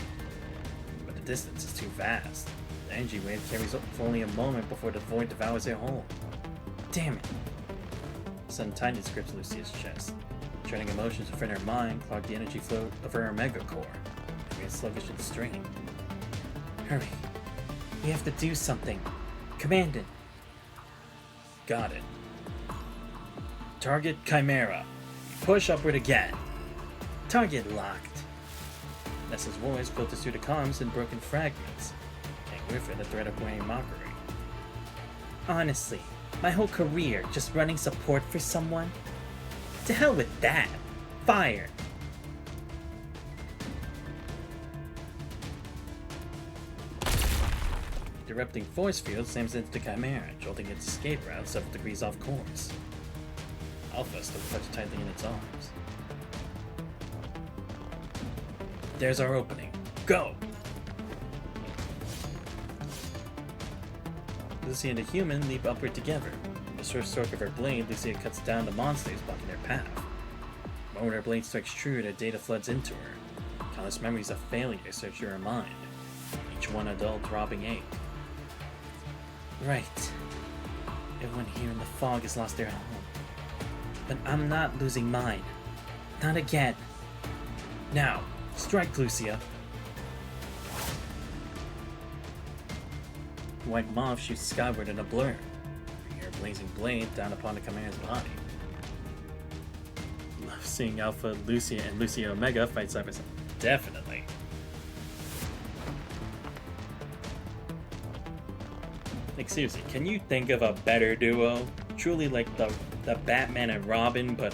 But the distance is too vast. The energy wave carries for only a moment before the void devours her whole. Damn it! Sudden tightness grips Lucia's chest. Churning emotions within her mind clog the energy flow of her omega core, making it sluggish and strained. Hurry. We have to do something. Commandant. Got it. Target Chimera. Push upward again. Target locked. Nessa's voice filters through the comms in broken fragments, and with it a threat of wearing mockery. Honestly, my whole career just running support for someone? To hell with that! Fire! The erupting force field slams into the Chimera, jolting its escape route several degrees off course. Alpha still clutched tightly in its arms. There's our opening. Go! Lucia and the human leap upward together. With a swift stroke of her blade, Lucia cuts down the monsters blocking their path. The moment her blade strikes true, their data floods into her. Countless memories of failure search through her mind, each one a dull, throbbing ache. Right. Everyone here in the fog has lost their home. But I'm not losing mine. Not again. Now, strike, Lucia. White moth shoots skyward in a blur, bringing her blazing blade down upon the Chimera's body. Love seeing Alpha, Lucia, and Lucia Omega fight side by side. Definitely. Like, seriously, can you think of a better duo? Truly like the Batman and Robin, but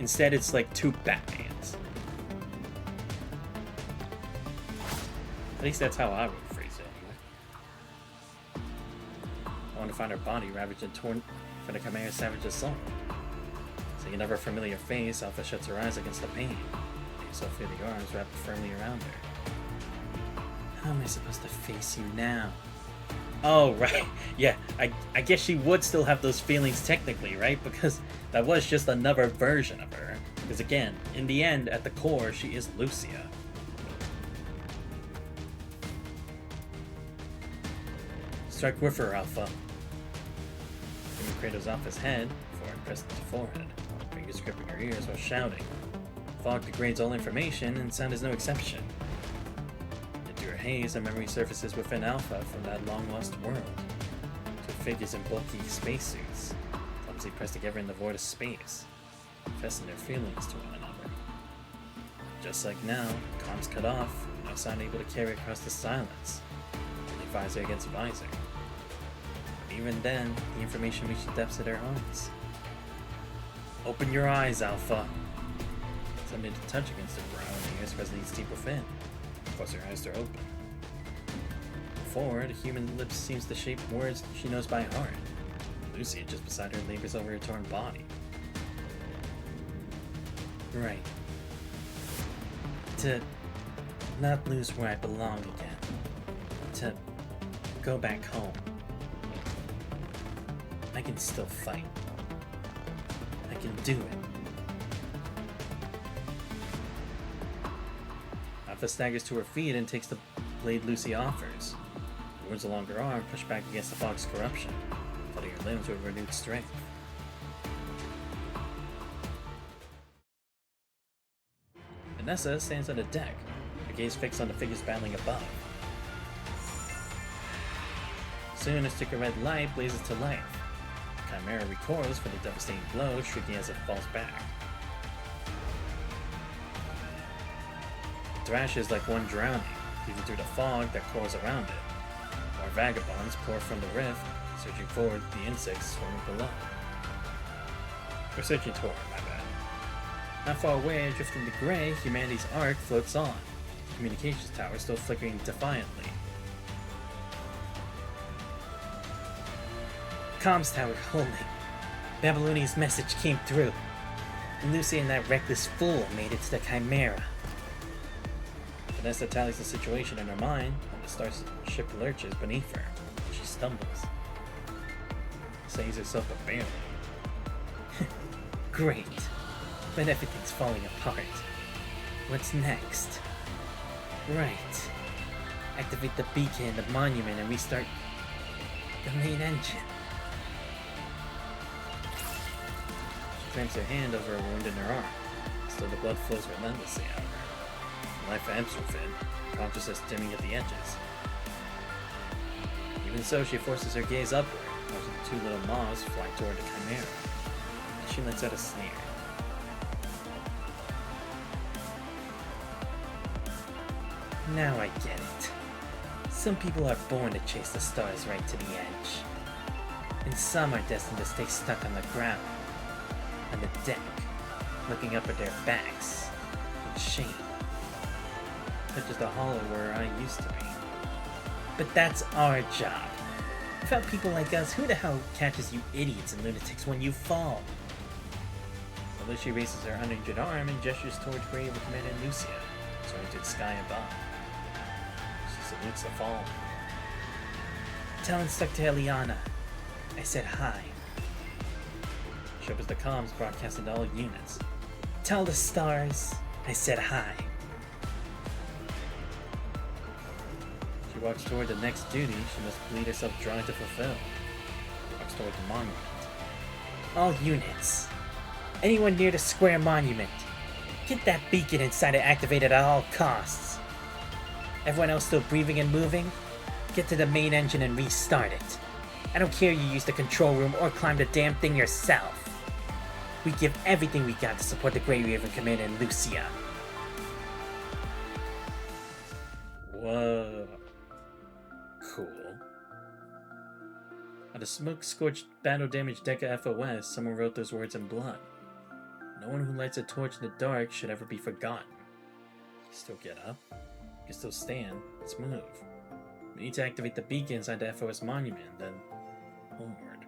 instead it's like two Batmans. At least that's how I would phrase it anyway. I want to find her body ravaged and torn for the Chimera's savage assault. Seeing another familiar face, Alpha shuts her eyes against the pain. You so feel the arms wrapped firmly around her. How am I supposed to face you now? Oh, right. Yeah, I guess she would still have those feelings technically, right? Because that was just another version of her. Because again, in the end, at the core, she is Lucia. Strike with her, Alpha. Bringing Kratos off his head, before it pressed his forehead, fingers gripping her ears while shouting. Fog degrades all information, and sound is no exception. Into her haze, a memory surfaces within Alpha from that long-lost world. Two figures in bulky spacesuits, clumsily pressed together in the void of space, confessing their feelings to one another. Just like now, comms cut off, no sound able to carry across the silence, only visor against visor. Even then, the information reached the depths of their hearts. Open your eyes, Alpha. Something to touch against her brow, and the ears resonates deep within. Close her eyes to open. Before, the human lips seems to shape words she knows by heart. Lucia, just beside her, labors over her torn body. Right. To not lose where I belong again. To go back home. I can still fight. I can do it. Alpha staggers to her feet and takes the blade Lucy offers. The wounds along her arm push back against the fog's corruption, flooding her limbs with renewed strength. Vanessa stands on the deck, her gaze fixed on the figures battling above. Soon, a sticker red light blazes to life. The Chimera recoils for the devastating blow, shrieking as it falls back. It thrashes like one drowning, even through the fog that coils around it. More vagabonds pour from the rift, searching forward the insects swarming below. We're searching toward, my bad. Not far away, drifting to gray, humanity's ark floats on, the communications tower still flickering defiantly. Comms tower holding. Babylonia's message came through. And Lucy and that reckless fool made it to the Chimera. Vanessa tallies the situation in her mind, and the starship lurches beneath her. She stumbles. Saves herself but barely. Great. But everything's falling apart. What's next? Right. Activate the beacon in the monument and restart the main engine. She clamps her hand over a wound in her arm. Still the blood flows relentlessly out of her. Life ebbs within, consciousness dimming at the edges. Even so, she forces her gaze upward, watching the two little moths fly toward the Chimera. And she lets out a sneer. Now I get it. Some people are born to chase the stars right to the edge. And some are destined to stay stuck on the ground, on the deck, looking up at their backs, in shame. Such as the hollow where I used to be. But that's our job. Without people like us, who the hell catches you idiots and lunatics when you fall? Although she raises her uninjured arm and gestures toward grave with Commander Lucia, soaring to the sky above. She salutes the fallen. Tell Instructor Eliana I said hi. She opens the comms broadcasting to all units. Tell the stars I said hi. She walks toward the next duty she must believe herself drawn to fulfill. Walks toward the monument. All units. Anyone near the square monument. Get that beacon inside and activated at all costs. Everyone else still breathing and moving? Get to the main engine and restart it. I don't care you use the control room or climb the damn thing yourself. We give everything we got to support the Grey Raven Command in Lucia. Whoa. Cool. On the smoke-scorched, battle-damaged deck of FOS, someone wrote those words in blood. No one who lights a torch in the dark should ever be forgotten. You still get up. You can still stand. Let's move. We need to activate the beacon inside the FOS monument, then homeward.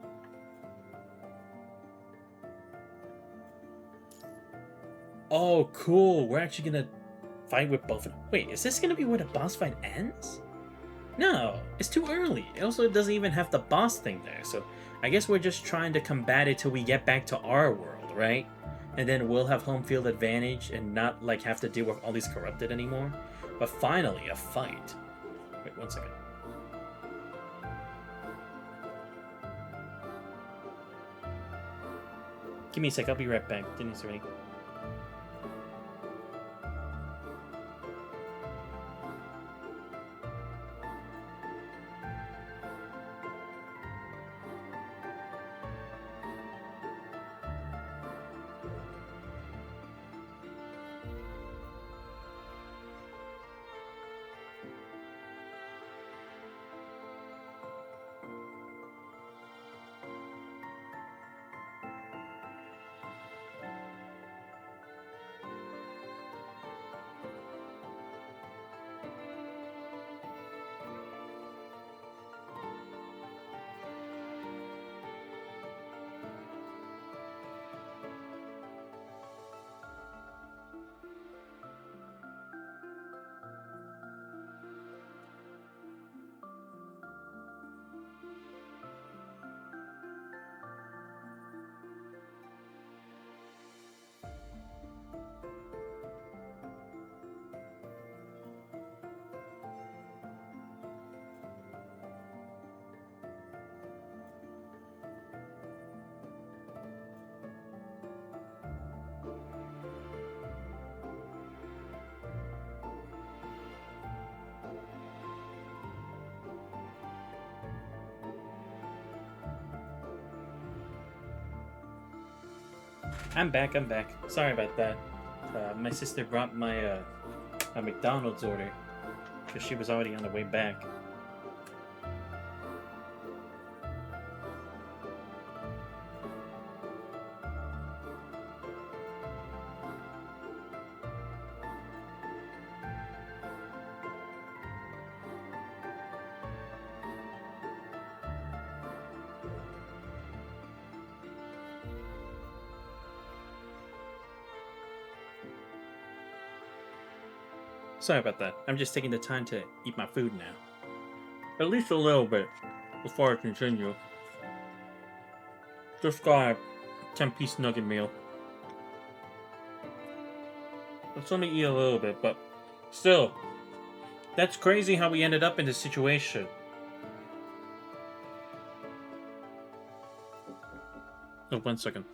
Oh, cool. We're actually gonna fight with both of them. Wait, is this gonna be where the boss fight ends? No, it's too early. It also doesn't even have the boss thing there, so I guess we're just trying to combat it till we get back to our world, right? And then we'll have home field advantage and not like have to deal with all these corrupted anymore. But finally, a fight. Wait, 1 second. Give me a sec, I'll be right back. Dinner's ready. I'm back. Sorry about that. My sister brought my a McDonald's order because she was already on the way back. Sorry about that. I'm just taking the time to eat my food now. At least a little bit before I continue. Just got a 10-piece nugget meal. Let's only eat a little bit, but still, that's crazy how we ended up in this situation. Oh, 1 second.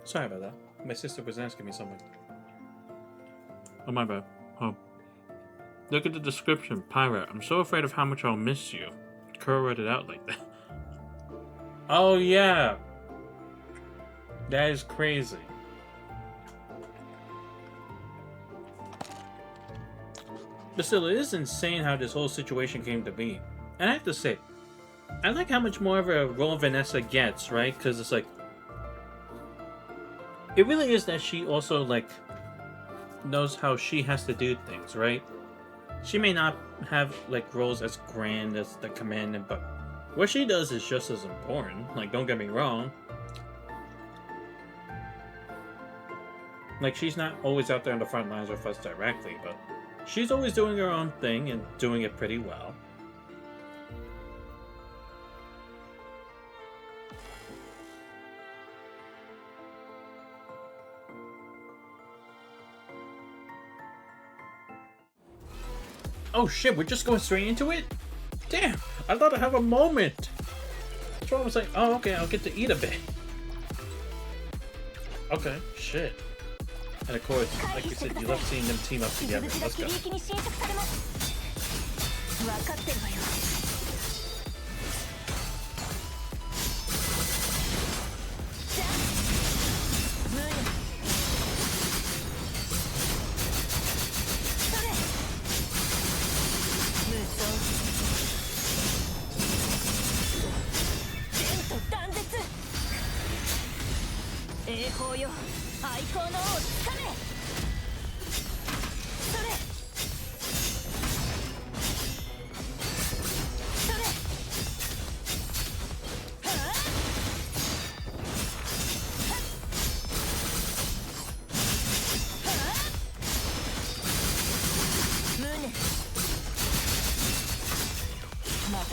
Sorry about that. My sister was asking me something. Oh, my bad. Oh. Look at the description, Pirate. I'm so afraid of how much I'll miss you. Kuro wrote it out like that. Oh, yeah. That is crazy. But still, it is insane how this whole situation came to be. And I have to say, I like how much more of a role Vanessa gets, right? Because it's like, it really is that she also, like, knows how she has to do things, right? She may not have, like, roles as grand as the commandant, but what she does is just as important. Like, don't get me wrong. Like, she's not always out there on the front lines with us directly, but she's always doing her own thing and doing it pretty well. Oh shit, we're just going straight into it? Damn, I thought I'd have a moment. That's why I was like, oh okay, I'll get to eat a bit. Okay, shit. And of course, like you said, you love seeing them team up together. Let's go.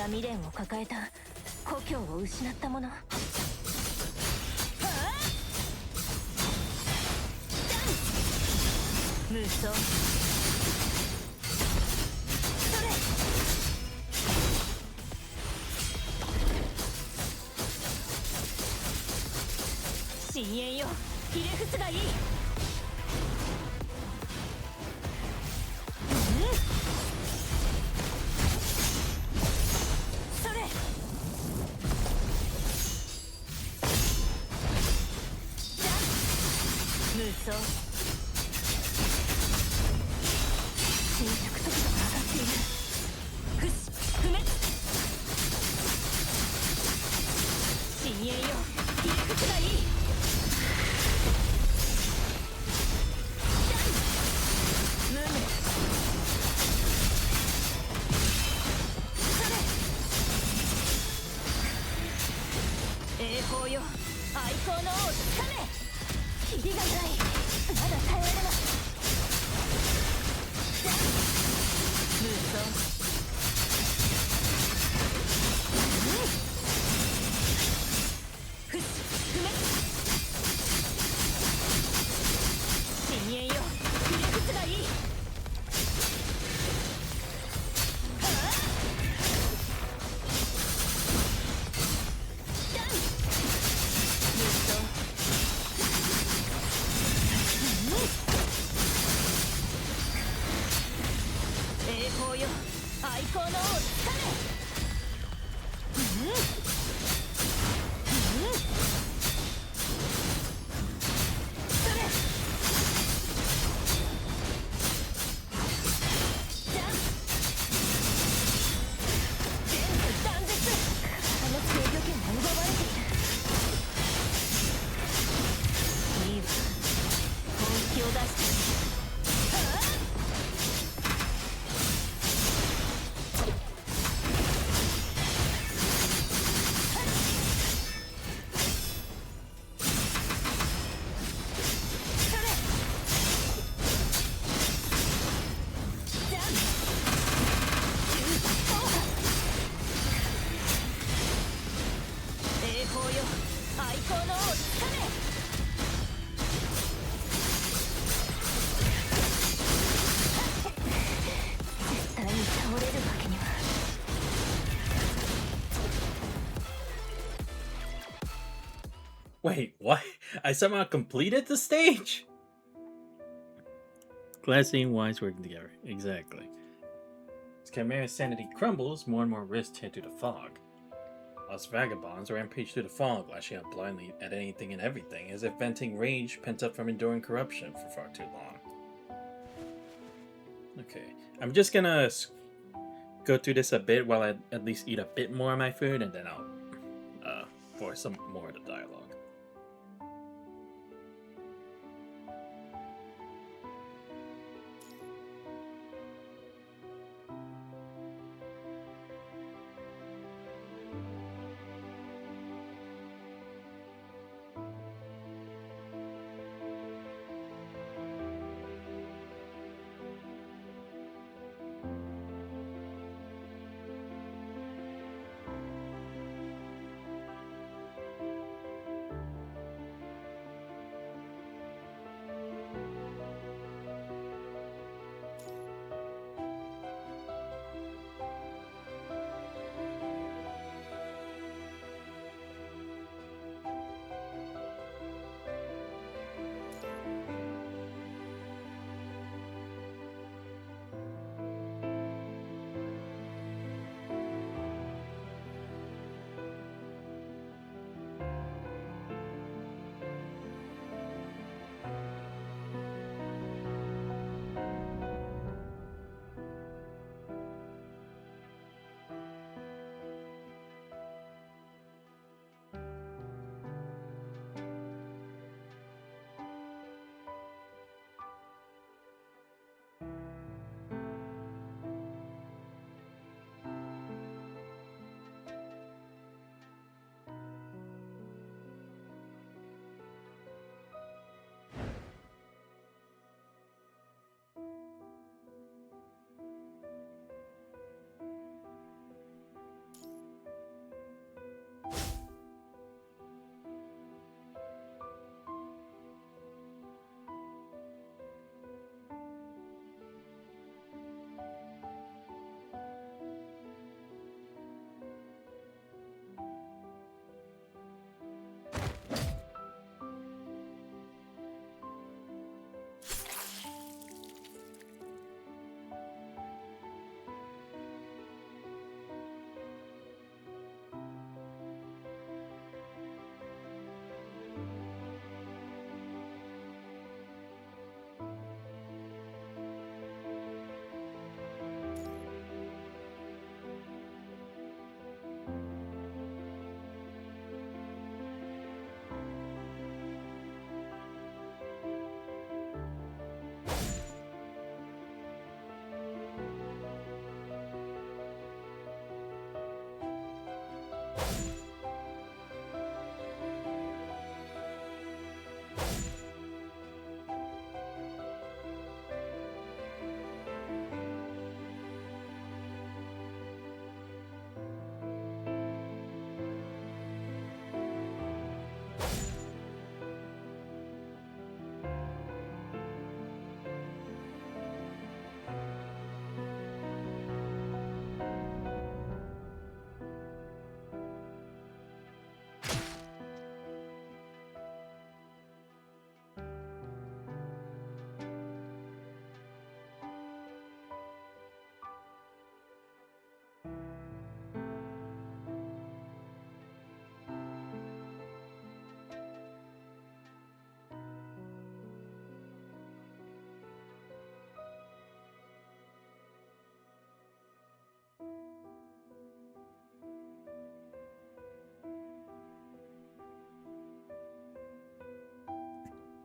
未練を抱えた故郷を失った者。無双。それ。深淵よ、ひれ伏すがいい。進捗速度が上がっている。ふし、不滅。深淵よ、ひれ伏すがいい。無念。それ。栄光よ、愛好の尾をつかめ。キリがない。まだ耐えられます。無双。ふし、不滅。深淵よ、ひれ伏すがいい。愛好の尾をつかめ。それ。じゃん。全部断絶。体の制御権が奪われている。いいわ、本気を出して。愛好の尾をつかめ。絶対に倒れるわけには。Wait, what? I somehow completed the stage? Classy and Wise working together. Exactly. As Chimera's sanity crumbles, more and more risks head to the fog. Us vagabonds rampage through the fog, lashing out blindly at anything and everything, as if venting rage pent up from enduring corruption for far too long. Okay, I'm just gonna go through this a bit while I at least eat a bit more of my food, and then I'll force some more of the dialogue.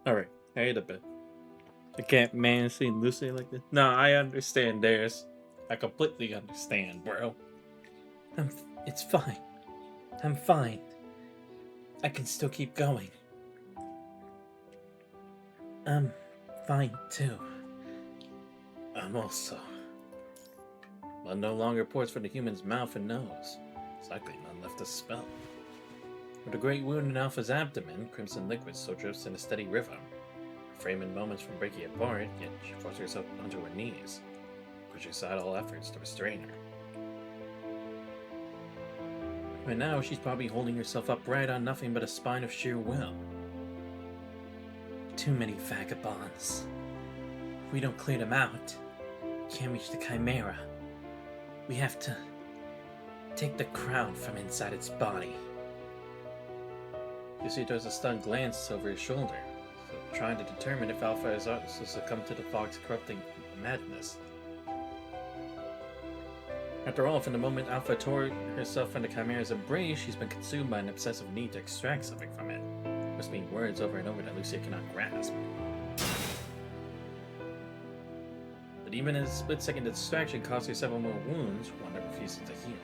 Alright, I ate a bit. I can't man see Lucy like this. No, I understand theirs. I completely understand, bro. It's fine. I'm fine. I can still keep going. I'm fine too. I'm also. Blood no longer pours from the human's mouth and nose. It's likely none left to spill. With a great wound in Alpha's abdomen, crimson liquid still drips in a steady river. Framing moments from breaking apart, yet she forced herself onto her knees, pushing aside all efforts to restrain her. Right now, she's probably holding herself upright on nothing but a spine of sheer will. Too many vagabonds. If we don't clear them out, we can't reach the Chimera. We have to take the crown from inside its body. Lucy does a stunned glance over his shoulder, trying to determine if Alpha has also succumbed to the fog's corrupting madness. After all, from the moment Alpha tore herself from the Chimera's embrace, she's been consumed by an obsessive need to extract something from it, whispering words over and over that Lucia cannot grasp. But even as a split-second distraction cost her several more wounds, one that refuses to heal.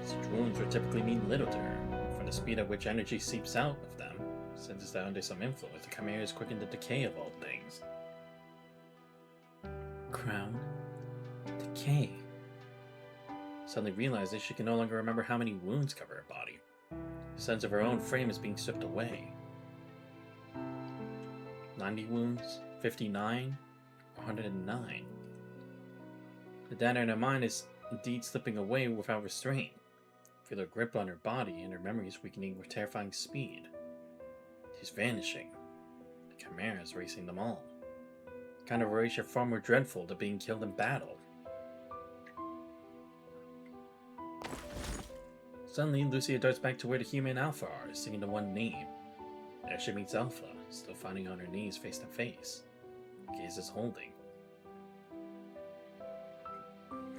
Such wounds would typically mean little to her, from the speed at which energy seeps out of them. Since that under some influence, the Chimera has quickened the decay of all things. Crown. Decay. Suddenly realizes she can no longer remember how many wounds cover her body. The sense of her own frame is being stripped away. 90 wounds? 59? 109? The data in her mind is indeed slipping away without restraint. Feel her grip on her body and her memories weakening with terrifying speed. She's vanishing. The Chimera is racing them all. A kind of erasure far more dreadful than being killed in battle. Suddenly, Lucia darts back to where the human Alpha are, singing the one name. There she meets Alpha, still finding on her knees face to face. Gaze is holding.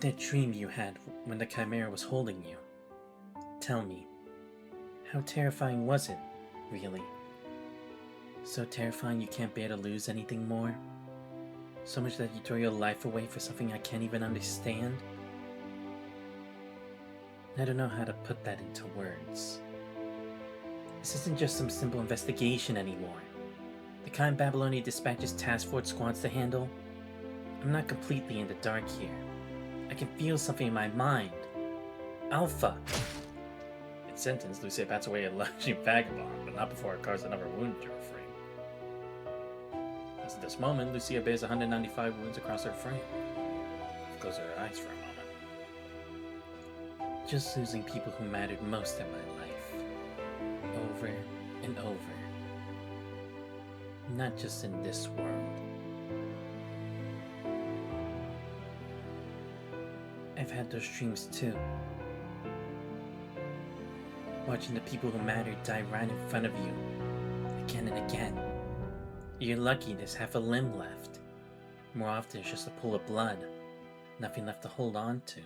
That dream you had when the Chimera was holding you. Tell me, how terrifying was it, really? So terrifying you can't bear to lose anything more? So much that you throw your life away for something I can't even understand? I don't know how to put that into words. This isn't just some simple investigation anymore. The kind Babylonia dispatches task force squads to handle. I'm not completely in the dark here. I can feel something in my mind. Alpha! Mid-sentence, Lucia bats away a lunging vagabond, but not before it carves another wound to her frame. As at this moment, Lucia bears 195 wounds across her frame. Closes her eyes for a moment. Just losing people who mattered most in my life. Over and over. Not just in this world. I've had those dreams too. Watching the people who mattered die right in front of you. Again and again. You're lucky there's half a limb left. More often it's just a pool of blood. Nothing left to hold on to.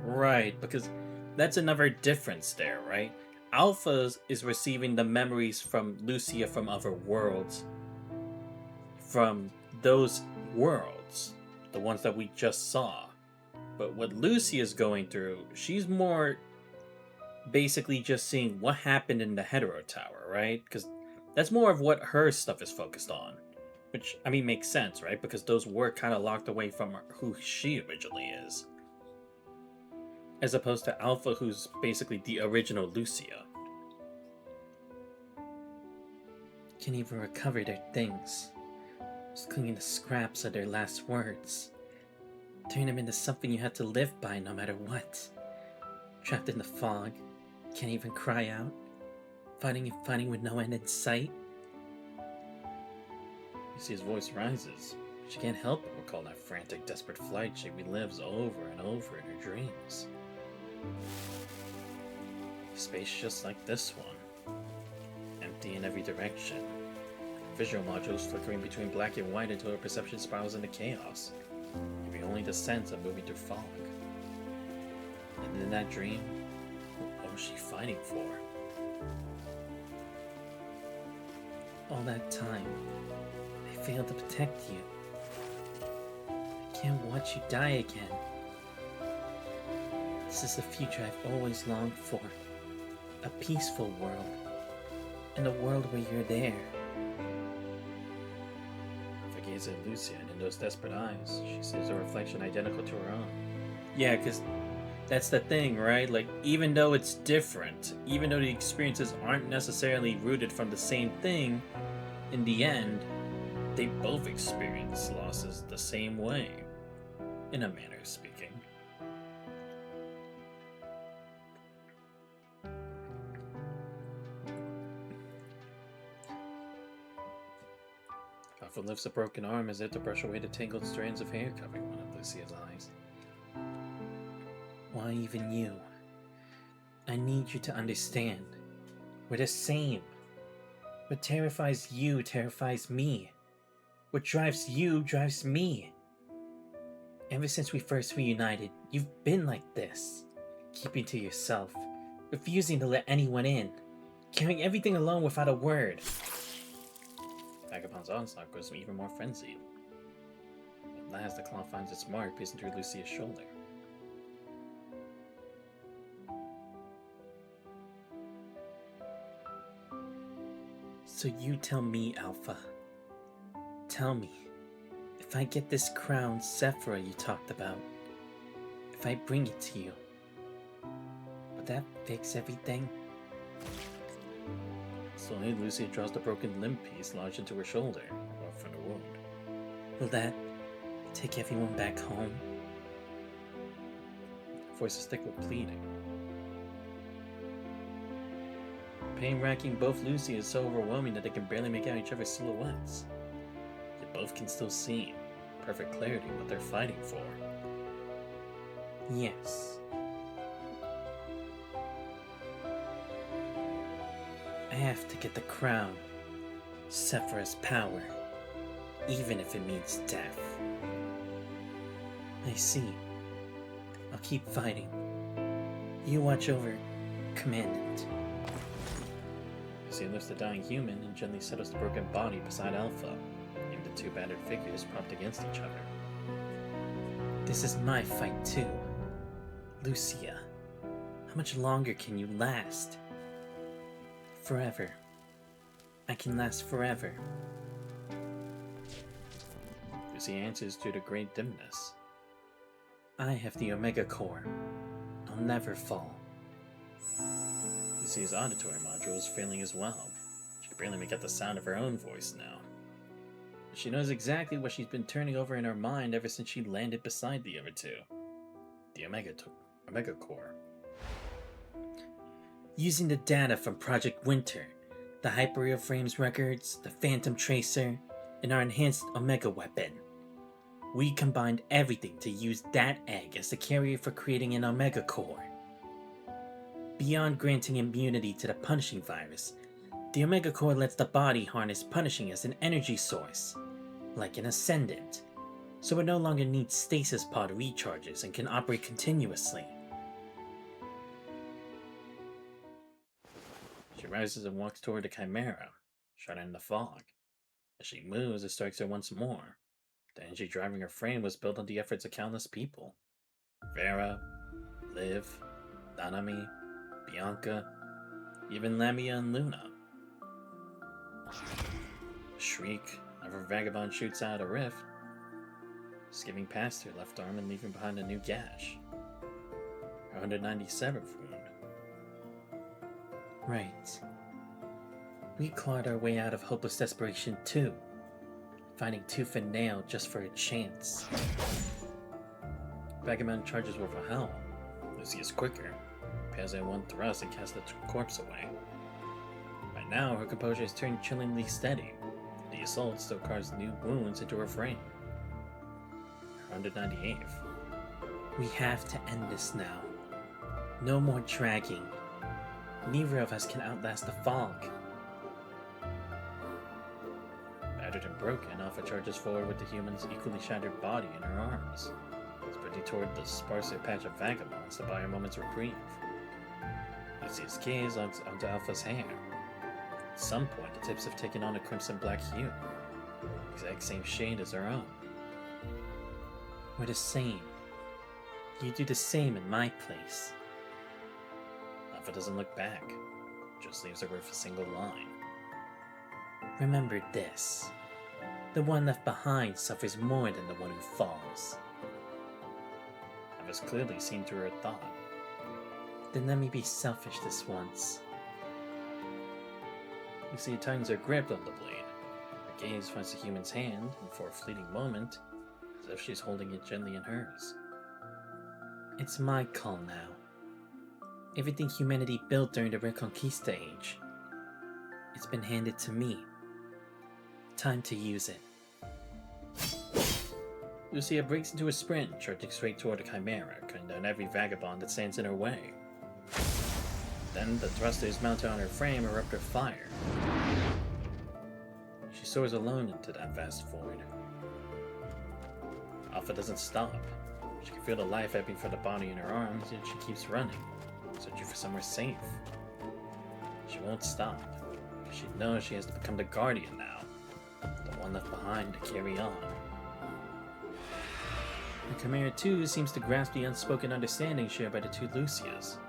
Right, because that's another difference there, right? Alpha is receiving the memories from Lucia from other worlds. From those worlds. The ones that we just saw. But what Lucia is going through, she's more basically just seeing what happened in the Hetero Tower, right? Because that's more of what her stuff is focused on. Which, I mean, makes sense, right? Because those were kind of locked away from who she originally is. As opposed to Alpha, who's basically the original Lucia. Can't even recover their things. Just clinging to scraps of their last words. Turn them into something you have to live by no matter what. Trapped in the fog. Can't even cry out. Fighting and fighting with no end in sight. Lucia's voice rises. She can't help but recall that frantic, desperate flight she relives over and over in her dreams. Space just like this one. Empty in every direction. Visual modules flickering between black and white until her perception spirals into chaos, giving only the sense of moving through fog. And in that dream, what was she fighting for? All that time, I failed to protect you. I can't watch you die again. This is the future I've always longed for. A peaceful world. And a world where you're there. If I gaze at Lucia and in those desperate eyes, she sees a reflection identical to her own. Yeah, because that's the thing, right? Like, even though it's different, even though the experiences aren't necessarily rooted from the same thing, in the end, they both experience losses the same way, in a manner of speaking. Alpha lifts a broken arm as if to brush away the tangled strands of hair covering one of Lucia's eyes. Why even you? I need you to understand. We're the same. What terrifies you terrifies me. What drives you drives me. Ever since we first reunited, you've been like this. Keeping to yourself. Refusing to let anyone in. Carrying everything alone without a word. Vagabond's onslaught grows even more frenzied. At last, the claw finds its mark, piercing through Lucia's shoulder. So you tell me, Alpha. Tell me, if I get this crown Sephira you talked about, if I bring it to you, would that fix everything? Slowly, Lucia draws the broken limb piece lodged into her shoulder, off from the wound. Will that take everyone back home? Voices thick with pleading. Pain racking both Lucy is so overwhelming that they can barely make out each other's silhouettes. Yet both can still see, in perfect clarity, what they're fighting for. Yes. I have to get the crown, Sephira's power, even if it means death. I see. I'll keep fighting. You watch over Commandant. Lucia lifts the dying human and gently settles the broken body beside Alpha, leaving the two battered figures propped against each other. This is my fight too. Lucia, how much longer can you last? Forever. I can last forever. Lucia answers through the great dimness. I have the Omega Core. I'll never fall. Lucia's auditory module is failing as well. She can barely make out the sound of her own voice now. But she knows exactly what she's been turning over in her mind ever since she landed beside the other two. The Omega Core. Using the data from Project Winter, the Hyperreal Frames records, the Phantom Tracer, and our enhanced Omega weapon. We combined everything to use that egg as the carrier for creating an Omega Core. Beyond granting immunity to the punishing virus, the Omega Core lets the body harness punishing as an energy source, like an Ascendant, so it no longer needs stasis pod recharges and can operate continuously. She rises and walks toward the Chimera, shut in the fog. As she moves, it strikes her once more. The energy driving her frame was built on the efforts of countless people. Vera, Liv, Nanami, Bianca, even Lamia and Luna. A shriek, another vagabond shoots out a rift, skimming past her left arm and leaving behind a new gash. Her 197th wound. Right. We clawed our way out of hopeless desperation too, fighting tooth and nail just for a chance. Vagabond charges with a howl. Lucy is quicker, impales in one thrust and casts the corpse away. By now, her composure has turned chillingly steady. The assault still carves new wounds into her frame. Her 198th. We have to end this now. No more dragging. Neither of us can outlast the fog. Battered and broken, Alpha charges forward with the human's equally shattered body in her arms, sprinting toward the sparser patch of vagabonds to buy her moment's reprieve. Lucy's gaze locks onto Alpha's hair. At some point, the tips have taken on a crimson-black hue, the exact same shade as our own. We're the same. You do the same in my place. Alpha doesn't look back, just leaves her with a single line. Remember this. The one left behind suffers more than the one who falls. Alpha's clearly seen through her thought. Then let me be selfish this once. Lucia tightens her grip on the blade. Her gaze finds the human's hand, and for a fleeting moment, as if she's holding it gently in hers. It's my call now. Everything humanity built during the Reconquista age. It's been handed to me. Time to use it. Lucia breaks into a sprint, charging straight toward the Chimera, cutting down every vagabond that stands in her way. Then the thrusters mounted on her frame erupt her fire. She soars alone into that vast void. Alpha doesn't stop. She can feel the life ebbing from the body in her arms, yet she keeps running, searching for somewhere safe. She won't stop, because she knows she has to become the guardian now, the one left behind to carry on. The Chimera too seems to grasp the unspoken understanding shared by the two Lucias.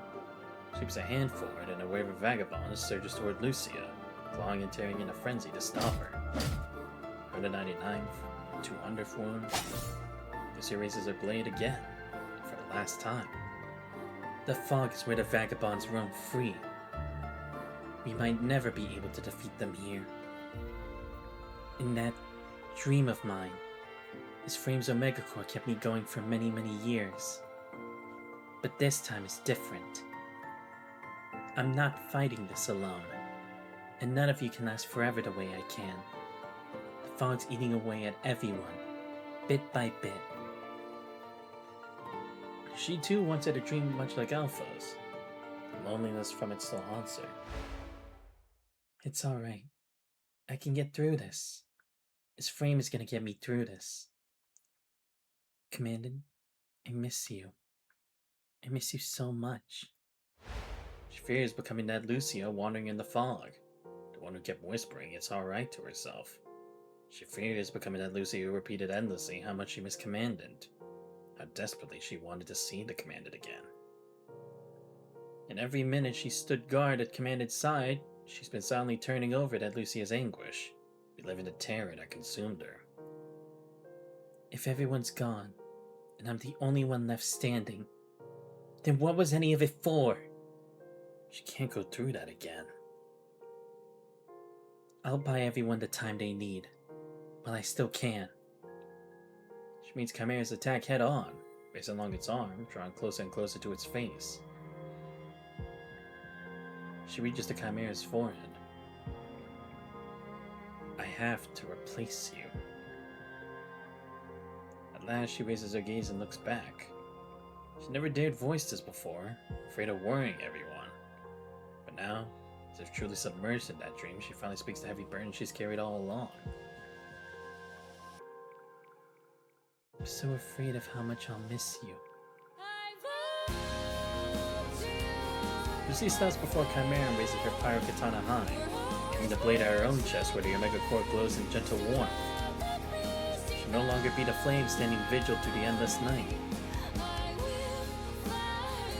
Sweeps a hand forward, and a wave of vagabonds surges toward Lucia, clawing and tearing in a frenzy to stop her. For the 99th, 200th wound, Lucia raises her blade again, for the last time. The fog is where the vagabonds roam free. We might never be able to defeat them here. In that dream of mine, this Frame's Omega Core kept me going for many, many years. But this time is different. I'm not fighting this alone, and none of you can last forever the way I can. The fog's eating away at everyone, bit by bit. She too once had a dream much like Alpha's. The loneliness from it still haunts her. It's alright. I can get through this. This Frame is gonna get me through this. Commandant, I miss you. I miss you so much. She fears becoming that Lucia wandering in the fog, the one who kept whispering it's alright to herself. She fears becoming that Lucia who repeated endlessly how much she missed Commandant, how desperately she wanted to see the Commandant again. And every minute she stood guard at Commandant's side, she's been silently turning over that Lucia's anguish, reliving the terror that consumed her. If everyone's gone, and I'm the only one left standing, then what was any of it for? She can't go through that again. I'll buy everyone the time they need, while I still can. She meets Chimera's attack head on, racing along its arm, drawing closer and closer to its face. She reaches the Chimera's forehead. I have to replace you. At last, she raises her gaze and looks back. She never dared voice this before, afraid of worrying everyone. But now, as if truly submerged in that dream, she finally speaks the heavy burden she's carried all along. I'm so afraid of how much I'll miss you. Lucy stops before Chimera and raises her pyro katana high, aiming the blade at her own chest where the Omega Core glows in gentle warmth. She'll no longer be the flame standing vigil through the endless night.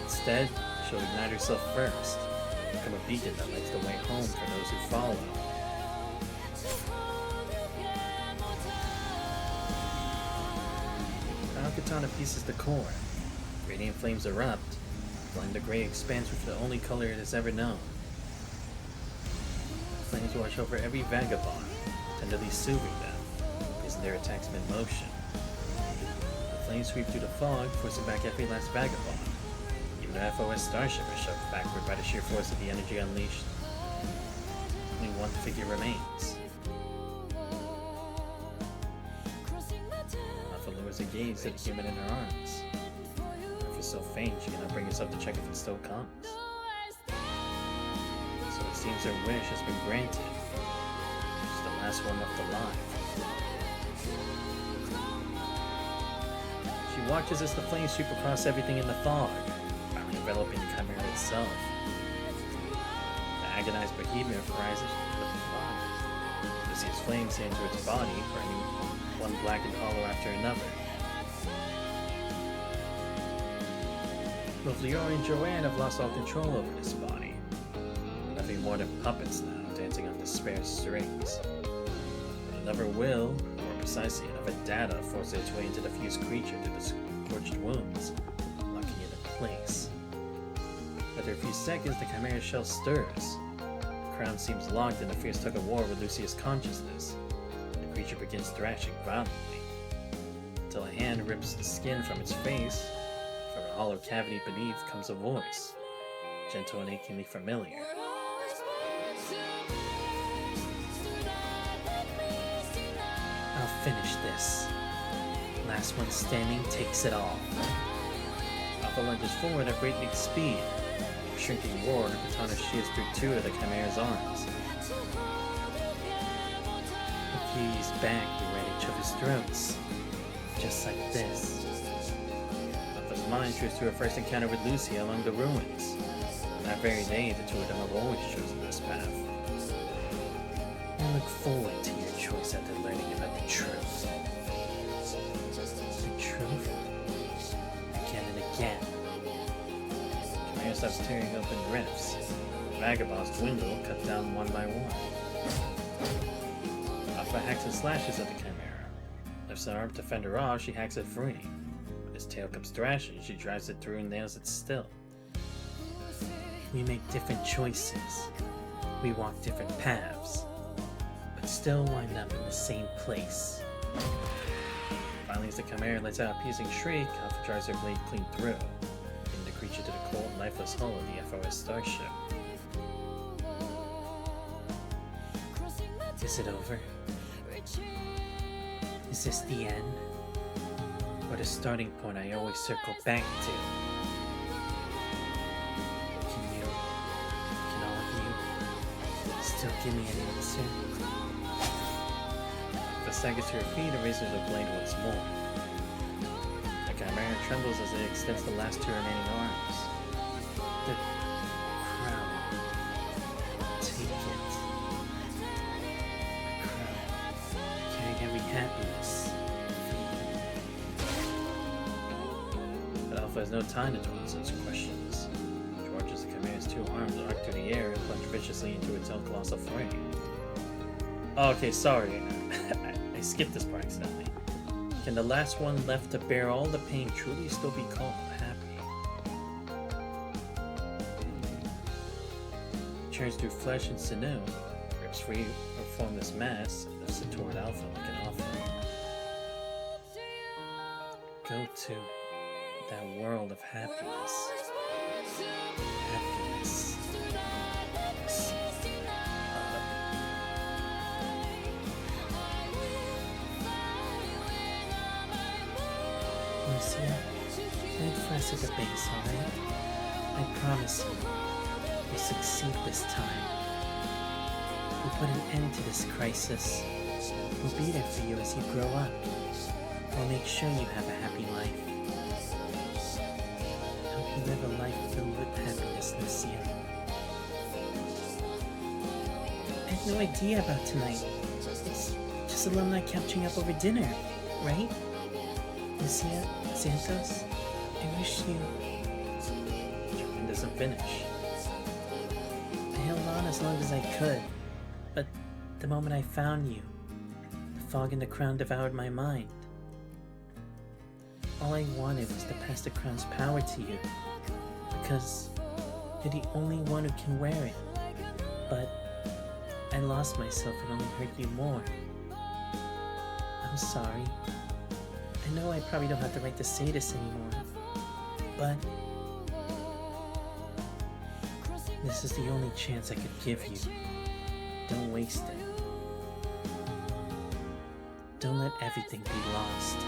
Instead, she'll ignite herself first, become a beacon that lights the way home for those who follow. Pyro katana pieces the core. Radiant flames erupt, flying the gray expanse with the only color it has ever known. Flames wash over every vagabond, tenderly soothing them, raising their attacks mid-motion. The flames sweep through the fog, forcing back every last vagabond. Even the FOS starship is shoved backward by the sheer force of the energy unleashed. Only one figure remains. Alpha lowers a gaze at the human in her arms. So faint she cannot bring herself to check if it still comes. So it seems her wish has been granted. She's the last one left alive. She watches as the flames sweep across everything in the fog, finally enveloping the Chimera itself. The agonized behemoth rises, the Lucia's flames enter its body, burning one blackened hollow after another. Both Leora and Joanne have lost all control over this body. Nothing more than puppets now, dancing on despair strings. But another will, or precisely another data, forces its way into the fused creature through the scorched wounds, locking it in place. After a few seconds, the Chimera shell stirs. The crown seems locked in a fierce tug-of-war with Lucia's consciousness. The creature begins thrashing violently, until a hand rips the skin from its face. From a hollow cavity beneath comes a voice, gentle and achingly familiar. I'll finish this. Last one standing takes it all. Alpha lunges forward at breakneck speed. A shrinking roar, her katana shears through two of the Chimera's arms. Aki's back be right at each other's throats. Just like this. Alpha's mind shears through her first encounter with Lucia along the ruins. On that very day, the two of them have always chosen this path. I look forward to your choice after learning about the truth. The truth? Again and again. Chimera stops tearing open rifts. Vagabonds dwindle, cut down one by one. Alpha hacks and slashes at the Chimera. Lifts an arm to fend her off, she hacks it free. When its tail comes thrashing, she drives it through and nails it still. We make different choices. We walk different paths. But still wind up in the same place. Finally, as the Chimera lets out a piercing shriek, Alpha drives her blade clean through, hitting the creature to the cold, lifeless hull of the FOS starship. Is it over? Is this the end? Or the starting point I always circle back to? Can all of you still give me an answer? The staggers to her feet and raises the blade once more. The Chimera trembles as it extends the last two remaining arms. The crown. Take it. The crown. Carrying every happiness. But Alpha has no time to dwell on such questions. She watches the Chimera's two arms arc through the air and plunge viciously into its own colossal frame. Oh, okay, sorry. I skipped this part accidentally. Can the last one left to bear all the pain truly still be called happy? Churns through flesh and sinew, rips free her formless mass, and lifts it toward Alpha like an offering. Go to that world of happiness. Happiness. Lucia, head first at the base, alright? I promise you, we'll succeed this time. We'll put an end to this crisis. We'll be there for you as you grow up. We'll make sure you have a happy life. Help you live a life filled with happiness, Lucia. I had no idea about tonight. It's just alumni catching up over dinner, right? Lucia, Santos, I wish you... Jordan doesn't finish. I held on as long as I could, but the moment I found you, the fog in the crown devoured my mind. All I wanted was to pass the crown's power to you, because you're the only one who can wear it. But I lost myself and only hurt you more. I'm sorry. I know I probably don't have the right to say this anymore, but this is the only chance I could give you. Don't waste it. Don't let everything be lost.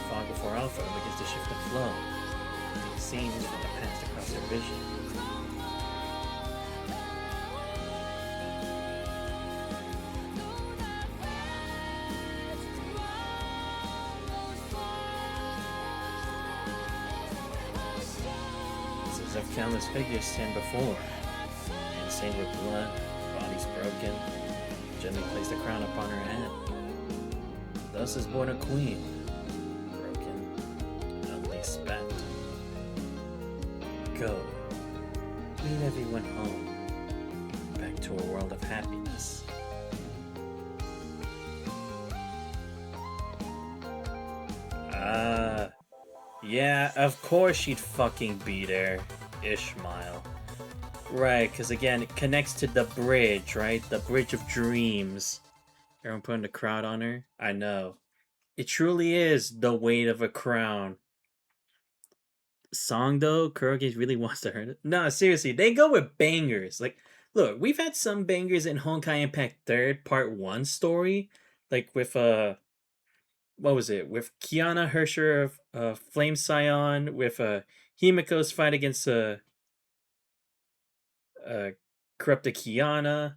Fog before Alpha begins to shift the flow, taking scenes from the past across her vision. As if countless figures stand before her, and stained with blood, bodies broken, the crown upon her head. Thus is born a queen, broken, ugly spat. Go, lead everyone home, back to a world of happiness. Yeah, of course she'd fucking be there, Ishmael. Right, because again, it connects to the bridge, right? The bridge of dreams. Everyone putting the crowd on her? I know. It truly is the weight of a crown. Song though, Kuroge really wants to hurt it. No, seriously, they go with bangers. Like, look, we've had some bangers in Honkai Impact 3rd Part 1 story. Like with what was it? With Kiana Hersher of Flame Scion, with Himiko's fight against corrupted Kiana,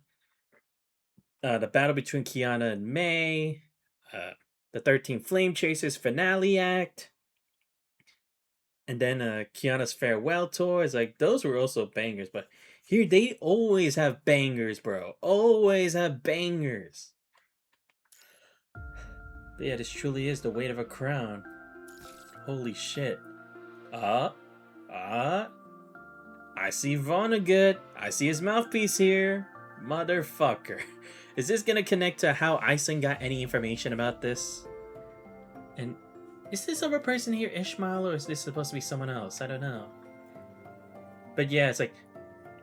the battle between Kiana and Mei, the 13 Flame Chasers finale act, and then Kiana's farewell tour. Is like those were also bangers, but here they always have bangers, bro. Always have bangers. But yeah, this truly is the weight of a crown. Holy shit. I see Vonnegut. I see his mouthpiece here. Motherfucker. Is this gonna connect to how Aizen got any information about this? And is this other person here Ishmael, or is this supposed to be someone else? I don't know. But yeah, it's like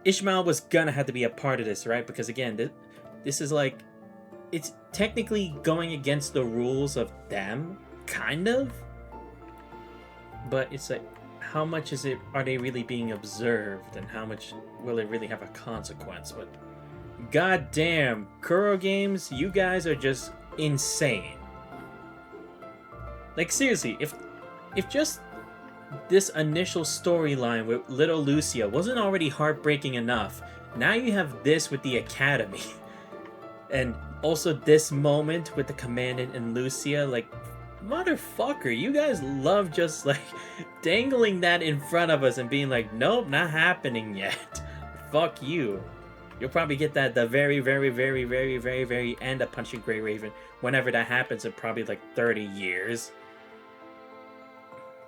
Ishmael was gonna have to be a part of this, right? Because again, this is like, it's technically going against the rules of them, kind of. But it's like, how much are they really being observed, and how much will it really have a consequence? But goddamn, Kuro Games, you guys are just insane. Like seriously, if just this initial storyline with little Lucia wasn't already heartbreaking enough, now you have this with the Academy. And also this moment with the Commandant and Lucia, like, motherfucker, you guys love just like dangling that in front of us and being like, nope, not happening yet. Fuck you. You'll probably get that at the very, very, very, very, very, very end of Punching Grey Raven, whenever that happens in probably like 30 years.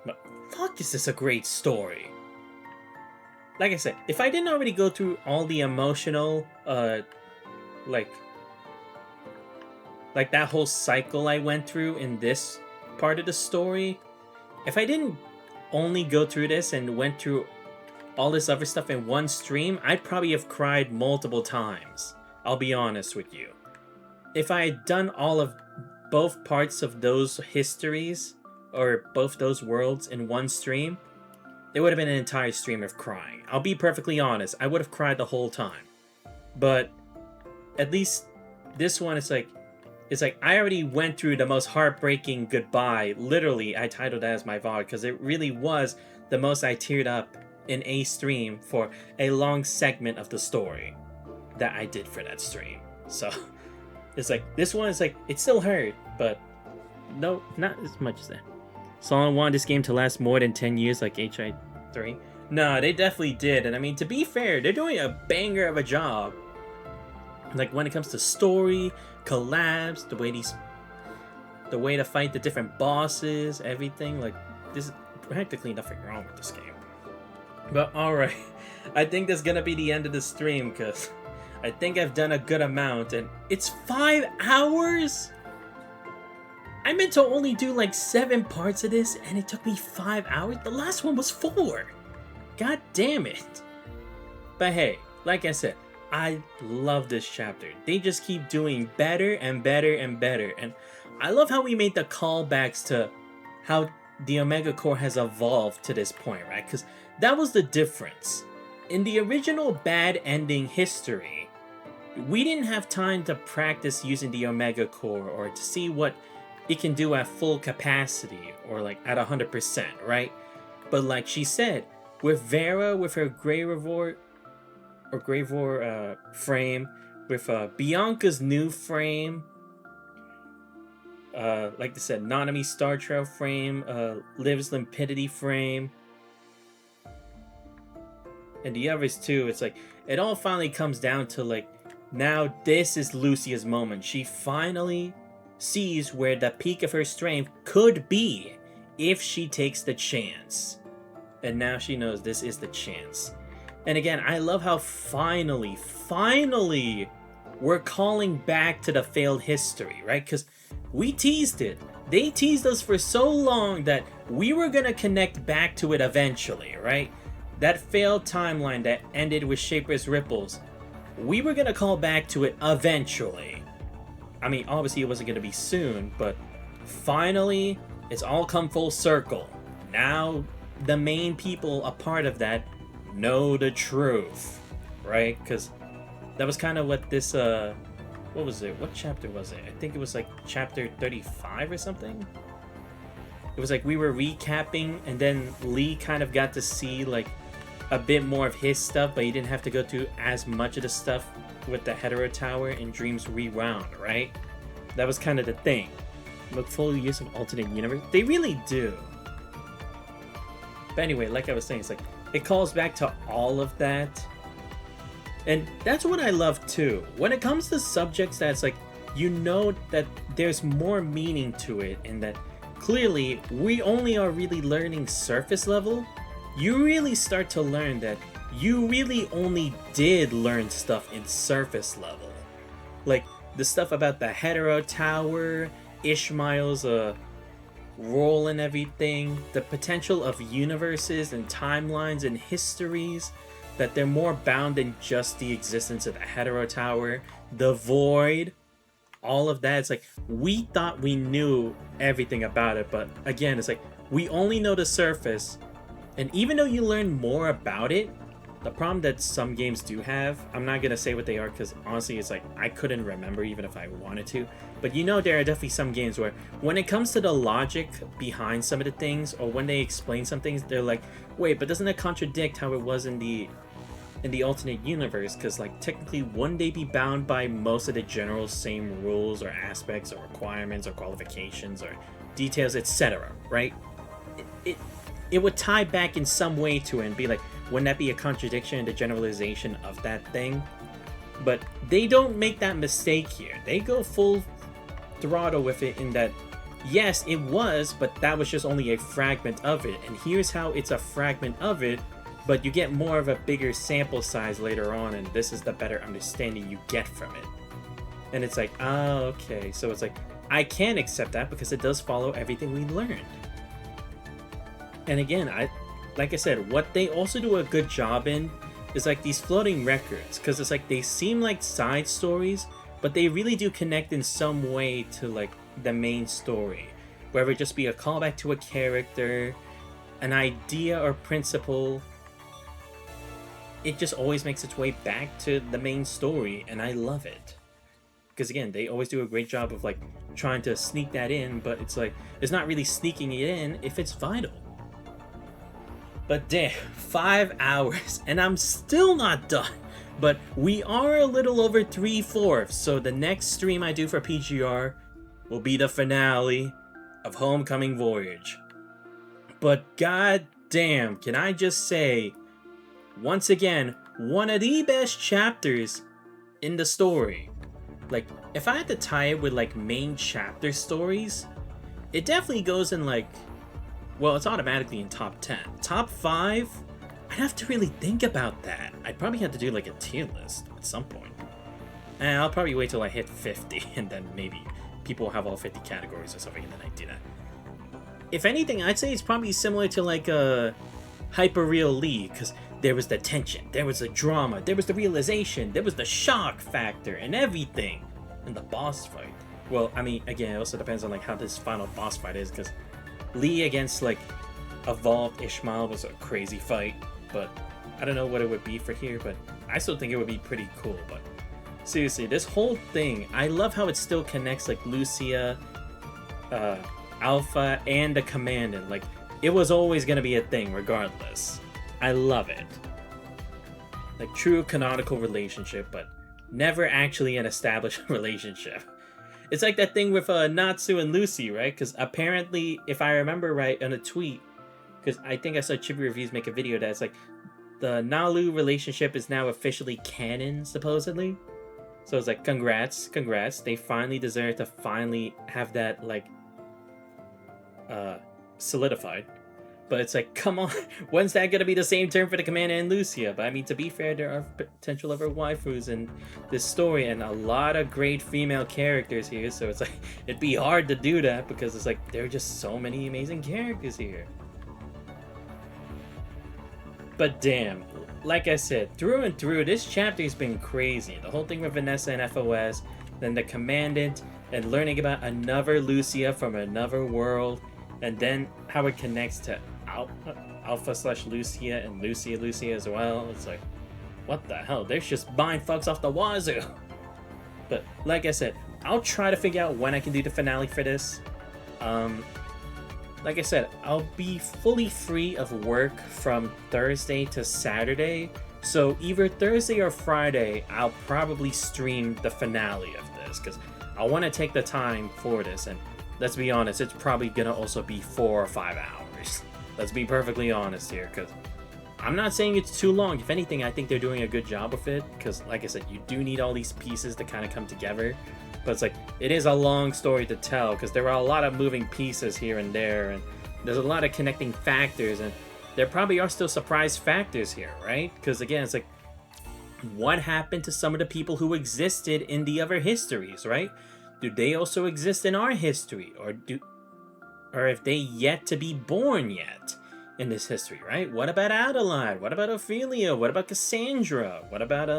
But fuck, is this a great story. Like I said, if I didn't already go through all the emotional, like that whole cycle I went through in this part of the story, if I didn't only go through this and went through all this other stuff in one stream, I'd probably have cried multiple times. I'll be honest with you. If I had done all of both parts of those histories, or both those worlds in one stream, it would have been an entire stream of crying. I'll be perfectly honest, I would have cried the whole time. But at least this one, it's like I already went through the most heartbreaking goodbye. Literally, I titled that as my VOD because it really was the most I teared up in a stream for a long segment of the story that I did for that stream. So it's like, this one is like, it still hurt, but no, not as much as that. Someone wanted this game to last more than 10 years like HI3. No, they definitely did. And I mean, to be fair, they're doing a banger of a job. Like when it comes to story, collabs, the way to fight the different bosses, everything, like there's practically nothing wrong with this game. But alright, I think that's gonna be the end of the stream because I think I've done a good amount, and it's 5 hours? I meant to only do like 7 parts of this and it took me 5 hours? The last one was 4! God damn it! But hey, like I said, I love this chapter. They just keep doing better and better and better. And I love how we made the callbacks to how the Omega Core has evolved to this point, right? Because that was the difference. In the original bad ending history, we didn't have time to practice using the Omega Core or to see what it can do at full capacity or like at 100%, right? But like she said, with Vera, with her Gravor frame, with Bianca's new frame, like I said, Nanami Star Trail frame, Liv's Limpidity frame, and the others too, it's like, it all finally comes down to like now this is Lucia's moment. She finally sees where the peak of her strength could be if she takes the chance. And now she knows this is the chance. And again, I love how finally, we're calling back to the failed history, right? Because we teased it. They teased us for so long that we were gonna connect back to it eventually, right? That failed timeline that ended with Shaper's Ripples, we were gonna call back to it eventually. I mean, obviously it wasn't gonna be soon, but finally, it's all come full circle. Now, the main people a part of that know the truth, right? Because that was kind of what this, what was it? What chapter was it? I think it was like chapter 35 or something. It was like we were recapping, and then Lee kind of got to see like a bit more of his stuff, but he didn't have to go through as much of the stuff with the Hetero Tower and Dreams Rewound, right? That was kind of the thing. Look, full use of alternate universe. They really do. But anyway, like I was saying, it's like it calls back to all of that. And that's what I love too. When it comes to subjects that's like, you know that there's more meaning to it, and that clearly we only are really learning surface level, you really start to learn that you really only did learn stuff in surface level. Like the stuff about the Hetero Tower, Ishmael's role and everything, the potential of universes and timelines and histories, that they're more bound than just the existence of the Hetero Tower, the Void, all of that. It's like we thought we knew everything about it, but again, it's like we only know the surface. And even though you learn more about it, the problem that some games do have, I'm not gonna say what they are because honestly it's like I couldn't remember even if I wanted to, but you know there are definitely some games where when it comes to the logic behind some of the things, or when they explain some things, they're like, wait, but doesn't that contradict how it was in the alternate universe? Because like technically wouldn't they be bound by most of the general same rules or aspects or requirements or qualifications or details, etc., right? It would tie back in some way to it and be like, wouldn't that be a contradiction in the generalization of that thing? But they don't make that mistake here. They go full throttle with it in that, yes, it was, but that was just only a fragment of it. And here's how it's a fragment of it, but you get more of a bigger sample size later on, and this is the better understanding you get from it. And it's like, oh, okay. So it's like, I can accept that because it does follow everything we learned. And again, like I said, what they also do a good job in is like these floating records, because it's like they seem like side stories, but they really do connect in some way to like the main story, whether it just be a callback to a character, an idea or principle. It just always makes its way back to the main story, and I love it. Because again, they always do a great job of like trying to sneak that in, but it's like it's not really sneaking it in if it's vital. But damn, 5 hours, and I'm still not done. But we are a little over 3/4, so the next stream I do for PGR will be the finale of Homecoming Voyage. But god damn, can I just say, once again, one of the best chapters in the story. Like, if I had to tie it with like main chapter stories, it definitely goes in like, well, it's automatically in top 10. Top 5? I'd have to really think about that. I'd probably have to do like a tier list at some point. And I'll probably wait till I hit 50, and then maybe people will have all 50 categories or something, and then I do that. If anything, I'd say it's probably similar to like a Hyperreal Lee, because there was the tension, there was the drama, there was the realization, there was the shock factor, and everything. And the boss fight. Well, I mean, again, it also depends on like how this final boss fight is, because Lee against like evolved Ishmael was a crazy fight, but I don't know what it would be for here, but I still think it would be pretty cool. But seriously, this whole thing, I love how it still connects like Lucia, Alpha, and the Commandant. Like, it was always gonna be a thing regardless. I love it. Like, true canonical relationship, but never actually an established relationship. It's like that thing with Natsu and Lucy, right? Because apparently, if I remember right, on a tweet, because I think I saw Chibi Reviews make a video that's like, the Nalu relationship is now officially canon, supposedly. So it's like, congrats. They finally deserve to finally have that, like, solidified. But it's like, come on, when's that gonna be the same term for the commander and Lucia? But I mean, to be fair, there are potential other waifus in this story, and a lot of great female characters here. So it's like, it'd be hard to do that because it's like there are just so many amazing characters here. But damn, like I said, through and through, this chapter's been crazy. The whole thing with Vanessa and FOS, then the commandant, and learning about another Lucia from another world, and then how it connects to Alpha/Lucia and Lucia as well. It's like, what the hell? There's just mind fucks off the wazoo. But like I said, I'll try to figure out when I can do the finale for this. Like I said, I'll be fully free of work from Thursday to Saturday. So either Thursday or Friday, I'll probably stream the finale of this because I want to take the time for this. And let's be honest, it's probably gonna also be 4 or 5 hours. Let's be perfectly honest here, because I'm not saying it's too long. If anything, I think they're doing a good job of it, because like I said, you do need all these pieces to kind of come together. But it's like, it is a long story to tell, because there are a lot of moving pieces here and there, and there's a lot of connecting factors, and there probably are still surprise factors here, right? Because again, it's like, what happened to some of the people who existed in the other histories, right? Do they also exist in our history, or if they yet to be born yet in this history, right? What about Adelaide? What about Ophelia? What about Cassandra? What about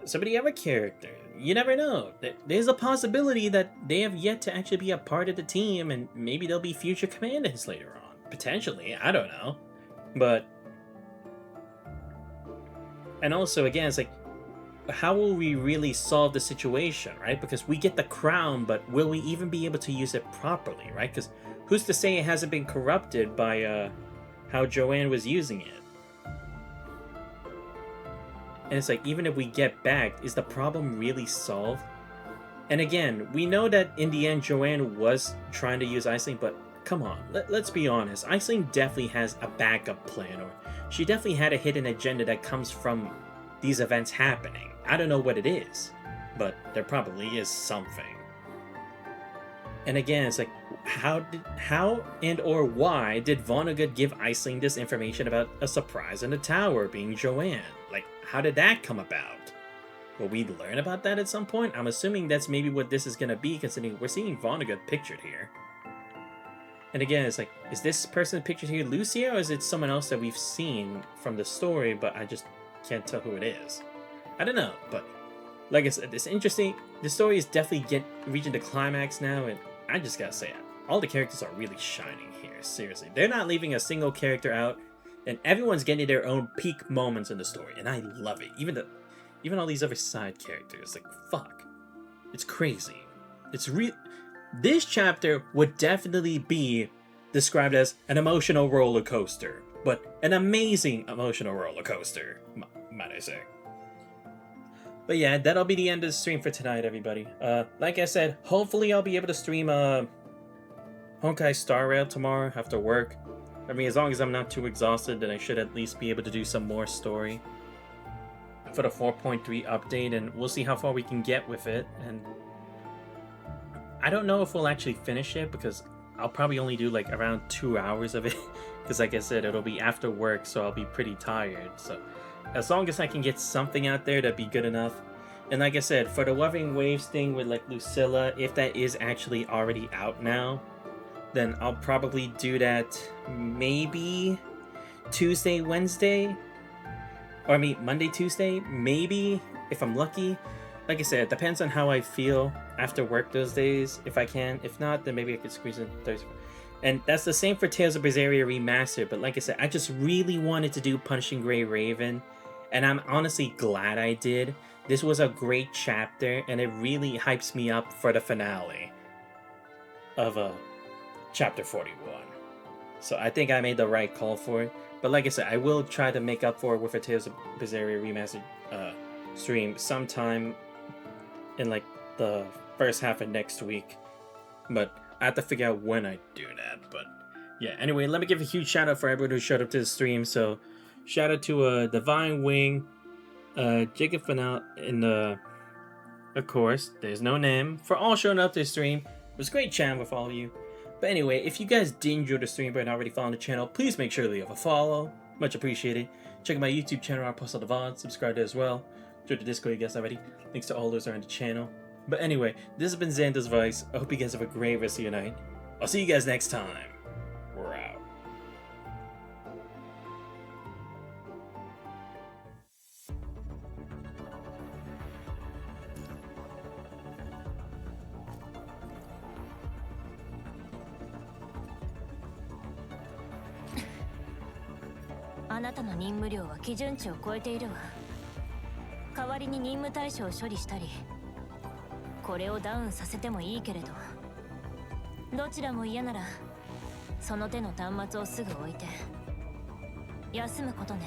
some of the other characters? You never know. There's a possibility that they have yet to actually be a part of the team, and maybe they'll be future commandants later on. Potentially, I don't know. But, and also again, it's like, how will we really solve the situation, right? Because we get the crown, but will we even be able to use it properly, right? Because who's to say it hasn't been corrupted by how Joanne was using it? And it's like, even if we get back, is the problem really solved? And again, we know that in the end, Joanne was trying to use Aisling, but come on, let's be honest. Aisling definitely has a backup plan, or she definitely had a hidden agenda that comes from these events happening. I don't know what it is, but there probably is something. And again, it's like, how and or why did Vonnegut give Aisling this information about a surprise in the tower being Joanne? Like, how did that come about? Will we learn about that at some point? I'm assuming that's maybe what this is going to be, considering we're seeing Vonnegut pictured here. And again, it's like, is this person pictured here Lucia, or is it someone else that we've seen from the story, but I just can't tell who it is? I don't know, but like I said, it's interesting. The story is definitely reaching the climax now, and I just gotta say, all the characters are really shining here. Seriously, they're not leaving a single character out, and everyone's getting their own peak moments in the story, and I love it. Even all these other side characters, like, fuck, it's crazy. It's real. This chapter would definitely be described as an emotional roller coaster, but an amazing emotional roller coaster, might I say. But yeah, that'll be the end of the stream for tonight, everybody. Like I said, hopefully I'll be able to stream Honkai Star Rail tomorrow after work. I mean, as long as I'm not too exhausted, then I should at least be able to do some more story for the 4.3 update, and we'll see how far we can get with it. And I don't know if we'll actually finish it, because I'll probably only do like around 2 hours of it, because like I said, it'll be after work, so I'll be pretty tired. So as long as I can get something out there, that'd be good enough. And like I said, for the Wuthering Waves thing with like Lucilla, if that is actually already out now, then I'll probably do that maybe Tuesday, Wednesday, or I mean Monday, Tuesday, maybe, if I'm lucky. Like I said, it depends on how I feel after work those days, if I can. If not, then maybe I could squeeze in Thursday. And that's the same for Tales of Berseria Remastered, but like I said, I just really wanted to do Punishing Grey Raven, and I'm honestly glad I did. This was a great chapter, and it really hypes me up for the finale of Chapter 41. So I think I made the right call for it. But like I said, I will try to make up for it with a Tales of Berseria Remastered stream sometime in like the first half of next week. But I have to figure out when I do that. But yeah, anyway, let me give a huge shout out for everyone who showed up to the stream. So shout out to Divine Wing, Jacob Fennell in the. Of course, there's no name for all showing up to the stream. It was a great chatting with all of you. But anyway, if you guys did enjoy the stream but not already following the channel, please make sure to leave a follow. Much appreciated. Check out my YouTube channel, I post all the VODs, subscribe there as well. Join the Discord, you guys already. Links to all those are in the channel. But anyway, this has been Xander's Vice. I hope you guys have a great rest of your night. I'll see you guys next time. We're out. あなたの任務量は基準値を超えているわ。代わりに任務対象を処理したり、これをダウンさせてもいいけれど、どちらも嫌ならその手の端末をすぐ置いて休むことね。